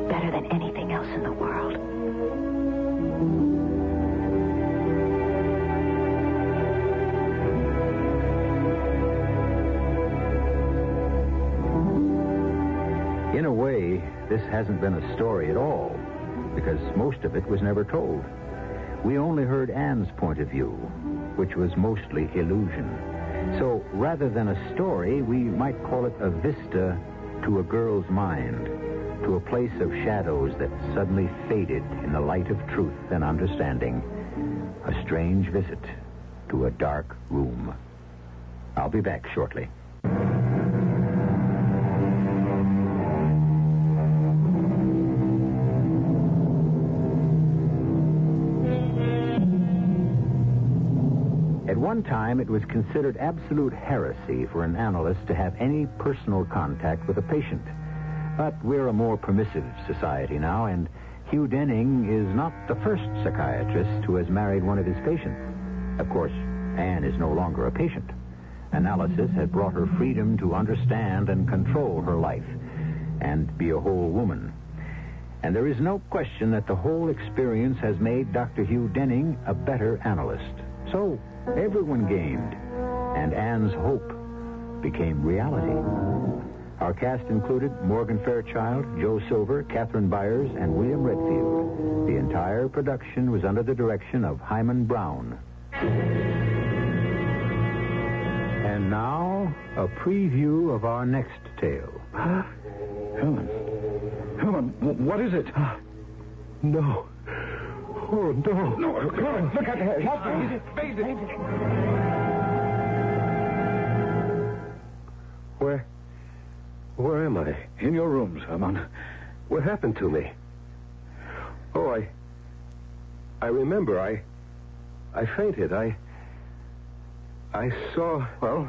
Better than anything else in the world. In a way, this hasn't been a story at all, because most of it was never told. We only heard Anne's point of view, which was mostly illusion. So rather than a story, we might call it a vista to a girl's mind, to a place of shadows that suddenly faded in the light of truth and understanding. A strange visit to a dark room. I'll be back shortly. At one time, it was considered absolute heresy for an analyst to have any personal contact with a patient. But we're a more permissive society now, and Hugh Denning is not the first psychiatrist who has married one of his patients. Of course, Anne is no longer a patient. Analysis had brought her freedom to understand and control her life and be a whole woman. And there is no question that the whole experience has made Dr. Hugh Denning a better analyst. So everyone gained, and Anne's hope became reality. Our cast included Morgan Fairchild, Joe Silver, Catherine Byers, and William Redfield. The entire production was under the direction of Hyman Brown. And now, a preview of our next tale. Helen, what is it? No. Oh, no. No, come on, look at her. Face it. Where am I? In your rooms, Herman. What happened to me? Oh, I remember. I fainted. I saw... Well,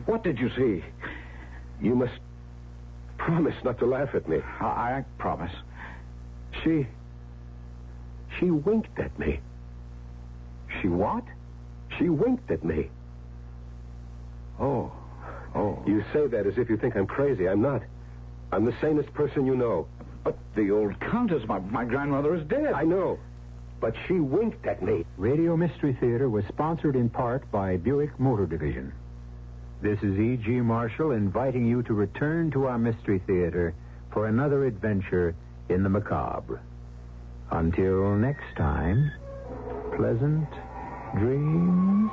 what did you see? You must promise not to laugh at me. I promise. She winked at me. She what? She winked at me. Oh. You say that as if you think I'm crazy. I'm not. I'm the sanest person you know. But the old Countess, my grandmother is dead. I know. But she winked at me. Radio Mystery Theater was sponsored in part by Buick Motor Division. This is E.G. Marshall inviting you to return to our Mystery Theater for another adventure in the macabre. Until next time, pleasant dreams.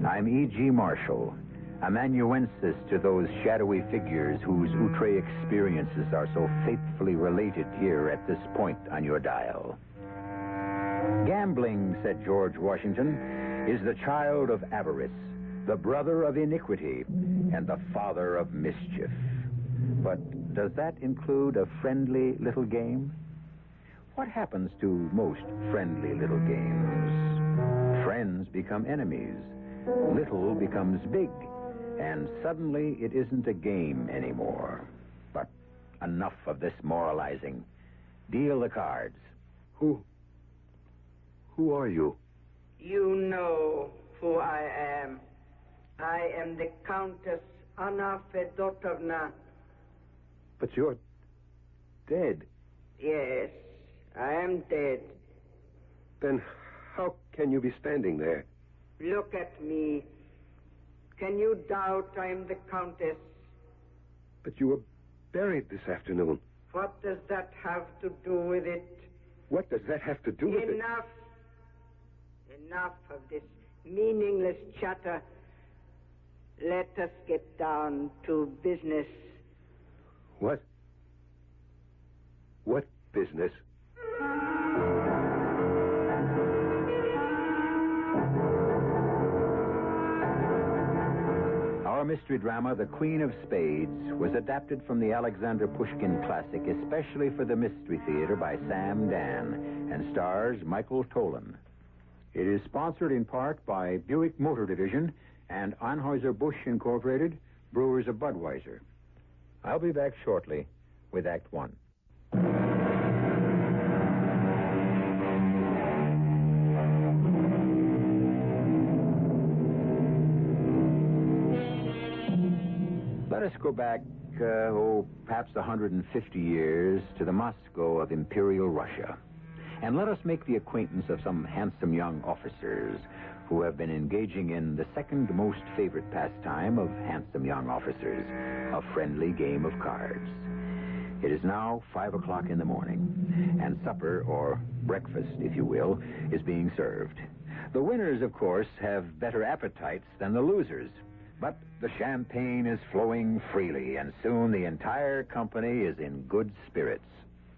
I'm E.G. Marshall, amanuensis to those shadowy figures whose outre experiences are so faithfully related here at this point on your dial. Gambling, said George Washington, is the child of avarice, the brother of iniquity, and the father of mischief. But does that include a friendly little game? What happens to most friendly little games? Friends become enemies. Little becomes big. And suddenly it isn't a game anymore. But enough of this moralizing. Deal the cards. Who are you? You know who I am. I am the Countess Anna Fedotovna. But you're dead. Yes, I am dead. Then how can you be standing there? Look at me. Can you doubt I am the Countess? But you were buried this afternoon. What does that have to do with it? What does that have to do with it? Enough. Enough of this meaningless chatter. Let us get down to business. What? What business? Our mystery drama, The Queen of Spades, was adapted from the Alexander Pushkin classic, especially for the Mystery Theater by Sam Dan, and stars Michael Tolan. It is sponsored in part by Buick Motor Division and Anheuser-Busch Incorporated, Brewers of Budweiser. I'll be back shortly with Act One. Let us go back, perhaps 150 years to the Moscow of Imperial Russia. And let us make the acquaintance of some handsome young officers who have been engaging in the second most favorite pastime of handsome young officers, a friendly game of cards. It is now 5 o'clock in the morning, and supper, or breakfast, if you will, is being served. The winners, of course, have better appetites than the losers. But the champagne is flowing freely, and soon the entire company is in good spirits.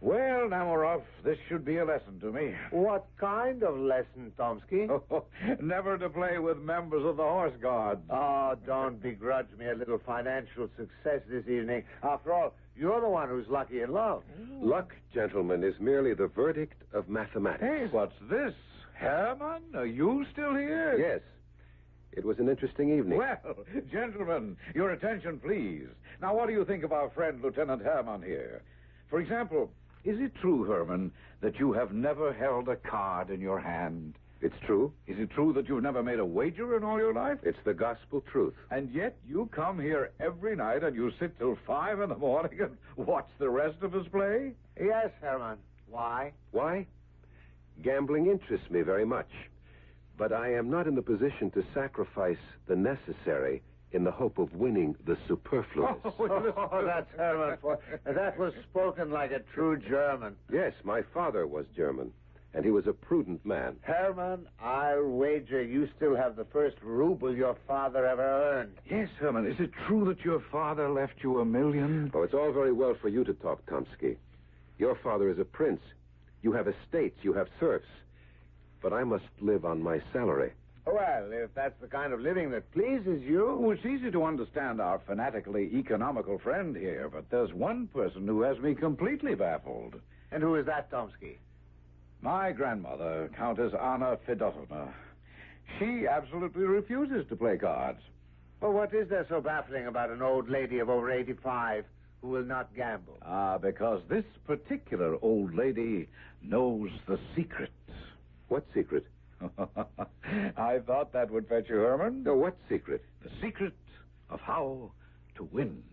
Well, Namarov, this should be a lesson to me. What kind of lesson, Tomsky? Never to play with members of the Horse Guards. Oh, don't begrudge me a little financial success this evening. After all, you're the one who's lucky in love. Luck, gentlemen, is merely the verdict of mathematics. Hey, what's this? Herman, are you still here? Yes. It was an interesting evening. Well, gentlemen, your attention, please. Now, what do you think of our friend, Lieutenant Herman, here? For example, is it true, Herman, that you have never held a card in your hand? It's true. Is it true that you've never made a wager in all your life? It's the gospel truth. And yet you come here every night and you sit till 5 in the morning and watch the rest of us play? Yes, Herman. Why? Why? Gambling interests me very much. But I am not in the position to sacrifice the necessary in the hope of winning the superfluous. Oh, that's Herman. That was spoken like a true German. Yes, my father was German, and he was a prudent man. Herman, I'll wager you still have the first ruble your father ever earned. Yes, Herman. Is it true that your father left you $1 million? Oh, it's all very well for you to talk, Tomsky. Your father is a prince. You have estates, you have serfs. But I must live on my salary. Well, if that's the kind of living that pleases you... Oh, it's easy to understand our fanatically economical friend here, but there's one person who has me completely baffled. And who is that, Tomsky? My grandmother, Countess Anna Fedotovna. She absolutely refuses to play cards. Well, what is there so baffling about an old lady of over 85 who will not gamble? Because this particular old lady knows the secret. What secret? I thought that would fetch you, Herman. No, what secret? The secret of how to win.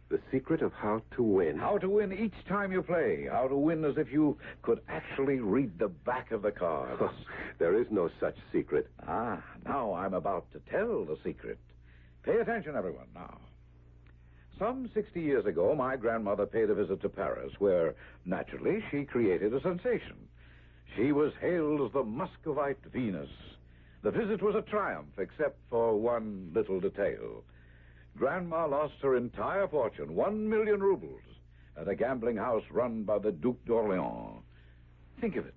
The secret of how to win? How to win each time you play. How to win as if you could actually read the back of the cards. Oh, there is no such secret. Now I'm about to tell the secret. Pay attention, everyone, now. Some 60 years ago, my grandmother paid a visit to Paris, where, naturally, she created a sensation. She was hailed as the Muscovite Venus. The visit was a triumph, except for one little detail. Grandma lost her entire fortune, 1 million rubles, at a gambling house run by the Duc d'Orléans. Think of it.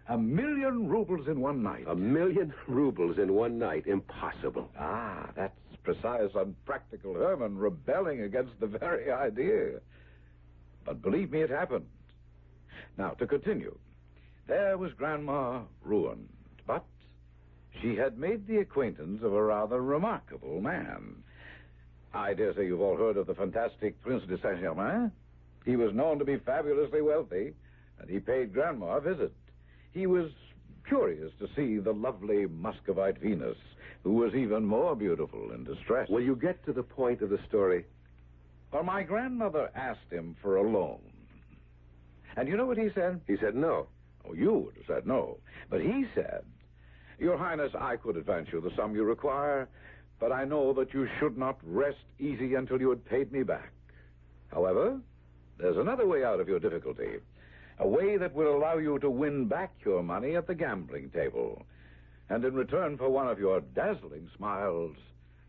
1 million rubles in one night. 1 million rubles in one night? Impossible. Ah, that's precise, unpractical Herman rebelling against the very idea. But believe me, it happened. Now, to continue. There was Grandma ruined, but she had made the acquaintance of a rather remarkable man. I dare say you've all heard of the fantastic Prince de Saint-Germain. He was known to be fabulously wealthy, and he paid Grandma a visit. He was curious to see the lovely Muscovite Venus, who was even more beautiful in distress. Will you get to the point of the story? Well, my grandmother asked him for a loan. And you know what he said? He said no. Oh, you would have said no. But he said, Your Highness, I could advance you the sum you require, but I know that you should not rest easy until you had paid me back. However, there's another way out of your difficulty. A way that will allow you to win back your money at the gambling table. And in return for one of your dazzling smiles,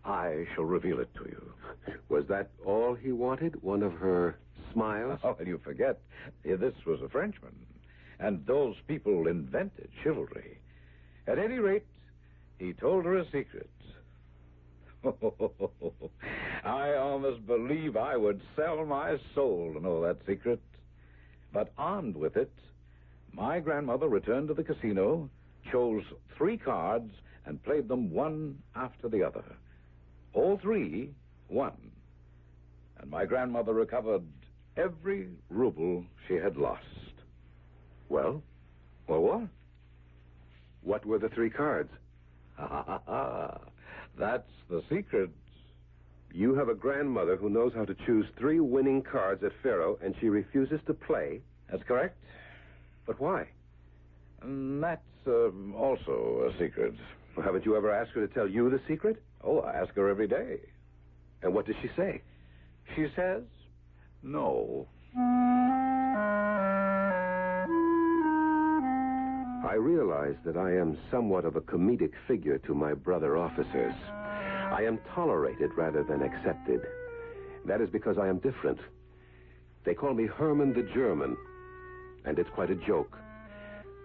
I shall reveal it to you. Was that all he wanted? One of her smiles? Oh, and you forget, this was a Frenchman. And those people invented chivalry. At any rate, he told her a secret. I almost believe I would sell my soul to know that secret. But armed with it, my grandmother returned to the casino, chose 3 cards, and played them one after the other. All 3 won. And my grandmother recovered every ruble she had lost. Well? Well, what? What were the 3 cards? That's the secret. You have a grandmother who knows how to choose 3 winning cards at Faro, and she refuses to play? That's correct. But why? And that's also a secret. Well, haven't you ever asked her to tell you the secret? Oh, I ask her every day. And what does she say? She says, no. I realize that I am somewhat of a comedic figure to my brother officers. I am tolerated rather than accepted. That is because I am different. They call me Herman the German, and it's quite a joke.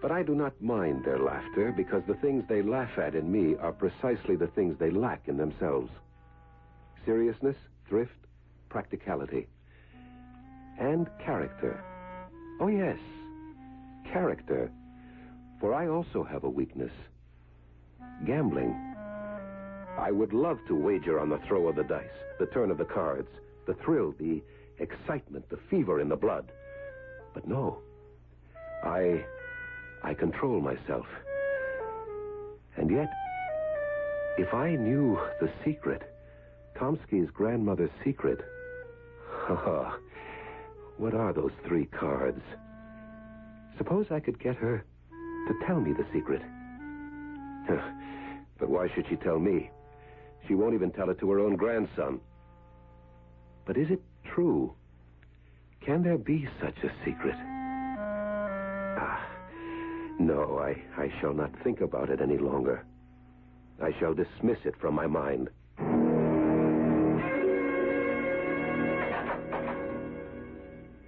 But I do not mind their laughter, because the things they laugh at in me are precisely the things they lack in themselves. Seriousness, thrift, practicality. And character. Oh, yes, character. For I also have a weakness. Gambling. I would love to wager on the throw of the dice, the turn of the cards, the thrill, the excitement, the fever in the blood. But no. I control myself. And yet, if I knew the secret, Tomsky's grandmother's secret, what are those 3 cards? Suppose I could get her to tell me the secret. But why should she tell me? She won't even tell it to her own grandson. But is it true? Can there be such a secret? No, I shall not think about it any longer. I shall dismiss it from my mind.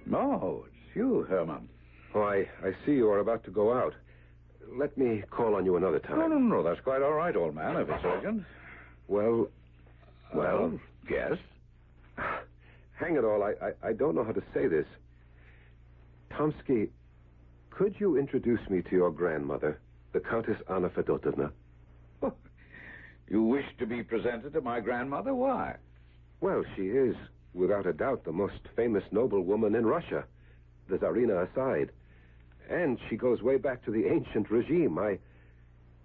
No, it's you, Herman. Oh, I see you are about to go out. Let me call on you another time. No, that's quite all right, old man, if it's urgent. Well, yes? Hang it all, I don't know how to say this. Tomsky, could you introduce me to your grandmother, the Countess Anna Fedotovna? You wish to be presented to my grandmother? Why? Well, she is, without a doubt, the most famous noblewoman in Russia, the Tsarina aside. And she goes way back to the ancient regime.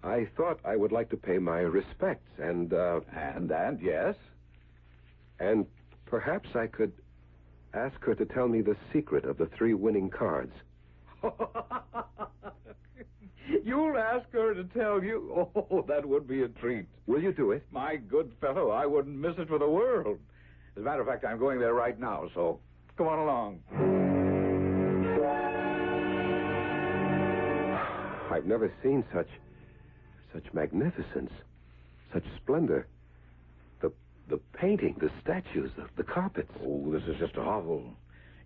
I thought I would like to pay my respects, and yes? And perhaps I could ask her to tell me the secret of the 3 winning cards. You'll ask her to tell you? Oh, that would be a treat. Will you do it? My good fellow, I wouldn't miss it for the world. As a matter of fact, I'm going there right now, so come on along. I've never seen such magnificence, such splendor. The painting, the statues, the carpets. Oh, this is just a hovel.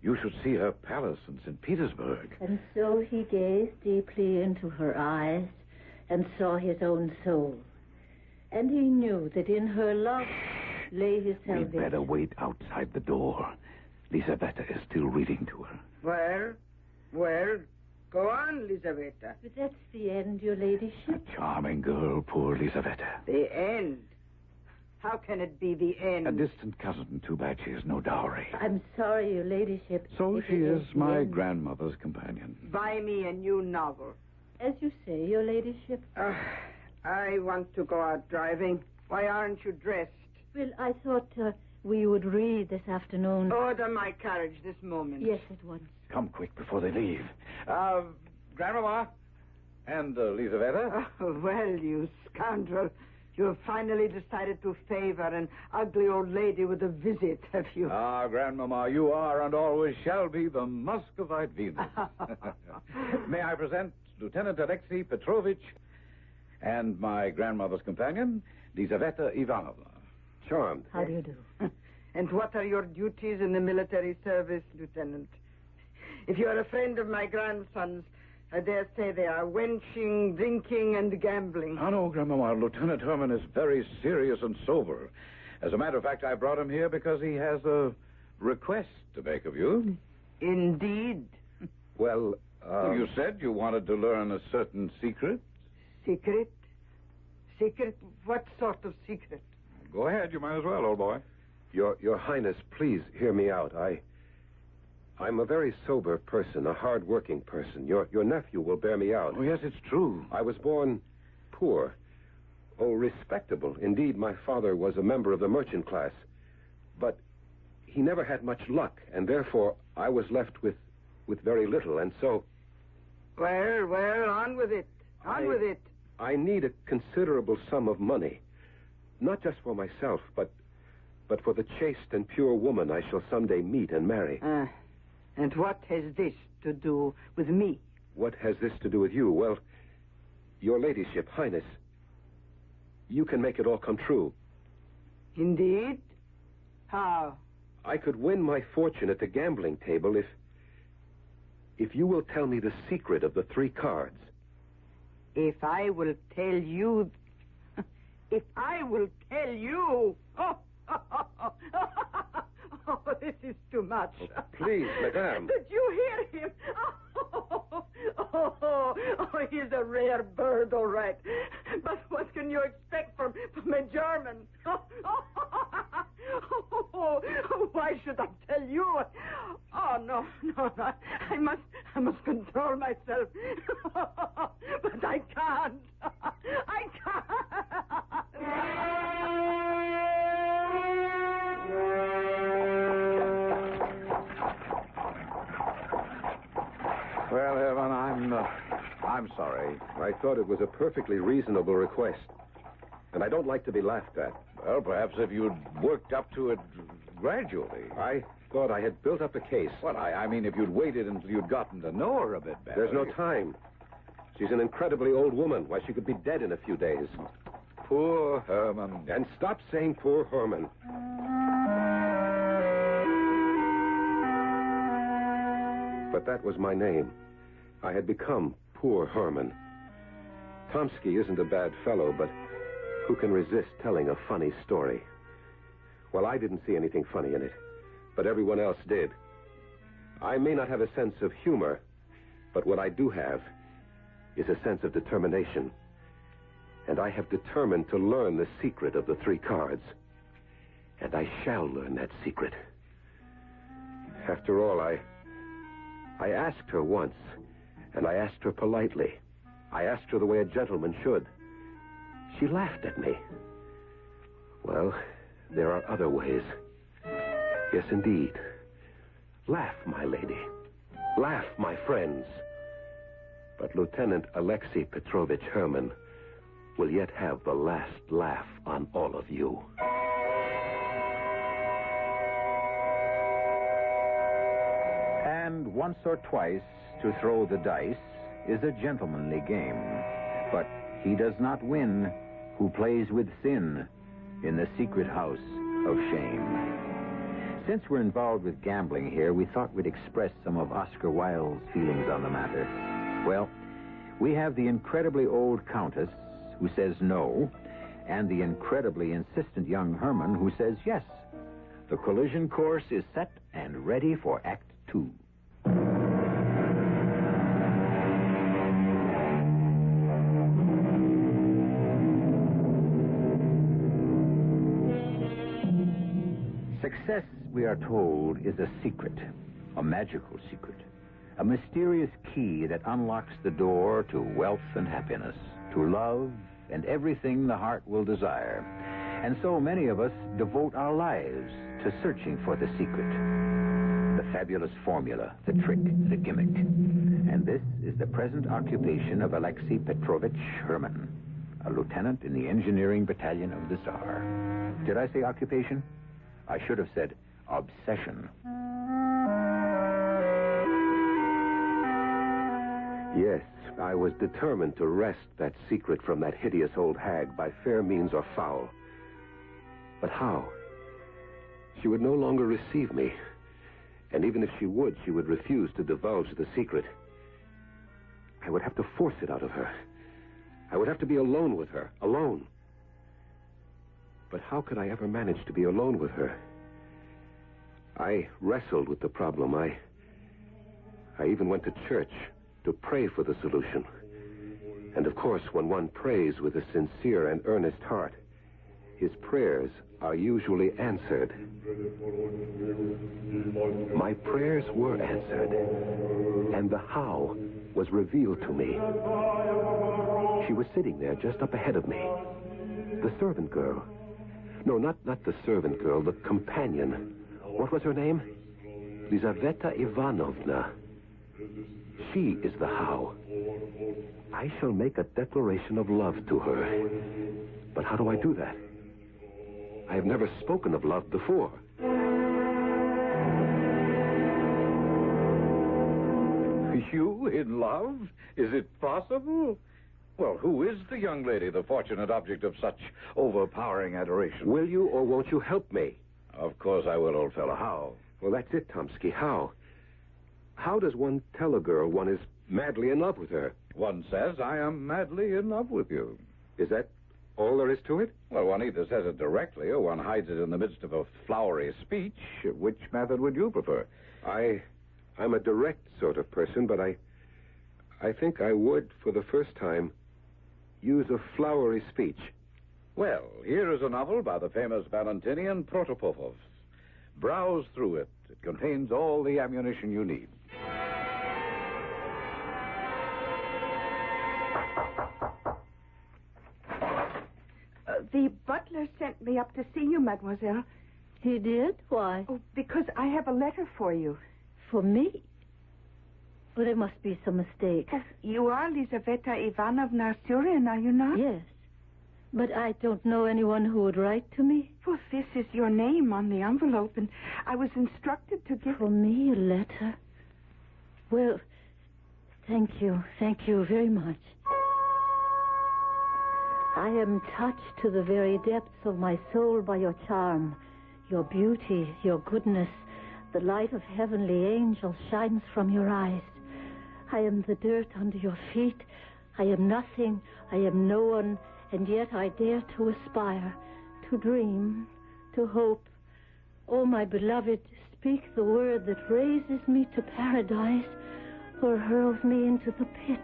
You should see her palace in St. Petersburg. And so he gazed deeply into her eyes and saw his own soul. And he knew that in her love lay his salvation. We'd better wait outside the door. Lisaveta is still reading to her. Well, go on, Lisaveta. But that's the end, your ladyship. A charming girl, poor Lisaveta. The end? How can it be the end? A distant cousin. Too bad she has no dowry. I'm sorry, your ladyship. So It she is my end. grandmother's companion. Buy me a new novel. As you say, your ladyship. I want to go out driving. Why aren't you dressed? Well, I thought we would read this afternoon. Order my carriage this moment. Yes, at once. Come quick before they leave. Grandmama and Lisaveta. Oh, well, you scoundrel. You have finally decided to favor an ugly old lady with a visit, have you? Ah, Grandmama, you are and always shall be the Muscovite Venus. May I present Lieutenant Alexei Petrovich and my grandmother's companion, Lisaveta Ivanovna. Charmed. How do you do? And what are your duties in the military service, Lieutenant? If you are a friend of my grandson's, I dare say they are wenching, drinking, and gambling. Oh, no, Grandmama. Lieutenant Herman is very serious and sober. As a matter of fact, I brought him here because he has a request to make of you. Indeed. Well, you said you wanted to learn a certain secret. Secret? Secret? What sort of secret? Go ahead. You might as well, old boy. Your Highness, please hear me out. I'm a very sober person, a hard-working person. Your nephew will bear me out. Oh, yes, it's true. I was born poor. Oh, respectable. Indeed, my father was a member of the merchant class. But he never had much luck, and therefore I was left with very little, and so... Well, on with it. On with it. I need a considerable sum of money. Not just for myself, but for the chaste and pure woman I shall someday meet and marry. And what has this to do with me? What has this to do with you? Well, your ladyship, Highness, you can make it all come true. Indeed? How? I could win my fortune at the gambling table if you will tell me the secret of the 3 cards. If I will tell you... If I will tell you... Oh, this is too much. Oh, please, madame. Did you hear him? Oh, he's a rare bird, all right. But what can you expect from a German? Why should I tell you? Oh, no. I must control myself. But I can't. I can't. Well, Herman, I'm sorry. I thought it was a perfectly reasonable request. And I don't like to be laughed at. Well, perhaps if you'd worked up to it gradually. I thought I had built up a case. Well, I mean, if you'd waited until you'd gotten to know her a bit better. There's no time. She's an incredibly old woman. Why, she could be dead in a few days. Poor Herman. And stop saying poor Herman. But that was my name. I had become poor Herman. Tomsky isn't a bad fellow, but who can resist telling a funny story? Well, I didn't see anything funny in it, but everyone else did. I may not have a sense of humor, but what I do have is a sense of determination. And I have determined to learn the secret of the 3 cards. And I shall learn that secret. After all, I asked her once, and I asked her politely. I asked her the way a gentleman should. She laughed at me. Well, there are other ways. Yes, indeed. Laugh, my lady. Laugh, my friends. But Lieutenant Alexei Petrovich Herman will yet have the last laugh on all of you. And once or twice to throw the dice is a gentlemanly game. But he does not win who plays with sin in the secret house of shame. Since we're involved with gambling here, we thought we'd express some of Oscar Wilde's feelings on the matter. Well, we have the incredibly old Countess who says no, and the incredibly insistent young Herman who says yes. The collision course is set and ready for Act 2. Success, we are told, is a secret, a magical secret, a mysterious key that unlocks the door to wealth and happiness, to love and everything the heart will desire. And so many of us devote our lives to searching for the secret, the fabulous formula, the trick, the gimmick. And this is the present occupation of Alexei Petrovich Herman, a lieutenant in the engineering battalion of the Tsar. Did I say occupation? I should have said obsession. Yes, I was determined to wrest that secret from that hideous old hag by fair means or foul. But how? She would no longer receive me. And even if she would refuse to divulge the secret. I would have to force it out of her. I would have to be alone with her, alone. But how could I ever manage to be alone with her? I wrestled with the problem. I even went to church to pray for the solution. And of course, when one prays with a sincere and earnest heart, his prayers are usually answered. My prayers were answered, and the how was revealed to me. She was sitting there just up ahead of me. The servant girl. No, not the servant girl, the companion. What was her name? Lizaveta Ivanovna. She is the how. I shall make a declaration of love to her. But how do I do that? I have never spoken of love before. You in love? Is it possible? Well, who is the young lady, the fortunate object of such overpowering adoration? Will you or won't you help me? Of course I will, old fellow. How? Well, that's it, Tomsky. How? How does one tell a girl one is madly in love with her? One says, I am madly in love with you. Is that all there is to it? Well, one either says it directly or one hides it in the midst of a flowery speech. Which method would you prefer? I'm a direct sort of person, but I think I would, for the first time, use a flowery speech. Well, here is a novel by the famous Valentinian Protopopov. Browse through it. It contains all the ammunition you need. The butler sent me up to see you, mademoiselle. He did? Why? Oh, because I have a letter for you. For me? Well, there must be some mistake. Oh, you are Lizaveta Ivanovna Surin, are you not? Yes. But I don't know anyone who would write to me. Well, this is your name on the envelope, and I was instructed to give... For me, a letter? Well, thank you. Thank you very much. I am touched to the very depths of my soul by your charm, your beauty, your goodness. The light of heavenly angels shines from your eyes. I am the dirt under your feet. I am nothing. I am no one. And yet I dare to aspire, to dream, to hope. Oh, my beloved, speak the word that raises me to paradise or hurls me into the pit.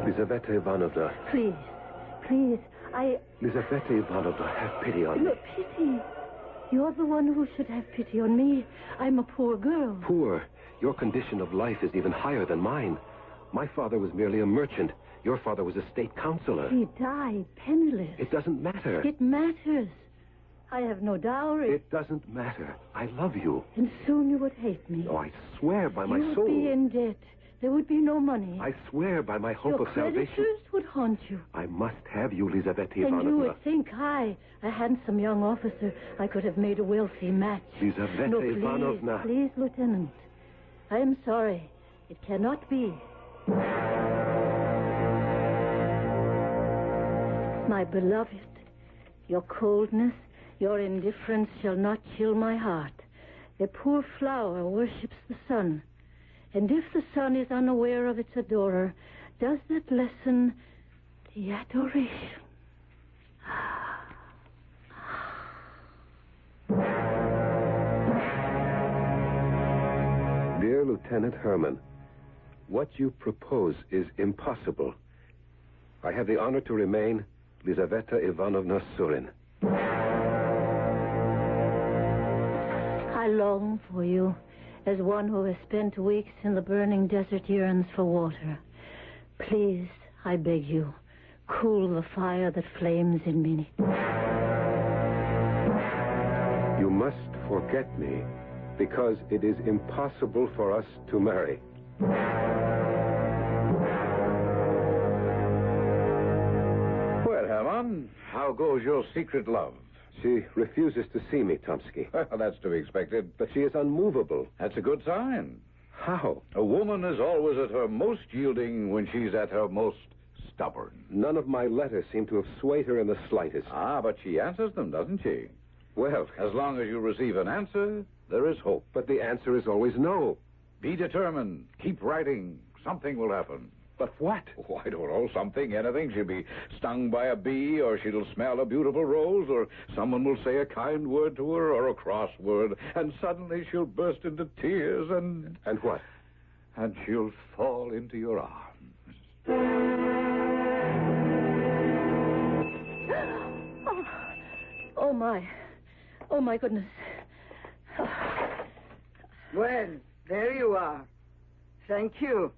Lizaveta Ivanovna. Please, Lizaveta Ivanovna, have pity on me. No, pity? You're the one who should have pity on me. I'm a poor girl. Poor? Your condition of life is even higher than mine. My father was merely a merchant. Your father was a state councilor. He died penniless. It doesn't matter. It matters. I have no dowry. It doesn't matter. I love you. And soon you would hate me. Oh, I swear by my You soul. would be in debt. There would be no money. I swear by my hope Your of salvation. creditors would haunt you. I must have you, Lizaveta Ivanovna. And you would think I, a handsome young officer, I could have made a wealthy match. Lizaveta No, please, Ivanovna. Please, Lieutenant. I am sorry. It cannot be. My beloved, your coldness, your indifference shall not chill my heart. A poor flower worships the sun. And if the sun is unaware of its adorer, does that lessen the adoration? Dear Lieutenant Herman, what you propose is impossible. I have the honor to remain Lizaveta Ivanovna Surin. I long for you, as one who has spent weeks in the burning desert yearns for water. Please, I beg you, cool the fire that flames in me. You must forget me, because it is impossible for us to marry. Well, Herman, how goes your secret love? She refuses to see me, Tomsky. That's to be expected. But she is unmovable. That's a good sign. How? A woman is always at her most yielding when she's at her most stubborn. None of my letters seem to have swayed her in the slightest. Ah, but she answers them, doesn't she? Well, as long as you receive an answer, there is hope. But the answer is always no. Be determined. Keep writing. Something will happen. But what? Oh, I don't know. Something, anything. She'll be stung by a bee, or she'll smell a beautiful rose, or someone will say a kind word to her, or a cross word, and suddenly she'll burst into tears and... And what? And she'll fall into your arms. Oh, my. Oh, my goodness. Well, there you are. Thank you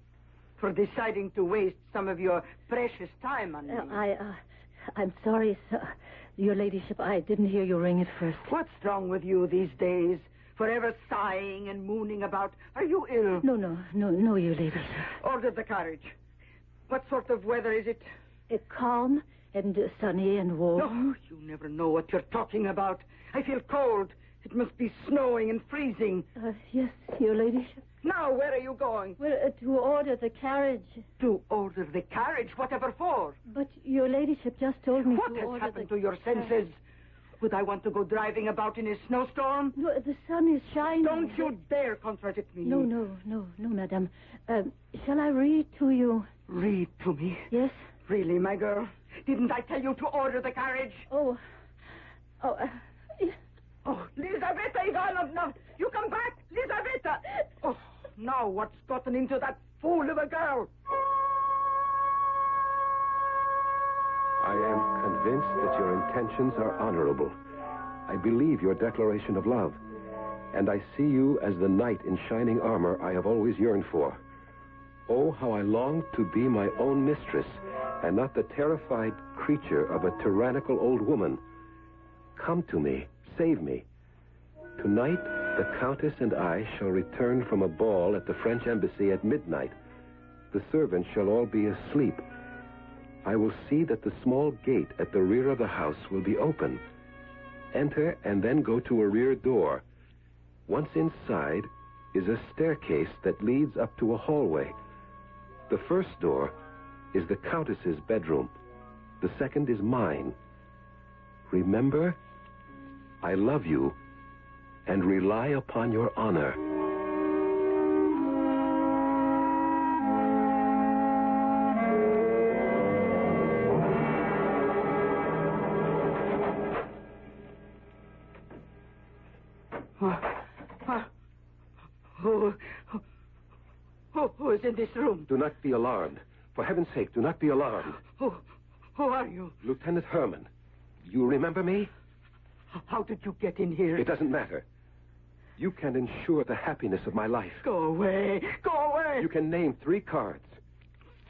for deciding to waste some of your precious time on me. I'm sorry, sir. Your ladyship, I didn't hear you ring at first. What's wrong with you these days? Forever sighing and mooning about. Are you ill? No, your ladyship. Order the carriage. What sort of weather is it? Calm and sunny and warm. No, you never know what you're talking about. I feel cold. It must be snowing and freezing. Yes, your ladyship. Now, where are you going? Well, to order the carriage. To order the carriage? Whatever for? But your ladyship just told me what to order has happened to your senses? Would I want to go driving about in a snowstorm? No, the sun is shining. Don't you dare contradict me. No, madam. Shall I read to you? Read to me? Yes. Really, my girl? Didn't I tell you to order the carriage? Oh, Lizaveta Ivanovna! You come back! Lizaveta! Oh, now what's gotten into that fool of a girl? I am convinced that your intentions are honorable. I believe your declaration of love. And I see you as the knight in shining armor I have always yearned for. Oh, how I long to be my own mistress, and not the terrified creature of a tyrannical old woman. Come to me. Save me. Tonight, the Countess and I shall return from a ball at the French embassy at midnight. The servants shall all be asleep. I will see that the small gate at the rear of the house will be open. Enter and then go to a rear door. Once inside is a staircase that leads up to a hallway. The first door is the Countess's bedroom. The second is mine. Remember, I love you and rely upon your honor. Who is in this room? Do not be alarmed. For heaven's sake, do not be alarmed. Who are you? Lieutenant Herman. You remember me? How did you get in here? It doesn't matter. You can ensure the happiness of my life. Go away. Go away. You can name 3 cards.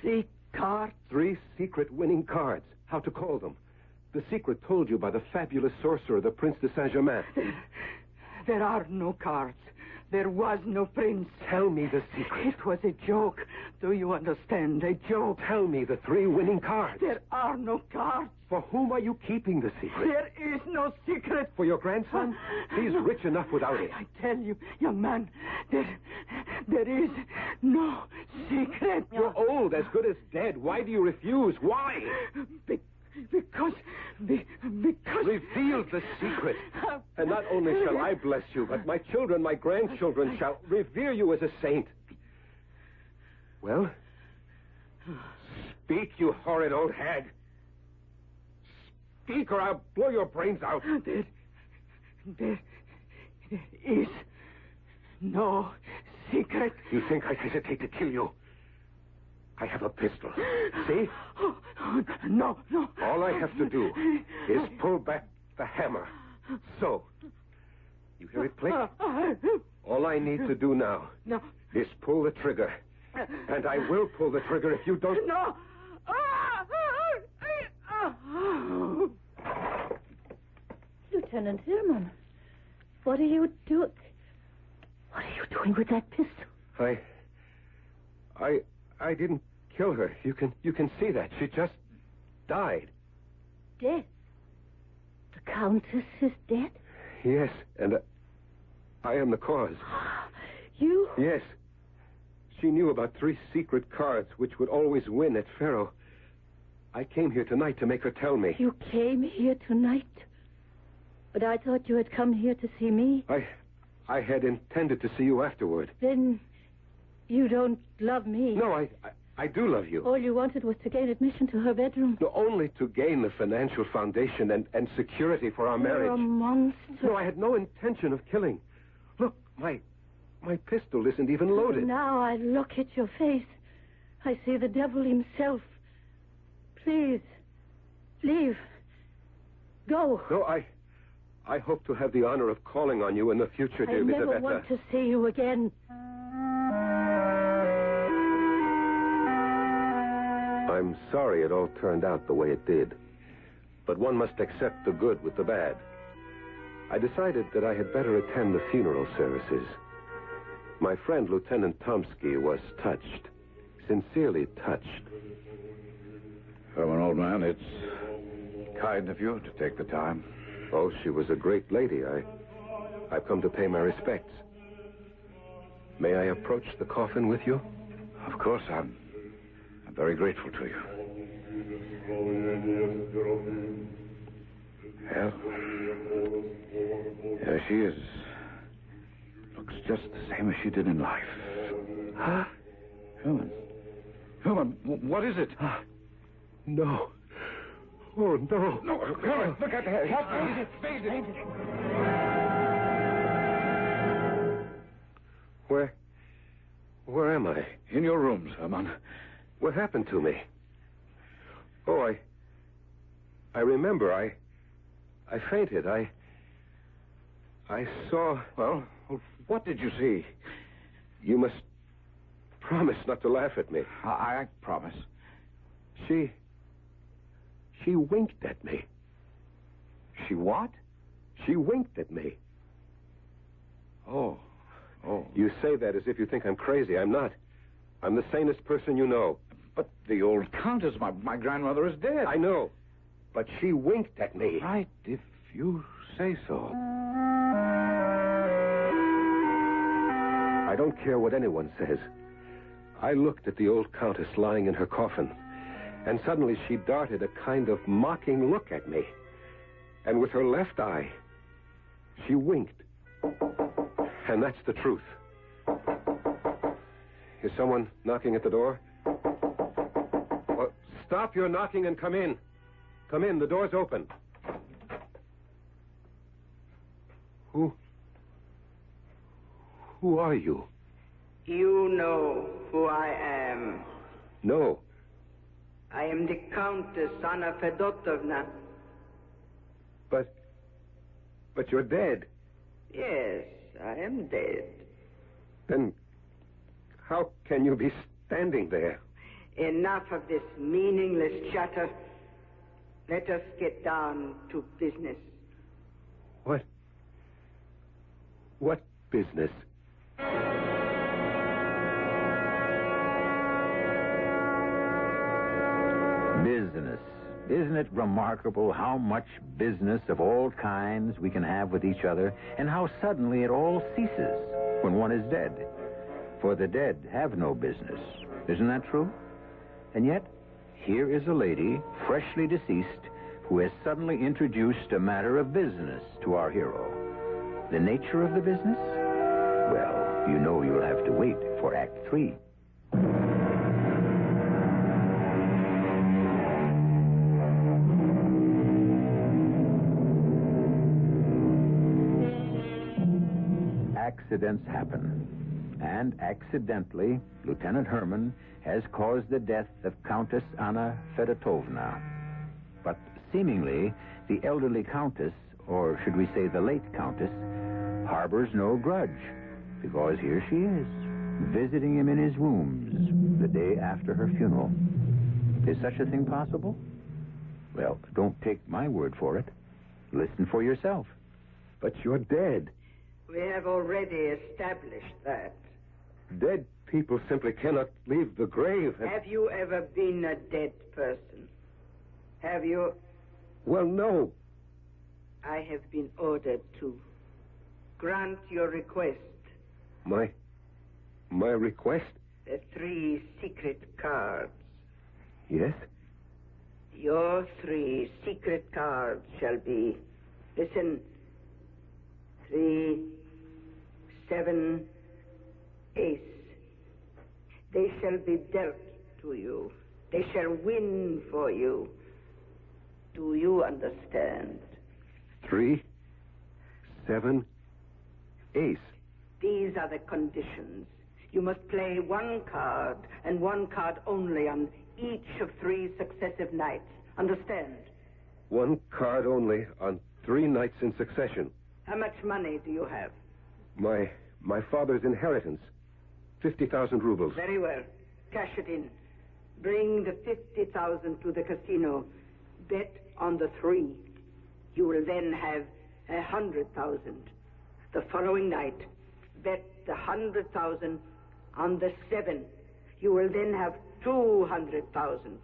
3 cards? 3 secret winning cards. How to call them. The secret told you by the fabulous sorcerer, the Prince de Saint-Germain. There are no cards. There was no prince. Tell me the secret. It was a joke. Do you understand? A joke. Tell me the 3 winning cards. There are no cards. For whom are you keeping the secret? There is no secret. For your grandson? He's rich enough without it. I tell you, young man, there is no secret. You're old, as good as dead. Why do you refuse? Why? Because... Reveal the secret. And not only shall I bless you, but my children, my grandchildren shall revere you as a saint. Well? Speak, you horrid old hag. Speak, or I'll blow your brains out. There is no secret. You think I hesitate to kill you? I have a pistol. See? No. All I have to do is pull back the hammer. So. You hear it click? All I need to do now is pull the trigger. And I will pull the trigger if you don't... No! Lieutenant Hillman, what are you doing? What are you doing with that pistol? I didn't kill her. You can see that. She just died. Dead? The Countess is dead? Yes, and I am the cause. You? Yes. She knew about 3 secret cards which would always win at Faro. I came here tonight to make her tell me. You came here tonight? But I thought you had come here to see me. I had intended to see you afterward. Then you don't love me. No, I do love you. All you wanted was to gain admission to her bedroom. No, only to gain the financial foundation and security for our marriage. You're a monster. No, I had no intention of killing. Look, my pistol isn't even loaded. Now I look at your face. I see the devil himself. Please, leave. Go. No, I hope to have the honor of calling on you in the future, dear I never Lisabetta. want to see you again. I'm sorry it all turned out the way it did. But one must accept the good with the bad. I decided that I had better attend the funeral services. My friend, Lieutenant Tomsky, was touched. Sincerely touched. Herman, old man, it's kind of you to take the time. Oh, she was a great lady. I've come to pay my respects. May I approach the coffin with you? Of course, I'm very grateful to you. Well, there she is. Looks just the same as she did in life. Huh? Herman, what is it? No. Oh, no. No, Herman, look at her. Face it. Where am I? In your rooms, Herman. What happened to me? Oh, I remember. I fainted. I saw... Well, what did you see? You must promise not to laugh at me. I promise. She winked at me. She what? She winked at me. Oh. You say that as if you think I'm crazy. I'm not. I'm the sanest person you know. But the old Countess, my grandmother, is dead. I know. But she winked at me. Right, if you say so. I don't care what anyone says. I looked at the old Countess lying in her coffin, and suddenly she darted a kind of mocking look at me. And with her left eye, she winked. And that's the truth. Is someone knocking at the door? Well, stop your knocking and come in. Come in, the door's open. Who are you? You know who I am. No. I am the Countess Anna Fedotovna. But you're dead. Yes, I am dead. Then how can you be standing there? Enough of this meaningless chatter. Let us get down to business. What business? Business. Isn't it remarkable how much business of all kinds we can have with each other, and how suddenly it all ceases when one is dead? For the dead have no business. Isn't that true? And yet, Here is a lady, freshly deceased, who has suddenly introduced a matter of business to our hero. The nature of the business? Well, you know you'll have to wait for Act 3. Accidents happen. And accidentally, Lieutenant Herman has caused the death of Countess Anna Fedotovna. But seemingly, the elderly countess, or should we say the late countess, harbors no grudge, because here she is, visiting him in his rooms the day after her funeral. Is such a thing possible? Well, don't take my word for it. Listen for yourself. But you're dead. We have already established that. Dead people simply cannot leave the grave. Have you ever been a dead person? Have you? Well, no. I have been ordered to grant your request. My request? The 3 secret cards. Yes? Your 3 secret cards shall be, listen, 3, 7, ace. They shall be dealt to you. They shall win for you. Do you understand? 3, 7, ace. These are the conditions. You must play 1 card, and 1 card only on each of 3 successive nights. Understand? 1 card only on 3 nights in succession. How much money do you have? My father's inheritance. 50,000 rubles. Very well. Cash it in. Bring the 50,000 to the casino. Bet on the 3. You will then have 100,000. The following night, bet the 100,000 on the 7. You will then have 200,000.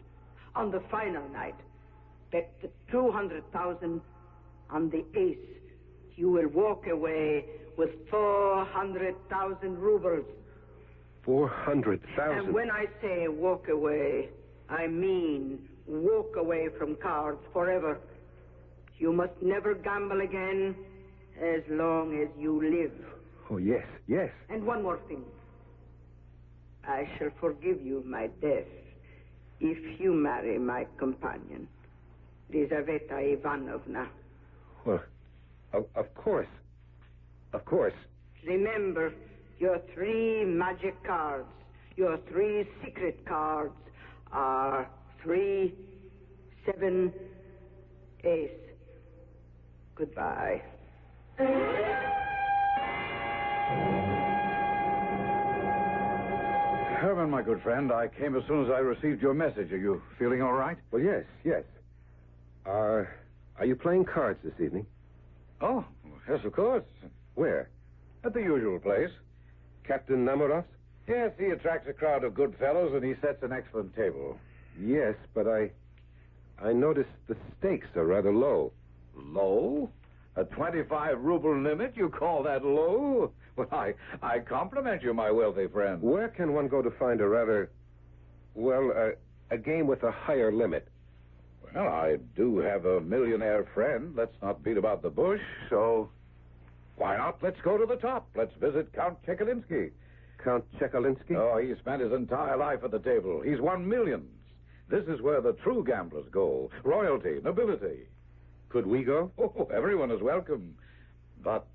On the final night, bet the 200,000 on the ace. You will walk away with 400,000 rubles. 400,000? And when I say walk away, I mean walk away from cards forever. You must never gamble again as long as you live. Oh, yes, yes. And one more thing. I shall forgive you my death if you marry my companion, Lizaveta Ivanovna. Well, of course. Of course. Remember, your 3 magic cards, your 3 secret cards are 3, 7, ace. Goodbye. Herman, my good friend, I came as soon as I received your message. Are you feeling all right? Well, yes, yes. Are you playing cards this evening? Oh, yes, of course. Where? At the usual place. Captain Namorov's? Yes, he attracts a crowd of good fellows, and he sets an excellent table. Yes, but I noticed the stakes are rather low. Low? A 25-ruble limit? You call that low? Well, I compliment you, my wealthy friend. Where can one go to find a game with a higher limit? Well, I do have a millionaire friend. Let's not beat about the bush, so why not? Let's go to the top. Let's visit Count Chekalinsky. Count Chekalinsky? Oh, he spent his entire life at the table. He's won millions. This is where the true gamblers go. Royalty, nobility. Could we go? Oh, everyone is welcome. But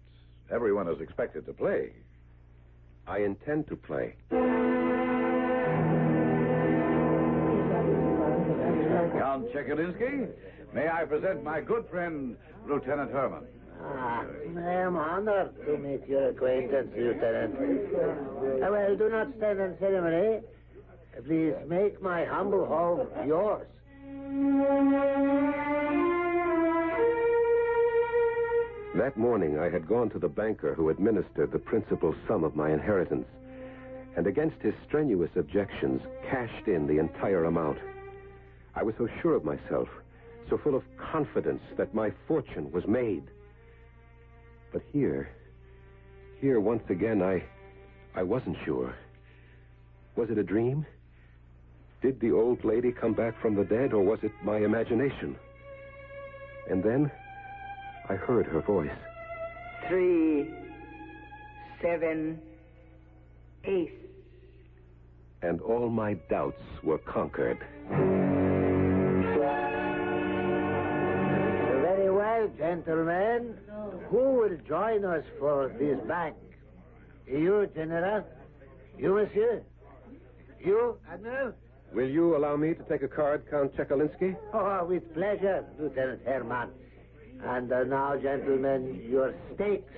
everyone is expected to play. I intend to play. Count Chekalinsky, may I present my good friend, Lieutenant Herman. I am honored to meet your acquaintance, Lieutenant. Well, do not stand on ceremony. Please make my humble home yours. That morning, I had gone to the banker who administered the principal sum of my inheritance, and against his strenuous objections, cashed in the entire amount. I was so sure of myself, so full of confidence that my fortune was made. But here once again, I wasn't sure. Was it a dream? Did the old lady come back from the dead, or was it my imagination? And then I heard her voice. 3, 7, ace. And all my doubts were conquered. Very well, gentlemen. Who will join us for this bank? You, General? You, Monsieur? You, Admiral? Will you allow me to take a card, Count Chekalinsky? Oh, with pleasure, Lieutenant Herman. And now, gentlemen, your stakes.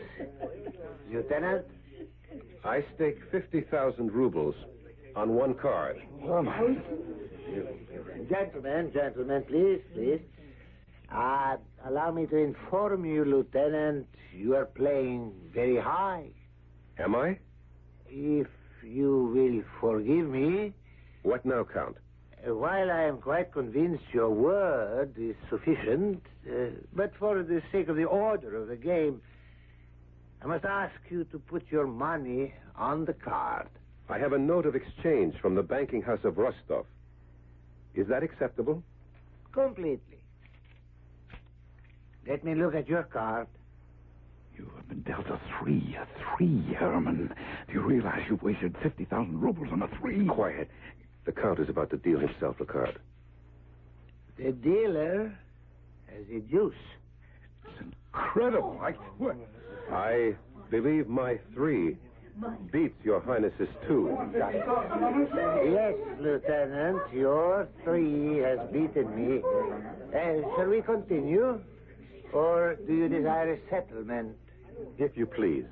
Lieutenant? I stake 50,000 rubles on one card. Oh, my. Gentlemen, please. Allow me to inform you, Lieutenant, you are playing very high. Am I? If you will forgive me. What now, Count? While I am quite convinced your word is sufficient, but for the sake of the order of the game, I must ask you to put your money on the card. I have a note of exchange from the banking house of Rostov. Is that acceptable? Completely. Let me look at your card. You have been dealt a 3, Herman. Do you realize you've wasted 50,000 rubles on a 3? Quiet. The Count is about to deal himself a card. The dealer has a deuce. It's incredible. I believe my 3 beats your Highness's 2. Yes, Lieutenant, your 3 has beaten me. Shall we continue? Or do you desire a settlement? If you please.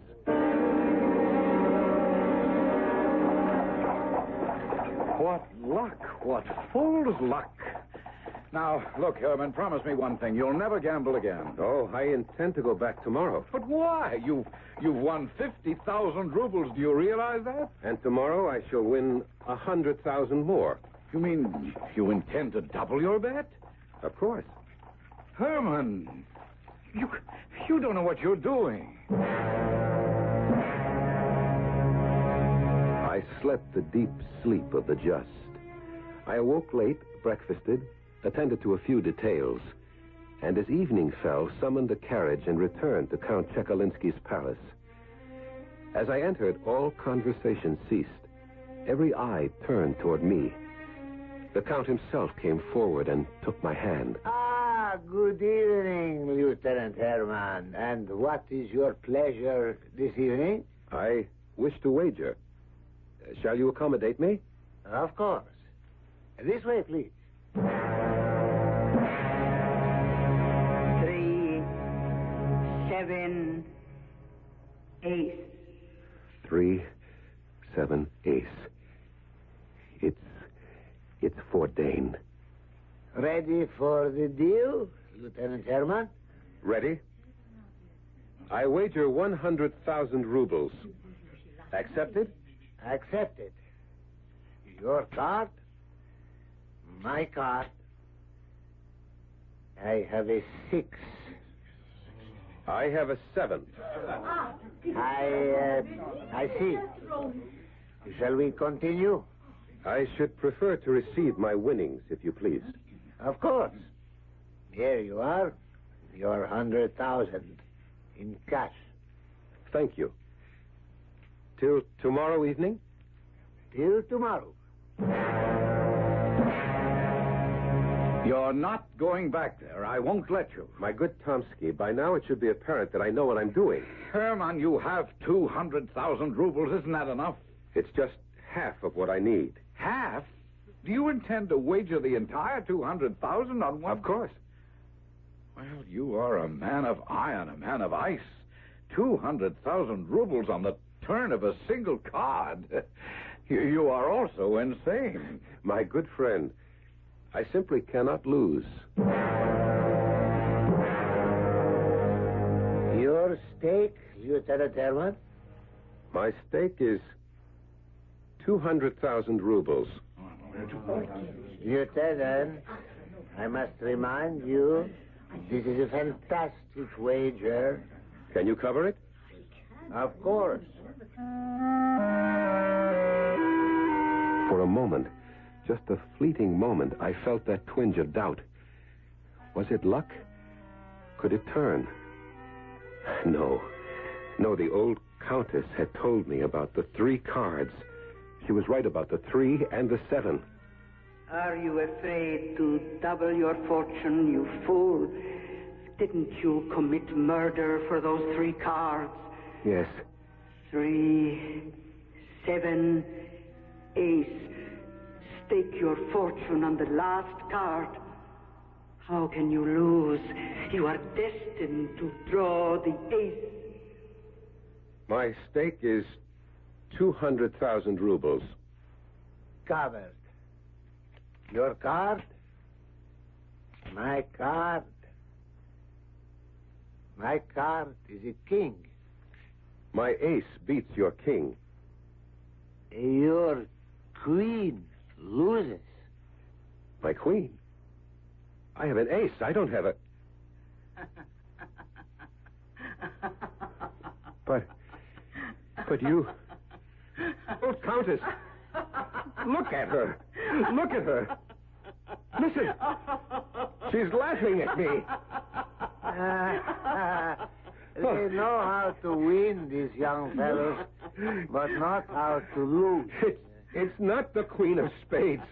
What luck. What fool's luck. Now, look, Herman, promise me one thing. You'll never gamble again. Oh, I intend to go back tomorrow. But why? You've won 50,000 rubles. Do you realize that? And tomorrow I shall win 100,000 more. You mean you intend to double your bet? Of course. Herman, you don't know what you're doing. I slept the deep sleep of the just. I awoke late, breakfasted, attended to a few details, and as evening fell, summoned a carriage and returned to Count Chekalinsky's palace. As I entered, all conversation ceased. Every eye turned toward me. The Count himself came forward and took my hand. Good evening, Lieutenant Herman. And what is your pleasure this evening? I wish to wager. Shall you accommodate me? Of course. This way, please. 3, 7, ace. 3, 7, ace. It's foreordained. Ready for the deal, Lieutenant Herman? Ready? I wager 100,000 rubles. Accepted? Accepted. Your card, my card. I have a 6. I have a 7. I see. Shall we continue? I should prefer to receive my winnings, if you please. Of course. Here you are. Your 100,000 in cash. Thank you. Till tomorrow evening? Till tomorrow. You're not going back there. I won't let you. My good Tomsky, by now it should be apparent that I know what I'm doing. Herman, you have 200,000 rubles. Isn't that enough? It's just half of what I need. Half? Do you intend to wager the entire 200,000 on one? Of course. Well, you are a man of iron, a man of ice. 200,000 rubles on the turn of a single card. You are also insane. My good friend, I simply cannot lose. Your stake, Lieutenant Herman? My stake is 200,000 rubles. Lieutenant, I must remind you, this is a fantastic wager. Can you cover it? Of course. For a moment, just a fleeting moment, I felt that twinge of doubt. Was it luck? Could it turn? No. No, the old Countess had told me about the 3 cards. She was right about the 3 and the 7. Are you afraid to double your fortune, you fool? Didn't you commit murder for those 3 cards? Yes. 3, 7, ace. Stake your fortune on the last card. How can you lose? You are destined to draw the ace. My stake is 200,000 rubles. Covered. Your card? My card? My card is a king. My ace beats your king. Your queen loses. My queen? I have an ace. I don't have a... But you... Oh, Countess! Look at her! Look at her! Listen! She's laughing at me! They know how to win, these young fellows, but not how to lose. It's not the Queen of Spades.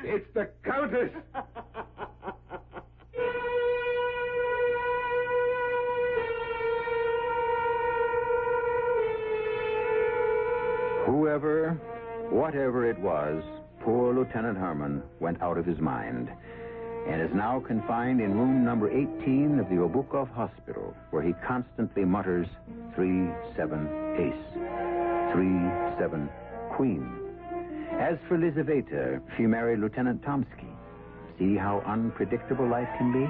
It's the Countess! Whoever, whatever it was, poor Lieutenant Herman went out of his mind and is now confined in room number 18 of the Obukov Hospital, where he constantly mutters 3-7 ace, 3-7 queen. As for Lizaveta, she married Lieutenant Tomsky. See how unpredictable life can be?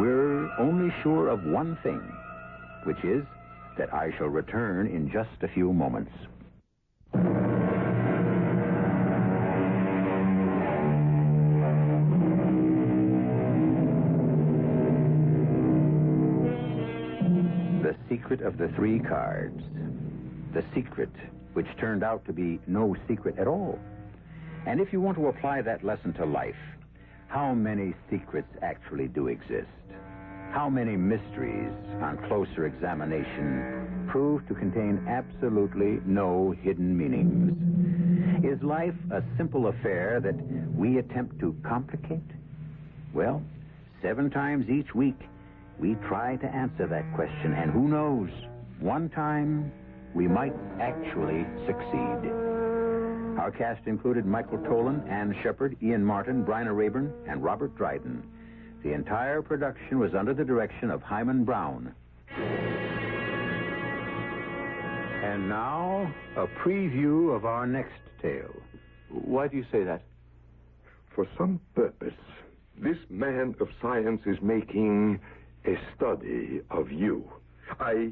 We're only sure of one thing, which is that I shall return in just a few moments. The secret of the 3 cards. The secret, which turned out to be no secret at all. And if you want to apply that lesson to life, how many secrets actually do exist? How many mysteries, on closer examination, prove to contain absolutely no hidden meanings? Is life a simple affair that we attempt to complicate? Well, 7 times each week, we try to answer that question, and who knows, one time we might actually succeed. Our cast included Michael Tolan, Ann Shepard, Ian Martin, Bryna Rayburn, and Robert Dryden. The entire production was under the direction of Hyman Brown. And now, a preview of our next tale. Why do you say that? For some purpose, this man of science is making a study of you. I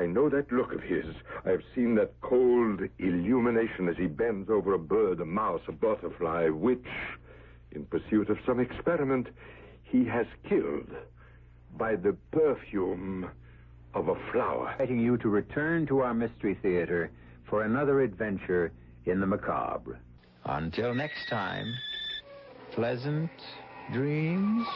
know that look of his. I've seen that cold illumination as he bends over a bird, a mouse, a butterfly, which, in pursuit of some experiment, he has killed by the perfume of a flower. Inviting you to return to our Mystery Theater for another adventure in the macabre. Until next time, pleasant dreams.